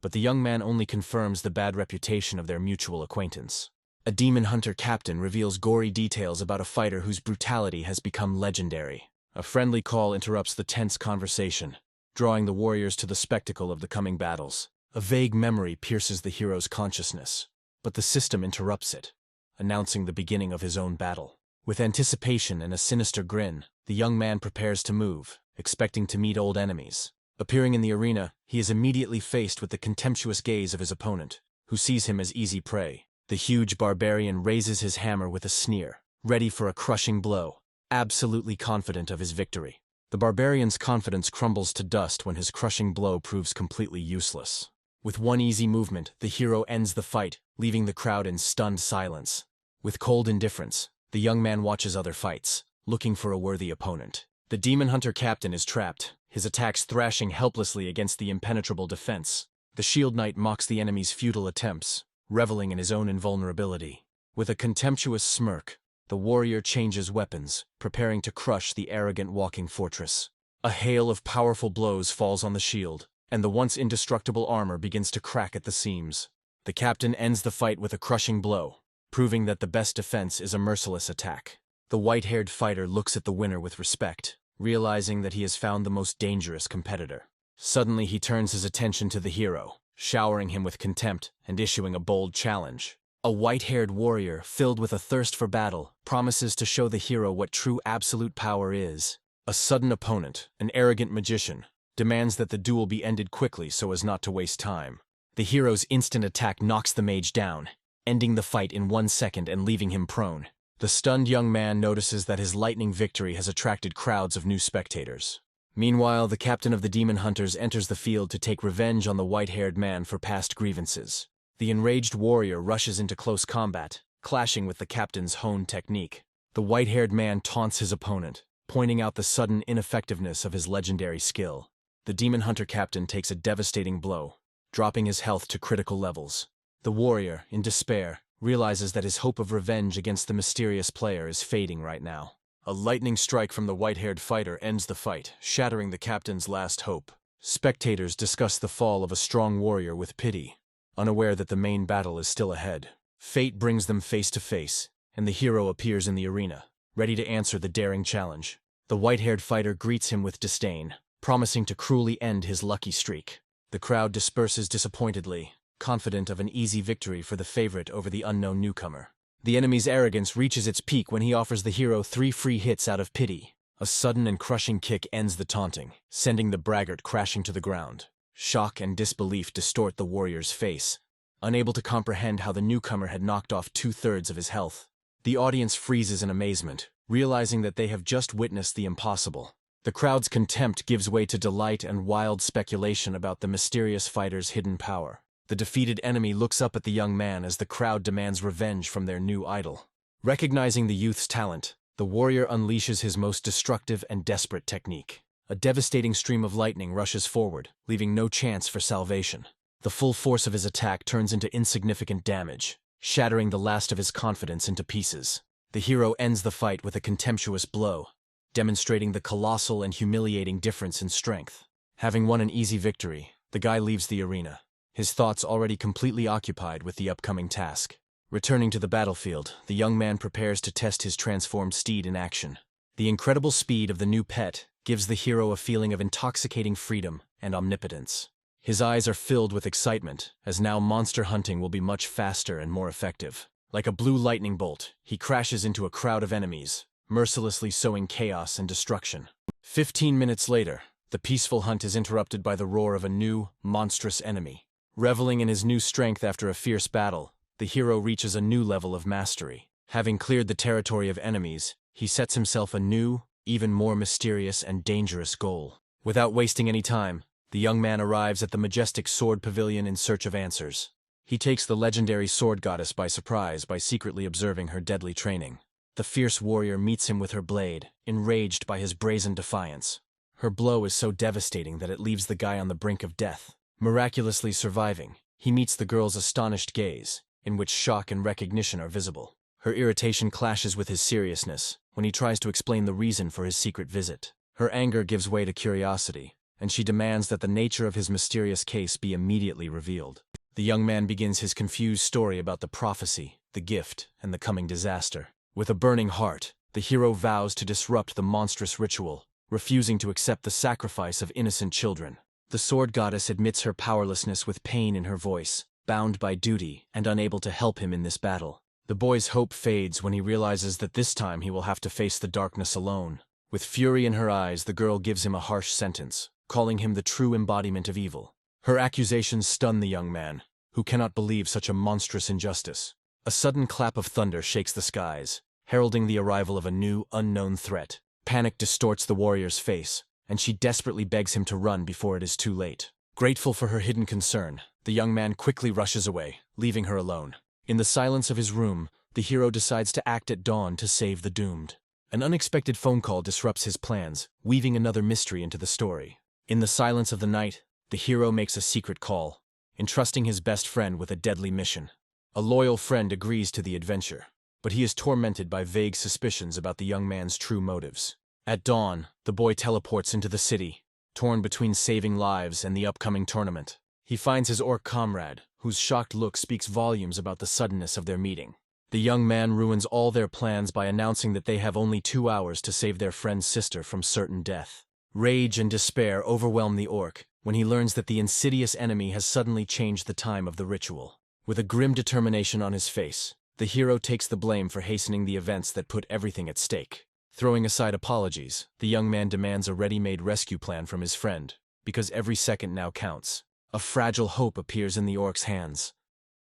but the young man only confirms the bad reputation of their mutual acquaintance. A demon hunter captain reveals gory details about a fighter whose brutality has become legendary. A friendly call interrupts the tense conversation, drawing the warriors to the spectacle of the coming battles. A vague memory pierces the hero's consciousness, but the system interrupts it, announcing the beginning of his own battle. With anticipation and a sinister grin, the young man prepares to move, expecting to meet old enemies. Appearing in the arena, he is immediately faced with the contemptuous gaze of his opponent, who sees him as easy prey. The huge barbarian raises his hammer with a sneer, ready for a crushing blow, absolutely confident of his victory. The barbarian's confidence crumbles to dust when his crushing blow proves completely useless. With one easy movement, the hero ends the fight, leaving the crowd in stunned silence. With cold indifference, the young man watches other fights, looking for a worthy opponent. The demon hunter captain is trapped, his attacks thrashing helplessly against the impenetrable defense. The shield knight mocks the enemy's futile attempts, reveling in his own invulnerability. With a contemptuous smirk, the warrior changes weapons, preparing to crush the arrogant walking fortress. A hail of powerful blows falls on the shield, and the once indestructible armor begins to crack at the seams. The captain ends the fight with a crushing blow, proving that the best defense is a merciless attack. The white-haired fighter looks at the winner with respect, realizing that he has found the most dangerous competitor. Suddenly he turns his attention to the hero, showering him with contempt and issuing a bold challenge. A white-haired warrior, filled with a thirst for battle, promises to show the hero what true absolute power is. A sudden opponent, an arrogant magician, demands that the duel be ended quickly so as not to waste time. The hero's instant attack knocks the mage down, ending the fight in 1 second and leaving him prone. The stunned young man notices that his lightning victory has attracted crowds of new spectators. Meanwhile, the captain of the demon hunters enters the field to take revenge on the white-haired man for past grievances. The enraged warrior rushes into close combat, clashing with the captain's honed technique. The white-haired man taunts his opponent, pointing out the sudden ineffectiveness of his legendary skill. The demon hunter captain takes a devastating blow, dropping his health to critical levels. The warrior, in despair, realizes that his hope of revenge against the mysterious player is fading right now. A lightning strike from the white-haired fighter ends the fight, shattering the captain's last hope. Spectators discuss the fall of a strong warrior with pity, unaware that the main battle is still ahead. Fate brings them face to face, and the hero appears in the arena, ready to answer the daring challenge. The white-haired fighter greets him with disdain, promising to cruelly end his lucky streak. The crowd disperses disappointedly, confident of an easy victory for the favorite over the unknown newcomer. The enemy's arrogance reaches its peak when he offers the hero 3 free hits out of pity. A sudden and crushing kick ends the taunting, sending the braggart crashing to the ground. Shock and disbelief distort the warrior's face, unable to comprehend how the newcomer had knocked off 2/3 of his health. The audience freezes in amazement, realizing that they have just witnessed the impossible. The crowd's contempt gives way to delight and wild speculation about the mysterious fighter's hidden power. The defeated enemy looks up at the young man as the crowd demands revenge from their new idol. Recognizing the youth's talent, the warrior unleashes his most destructive and desperate technique. A devastating stream of lightning rushes forward, leaving no chance for salvation. The full force of his attack turns into insignificant damage, shattering the last of his confidence into pieces. The hero ends the fight with a contemptuous blow, demonstrating the colossal and humiliating difference in strength. Having won an easy victory, the guy leaves the arena, his thoughts already completely occupied with the upcoming task. Returning to the battlefield, the young man prepares to test his transformed steed in action. The incredible speed of the new pet gives the hero a feeling of intoxicating freedom and omnipotence. His eyes are filled with excitement, as now monster hunting will be much faster and more effective. Like a blue lightning bolt, he crashes into a crowd of enemies, mercilessly sowing chaos and destruction. 15 minutes later, the peaceful hunt is interrupted by the roar of a new, monstrous enemy. Reveling in his new strength after a fierce battle, the hero reaches a new level of mastery. Having cleared the territory of enemies, he sets himself a new, even more mysterious and dangerous goal. Without wasting any time, the young man arrives at the majestic sword pavilion in search of answers. He takes the legendary sword goddess by surprise by secretly observing her deadly training. The fierce warrior meets him with her blade, enraged by his brazen defiance. Her blow is so devastating that it leaves the guy on the brink of death. Miraculously surviving, he meets the girl's astonished gaze, in which shock and recognition are visible. Her irritation clashes with his seriousness when he tries to explain the reason for his secret visit. Her anger gives way to curiosity, and she demands that the nature of his mysterious case be immediately revealed. The young man begins his confused story about the prophecy, the gift, and the coming disaster. With a burning heart, the hero vows to disrupt the monstrous ritual, refusing to accept the sacrifice of innocent children. The sword goddess admits her powerlessness with pain in her voice, bound by duty and unable to help him in this battle. The boy's hope fades when he realizes that this time he will have to face the darkness alone. With fury in her eyes, the girl gives him a harsh sentence, calling him the true embodiment of evil. Her accusations stun the young man, who cannot believe such a monstrous injustice. A sudden clap of thunder shakes the skies, heralding the arrival of a new, unknown threat. Panic distorts the warrior's face, and she desperately begs him to run before it is too late. Grateful for her hidden concern, the young man quickly rushes away, leaving her alone. In the silence of his room, the hero decides to act at dawn to save the doomed. An unexpected phone call disrupts his plans, weaving another mystery into the story. In the silence of the night, the hero makes a secret call, entrusting his best friend with a deadly mission. A loyal friend agrees to the adventure, but he is tormented by vague suspicions about the young man's true motives. At dawn, the boy teleports into the city, torn between saving lives and the upcoming tournament. He finds his orc comrade, whose shocked look speaks volumes about the suddenness of their meeting. The young man ruins all their plans by announcing that they have only 2 hours to save their friend's sister from certain death. Rage and despair overwhelm the orc when he learns that the insidious enemy has suddenly changed the time of the ritual. With a grim determination on his face, the hero takes the blame for hastening the events that put everything at stake. Throwing aside apologies, the young man demands a ready-made rescue plan from his friend, because every second now counts. A fragile hope appears in the orc's hands,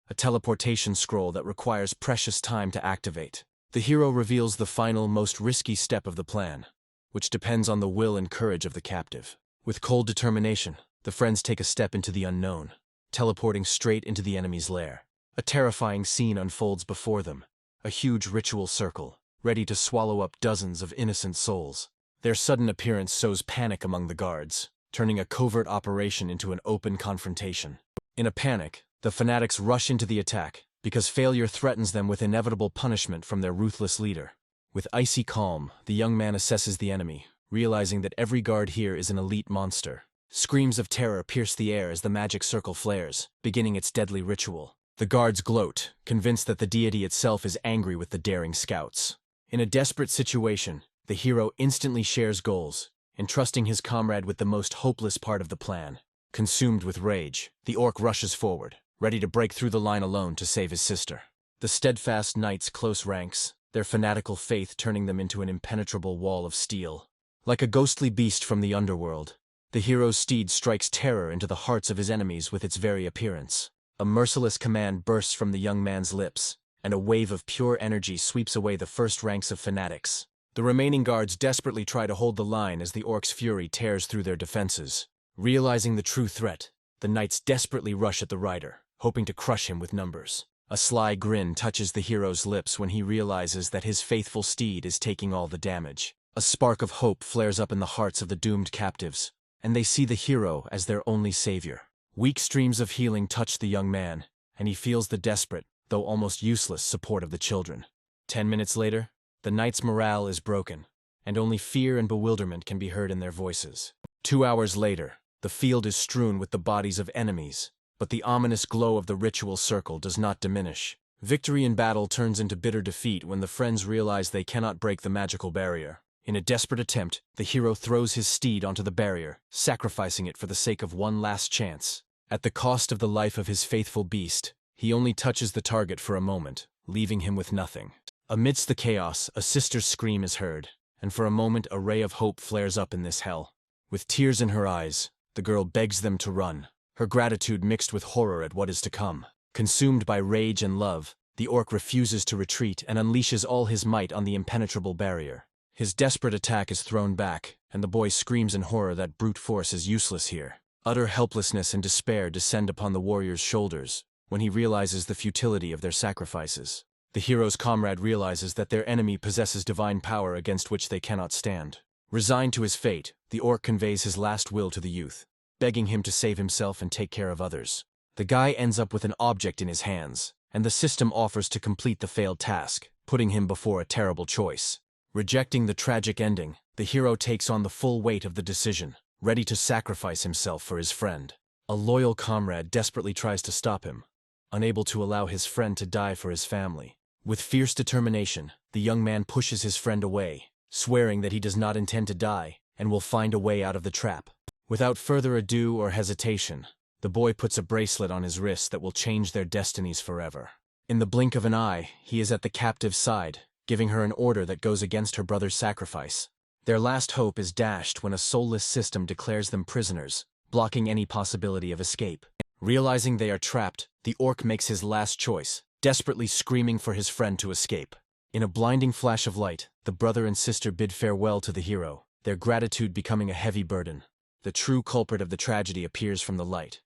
a teleportation scroll that requires precious time to activate. The hero reveals the final, most risky step of the plan, which depends on the will and courage of the captive. With cold determination, the friends take a step into the unknown, teleporting straight into the enemy's lair. A terrifying scene unfolds before them, a huge ritual circle, ready to swallow up dozens of innocent souls. Their sudden appearance sows panic among the guards, turning a covert operation into an open confrontation. In a panic, the fanatics rush into the attack, because failure threatens them with inevitable punishment from their ruthless leader. With icy calm, the young man assesses the enemy, realizing that every guard here is an elite monster. Screams of terror pierce the air as the magic circle flares, beginning its deadly ritual. The guards gloat, convinced that the deity itself is angry with the daring scouts. In a desperate situation, the hero instantly shares goals, entrusting his comrade with the most hopeless part of the plan. Consumed with rage, the orc rushes forward, ready to break through the line alone to save his sister. The steadfast knights close ranks, their fanatical faith turning them into an impenetrable wall of steel. Like a ghostly beast from the underworld, the hero's steed strikes terror into the hearts of his enemies with its very appearance. A merciless command bursts from the young man's lips, and a wave of pure energy sweeps away the first ranks of fanatics. The remaining guards desperately try to hold the line as the orc's fury tears through their defenses. Realizing the true threat, the knights desperately rush at the rider, hoping to crush him with numbers. A sly grin touches the hero's lips when he realizes that his faithful steed is taking all the damage. A spark of hope flares up in the hearts of the doomed captives, and they see the hero as their only savior. Weak streams of healing touch the young man, and he feels the desperate, though almost useless, support of the children. 10 minutes later, the knights' morale is broken, and only fear and bewilderment can be heard in their voices. 2 hours later, the field is strewn with the bodies of enemies, but the ominous glow of the ritual circle does not diminish. Victory in battle turns into bitter defeat when the friends realize they cannot break the magical barrier. In a desperate attempt, the hero throws his steed onto the barrier, sacrificing it for the sake of one last chance. At the cost of the life of his faithful beast, he only touches the target for a moment, leaving him with nothing. Amidst the chaos, a sister's scream is heard, and for a moment a ray of hope flares up in this hell. With tears in her eyes, the girl begs them to run, her gratitude mixed with horror at what is to come. Consumed by rage and love, the orc refuses to retreat and unleashes all his might on the impenetrable barrier. His desperate attack is thrown back, and the boy screams in horror that brute force is useless here. Utter helplessness and despair descend upon the warrior's shoulders when he realizes the futility of their sacrifices. The hero's comrade realizes that their enemy possesses divine power against which they cannot stand. Resigned to his fate, the orc conveys his last will to the youth, begging him to save himself and take care of others. The guy ends up with an object in his hands, and the system offers to complete the failed task, putting him before a terrible choice. Rejecting the tragic ending, the hero takes on the full weight of the decision, ready to sacrifice himself for his friend. A loyal comrade desperately tries to stop him, unable to allow his friend to die for his family. With fierce determination, the young man pushes his friend away, swearing that he does not intend to die and will find a way out of the trap. Without further ado or hesitation, the boy puts a bracelet on his wrist that will change their destinies forever. In the blink of an eye, he is at the captive's side, giving her an order that goes against her brother's sacrifice. Their last hope is dashed when a soulless system declares them prisoners, blocking any possibility of escape. Realizing they are trapped, the orc makes his last choice, desperately screaming for his friend to escape. In a blinding flash of light, the brother and sister bid farewell to the hero, their gratitude becoming a heavy burden. The true culprit of the tragedy appears from the light,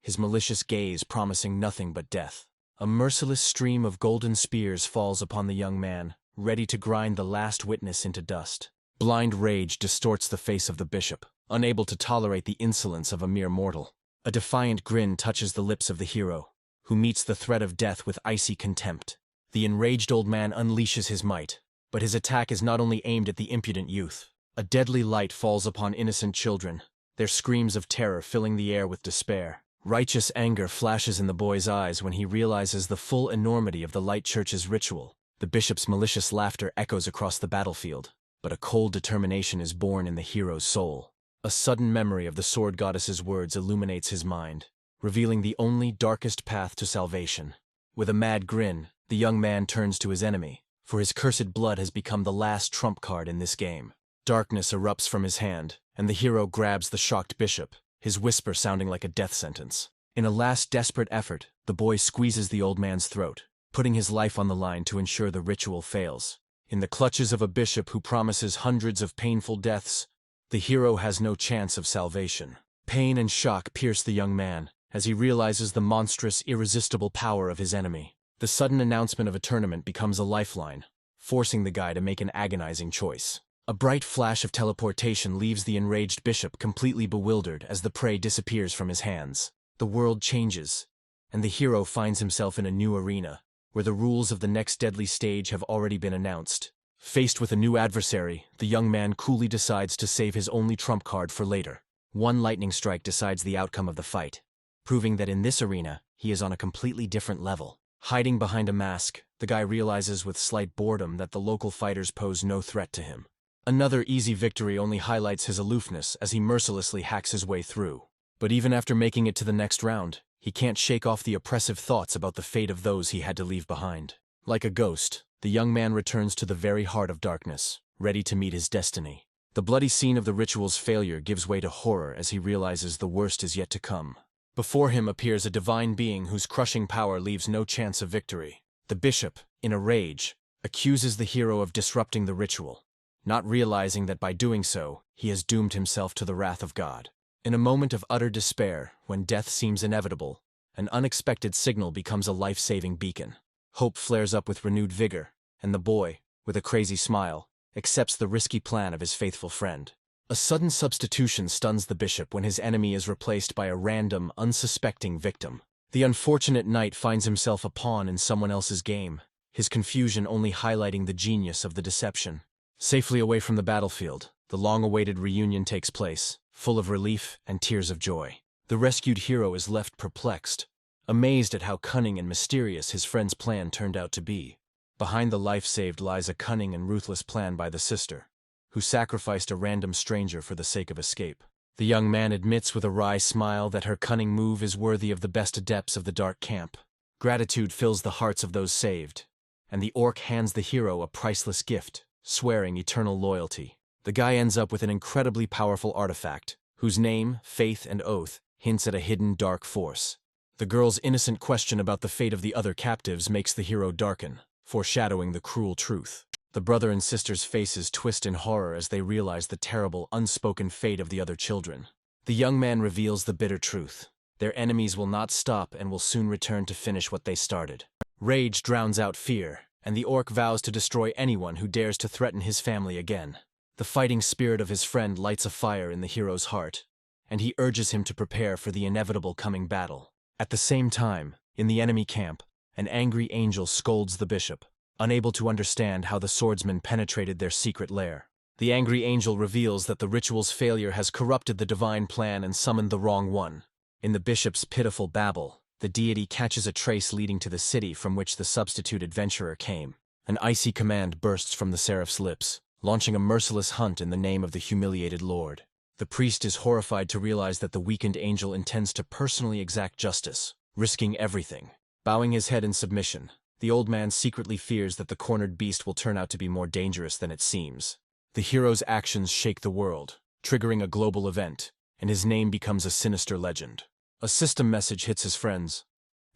his malicious gaze promising nothing but death. A merciless stream of golden spears falls upon the young man, ready to grind the last witness into dust. Blind rage distorts the face of the bishop, unable to tolerate the insolence of a mere mortal. A defiant grin touches the lips of the hero, who meets the threat of death with icy contempt. The enraged old man unleashes his might, but his attack is not only aimed at the impudent youth. A deadly light falls upon innocent children, their screams of terror filling the air with despair. Righteous anger flashes in the boy's eyes when he realizes the full enormity of the Light Church's ritual. The bishop's malicious laughter echoes across the battlefield, but a cold determination is born in the hero's soul. A sudden memory of the sword goddess's words illuminates his mind, revealing the only darkest path to salvation. With a mad grin, the young man turns to his enemy, for his cursed blood has become the last trump card in this game. Darkness erupts from his hand, and the hero grabs the shocked bishop, his whisper sounding like a death sentence. In a last desperate effort, the boy squeezes the old man's throat, putting his life on the line to ensure the ritual fails. In the clutches of a bishop who promises hundreds of painful deaths, the hero has no chance of salvation. Pain and shock pierce the young man as he realizes the monstrous, irresistible power of his enemy. The sudden announcement of a tournament becomes a lifeline, forcing the guy to make an agonizing choice. A bright flash of teleportation leaves the enraged bishop completely bewildered as the prey disappears from his hands. The world changes, and the hero finds himself in a new arena, where the rules of the next deadly stage have already been announced. Faced with a new adversary, the young man coolly decides to save his only trump card for later. One lightning strike decides the outcome of the fight, proving that in this arena, he is on a completely different level. Hiding behind a mask, the guy realizes with slight boredom that the local fighters pose no threat to him. Another easy victory only highlights his aloofness as he mercilessly hacks his way through. But even after making it to the next round, he can't shake off the oppressive thoughts about the fate of those he had to leave behind. Like a ghost, the young man returns to the very heart of darkness, ready to meet his destiny. The bloody scene of the ritual's failure gives way to horror as he realizes the worst is yet to come. Before him appears a divine being whose crushing power leaves no chance of victory. The bishop, in a rage, accuses the hero of disrupting the ritual, not realizing that by doing so, he has doomed himself to the wrath of God. In a moment of utter despair, when death seems inevitable, an unexpected signal becomes a life-saving beacon. Hope flares up with renewed vigor, and the boy, with a crazy smile, accepts the risky plan of his faithful friend. A sudden substitution stuns the bishop when his enemy is replaced by a random, unsuspecting victim. The unfortunate knight finds himself a pawn in someone else's game, his confusion only highlighting the genius of the deception. Safely away from the battlefield, the long-awaited reunion takes place, full of relief and tears of joy. The rescued hero is left perplexed, amazed at how cunning and mysterious his friend's plan turned out to be. Behind the life saved lies a cunning and ruthless plan by the sister, who sacrificed a random stranger for the sake of escape. The young man admits with a wry smile that her cunning move is worthy of the best adepts of the dark camp. Gratitude fills the hearts of those saved, and the orc hands the hero a priceless gift, swearing eternal loyalty. The guy ends up with an incredibly powerful artifact, whose name, faith, and oath hints at a hidden dark force. The girl's innocent question about the fate of the other captives makes the hero darken, foreshadowing the cruel truth. The brother and sister's faces twist in horror as they realize the terrible, unspoken fate of the other children. The young man reveals the bitter truth. Their enemies will not stop and will soon return to finish what they started. Rage drowns out fear, and the orc vows to destroy anyone who dares to threaten his family again. The fighting spirit of his friend lights a fire in the hero's heart, and he urges him to prepare for the inevitable coming battle. At the same time, in the enemy camp, an angry angel scolds the bishop, unable to understand how the swordsman penetrated their secret lair. The angry angel reveals that the ritual's failure has corrupted the divine plan and summoned the wrong one. In the bishop's pitiful babble, the deity catches a trace leading to the city from which the substitute adventurer came. An icy command bursts from the seraph's lips, launching a merciless hunt in the name of the humiliated lord. The priest is horrified to realize that the weakened angel intends to personally exact justice, risking everything. Bowing his head in submission, the old man secretly fears that the cornered beast will turn out to be more dangerous than it seems. The hero's actions shake the world, triggering a global event, and his name becomes a sinister legend. A system message hits his friends,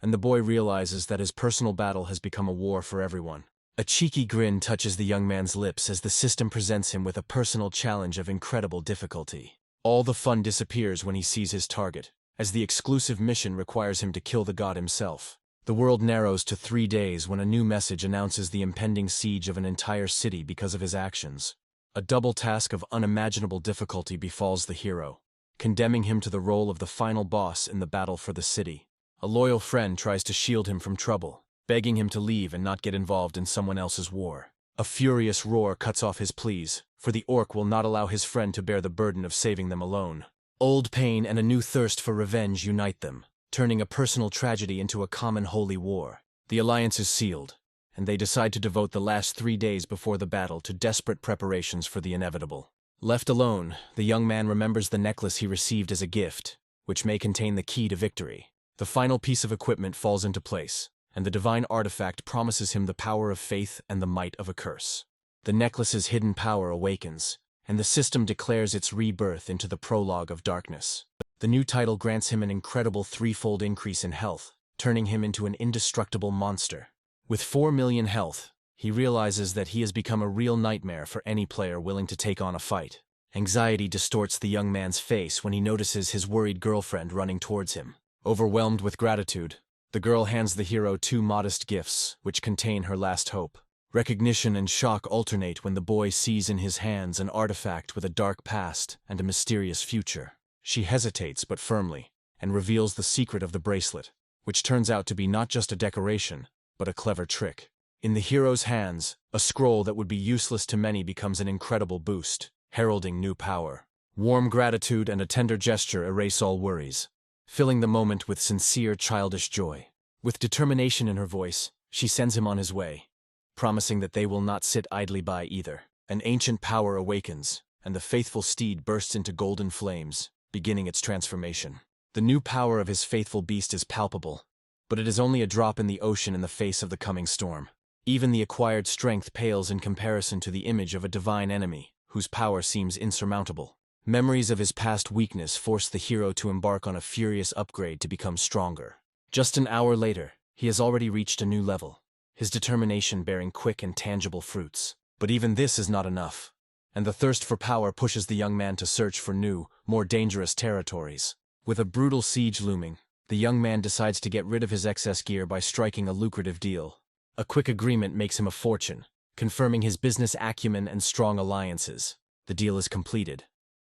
and the boy realizes that his personal battle has become a war for everyone. A cheeky grin touches the young man's lips as the system presents him with a personal challenge of incredible difficulty. All the fun disappears when he sees his target, as the exclusive mission requires him to kill the god himself. The world narrows to 3 days when a new message announces the impending siege of an entire city because of his actions. A double task of unimaginable difficulty befalls the hero, condemning him to the role of the final boss in the battle for the city. A loyal friend tries to shield him from trouble, begging him to leave and not get involved in someone else's war. A furious roar cuts off his pleas, for the orc will not allow his friend to bear the burden of saving them alone. Old pain and a new thirst for revenge unite them, turning a personal tragedy into a common holy war. The alliance is sealed, and they decide to devote the last 3 days before the battle to desperate preparations for the inevitable. Left alone, the young man remembers the necklace he received as a gift, which may contain the key to victory. The final piece of equipment falls into place, and the divine artifact promises him the power of faith and the might of a curse. The necklace's hidden power awakens, and the system declares its rebirth into the prologue of darkness. The new title grants him an incredible 3-fold increase in health, turning him into an indestructible monster. With 4 million health, he realizes that he has become a real nightmare for any player willing to take on a fight. Anxiety distorts the young man's face when he notices his worried girlfriend running towards him. Overwhelmed with gratitude, the girl hands the hero 2 modest gifts, which contain her last hope. Recognition and shock alternate when the boy sees in his hands an artifact with a dark past and a mysterious future. She hesitates but firmly, and reveals the secret of the bracelet, which turns out to be not just a decoration, but a clever trick. In the hero's hands, a scroll that would be useless to many becomes an incredible boost, heralding new power. Warm gratitude and a tender gesture erase all worries, filling the moment with sincere childish joy. With determination in her voice, she sends him on his way, promising that they will not sit idly by either. An ancient power awakens, and the faithful steed bursts into golden flames, beginning its transformation. The new power of his faithful beast is palpable, but it is only a drop in the ocean in the face of the coming storm. Even the acquired strength pales in comparison to the image of a divine enemy, whose power seems insurmountable. Memories of his past weakness force the hero to embark on a furious upgrade to become stronger. Just an hour later, he has already reached a new level, his determination bearing quick and tangible fruits. But even this is not enough, and the thirst for power pushes the young man to search for new, more dangerous territories. With a brutal siege looming, the young man decides to get rid of his excess gear by striking a lucrative deal. A quick agreement makes him a fortune, confirming his business acumen and strong alliances. The deal is completed,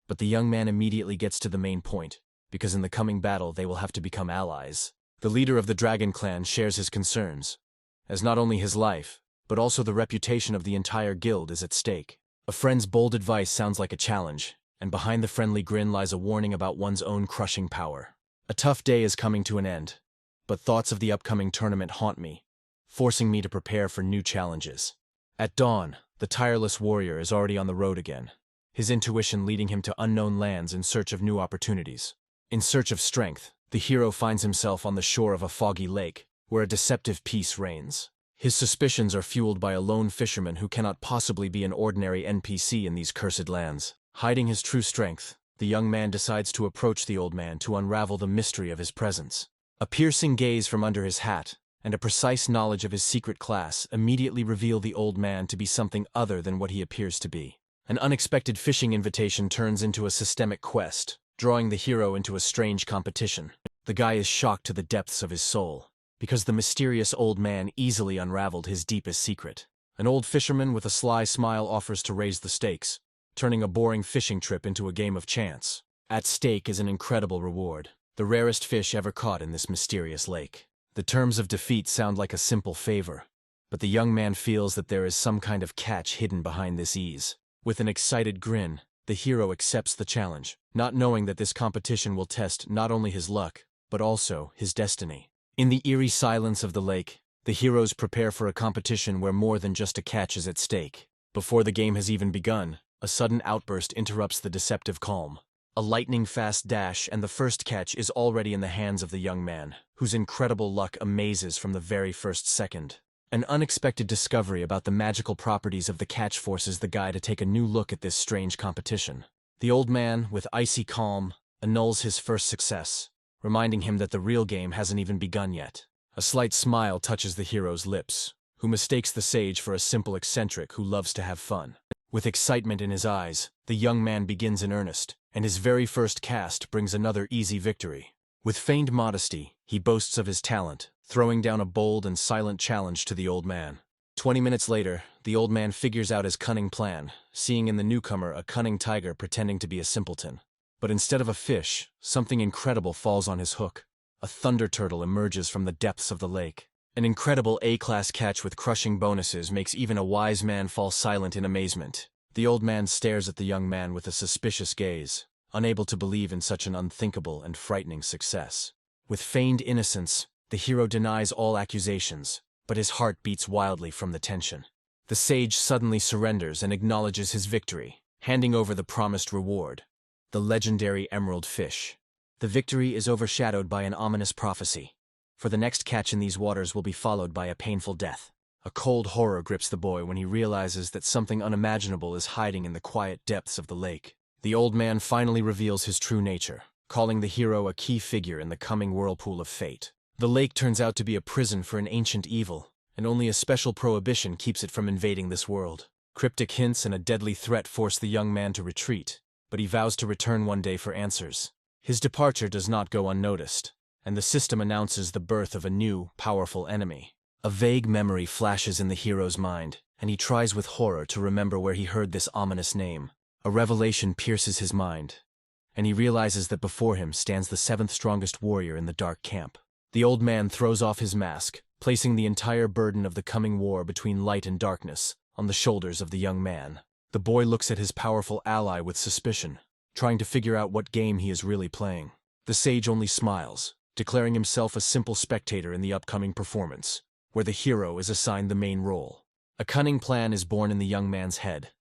but the young man immediately gets to the main point, because in the coming battle they will have to become allies. The leader of the Dragon Clan shares his concerns, as not only his life, but also the reputation of the entire guild is at stake. A friend's bold advice sounds like a challenge, and behind the friendly grin lies a warning about one's own crushing power. A tough day is coming to an end, but thoughts of the upcoming tournament haunt me, forcing me to prepare for new challenges. At dawn, the tireless warrior is already on the road again, his intuition leading him to unknown lands in search of new opportunities. In search of strength, the hero finds himself on the shore of a foggy lake, where a deceptive peace reigns. His suspicions are fueled by a lone fisherman who cannot possibly be an ordinary NPC in these cursed lands. Hiding his true strength, the young man decides to approach the old man to unravel the mystery of his presence. A piercing gaze from under his hat, and a precise knowledge of his secret class immediately reveal the old man to be something other than what he appears to be. An unexpected fishing invitation turns into a systemic quest, drawing the hero into a strange competition. The guy is shocked to the depths of his soul, because the mysterious old man easily unraveled his deepest secret. An old fisherman with a sly smile offers to raise the stakes, turning a boring fishing trip into a game of chance. At stake is an incredible reward, the rarest fish ever caught in this mysterious lake. The terms of defeat sound like a simple favor, but the young man feels that there is some kind of catch hidden behind this ease. With an excited grin, the hero accepts the challenge, not knowing that this competition will test not only his luck, but also his destiny. In the eerie silence of the lake, the heroes prepare for a competition where more than just a catch is at stake. Before the game has even begun, a sudden outburst interrupts the deceptive calm. A lightning-fast dash and the first catch is already in the hands of the young man, whose incredible luck amazes from the very first second. An unexpected discovery about the magical properties of the catch forces the guy to take a new look at this strange competition. The old man, with icy calm, annuls his first success, reminding him that the real game hasn't even begun yet. A slight smile touches the hero's lips, who mistakes the sage for a simple eccentric who loves to have fun. With excitement in his eyes, the young man begins in earnest, and his very first cast brings another easy victory. With feigned modesty, he boasts of his talent, throwing down a bold and silent challenge to the old man. 20 minutes later, the old man figures out his cunning plan, seeing in the newcomer a cunning tiger pretending to be a simpleton. But instead of a fish, something incredible falls on his hook. A thunder turtle emerges from the depths of the lake. An incredible A-class catch with crushing bonuses makes even a wise man fall silent in amazement. The old man stares at the young man with a suspicious gaze, unable to believe in such an unthinkable and frightening success. With feigned innocence, the hero denies all accusations, but his heart beats wildly from the tension. The sage suddenly surrenders and acknowledges his victory, handing over the promised reward, the legendary emerald fish. The victory is overshadowed by an ominous prophecy, for the next catch in these waters will be followed by a painful death. A cold horror grips the boy when he realizes that something unimaginable is hiding in the quiet depths of the lake. The old man finally reveals his true nature, calling the hero a key figure in the coming whirlpool of fate. The lake turns out to be a prison for an ancient evil, and only a special prohibition keeps it from invading this world. Cryptic hints and a deadly threat force the young man to retreat, but he vows to return one day for answers. His departure does not go unnoticed, and the system announces the birth of a new, powerful enemy. A vague memory flashes in the hero's mind, and he tries with horror to remember where he heard this ominous name. A revelation pierces his mind, and he realizes that before him stands the seventh strongest warrior in the dark camp. The old man throws off his mask, placing the entire burden of the coming war between light and darkness on the shoulders of the young man. The boy looks at his powerful ally with suspicion, trying to figure out what game he is really playing. The sage only smiles, declaring himself a simple spectator in the upcoming performance, where the hero is assigned the main role. A cunning plan is born in the young man's head,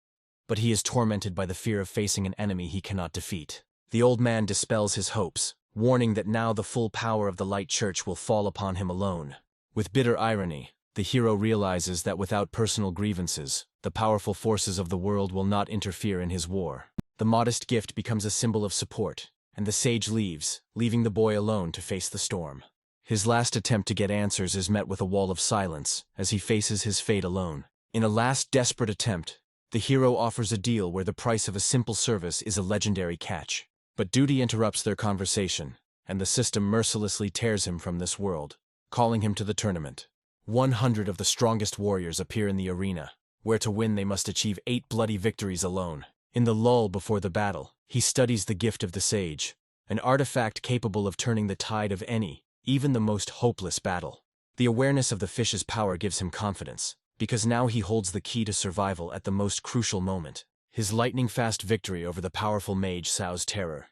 but he is tormented by the fear of facing an enemy he cannot defeat. The old man dispels his hopes, warning that now the full power of the Light Church will fall upon him alone. With bitter irony, the hero realizes that without personal grievances, the powerful forces of the world will not interfere in his war. The modest gift becomes a symbol of support, and the sage leaves, leaving the boy alone to face the storm. His last attempt to get answers is met with a wall of silence as he faces his fate alone. In a last desperate attempt, the hero offers a deal where the price of a simple service is a legendary catch. But duty interrupts their conversation, and the system mercilessly tears him from this world, calling him to the tournament. 100 of the strongest warriors appear in the arena, where to win they must achieve 8 bloody victories alone. In the lull before the battle, he studies the gift of the sage, an artifact capable of turning the tide of any, even the most hopeless battle. The awareness of the fish's power gives him confidence, because now he holds the key to survival at the most crucial moment. His lightning-fast victory over the powerful mage sows terror,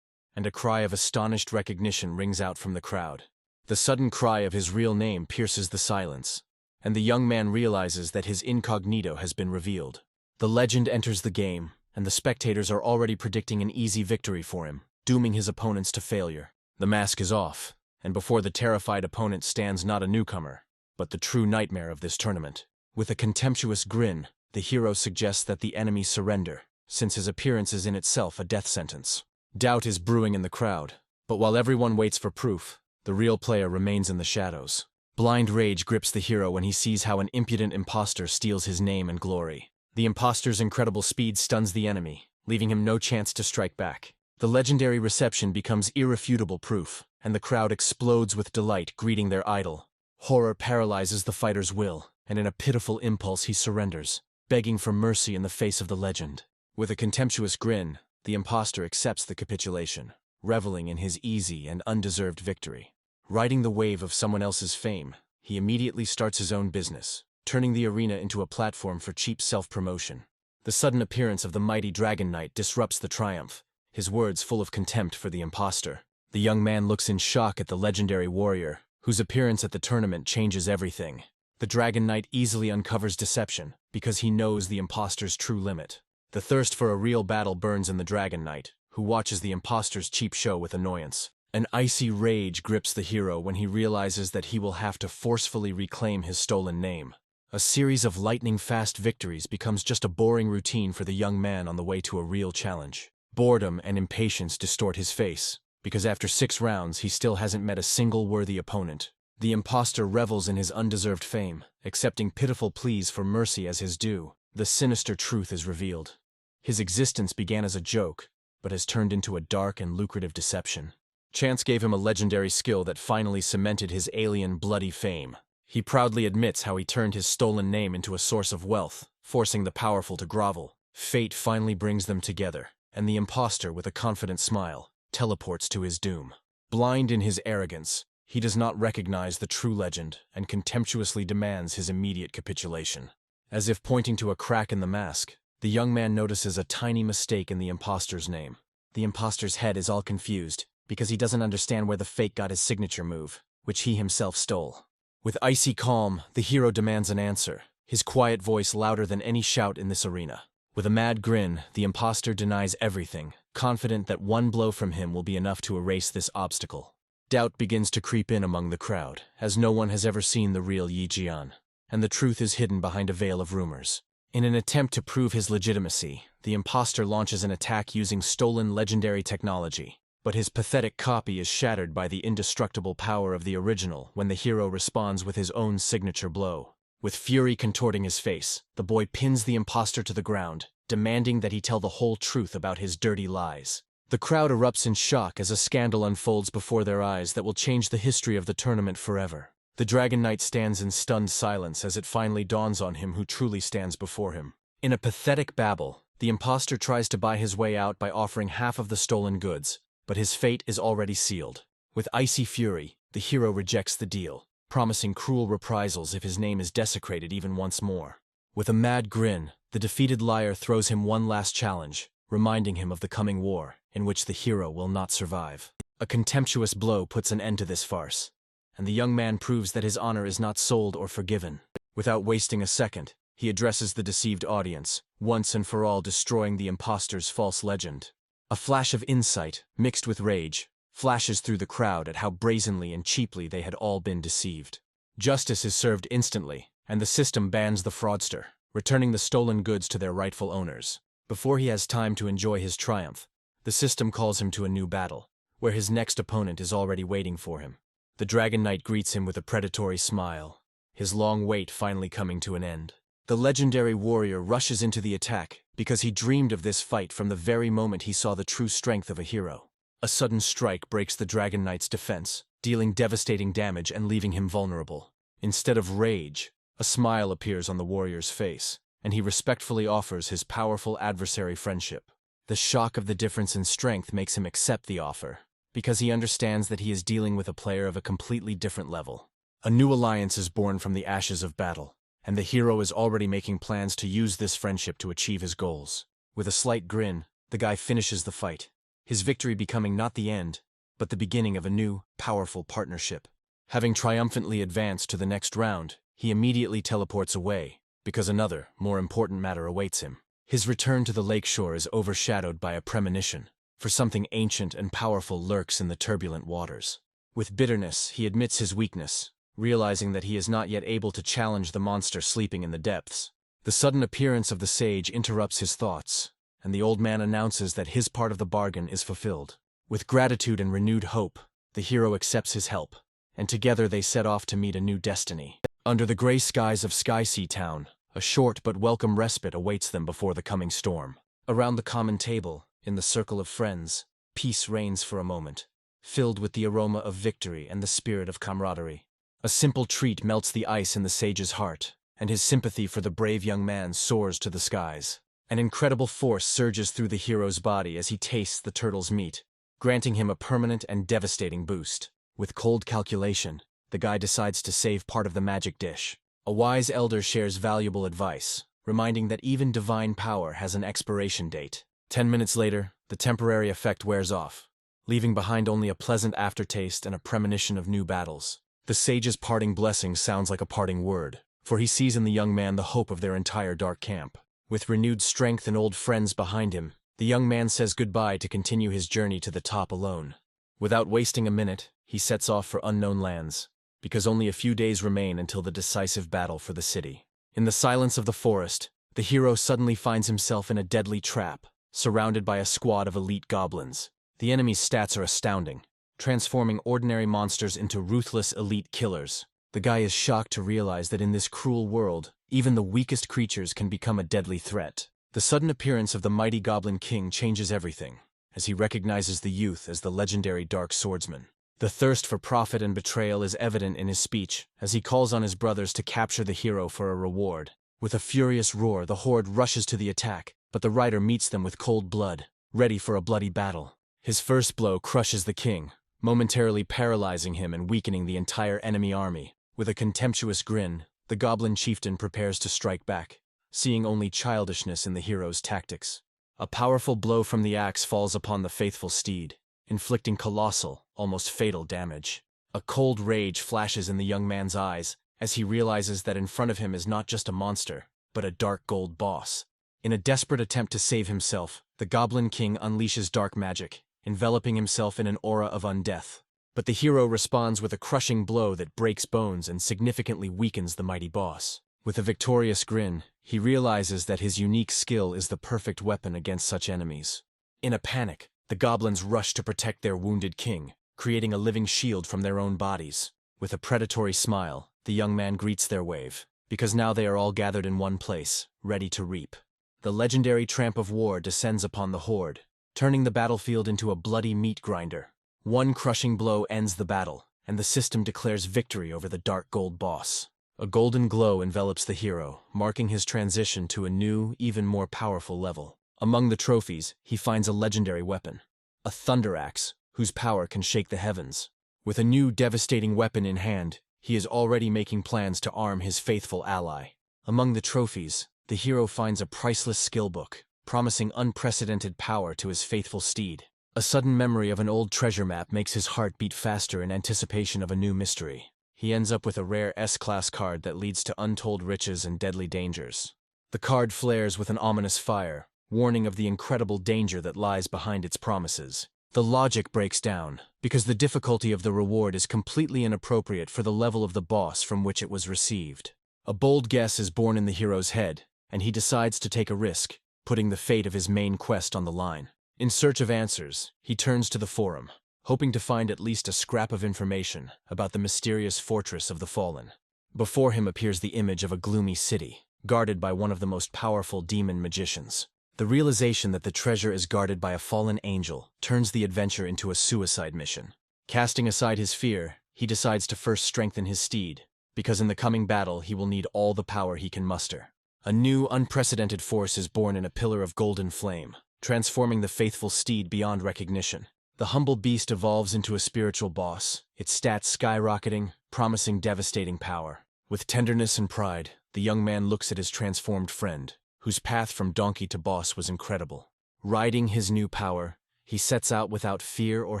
and a cry of astonished recognition rings out from the crowd. The sudden cry of his real name pierces the silence, and the young man realizes that his incognito has been revealed. The legend enters the game, and the spectators are already predicting an easy victory for him, dooming his opponents to failure. The mask is off, and before the terrified opponent stands not a newcomer, but the true nightmare of this tournament. With a contemptuous grin, the hero suggests that the enemy surrender, since his appearance is in itself a death sentence. Doubt is brewing in the crowd, but while everyone waits for proof, the real player remains in the shadows. Blind rage grips the hero when he sees how an impudent impostor steals his name and glory. The impostor's incredible speed stuns the enemy, leaving him no chance to strike back. The legendary reception becomes irrefutable proof, and the crowd explodes with delight greeting their idol. Horror paralyzes the fighter's will, and in a pitiful impulse he surrenders, begging for mercy in the face of the legend. With a contemptuous grin, the impostor accepts the capitulation, reveling in his easy and undeserved victory. Riding the wave of someone else's fame, he immediately starts his own business, turning the arena into a platform for cheap self-promotion. The sudden appearance of the mighty Dragon Knight disrupts the triumph, his words full of contempt for the impostor. The young man looks in shock at the legendary warrior, whose appearance at the tournament changes everything. The Dragon Knight easily uncovers deception, because he knows the impostor's true limit. The thirst for a real battle burns in the Dragon Knight, who watches the impostor's cheap show with annoyance. An icy rage grips the hero when he realizes that he will have to forcefully reclaim his stolen name. A series of lightning-fast victories becomes just a boring routine for the young man on the way to a real challenge. Boredom and impatience distort his face, because after 6 rounds he still hasn't met a single worthy opponent. The impostor revels in his undeserved fame, accepting pitiful pleas for mercy as his due. The sinister truth is revealed. His existence began as a joke, but has turned into a dark and lucrative deception. Chance gave him a legendary skill that finally cemented his alien, bloody fame. He proudly admits how he turned his stolen name into a source of wealth, forcing the powerful to grovel. Fate finally brings them together, and the impostor, with a confident smile, teleports to his doom. Blind in his arrogance, he does not recognize the true legend and contemptuously demands his immediate capitulation. As if pointing to a crack in the mask, the young man notices a tiny mistake in the impostor's name. The impostor's head is all confused, because he doesn't understand where the fake got his signature move, which he himself stole. With icy calm, the hero demands an answer, his quiet voice louder than any shout in this arena. With a mad grin, the impostor denies everything, confident that one blow from him will be enough to erase this obstacle. Doubt begins to creep in among the crowd, as no one has ever seen the real Yi Jian, and the truth is hidden behind a veil of rumors. In an attempt to prove his legitimacy, the impostor launches an attack using stolen legendary technology. But his pathetic copy is shattered by the indestructible power of the original when the hero responds with his own signature blow. With fury contorting his face, the boy pins the impostor to the ground, demanding that he tell the whole truth about his dirty lies. The crowd erupts in shock as a scandal unfolds before their eyes that will change the history of the tournament forever. The Dragon Knight stands in stunned silence as it finally dawns on him who truly stands before him. In a pathetic babble, the impostor tries to buy his way out by offering half of the stolen goods, but his fate is already sealed. With icy fury, the hero rejects the deal, promising cruel reprisals if his name is desecrated even once more. With a mad grin, the defeated liar throws him one last challenge, reminding him of the coming war, in which the hero will not survive. A contemptuous blow puts an end to this farce, and the young man proves that his honor is not sold or forgiven. Without wasting a second, he addresses the deceived audience, once and for all destroying the impostor's false legend. A flash of insight, mixed with rage, flashes through the crowd at how brazenly and cheaply they had all been deceived. Justice is served instantly, and the system bans the fraudster, returning the stolen goods to their rightful owners. Before he has time to enjoy his triumph, the system calls him to a new battle, where his next opponent is already waiting for him. The Dragon Knight greets him with a predatory smile, his long wait finally coming to an end. The legendary warrior rushes into the attack because he dreamed of this fight from the very moment he saw the true strength of a hero. A sudden strike breaks the Dragon Knight's defense, dealing devastating damage and leaving him vulnerable. Instead of rage, a smile appears on the warrior's face, and he respectfully offers his powerful adversary friendship. The shock of the difference in strength makes him accept the offer, because he understands that he is dealing with a player of a completely different level. A new alliance is born from the ashes of battle, and the hero is already making plans to use this friendship to achieve his goals. With a slight grin, the guy finishes the fight, his victory becoming not the end, but the beginning of a new, powerful partnership. Having triumphantly advanced to the next round, he immediately teleports away, because another, more important matter awaits him. His return to the lakeshore is overshadowed by a premonition, for something ancient and powerful lurks in the turbulent waters. With bitterness, he admits his weakness, realizing that he is not yet able to challenge the monster sleeping in the depths. The sudden appearance of the sage interrupts his thoughts, and the old man announces that his part of the bargain is fulfilled. With gratitude and renewed hope, the hero accepts his help, and together they set off to meet a new destiny. Under the gray skies of Sky Sea Town, a short but welcome respite awaits them before the coming storm. Around the common table, in the circle of friends, peace reigns for a moment, filled with the aroma of victory and the spirit of camaraderie. A simple treat melts the ice in the sage's heart, and his sympathy for the brave young man soars to the skies. An incredible force surges through the hero's body as he tastes the turtle's meat, granting him a permanent and devastating boost. With cold calculation, the guy decides to save part of the magic dish. A wise elder shares valuable advice, reminding that even divine power has an expiration date. 10 minutes later, the temporary effect wears off, leaving behind only a pleasant aftertaste and a premonition of new battles. The sage's parting blessing sounds like a parting word, for he sees in the young man the hope of their entire dark camp. With renewed strength and old friends behind him, the young man says goodbye to continue his journey to the top alone. Without wasting a minute, he sets off for unknown lands, because only a few days remain until the decisive battle for the city. In the silence of the forest, the hero suddenly finds himself in a deadly trap, surrounded by a squad of elite goblins. The enemy's stats are astounding, transforming ordinary monsters into ruthless elite killers. The guy is shocked to realize that in this cruel world, even the weakest creatures can become a deadly threat. The sudden appearance of the mighty Goblin King changes everything, as he recognizes the youth as the legendary Dark Swordsman. The thirst for profit and betrayal is evident in his speech, as he calls on his brothers to capture the hero for a reward. With a furious roar, the horde rushes to the attack, but the rider meets them with cold blood, ready for a bloody battle. His first blow crushes the king, momentarily paralyzing him and weakening the entire enemy army. With a contemptuous grin, the goblin chieftain prepares to strike back, seeing only childishness in the hero's tactics. A powerful blow from the axe falls upon the faithful steed, inflicting colossal, almost fatal damage. A cold rage flashes in the young man's eyes as he realizes that in front of him is not just a monster, but a dark gold boss. In a desperate attempt to save himself, the Goblin King unleashes dark magic, enveloping himself in an aura of undeath. But the hero responds with a crushing blow that breaks bones and significantly weakens the mighty boss. With a victorious grin, he realizes that his unique skill is the perfect weapon against such enemies. In a panic, the goblins rush to protect their wounded king, creating a living shield from their own bodies. With a predatory smile, the young man greets their wave, because now they are all gathered in one place, ready to reap. The legendary tramp of war descends upon the horde, turning the battlefield into a bloody meat grinder. One crushing blow ends the battle, and the system declares victory over the dark gold boss. A golden glow envelops the hero, marking his transition to a new, even more powerful level. Among the trophies, he finds a legendary weapon, a thunder axe, whose power can shake the heavens. With a new devastating weapon in hand, he is already making plans to arm his faithful ally. Among the trophies, the hero finds a priceless skill book, promising unprecedented power to his faithful steed. A sudden memory of an old treasure map makes his heart beat faster in anticipation of a new mystery. He ends up with a rare S-class card that leads to untold riches and deadly dangers. The card flares with an ominous fire, warning of the incredible danger that lies behind its promises. The logic breaks down, because the difficulty of the reward is completely inappropriate for the level of the boss from which it was received. A bold guess is born in the hero's head, and he decides to take a risk, putting the fate of his main quest on the line. In search of answers, he turns to the forum, hoping to find at least a scrap of information about the mysterious fortress of the Fallen. Before him appears the image of a gloomy city, guarded by one of the most powerful demon magicians. The realization that the treasure is guarded by a fallen angel turns the adventure into a suicide mission. Casting aside his fear, he decides to first strengthen his steed, because in the coming battle he will need all the power he can muster. A new, unprecedented force is born in a pillar of golden flame, transforming the faithful steed beyond recognition. The humble beast evolves into a spiritual boss, its stats skyrocketing, promising devastating power. With tenderness and pride, the young man looks at his transformed friend, whose path from donkey to boss was incredible. Riding his new power, he sets out without fear or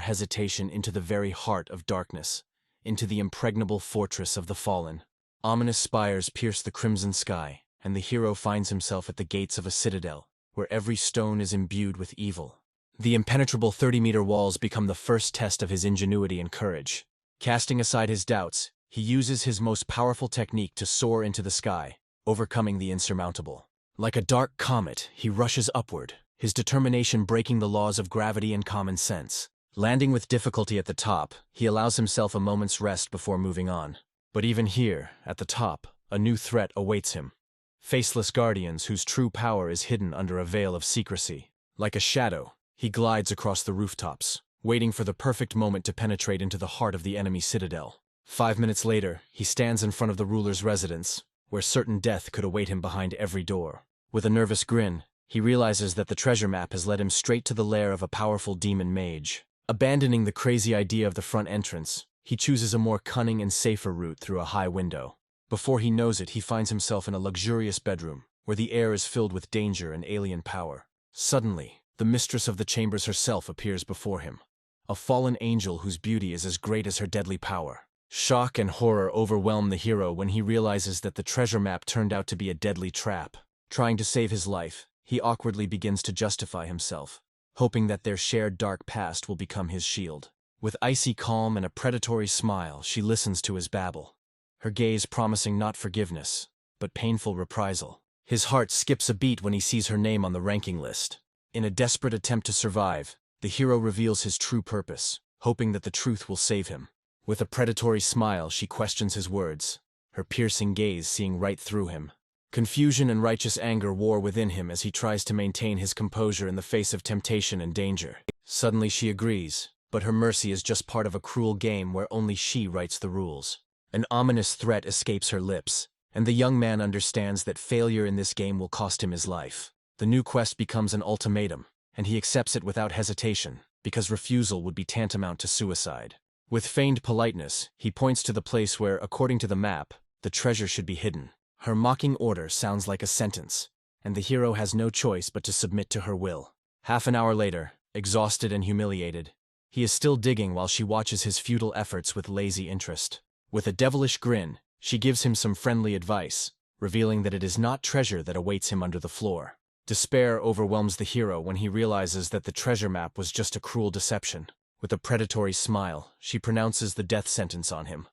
hesitation into the very heart of darkness, into the impregnable fortress of the Fallen. Ominous spires pierce the crimson sky, and the hero finds himself at the gates of a citadel, where every stone is imbued with evil. The impenetrable 30-meter walls become the first test of his ingenuity and courage. Casting aside his doubts, he uses his most powerful technique to soar into the sky, overcoming the insurmountable. Like a dark comet, he rushes upward, his determination breaking the laws of gravity and common sense. Landing with difficulty at the top, he allows himself a moment's rest before moving on. But even here, at the top, a new threat awaits him. Faceless guardians whose true power is hidden under a veil of secrecy. Like a shadow, he glides across the rooftops, waiting for the perfect moment to penetrate into the heart of the enemy citadel. 5 minutes later, he stands in front of the ruler's residence, where certain death could await him behind every door. With a nervous grin, he realizes that the treasure map has led him straight to the lair of a powerful demon mage. Abandoning the crazy idea of the front entrance, he chooses a more cunning and safer route through a high window. Before he knows it, he finds himself in a luxurious bedroom, where the air is filled with danger and alien power. Suddenly, the mistress of the chambers herself appears before him, a fallen angel whose beauty is as great as her deadly power. Shock and horror overwhelm the hero when he realizes that the treasure map turned out to be a deadly trap. Trying to save his life, he awkwardly begins to justify himself, hoping that their shared dark past will become his shield. With icy calm and a predatory smile, she listens to his babble, her gaze promising not forgiveness, but painful reprisal. His heart skips a beat when he sees her name on the ranking list. In a desperate attempt to survive, the hero reveals his true purpose, hoping that the truth will save him. With a predatory smile, she questions his words, her piercing gaze seeing right through him. Confusion and righteous anger war within him as he tries to maintain his composure in the face of temptation and danger. Suddenly she agrees, but her mercy is just part of a cruel game where only she writes the rules. An ominous threat escapes her lips, and the young man understands that failure in this game will cost him his life. The new quest becomes an ultimatum, and he accepts it without hesitation, because refusal would be tantamount to suicide. With feigned politeness, he points to the place where, according to the map, the treasure should be hidden. Her mocking order sounds like a sentence, and the hero has no choice but to submit to her will. Half an hour later, exhausted and humiliated, he is still digging while she watches his futile efforts with lazy interest. With a devilish grin, she gives him some friendly advice, revealing that it is not treasure that awaits him under the floor. Despair overwhelms the hero when he realizes that the treasure map was just a cruel deception. With a predatory smile, she pronounces the death sentence on him,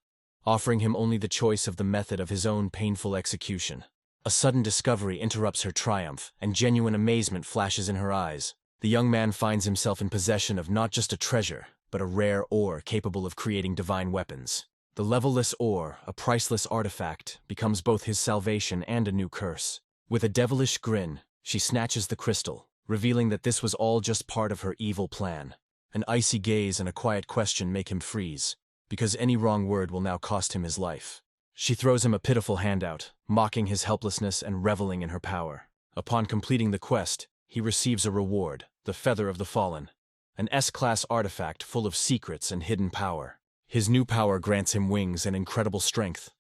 offering him only the choice of the method of his own painful execution. A sudden discovery interrupts her triumph, and genuine amazement flashes in her eyes. The young man finds himself in possession of not just a treasure, but a rare ore capable of creating divine weapons. The Lvls ore, a priceless artifact, becomes both his salvation and a new curse. With a devilish grin, she snatches the crystal, revealing that this was all just part of her evil plan. An icy gaze and a quiet question make him freeze, because any wrong word will now cost him his life. She throws him a pitiful handout, mocking his helplessness and reveling in her power. Upon completing the quest, he receives a reward, the Feather of the Fallen, an S-class artifact full of secrets and hidden power. His new power grants him wings and incredible strength,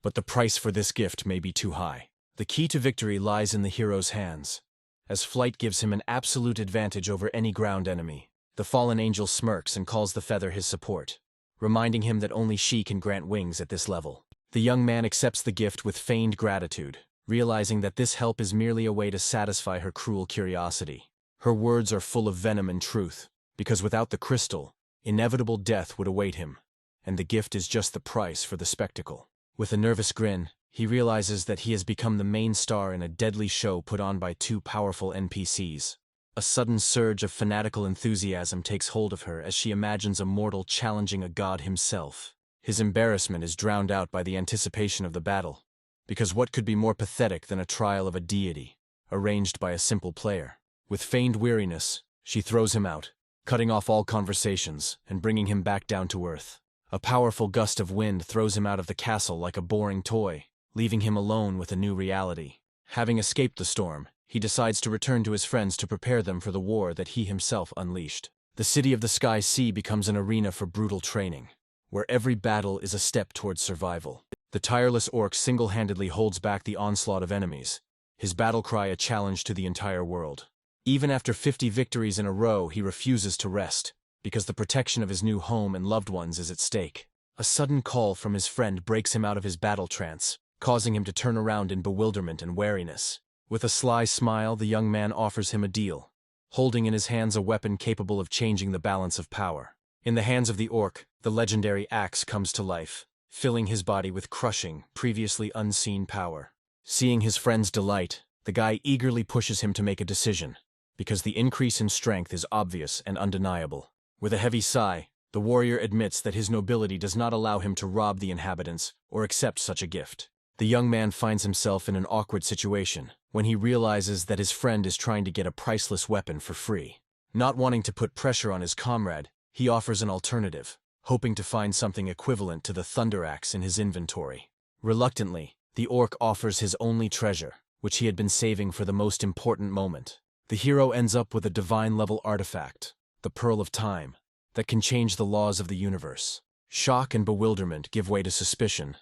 but the price for this gift may be too high. The key to victory lies in the hero's hands, as flight gives him an absolute advantage over any ground enemy. The fallen angel smirks and calls the feather his support, reminding him that only she can grant wings at this level. The young man accepts the gift with feigned gratitude, realizing that this help is merely a way to satisfy her cruel curiosity. Her words are full of venom and truth, because without the crystal, inevitable death would await him, and the gift is just the price for the spectacle. With a nervous grin, he realizes that he has become the main star in a deadly show put on by two powerful NPCs. A sudden surge of fanatical enthusiasm takes hold of her as she imagines a mortal challenging a god himself. His embarrassment is drowned out by the anticipation of the battle, because what could be more pathetic than a trial of a deity, arranged by a simple player? With feigned weariness, she throws him out, cutting off all conversations and bringing him back down to earth. A powerful gust of wind throws him out of the castle like a boring toy, leaving him alone with a new reality. Having escaped the storm, he decides to return to his friends to prepare them for the war that he himself unleashed. The city of the Sky Sea becomes an arena for brutal training, where every battle is a step towards survival. The tireless orc single-handedly holds back the onslaught of enemies, his battle cry a challenge to the entire world. Even after 50 victories in a row, he refuses to rest, because the protection of his new home and loved ones is at stake. A sudden call from his friend breaks him out of his battle trance, causing him to turn around in bewilderment and wariness. With a sly smile, the young man offers him a deal, holding in his hands a weapon capable of changing the balance of power. In the hands of the orc, the legendary axe comes to life, filling his body with crushing, previously unseen power. Seeing his friend's delight, the guy eagerly pushes him to make a decision, because the increase in strength is obvious and undeniable. With a heavy sigh, the warrior admits that his nobility does not allow him to rob the inhabitants or accept such a gift. The young man finds himself in an awkward situation when he realizes that his friend is trying to get a priceless weapon for free. Not wanting to put pressure on his comrade, he offers an alternative, hoping to find something equivalent to the thunder axe in his inventory. Reluctantly, the orc offers his only treasure, which he had been saving for the most important moment. The hero ends up with a divine-level artifact, the Pearl of Time, that can change the laws of the universe. Shock and bewilderment give way to suspicion,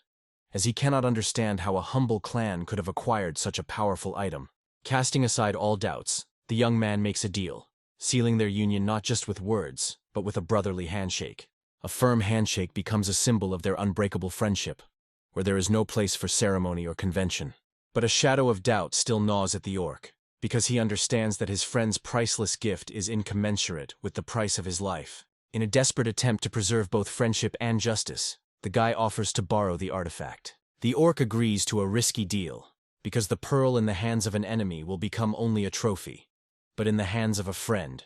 as he cannot understand how a humble clan could have acquired such a powerful item. Casting aside all doubts, the young man makes a deal, sealing their union not just with words, but with a brotherly handshake. A firm handshake becomes a symbol of their unbreakable friendship, where there is no place for ceremony or convention. But a shadow of doubt still gnaws at the orc, because he understands that his friend's priceless gift is incommensurate with the price of his life. In a desperate attempt to preserve both friendship and justice, the guy offers to borrow the artifact. The orc agrees to a risky deal, because the pearl in the hands of an enemy will become only a trophy, but in the hands of a friend,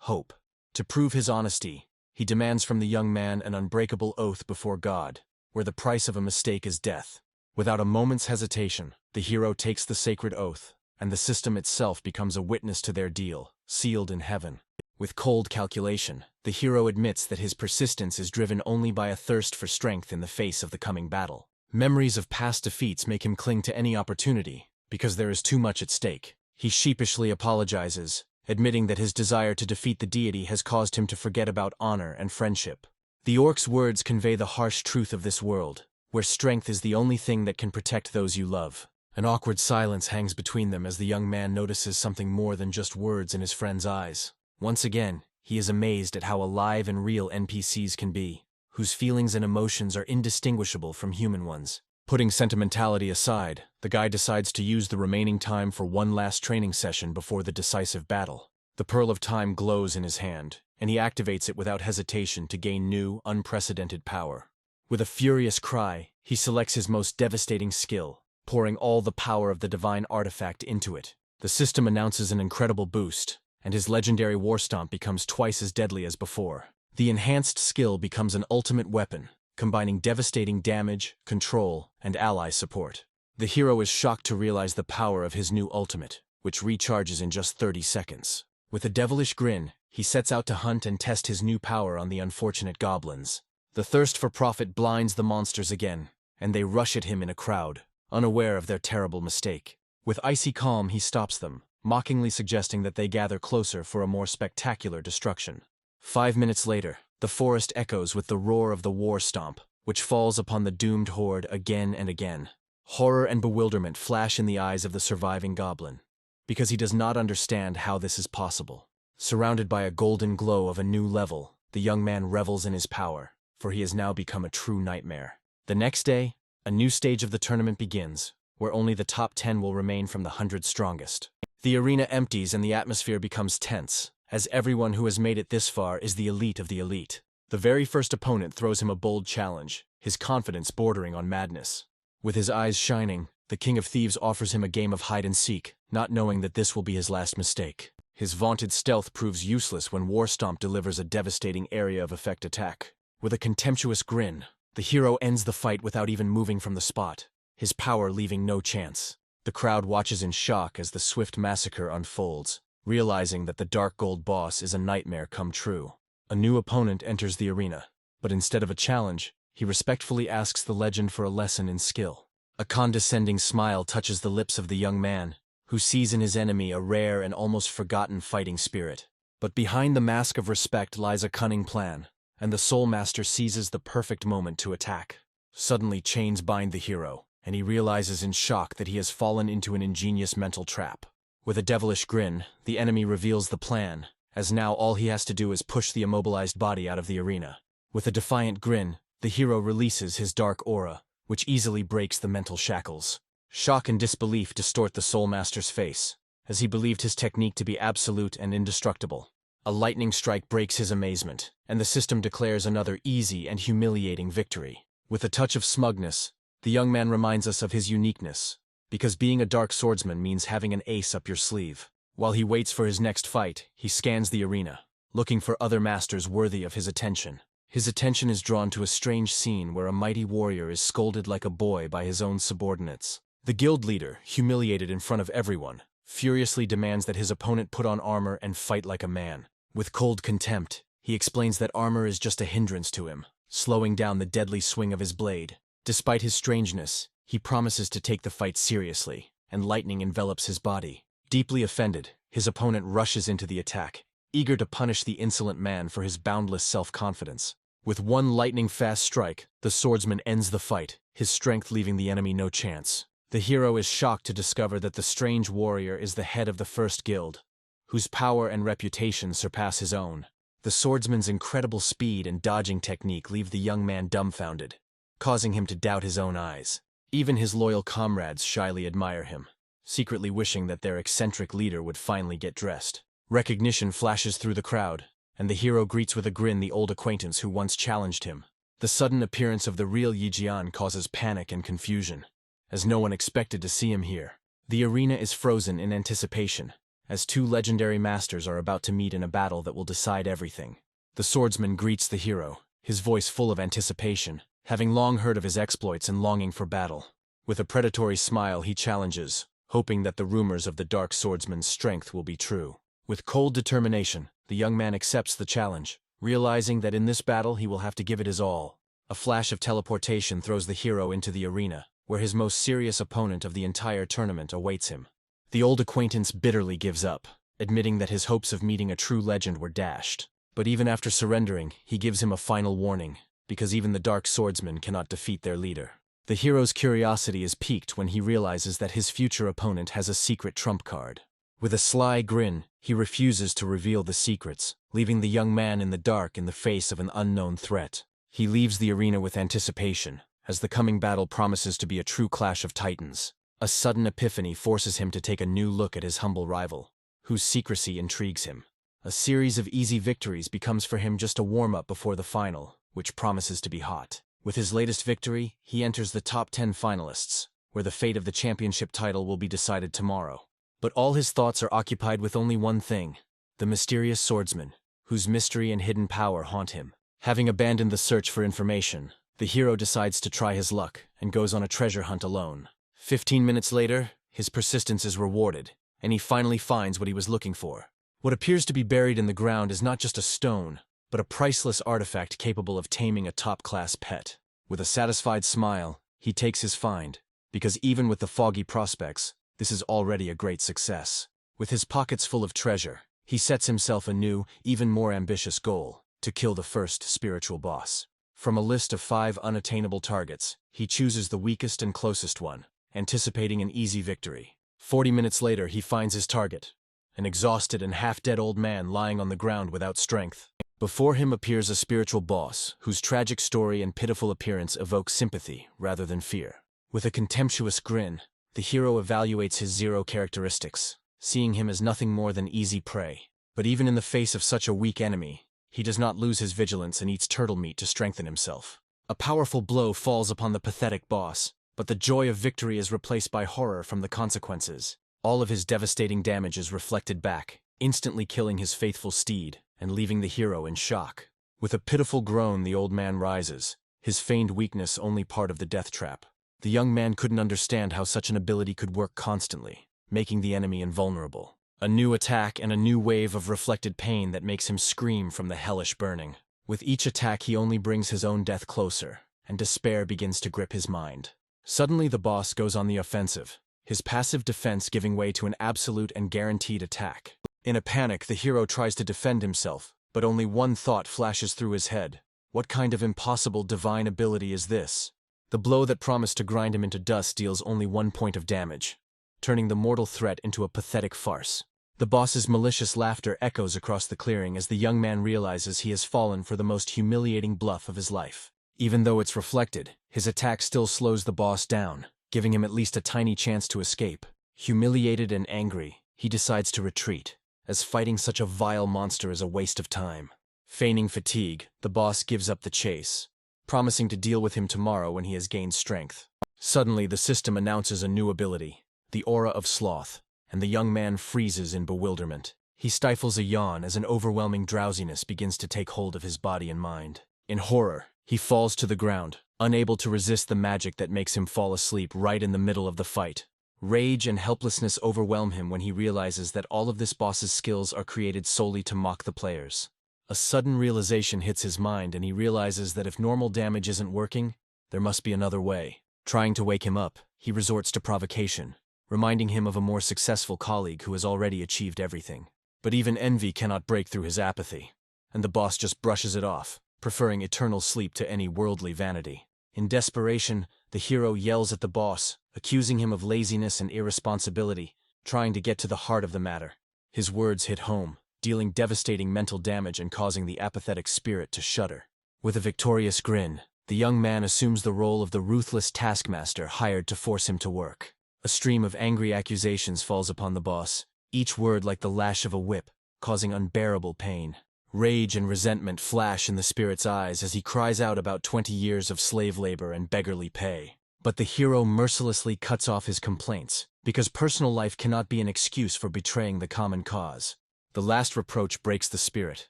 hope. To prove his honesty, he demands from the young man an unbreakable oath before God, where the price of a mistake is death. Without a moment's hesitation, the hero takes the sacred oath, and the system itself becomes a witness to their deal, sealed in heaven. With cold calculation, the hero admits that his persistence is driven only by a thirst for strength in the face of the coming battle. Memories of past defeats make him cling to any opportunity, because there is too much at stake. He sheepishly apologizes, admitting that his desire to defeat the deity has caused him to forget about honor and friendship. The orc's words convey the harsh truth of this world, where strength is the only thing that can protect those you love. An awkward silence hangs between them as the young man notices something more than just words in his friend's eyes. Once again, he is amazed at how alive and real NPCs can be, whose feelings and emotions are indistinguishable from human ones. Putting sentimentality aside, the guy decides to use the remaining time for one last training session before the decisive battle. The Pearl of Time glows in his hand, and he activates it without hesitation to gain new, unprecedented power. With a furious cry, he selects his most devastating skill, pouring all the power of the divine artifact into it. The system announces an incredible boost, and his legendary war stomp becomes twice as deadly as before. The enhanced skill becomes an ultimate weapon, combining devastating damage, control, and ally support. The hero is shocked to realize the power of his new ultimate, which recharges in just 30 seconds. With a devilish grin, he sets out to hunt and test his new power on the unfortunate goblins. The thirst for profit blinds the monsters again, and they rush at him in a crowd, unaware of their terrible mistake. With icy calm, he stops them, mockingly suggesting that they gather closer for a more spectacular destruction. 5 minutes later, The forest echoes with the roar of the war stomp, which falls upon the doomed horde again and again. Horror and bewilderment flash in the eyes of the surviving goblin, because he does not understand how this is possible. Surrounded by a golden glow of a new level, the young man revels in his power, for he has now become a true nightmare. The next day, a new stage of the tournament begins, where only the top 10 will remain from the 100 strongest. The arena empties and the atmosphere becomes tense, as everyone who has made it this far is the elite of the elite. The very first opponent throws him a bold challenge, his confidence bordering on madness. With his eyes shining, the King of Thieves offers him a game of hide-and-seek, not knowing that this will be his last mistake. His vaunted stealth proves useless when War Stomp delivers a devastating area of effect attack. With a contemptuous grin, the hero ends the fight without even moving from the spot, his power leaving no chance. The crowd watches in shock as the swift massacre unfolds, realizing that the Dark Gold boss is a nightmare come true. A new opponent enters the arena, but instead of a challenge, he respectfully asks the legend for a lesson in skill. A condescending smile touches the lips of the young man, who sees in his enemy a rare and almost forgotten fighting spirit. But behind the mask of respect lies a cunning plan, and the Soul Master seizes the perfect moment to attack. Suddenly chains bind the hero, and he realizes in shock that he has fallen into an ingenious mental trap. With a devilish grin, the enemy reveals the plan, as now all he has to do is push the immobilized body out of the arena. With a defiant grin, the hero releases his dark aura, which easily breaks the mental shackles. Shock and disbelief distort the Soul Master's face, as he believed his technique to be absolute and indestructible. A lightning strike breaks his amazement, and the system declares another easy and humiliating victory. With a touch of smugness, the young man reminds us of his uniqueness, because being a dark swordsman means having an ace up your sleeve. While he waits for his next fight, he scans the arena, looking for other masters worthy of his attention. His attention is drawn to a strange scene where a mighty warrior is scolded like a boy by his own subordinates. The guild leader, humiliated in front of everyone, furiously demands that his opponent put on armor and fight like a man. With cold contempt, he explains that armor is just a hindrance to him, slowing down the deadly swing of his blade. Despite his strangeness, he promises to take the fight seriously, and lightning envelops his body. Deeply offended, his opponent rushes into the attack, eager to punish the insolent man for his boundless self-confidence. With one lightning-fast strike, the swordsman ends the fight, his strength leaving the enemy no chance. The hero is shocked to discover that the strange warrior is the head of the first guild, whose power and reputation surpass his own. The swordsman's incredible speed and dodging technique leave the young man dumbfounded, causing him to doubt his own eyes. Even his loyal comrades shyly admire him, secretly wishing that their eccentric leader would finally get dressed. Recognition flashes through the crowd, and the hero greets with a grin the old acquaintance who once challenged him. The sudden appearance of the real Yi Jian causes panic and confusion, as no one expected to see him here. The arena is frozen in anticipation, as two legendary masters are about to meet in a battle that will decide everything. The swordsman greets the hero, his voice full of anticipation, having long heard of his exploits and longing for battle. With a predatory smile he challenges, hoping that the rumors of the dark swordsman's strength will be true. With cold determination, the young man accepts the challenge, realizing that in this battle he will have to give it his all. A flash of teleportation throws the hero into the arena, where his most serious opponent of the entire tournament awaits him. The old acquaintance bitterly gives up, admitting that his hopes of meeting a true legend were dashed. But even after surrendering, he gives him a final warning, because even the dark swordsmen cannot defeat their leader. The hero's curiosity is piqued when he realizes that his future opponent has a secret trump card. With a sly grin, he refuses to reveal the secrets, leaving the young man in the dark in the face of an unknown threat. He leaves the arena with anticipation, as the coming battle promises to be a true clash of titans. A sudden epiphany forces him to take a new look at his humble rival, whose secrecy intrigues him. A series of easy victories becomes for him just a warm-up before the final, which promises to be hot. With his latest victory, he enters the top 10 finalists, where the fate of the championship title will be decided tomorrow. But all his thoughts are occupied with only one thing: the mysterious swordsman, whose mystery and hidden power haunt him. Having abandoned the search for information, the hero decides to try his luck and goes on a treasure hunt alone. 15 minutes later, his persistence is rewarded, and he finally finds what he was looking for. What appears to be buried in the ground is not just a stone, but a priceless artifact capable of taming a top-class pet. With a satisfied smile, he takes his find, because even with the foggy prospects, this is already a great success. With his pockets full of treasure, he sets himself a new, even more ambitious goal: to kill the first spiritual boss. From a list of 5 unattainable targets, he chooses the weakest and closest one, anticipating an easy victory. 40 minutes later, he finds his target, an exhausted and half-dead old man lying on the ground without strength. Before him appears a spiritual boss, whose tragic story and pitiful appearance evoke sympathy rather than fear. With a contemptuous grin, the hero evaluates his 0 characteristics, seeing him as nothing more than easy prey. But even in the face of such a weak enemy, he does not lose his vigilance and eats turtle meat to strengthen himself. A powerful blow falls upon the pathetic boss, but the joy of victory is replaced by horror from the consequences. All of his devastating damage is reflected back, instantly killing his faithful steed and leaving the hero in shock. With a pitiful groan, the old man rises, his feigned weakness only part of the death trap. The young man couldn't understand how such an ability could work constantly, making the enemy invulnerable. A new attack and a new wave of reflected pain that makes him scream from the hellish burning. With each attack he only brings his own death closer, and despair begins to grip his mind. Suddenly the boss goes on the offensive, his passive defense giving way to an absolute and guaranteed attack. In a panic, the hero tries to defend himself, but only one thought flashes through his head. What kind of impossible divine ability is this? The blow that promised to grind him into dust deals only 1 point of damage, turning the mortal threat into a pathetic farce. The boss's malicious laughter echoes across the clearing as the young man realizes he has fallen for the most humiliating bluff of his life. Even though it's reflected, his attack still slows the boss down, giving him at least a tiny chance to escape. Humiliated and angry, he decides to retreat, as fighting such a vile monster is a waste of time. Feigning fatigue, the boss gives up the chase, promising to deal with him tomorrow when he has gained strength. Suddenly, the system announces a new ability, the Aura of Sloth, and the young man freezes in bewilderment. He stifles a yawn as an overwhelming drowsiness begins to take hold of his body and mind. In horror, he falls to the ground, unable to resist the magic that makes him fall asleep right in the middle of the fight. Rage and helplessness overwhelm him when he realizes that all of this boss's skills are created solely to mock the players. A sudden realization hits his mind and he realizes that if normal damage isn't working, there must be another way. Trying to wake him up, he resorts to provocation, reminding him of a more successful colleague who has already achieved everything. But even envy cannot break through his apathy, and the boss just brushes it off, preferring eternal sleep to any worldly vanity. In desperation, the hero yells at the boss, accusing him of laziness and irresponsibility, trying to get to the heart of the matter. His words hit home, dealing devastating mental damage and causing the apathetic spirit to shudder. With a victorious grin, the young man assumes the role of the ruthless taskmaster hired to force him to work. A stream of angry accusations falls upon the boss, each word like the lash of a whip, causing unbearable pain. Rage and resentment flash in the spirit's eyes as he cries out about 20 years of slave labor and beggarly pay. But the hero mercilessly cuts off his complaints, because personal life cannot be an excuse for betraying the common cause. The last reproach breaks the spirit,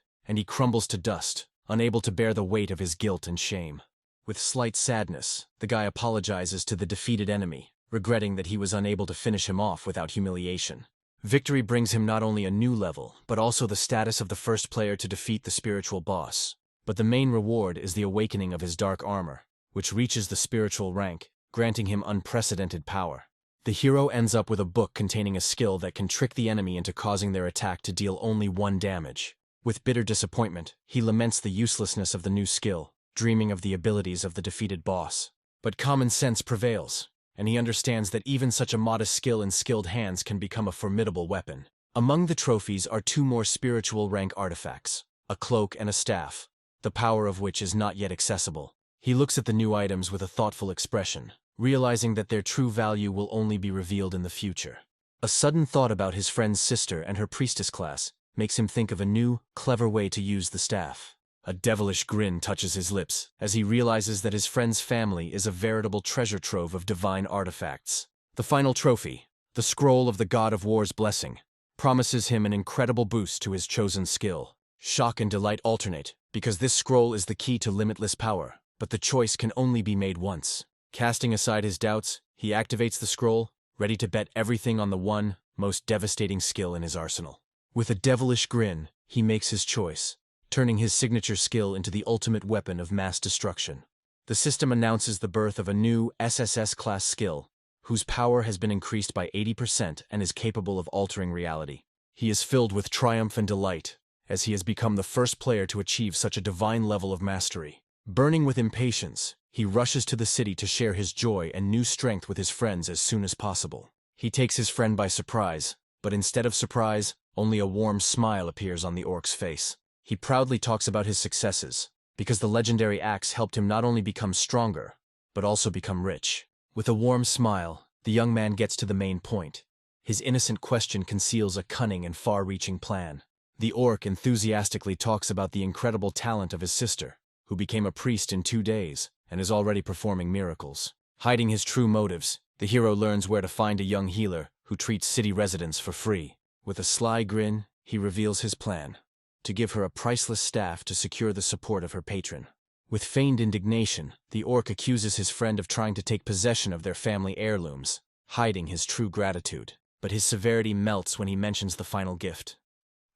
and he crumbles to dust, unable to bear the weight of his guilt and shame. With slight sadness, the guy apologizes to the defeated enemy, regretting that he was unable to finish him off without humiliation. Victory brings him not only a new level, but also the status of the first player to defeat the spiritual boss. But the main reward is the awakening of his dark armor, which reaches the spiritual rank, granting him unprecedented power. The hero ends up with a book containing a skill that can trick the enemy into causing their attack to deal only 1 damage. With bitter disappointment, he laments the uselessness of the new skill, dreaming of the abilities of the defeated boss. But common sense prevails, and he understands that even such a modest skill in skilled hands can become a formidable weapon. Among the trophies are 2 more spiritual rank artifacts, a cloak and a staff, the power of which is not yet accessible. He looks at the new items with a thoughtful expression, realizing that their true value will only be revealed in the future. A sudden thought about his friend's sister and her priestess class makes him think of a new, clever way to use the staff. A devilish grin touches his lips as he realizes that his friend's family is a veritable treasure trove of divine artifacts. The final trophy, the Scroll of the God of War's Blessing, promises him an incredible boost to his chosen skill. Shock and delight alternate, because this scroll is the key to limitless power, but the choice can only be made once. Casting aside his doubts, he activates the scroll, ready to bet everything on the one, most devastating skill in his arsenal. With a devilish grin, he makes his choice, turning his signature skill into the ultimate weapon of mass destruction. The system announces the birth of a new SSS-class skill, whose power has been increased by 80% and is capable of altering reality. He is filled with triumph and delight, as he has become the first player to achieve such a divine level of mastery. Burning with impatience, he rushes to the city to share his joy and new strength with his friends as soon as possible. He takes his friend by surprise, but instead of surprise, only a warm smile appears on the orc's face. He proudly talks about his successes, because the legendary axe helped him not only become stronger, but also become rich. With a warm smile, the young man gets to the main point. His innocent question conceals a cunning and far-reaching plan. The orc enthusiastically talks about the incredible talent of his sister, who became a priest in 2 days and is already performing miracles. Hiding his true motives, the hero learns where to find a young healer who treats city residents for free. With a sly grin, he reveals his plan: to give her a priceless staff to secure the support of her patron. With feigned indignation, the orc accuses his friend of trying to take possession of their family heirlooms, hiding his true gratitude. But his severity melts when he mentions the final gift: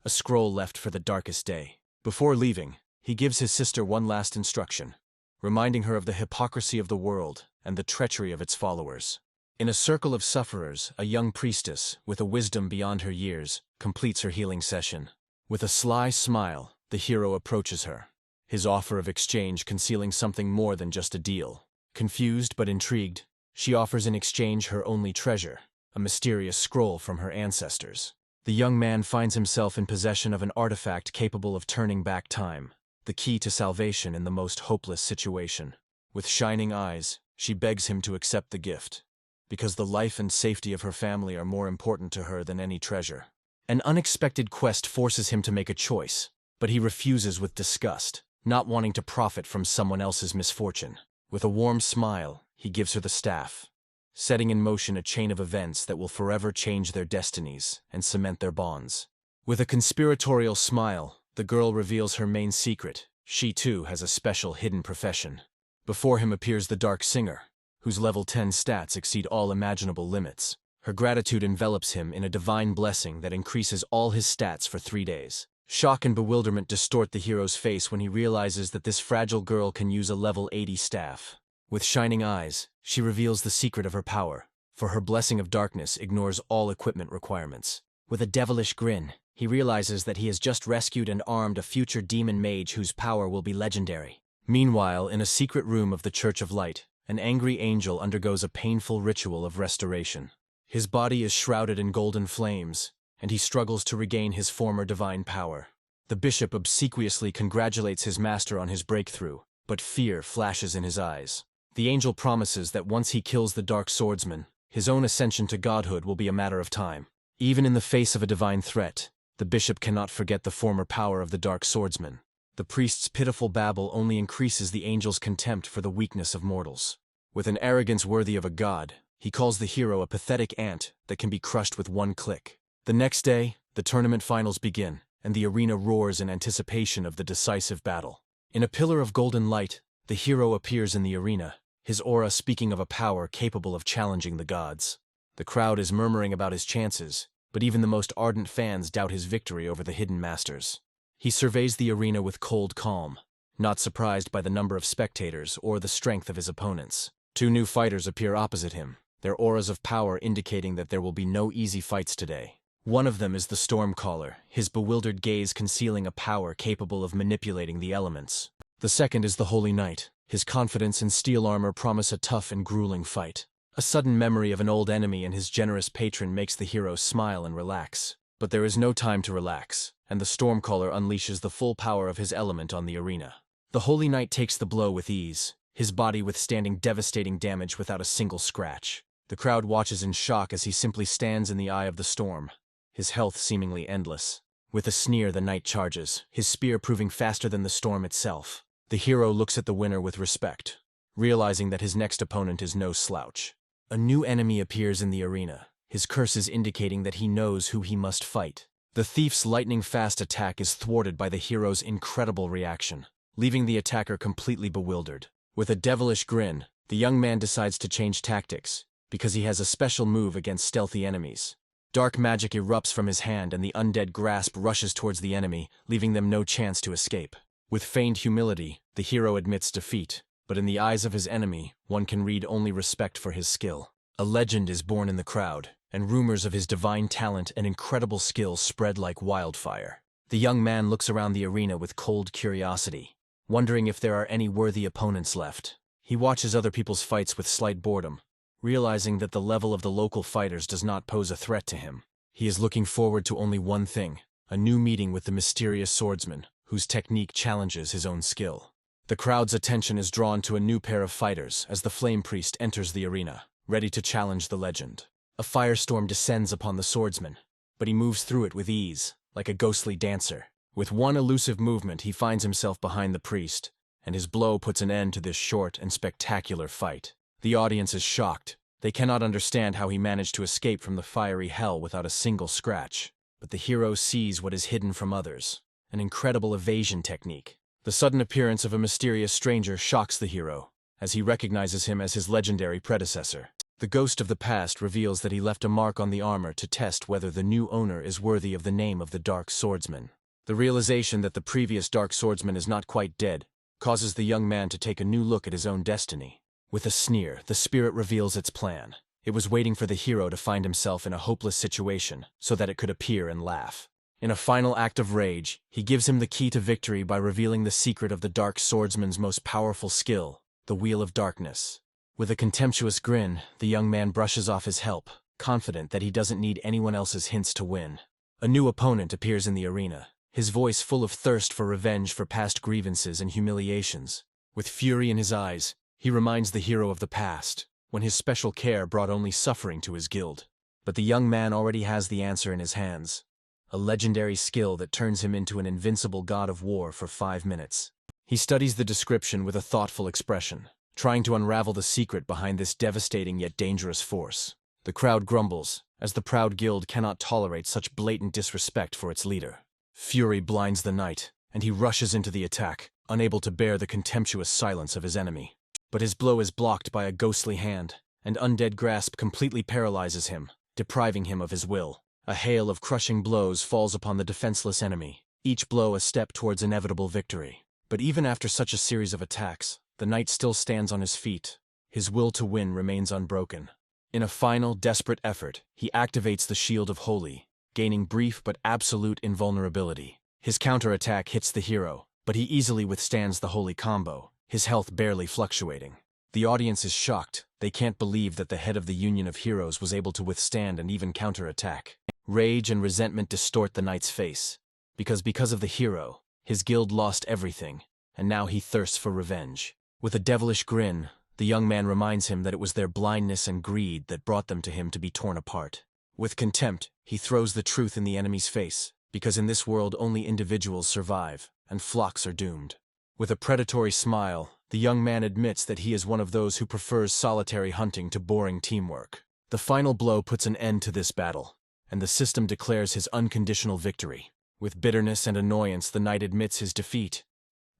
a scroll left for the darkest day. Before leaving, he gives his sister one last instruction, reminding her of the hypocrisy of the world and the treachery of its followers. In a circle of sufferers, a young priestess, with a wisdom beyond her years, completes her healing session. With a sly smile, the hero approaches her, his offer of exchange concealing something more than just a deal. Confused but intrigued, she offers in exchange her only treasure, a mysterious scroll from her ancestors. The young man finds himself in possession of an artifact capable of turning back time, the key to salvation in the most hopeless situation. With shining eyes, she begs him to accept the gift, because the life and safety of her family are more important to her than any treasure. An unexpected quest forces him to make a choice, but he refuses with disgust, not wanting to profit from someone else's misfortune. With a warm smile, he gives her the staff, setting in motion a chain of events that will forever change their destinies and cement their bonds. With a conspiratorial smile, the girl reveals her main secret. She too has a special hidden profession. Before him appears the Dark Singer, whose level 10 stats exceed all imaginable limits. Her gratitude envelops him in a divine blessing that increases all his stats for 3 days. Shock and bewilderment distort the hero's face when he realizes that this fragile girl can use a level 80 staff. With shining eyes, she reveals the secret of her power, for her blessing of darkness ignores all equipment requirements. With a devilish grin, he realizes that he has just rescued and armed a future demon mage whose power will be legendary. Meanwhile, in a secret room of the Church of Light, an angry angel undergoes a painful ritual of restoration. His body is shrouded in golden flames, and he struggles to regain his former divine power. The bishop obsequiously congratulates his master on his breakthrough, but fear flashes in his eyes. The angel promises that once he kills the Dark Swordsman, his own ascension to godhood will be a matter of time. Even in the face of a divine threat, the bishop cannot forget the former power of the Dark Swordsman. The priest's pitiful babble only increases the angel's contempt for the weakness of mortals. With an arrogance worthy of a god, he calls the hero a pathetic ant that can be crushed with one click. The next day, the tournament finals begin, and the arena roars in anticipation of the decisive battle. In a pillar of golden light, the hero appears in the arena, his aura speaking of a power capable of challenging the gods. The crowd is murmuring about his chances, but even the most ardent fans doubt his victory over the hidden masters. He surveys the arena with cold calm, not surprised by the number of spectators or the strength of his opponents. 2 new fighters appear opposite him, their auras of power indicating that there will be no easy fights today. One of them is the Stormcaller, his bewildered gaze concealing a power capable of manipulating the elements. The second is the Holy Knight. His confidence and steel armor promise a tough and grueling fight. A sudden memory of an old enemy and his generous patron makes the hero smile and relax. But there is no time to relax, and the Stormcaller unleashes the full power of his element on the arena. The Holy Knight takes the blow with ease, his body withstanding devastating damage without a single scratch. The crowd watches in shock as he simply stands in the eye of the storm, his health seemingly endless. With a sneer, the knight charges, his spear proving faster than the storm itself. The hero looks at the winner with respect, realizing that his next opponent is no slouch. A new enemy appears in the arena, his curses indicating that he knows who he must fight. The thief's lightning-fast attack is thwarted by the hero's incredible reaction, leaving the attacker completely bewildered. With a devilish grin, the young man decides to change tactics, because he has a special move against stealthy enemies. Dark magic erupts from his hand and the undead grasp rushes towards the enemy, leaving them no chance to escape. With feigned humility, the hero admits defeat, but in the eyes of his enemy, one can read only respect for his skill. A legend is born in the crowd, and rumors of his divine talent and incredible skill spread like wildfire. The young man looks around the arena with cold curiosity, wondering if there are any worthy opponents left. He watches other people's fights with slight boredom, realizing that the level of the local fighters does not pose a threat to him. He is looking forward to only one thing: a new meeting with the mysterious swordsman, whose technique challenges his own skill. The crowd's attention is drawn to a new pair of fighters as the Flame Priest enters the arena, ready to challenge the legend. A firestorm descends upon the swordsman, but he moves through it with ease, like a ghostly dancer. With one elusive movement, he finds himself behind the priest, and his blow puts an end to this short and spectacular fight. The audience is shocked. They cannot understand how he managed to escape from the fiery hell without a single scratch. But the hero sees what is hidden from others: an incredible evasion technique. The sudden appearance of a mysterious stranger shocks the hero, as he recognizes him as his legendary predecessor. The ghost of the past reveals that he left a mark on the armor to test whether the new owner is worthy of the name of the Dark Swordsman. The realization that the previous Dark Swordsman is not quite dead causes the young man to take a new look at his own destiny. With a sneer, the spirit reveals its plan. It was waiting for the hero to find himself in a hopeless situation so that it could appear and laugh. In a final act of rage, he gives him the key to victory by revealing the secret of the Dark Swordsman's most powerful skill, the Wheel of Darkness. With a contemptuous grin, the young man brushes off his help, confident that he doesn't need anyone else's hints to win. A new opponent appears in the arena, his voice full of thirst for revenge for past grievances and humiliations. With fury in his eyes, he reminds the hero of the past, when his special care brought only suffering to his guild. But the young man already has the answer in his hands: a legendary skill that turns him into an invincible god of war for 5 minutes. He studies the description with a thoughtful expression, trying to unravel the secret behind this devastating yet dangerous force. The crowd grumbles, as the proud guild cannot tolerate such blatant disrespect for its leader. Fury blinds the knight, and he rushes into the attack, unable to bear the contemptuous silence of his enemy. But his blow is blocked by a ghostly hand, and Undead Grasp completely paralyzes him, depriving him of his will. A hail of crushing blows falls upon the defenseless enemy, each blow a step towards inevitable victory. But even after such a series of attacks, the knight still stands on his feet. His will to win remains unbroken. In a final, desperate effort, he activates the Shield of Holy, gaining brief but absolute invulnerability. His counterattack hits the hero, but he easily withstands the holy combo, his health barely fluctuating. The audience is shocked. They can't believe that the head of the Union of Heroes was able to withstand and even counterattack. Rage and resentment distort the knight's face, because of the hero, his guild lost everything, and now he thirsts for revenge. With a devilish grin, the young man reminds him that it was their blindness and greed that brought them to him to be torn apart. With contempt, he throws the truth in the enemy's face, because in this world only individuals survive, and flocks are doomed. With a predatory smile, the young man admits that he is one of those who prefers solitary hunting to boring teamwork. The final blow puts an end to this battle, and the system declares his unconditional victory. With bitterness and annoyance, the knight admits his defeat,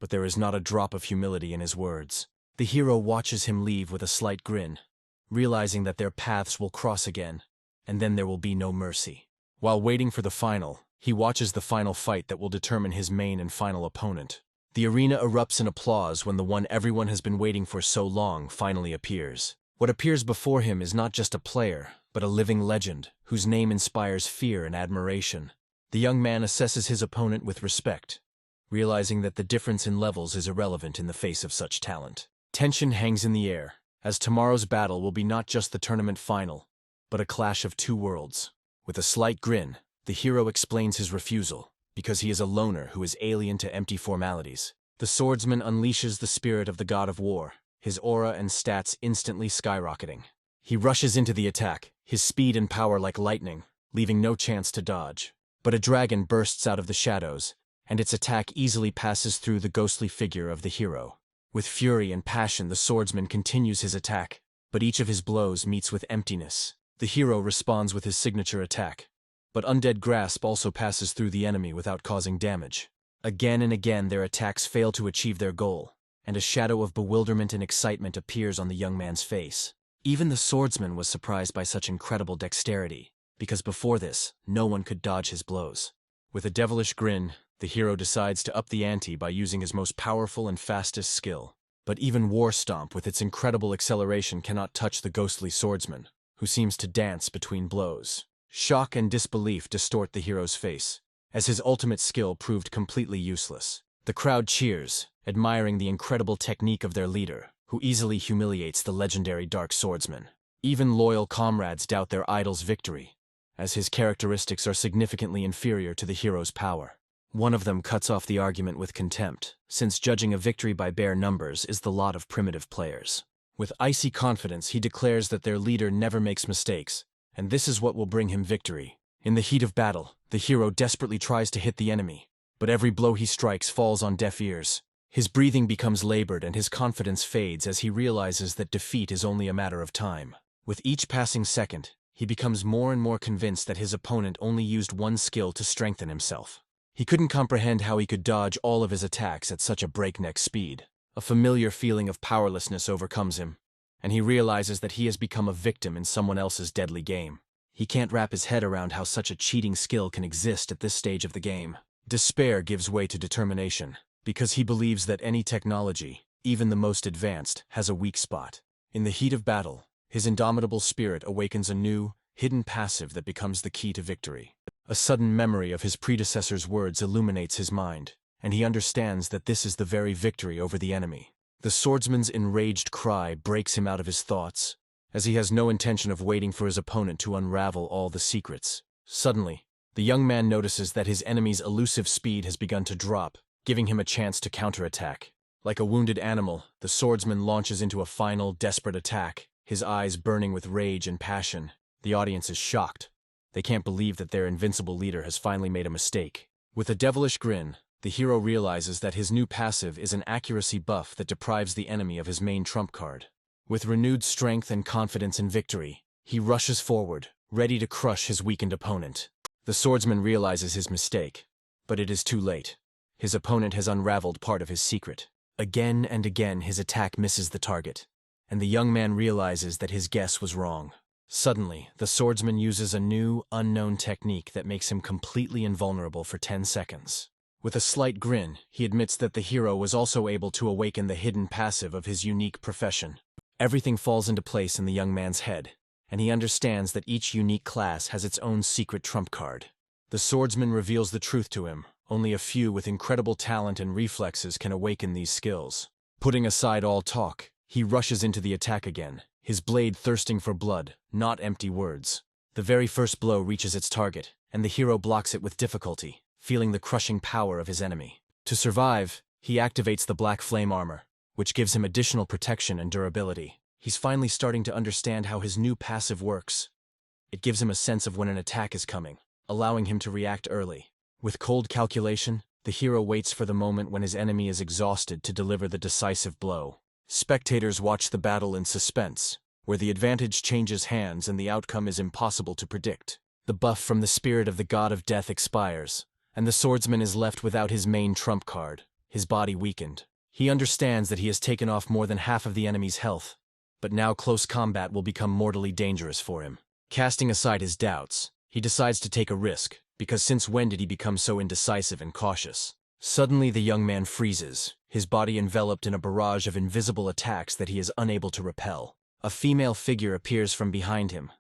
but there is not a drop of humility in his words. The hero watches him leave with a slight grin, realizing that their paths will cross again, and then there will be no mercy. While waiting for the final, he watches the final fight that will determine his main and final opponent. The arena erupts in applause when the one everyone has been waiting for so long finally appears. What appears before him is not just a player, but a living legend, whose name inspires fear and admiration. The young man assesses his opponent with respect, realizing that the difference in levels is irrelevant in the face of such talent. Tension hangs in the air, as tomorrow's battle will be not just the tournament final, but a clash of two worlds. With a slight grin, the hero explains his refusal, because he is a loner who is alien to empty formalities. The swordsman unleashes the spirit of the god of war, his aura and stats instantly skyrocketing. He rushes into the attack, his speed and power like lightning, leaving no chance to dodge. But a dragon bursts out of the shadows, and its attack easily passes through the ghostly figure of the hero. With fury and passion, the swordsman continues his attack, but each of his blows meets with emptiness. The hero responds with his signature attack, but Undead Grasp also passes through the enemy without causing damage. Again and again their attacks fail to achieve their goal, and a shadow of bewilderment and excitement appears on the young man's face. Even the swordsman was surprised by such incredible dexterity, because before this, no one could dodge his blows. With a devilish grin, the hero decides to up the ante by using his most powerful and fastest skill. But even War Stomp with its incredible acceleration cannot touch the ghostly swordsman, who seems to dance between blows. Shock and disbelief distort the hero's face, as his ultimate skill proved completely useless. The crowd cheers, admiring the incredible technique of their leader, who easily humiliates the legendary Dark Swordsman. Even loyal comrades doubt their idol's victory, as his characteristics are significantly inferior to the hero's power. One of them cuts off the argument with contempt, since judging a victory by bare numbers is the lot of primitive players. With icy confidence, he declares that their leader never makes mistakes, and this is what will bring him victory. In the heat of battle, the hero desperately tries to hit the enemy, but every blow he strikes falls on deaf ears. His breathing becomes labored and his confidence fades as he realizes that defeat is only a matter of time. With each passing second, he becomes more and more convinced that his opponent only used one skill to strengthen himself. He couldn't comprehend how he could dodge all of his attacks at such a breakneck speed. A familiar feeling of powerlessness overcomes him, and he realizes that he has become a victim in someone else's deadly game. He can't wrap his head around how such a cheating skill can exist at this stage of the game. Despair gives way to determination, because he believes that any technology, even the most advanced, has a weak spot. In the heat of battle, his indomitable spirit awakens a new, hidden passive that becomes the key to victory. A sudden memory of his predecessor's words illuminates his mind, and he understands that this is the very victory over the enemy. The swordsman's enraged cry breaks him out of his thoughts, as he has no intention of waiting for his opponent to unravel all the secrets. Suddenly, the young man notices that his enemy's elusive speed has begun to drop, giving him a chance to counterattack. Like a wounded animal, the swordsman launches into a final, desperate attack, his eyes burning with rage and passion. The audience is shocked. They can't believe that their invincible leader has finally made a mistake. With a devilish grin, the hero realizes that his new passive is an accuracy buff that deprives the enemy of his main trump card. With renewed strength and confidence in victory, he rushes forward, ready to crush his weakened opponent. The swordsman realizes his mistake, but it is too late. His opponent has unraveled part of his secret. Again and again his attack misses the target, and the young man realizes that his guess was wrong. Suddenly, the swordsman uses a new, unknown technique that makes him completely invulnerable for 10 seconds. With a slight grin, he admits that the hero was also able to awaken the hidden passive of his unique profession. Everything falls into place in the young man's head, and he understands that each unique class has its own secret trump card. The swordsman reveals the truth to him. Only a few with incredible talent and reflexes can awaken these skills. Putting aside all talk, he rushes into the attack again, his blade thirsting for blood, not empty words. The very first blow reaches its target, and the hero blocks it with difficulty, feeling the crushing power of his enemy. To survive, he activates the black flame armor, which gives him additional protection and durability. He's finally starting to understand how his new passive works. It gives him a sense of when an attack is coming, allowing him to react early. With cold calculation, the hero waits for the moment when his enemy is exhausted to deliver the decisive blow. Spectators watch the battle in suspense, where the advantage changes hands and the outcome is impossible to predict. The buff from the spirit of the god of death expires, and the swordsman is left without his main trump card, his body weakened. He understands that he has taken off more than half of the enemy's health, but now close combat will become mortally dangerous for him. Casting aside his doubts, he decides to take a risk, because since when did he become so indecisive and cautious? Suddenly the young man freezes, his body enveloped in a barrage of invisible attacks that he is unable to repel. A female figure appears from behind him,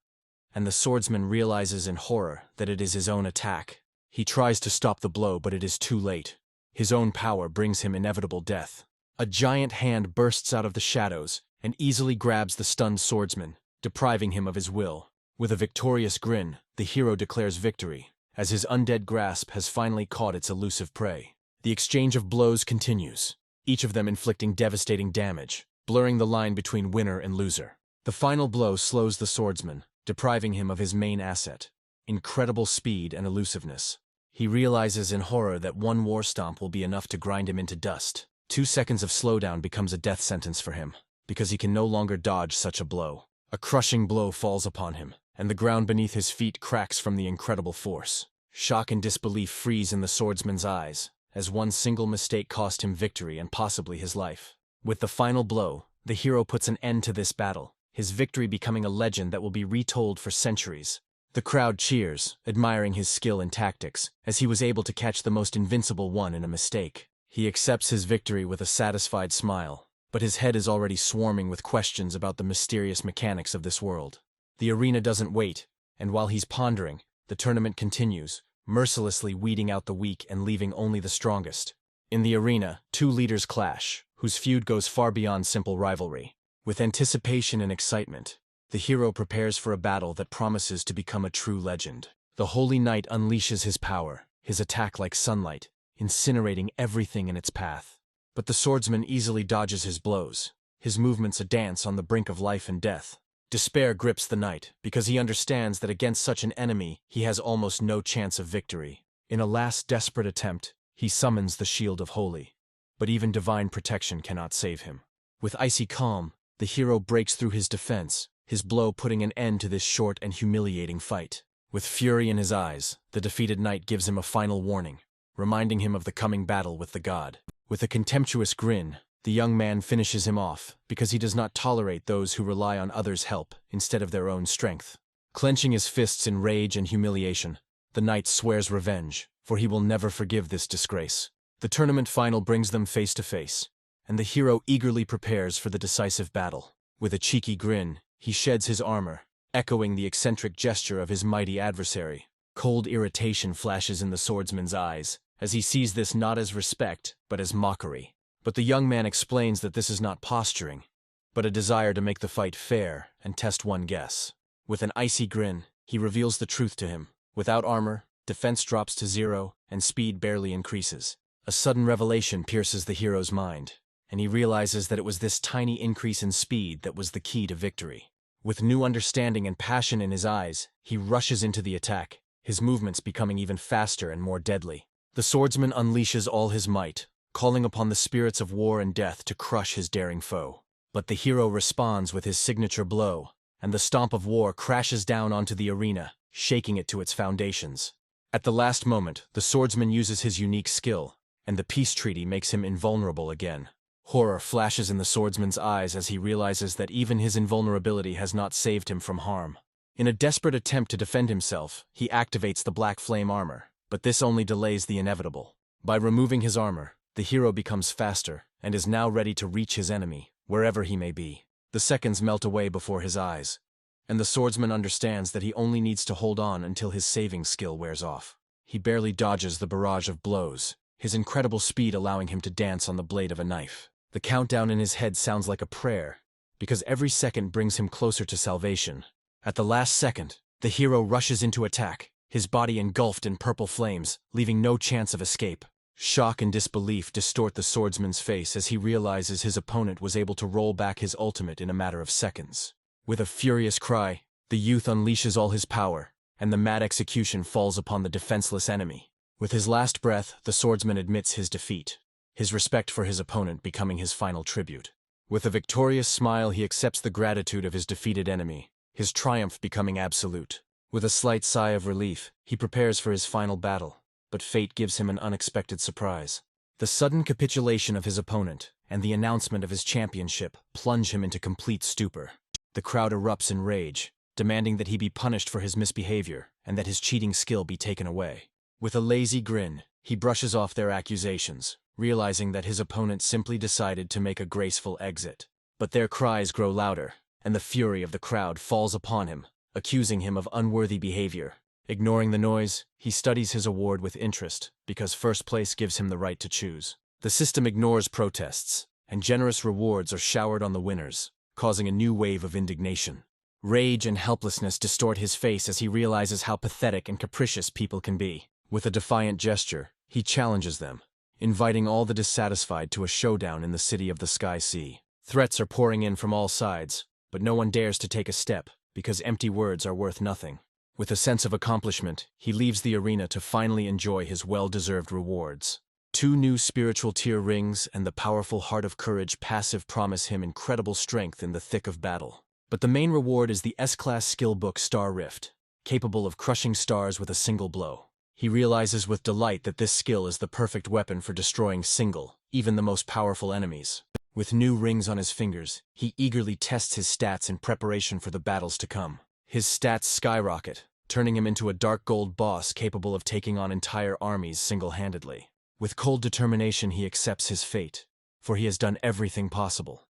and the swordsman realizes in horror that it is his own attack. He tries to stop the blow, but it is too late. His own power brings him inevitable death. A giant hand bursts out of the shadows and easily grabs the stunned swordsman, depriving him of his will. With a victorious grin, the hero declares victory, as his undead grasp has finally caught its elusive prey. The exchange of blows continues, each of them inflicting devastating damage, blurring the line between winner and loser. The final blow slows the swordsman, depriving him of his main asset, incredible speed and elusiveness. He realizes in horror that one war stomp will be enough to grind him into dust. 2 seconds of slowdown becomes a death sentence for him, because he can no longer dodge such a blow. A crushing blow falls upon him, and the ground beneath his feet cracks from the incredible force. Shock and disbelief freeze in the swordsman's eyes, as one single mistake cost him victory and possibly his life. With the final blow, the hero puts an end to this battle, his victory becoming a legend that will be retold for centuries. The crowd cheers, admiring his skill and tactics, as he was able to catch the most invincible one in a mistake. He accepts his victory with a satisfied smile, but his head is already swarming with questions about the mysterious mechanics of this world. The arena doesn't wait, and while he's pondering, the tournament continues, mercilessly weeding out the weak and leaving only the strongest. In the arena, two leaders clash, whose feud goes far beyond simple rivalry. With anticipation and excitement, the hero prepares for a battle that promises to become a true legend. The Holy Knight unleashes his power, his attack like sunlight, incinerating everything in its path. But the swordsman easily dodges his blows, his movements a dance on the brink of life and death. Despair grips the knight, because he understands that against such an enemy he has almost no chance of victory. In a last desperate attempt, he summons the Shield of Holy. But even divine protection cannot save him. With icy calm, the hero breaks through his defense, his blow putting an end to this short and humiliating fight. With fury in his eyes, the defeated knight gives him a final warning, reminding him of the coming battle with the god. With a contemptuous grin, the young man finishes him off, because he does not tolerate those who rely on others' help instead of their own strength. Clenching his fists in rage and humiliation, the knight swears revenge, for he will never forgive this disgrace. The tournament final brings them face to face, and the hero eagerly prepares for the decisive battle. With a cheeky grin, he sheds his armor, echoing the eccentric gesture of his mighty adversary. Cold irritation flashes in the swordsman's eyes, as he sees this not as respect, but as mockery. But the young man explains that this is not posturing, but a desire to make the fight fair and test one guess. With an icy grin, he reveals the truth to him. Without armor, defense drops to 0, and speed barely increases. A sudden revelation pierces the hero's mind, and he realizes that it was this tiny increase in speed that was the key to victory. With new understanding and passion in his eyes, he rushes into the attack, his movements becoming even faster and more deadly. The swordsman unleashes all his might, calling upon the spirits of war and death to crush his daring foe. But the hero responds with his signature blow, and the stomp of war crashes down onto the arena, shaking it to its foundations. At the last moment, the swordsman uses his unique skill, and the peace treaty makes him invulnerable again. Horror flashes in the swordsman's eyes as he realizes that even his invulnerability has not saved him from harm. In a desperate attempt to defend himself, he activates the black flame armor, but this only delays the inevitable. By removing his armor, the hero becomes faster, and is now ready to reach his enemy, wherever he may be. The seconds melt away before his eyes, and the swordsman understands that he only needs to hold on until his saving skill wears off. He barely dodges the barrage of blows, his incredible speed allowing him to dance on the blade of a knife. The countdown in his head sounds like a prayer, because every second brings him closer to salvation. At the last second, the hero rushes into attack, his body engulfed in purple flames, leaving no chance of escape. Shock and disbelief distort the swordsman's face as he realizes his opponent was able to roll back his ultimate in a matter of seconds. With a furious cry, the youth unleashes all his power, and the mad execution falls upon the defenseless enemy. With his last breath, the swordsman admits his defeat, his respect for his opponent becoming his final tribute. With a victorious smile, he accepts the gratitude of his defeated enemy, his triumph becoming absolute. With a slight sigh of relief, he prepares for his final battle, but fate gives him an unexpected surprise. The sudden capitulation of his opponent and the announcement of his championship plunge him into complete stupor. The crowd erupts in rage, demanding that he be punished for his misbehavior and that his cheating skill be taken away. With a lazy grin, he brushes off their accusations, realizing that his opponent simply decided to make a graceful exit. But their cries grow louder, and the fury of the crowd falls upon him, accusing him of unworthy behavior. Ignoring the noise, he studies his award with interest, because first place gives him the right to choose. The system ignores protests, and generous rewards are showered on the winners, causing a new wave of indignation. Rage and helplessness distort his face as he realizes how pathetic and capricious people can be. With a defiant gesture, he challenges them, inviting all the dissatisfied to a showdown in the city of the Sky Sea. Threats are pouring in from all sides, but no one dares to take a step, because empty words are worth nothing. With a sense of accomplishment, he leaves the arena to finally enjoy his well-deserved rewards. 2 new spiritual tier rings and the powerful Heart of Courage passive promise him incredible strength in the thick of battle. But the main reward is the S-Class skill book Star Rift, capable of crushing stars with a single blow. He realizes with delight that this skill is the perfect weapon for destroying even the most powerful enemies. With new rings on his fingers, he eagerly tests his stats in preparation for the battles to come. His stats skyrocket, turning him into a dark gold boss capable of taking on entire armies single-handedly. With cold determination he accepts his fate, for he has done everything possible.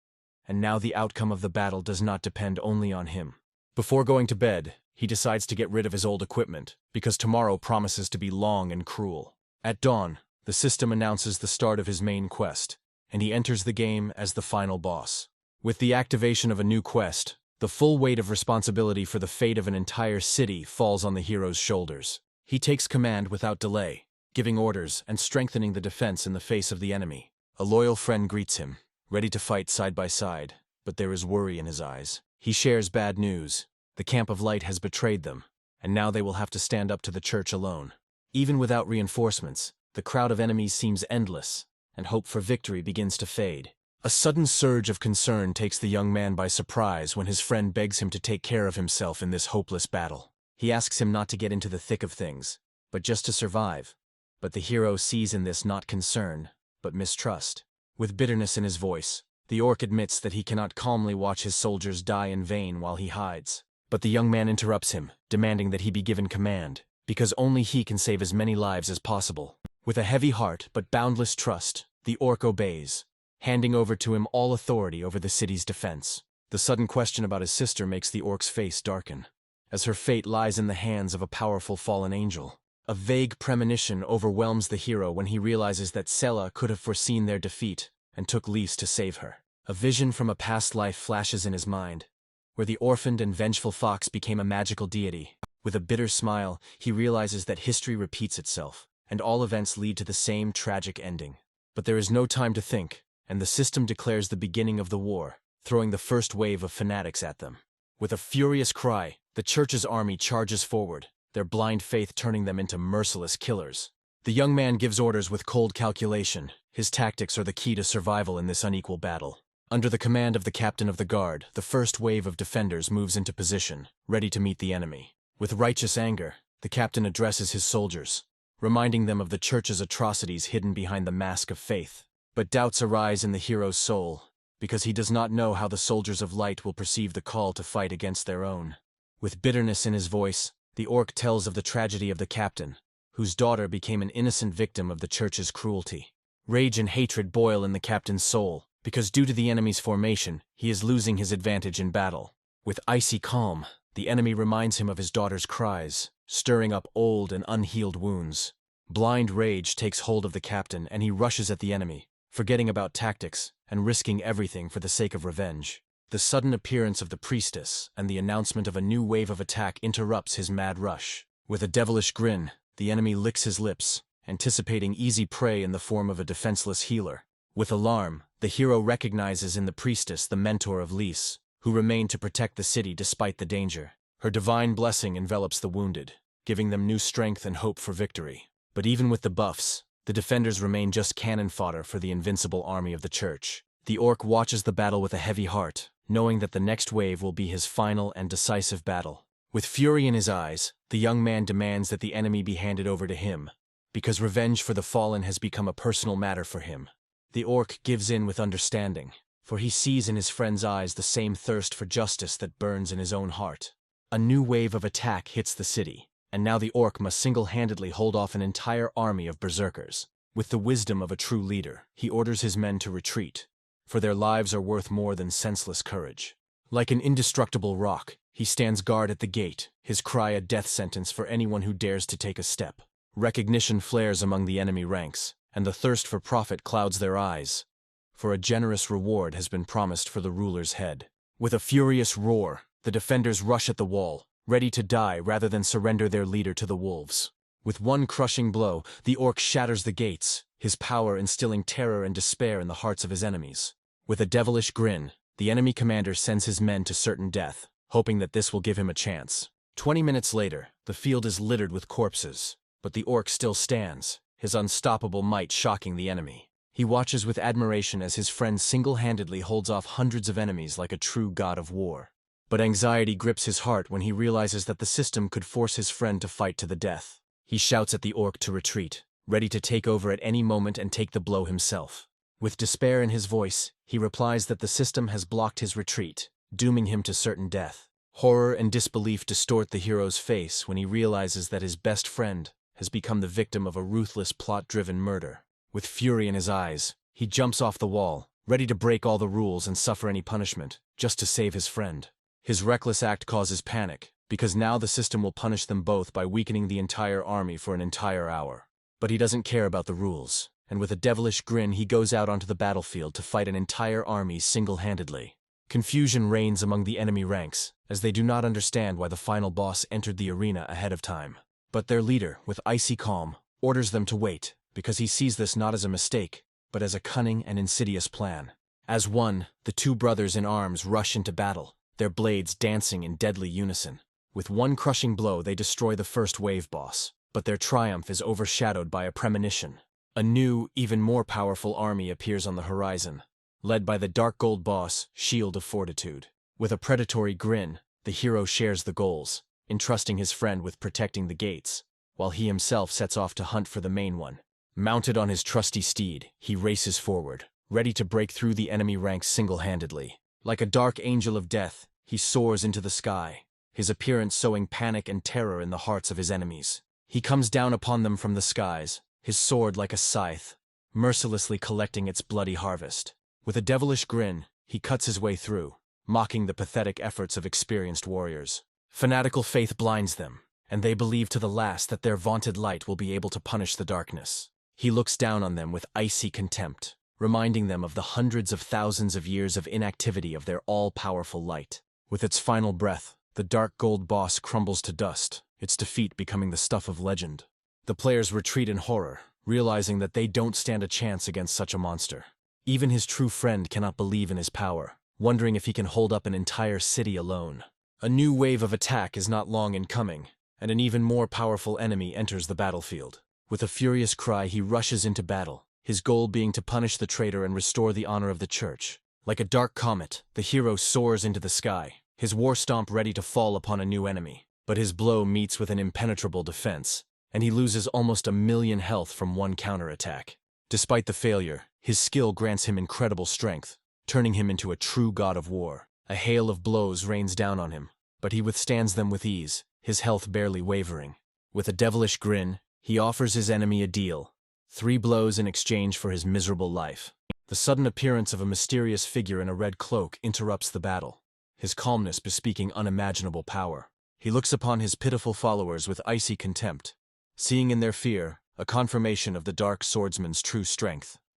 And now the outcome of the battle does not depend only on him. Before going to bed, he decides to get rid of his old equipment, because tomorrow promises to be long and cruel. At dawn, the system announces the start of his main quest, and he enters the game as the final boss. With the activation of a new quest, the full weight of responsibility for the fate of an entire city falls on the hero's shoulders. He takes command without delay, giving orders and strengthening the defense in the face of the enemy. A loyal friend greets him, ready to fight side by side, but there is worry in his eyes. He shares bad news. The Camp of Light has betrayed them, and now they will have to stand up to the church alone. Even without reinforcements, the crowd of enemies seems endless, and hope for victory begins to fade. A sudden surge of concern takes the young man by surprise when his friend begs him to take care of himself in this hopeless battle. He asks him not to get into the thick of things, but just to survive. But the hero sees in this not concern, but mistrust. With bitterness in his voice, the orc admits that he cannot calmly watch his soldiers die in vain while he hides. But the young man interrupts him, demanding that he be given command, because only he can save as many lives as possible. With a heavy heart but boundless trust, the orc obeys, handing over to him all authority over the city's defense. The sudden question about his sister makes the orc's face darken, as her fate lies in the hands of a powerful fallen angel. A vague premonition overwhelms the hero when he realizes that Sela could have foreseen their defeat and took Lys to save her. A vision from a past life flashes in his mind, where the orphaned and vengeful fox became a magical deity. With a bitter smile, he realizes that history repeats itself, and all events lead to the same tragic ending. But there is no time to think, and the system declares the beginning of the war, throwing the first wave of fanatics at them. With a furious cry, the church's army charges forward, their blind faith turning them into merciless killers. The young man gives orders with cold calculation. His tactics are the key to survival in this unequal battle. Under the command of the captain of the guard, the first wave of defenders moves into position, ready to meet the enemy. With righteous anger, the captain addresses his soldiers, reminding them of the church's atrocities hidden behind the mask of faith. But doubts arise in the hero's soul, because he does not know how the soldiers of light will perceive the call to fight against their own. With bitterness in his voice, the orc tells of the tragedy of the captain, whose daughter became an innocent victim of the church's cruelty. Rage and hatred boil in the captain's soul, because due to the enemy's formation, he is losing his advantage in battle. With icy calm, the enemy reminds him of his daughter's cries, stirring up old and unhealed wounds. Blind rage takes hold of the captain and he rushes at the enemy, forgetting about tactics and risking everything for the sake of revenge. The sudden appearance of the priestess and the announcement of a new wave of attack interrupts his mad rush. With a devilish grin, the enemy licks his lips, anticipating easy prey in the form of a defenseless healer. With alarm, the hero recognizes in the priestess the mentor of Lys, who remained to protect the city despite the danger. Her divine blessing envelops the wounded, giving them new strength and hope for victory. But even with the buffs, the defenders remain just cannon fodder for the invincible army of the church. The orc watches the battle with a heavy heart, knowing that the next wave will be his final and decisive battle. With fury in his eyes, the young man demands that the enemy be handed over to him, because revenge for the fallen has become a personal matter for him. The orc gives in with understanding, for he sees in his friend's eyes the same thirst for justice that burns in his own heart. A new wave of attack hits the city, and now the orc must single-handedly hold off an entire army of berserkers. With the wisdom of a true leader, he orders his men to retreat, for their lives are worth more than senseless courage. Like an indestructible rock, he stands guard at the gate, his cry a death sentence for anyone who dares to take a step. Recognition flares among the enemy ranks, and the thirst for profit clouds their eyes, for a generous reward has been promised for the ruler's head. With a furious roar, the defenders rush at the wall, ready to die rather than surrender their leader to the wolves. With one crushing blow, the orc shatters the gates, his power instilling terror and despair in the hearts of his enemies. With a devilish grin, the enemy commander sends his men to certain death, hoping that this will give him a chance. 20 minutes later, the field is littered with corpses, but the orc still stands, his unstoppable might shocking the enemy. He watches with admiration as his friend single-handedly holds off hundreds of enemies like a true god of war. But anxiety grips his heart when he realizes that the system could force his friend to fight to the death. He shouts at the orc to retreat, ready to take over at any moment and take the blow himself. With despair in his voice, he replies that the system has blocked his retreat, dooming him to certain death. Horror and disbelief distort the hero's face when he realizes that his best friend has become the victim of a ruthless plot-driven murder. With fury in his eyes, he jumps off the wall, ready to break all the rules and suffer any punishment, just to save his friend. His reckless act causes panic, because now the system will punish them both by weakening the entire army for an entire hour. But he doesn't care about the rules, and with a devilish grin he goes out onto the battlefield to fight an entire army single-handedly. Confusion reigns among the enemy ranks, as they do not understand why the final boss entered the arena ahead of time. But their leader, with icy calm, orders them to wait, because he sees this not as a mistake, but as a cunning and insidious plan. As one, the two brothers in arms rush into battle, their blades dancing in deadly unison. With one crushing blow they destroy the first wave boss, but their triumph is overshadowed by a premonition. A new, even more powerful army appears on the horizon, led by the dark gold boss, Shield of Fortitude. With a predatory grin, the hero shares the goals, entrusting his friend with protecting the gates, while he himself sets off to hunt for the main one. Mounted on his trusty steed, he races forward, ready to break through the enemy ranks single-handedly. Like a dark angel of death, he soars into the sky, his appearance sowing panic and terror in the hearts of his enemies. He comes down upon them from the skies, his sword like a scythe, mercilessly collecting its bloody harvest. With a devilish grin, he cuts his way through, mocking the pathetic efforts of experienced warriors. Fanatical faith blinds them, and they believe to the last that their vaunted light will be able to punish the darkness. He looks down on them with icy contempt, reminding them of the hundreds of thousands of years of inactivity of their all-powerful light. With its final breath, the dark gold boss crumbles to dust, its defeat becoming the stuff of legend. The players retreat in horror, realizing that they don't stand a chance against such a monster. Even his true friend cannot believe in his power, wondering if he can hold up an entire city alone. A new wave of attack is not long in coming, and an even more powerful enemy enters the battlefield. With a furious cry, he rushes into battle, his goal being to punish the traitor and restore the honor of the church. Like a dark comet, the hero soars into the sky, his war stomp ready to fall upon a new enemy. But his blow meets with an impenetrable defense, and he loses almost 1,000,000 health from one counterattack. Despite the failure, his skill grants him incredible strength, turning him into a true god of war. A hail of blows rains down on him, but he withstands them with ease, his health barely wavering. With a devilish grin, he offers his enemy a deal: 3 blows in exchange for his miserable life. The sudden appearance of a mysterious figure in a red cloak interrupts the battle, his calmness bespeaking unimaginable power. He looks upon his pitiful followers with icy contempt, seeing in their fear a confirmation of the dark swordsman's true strength.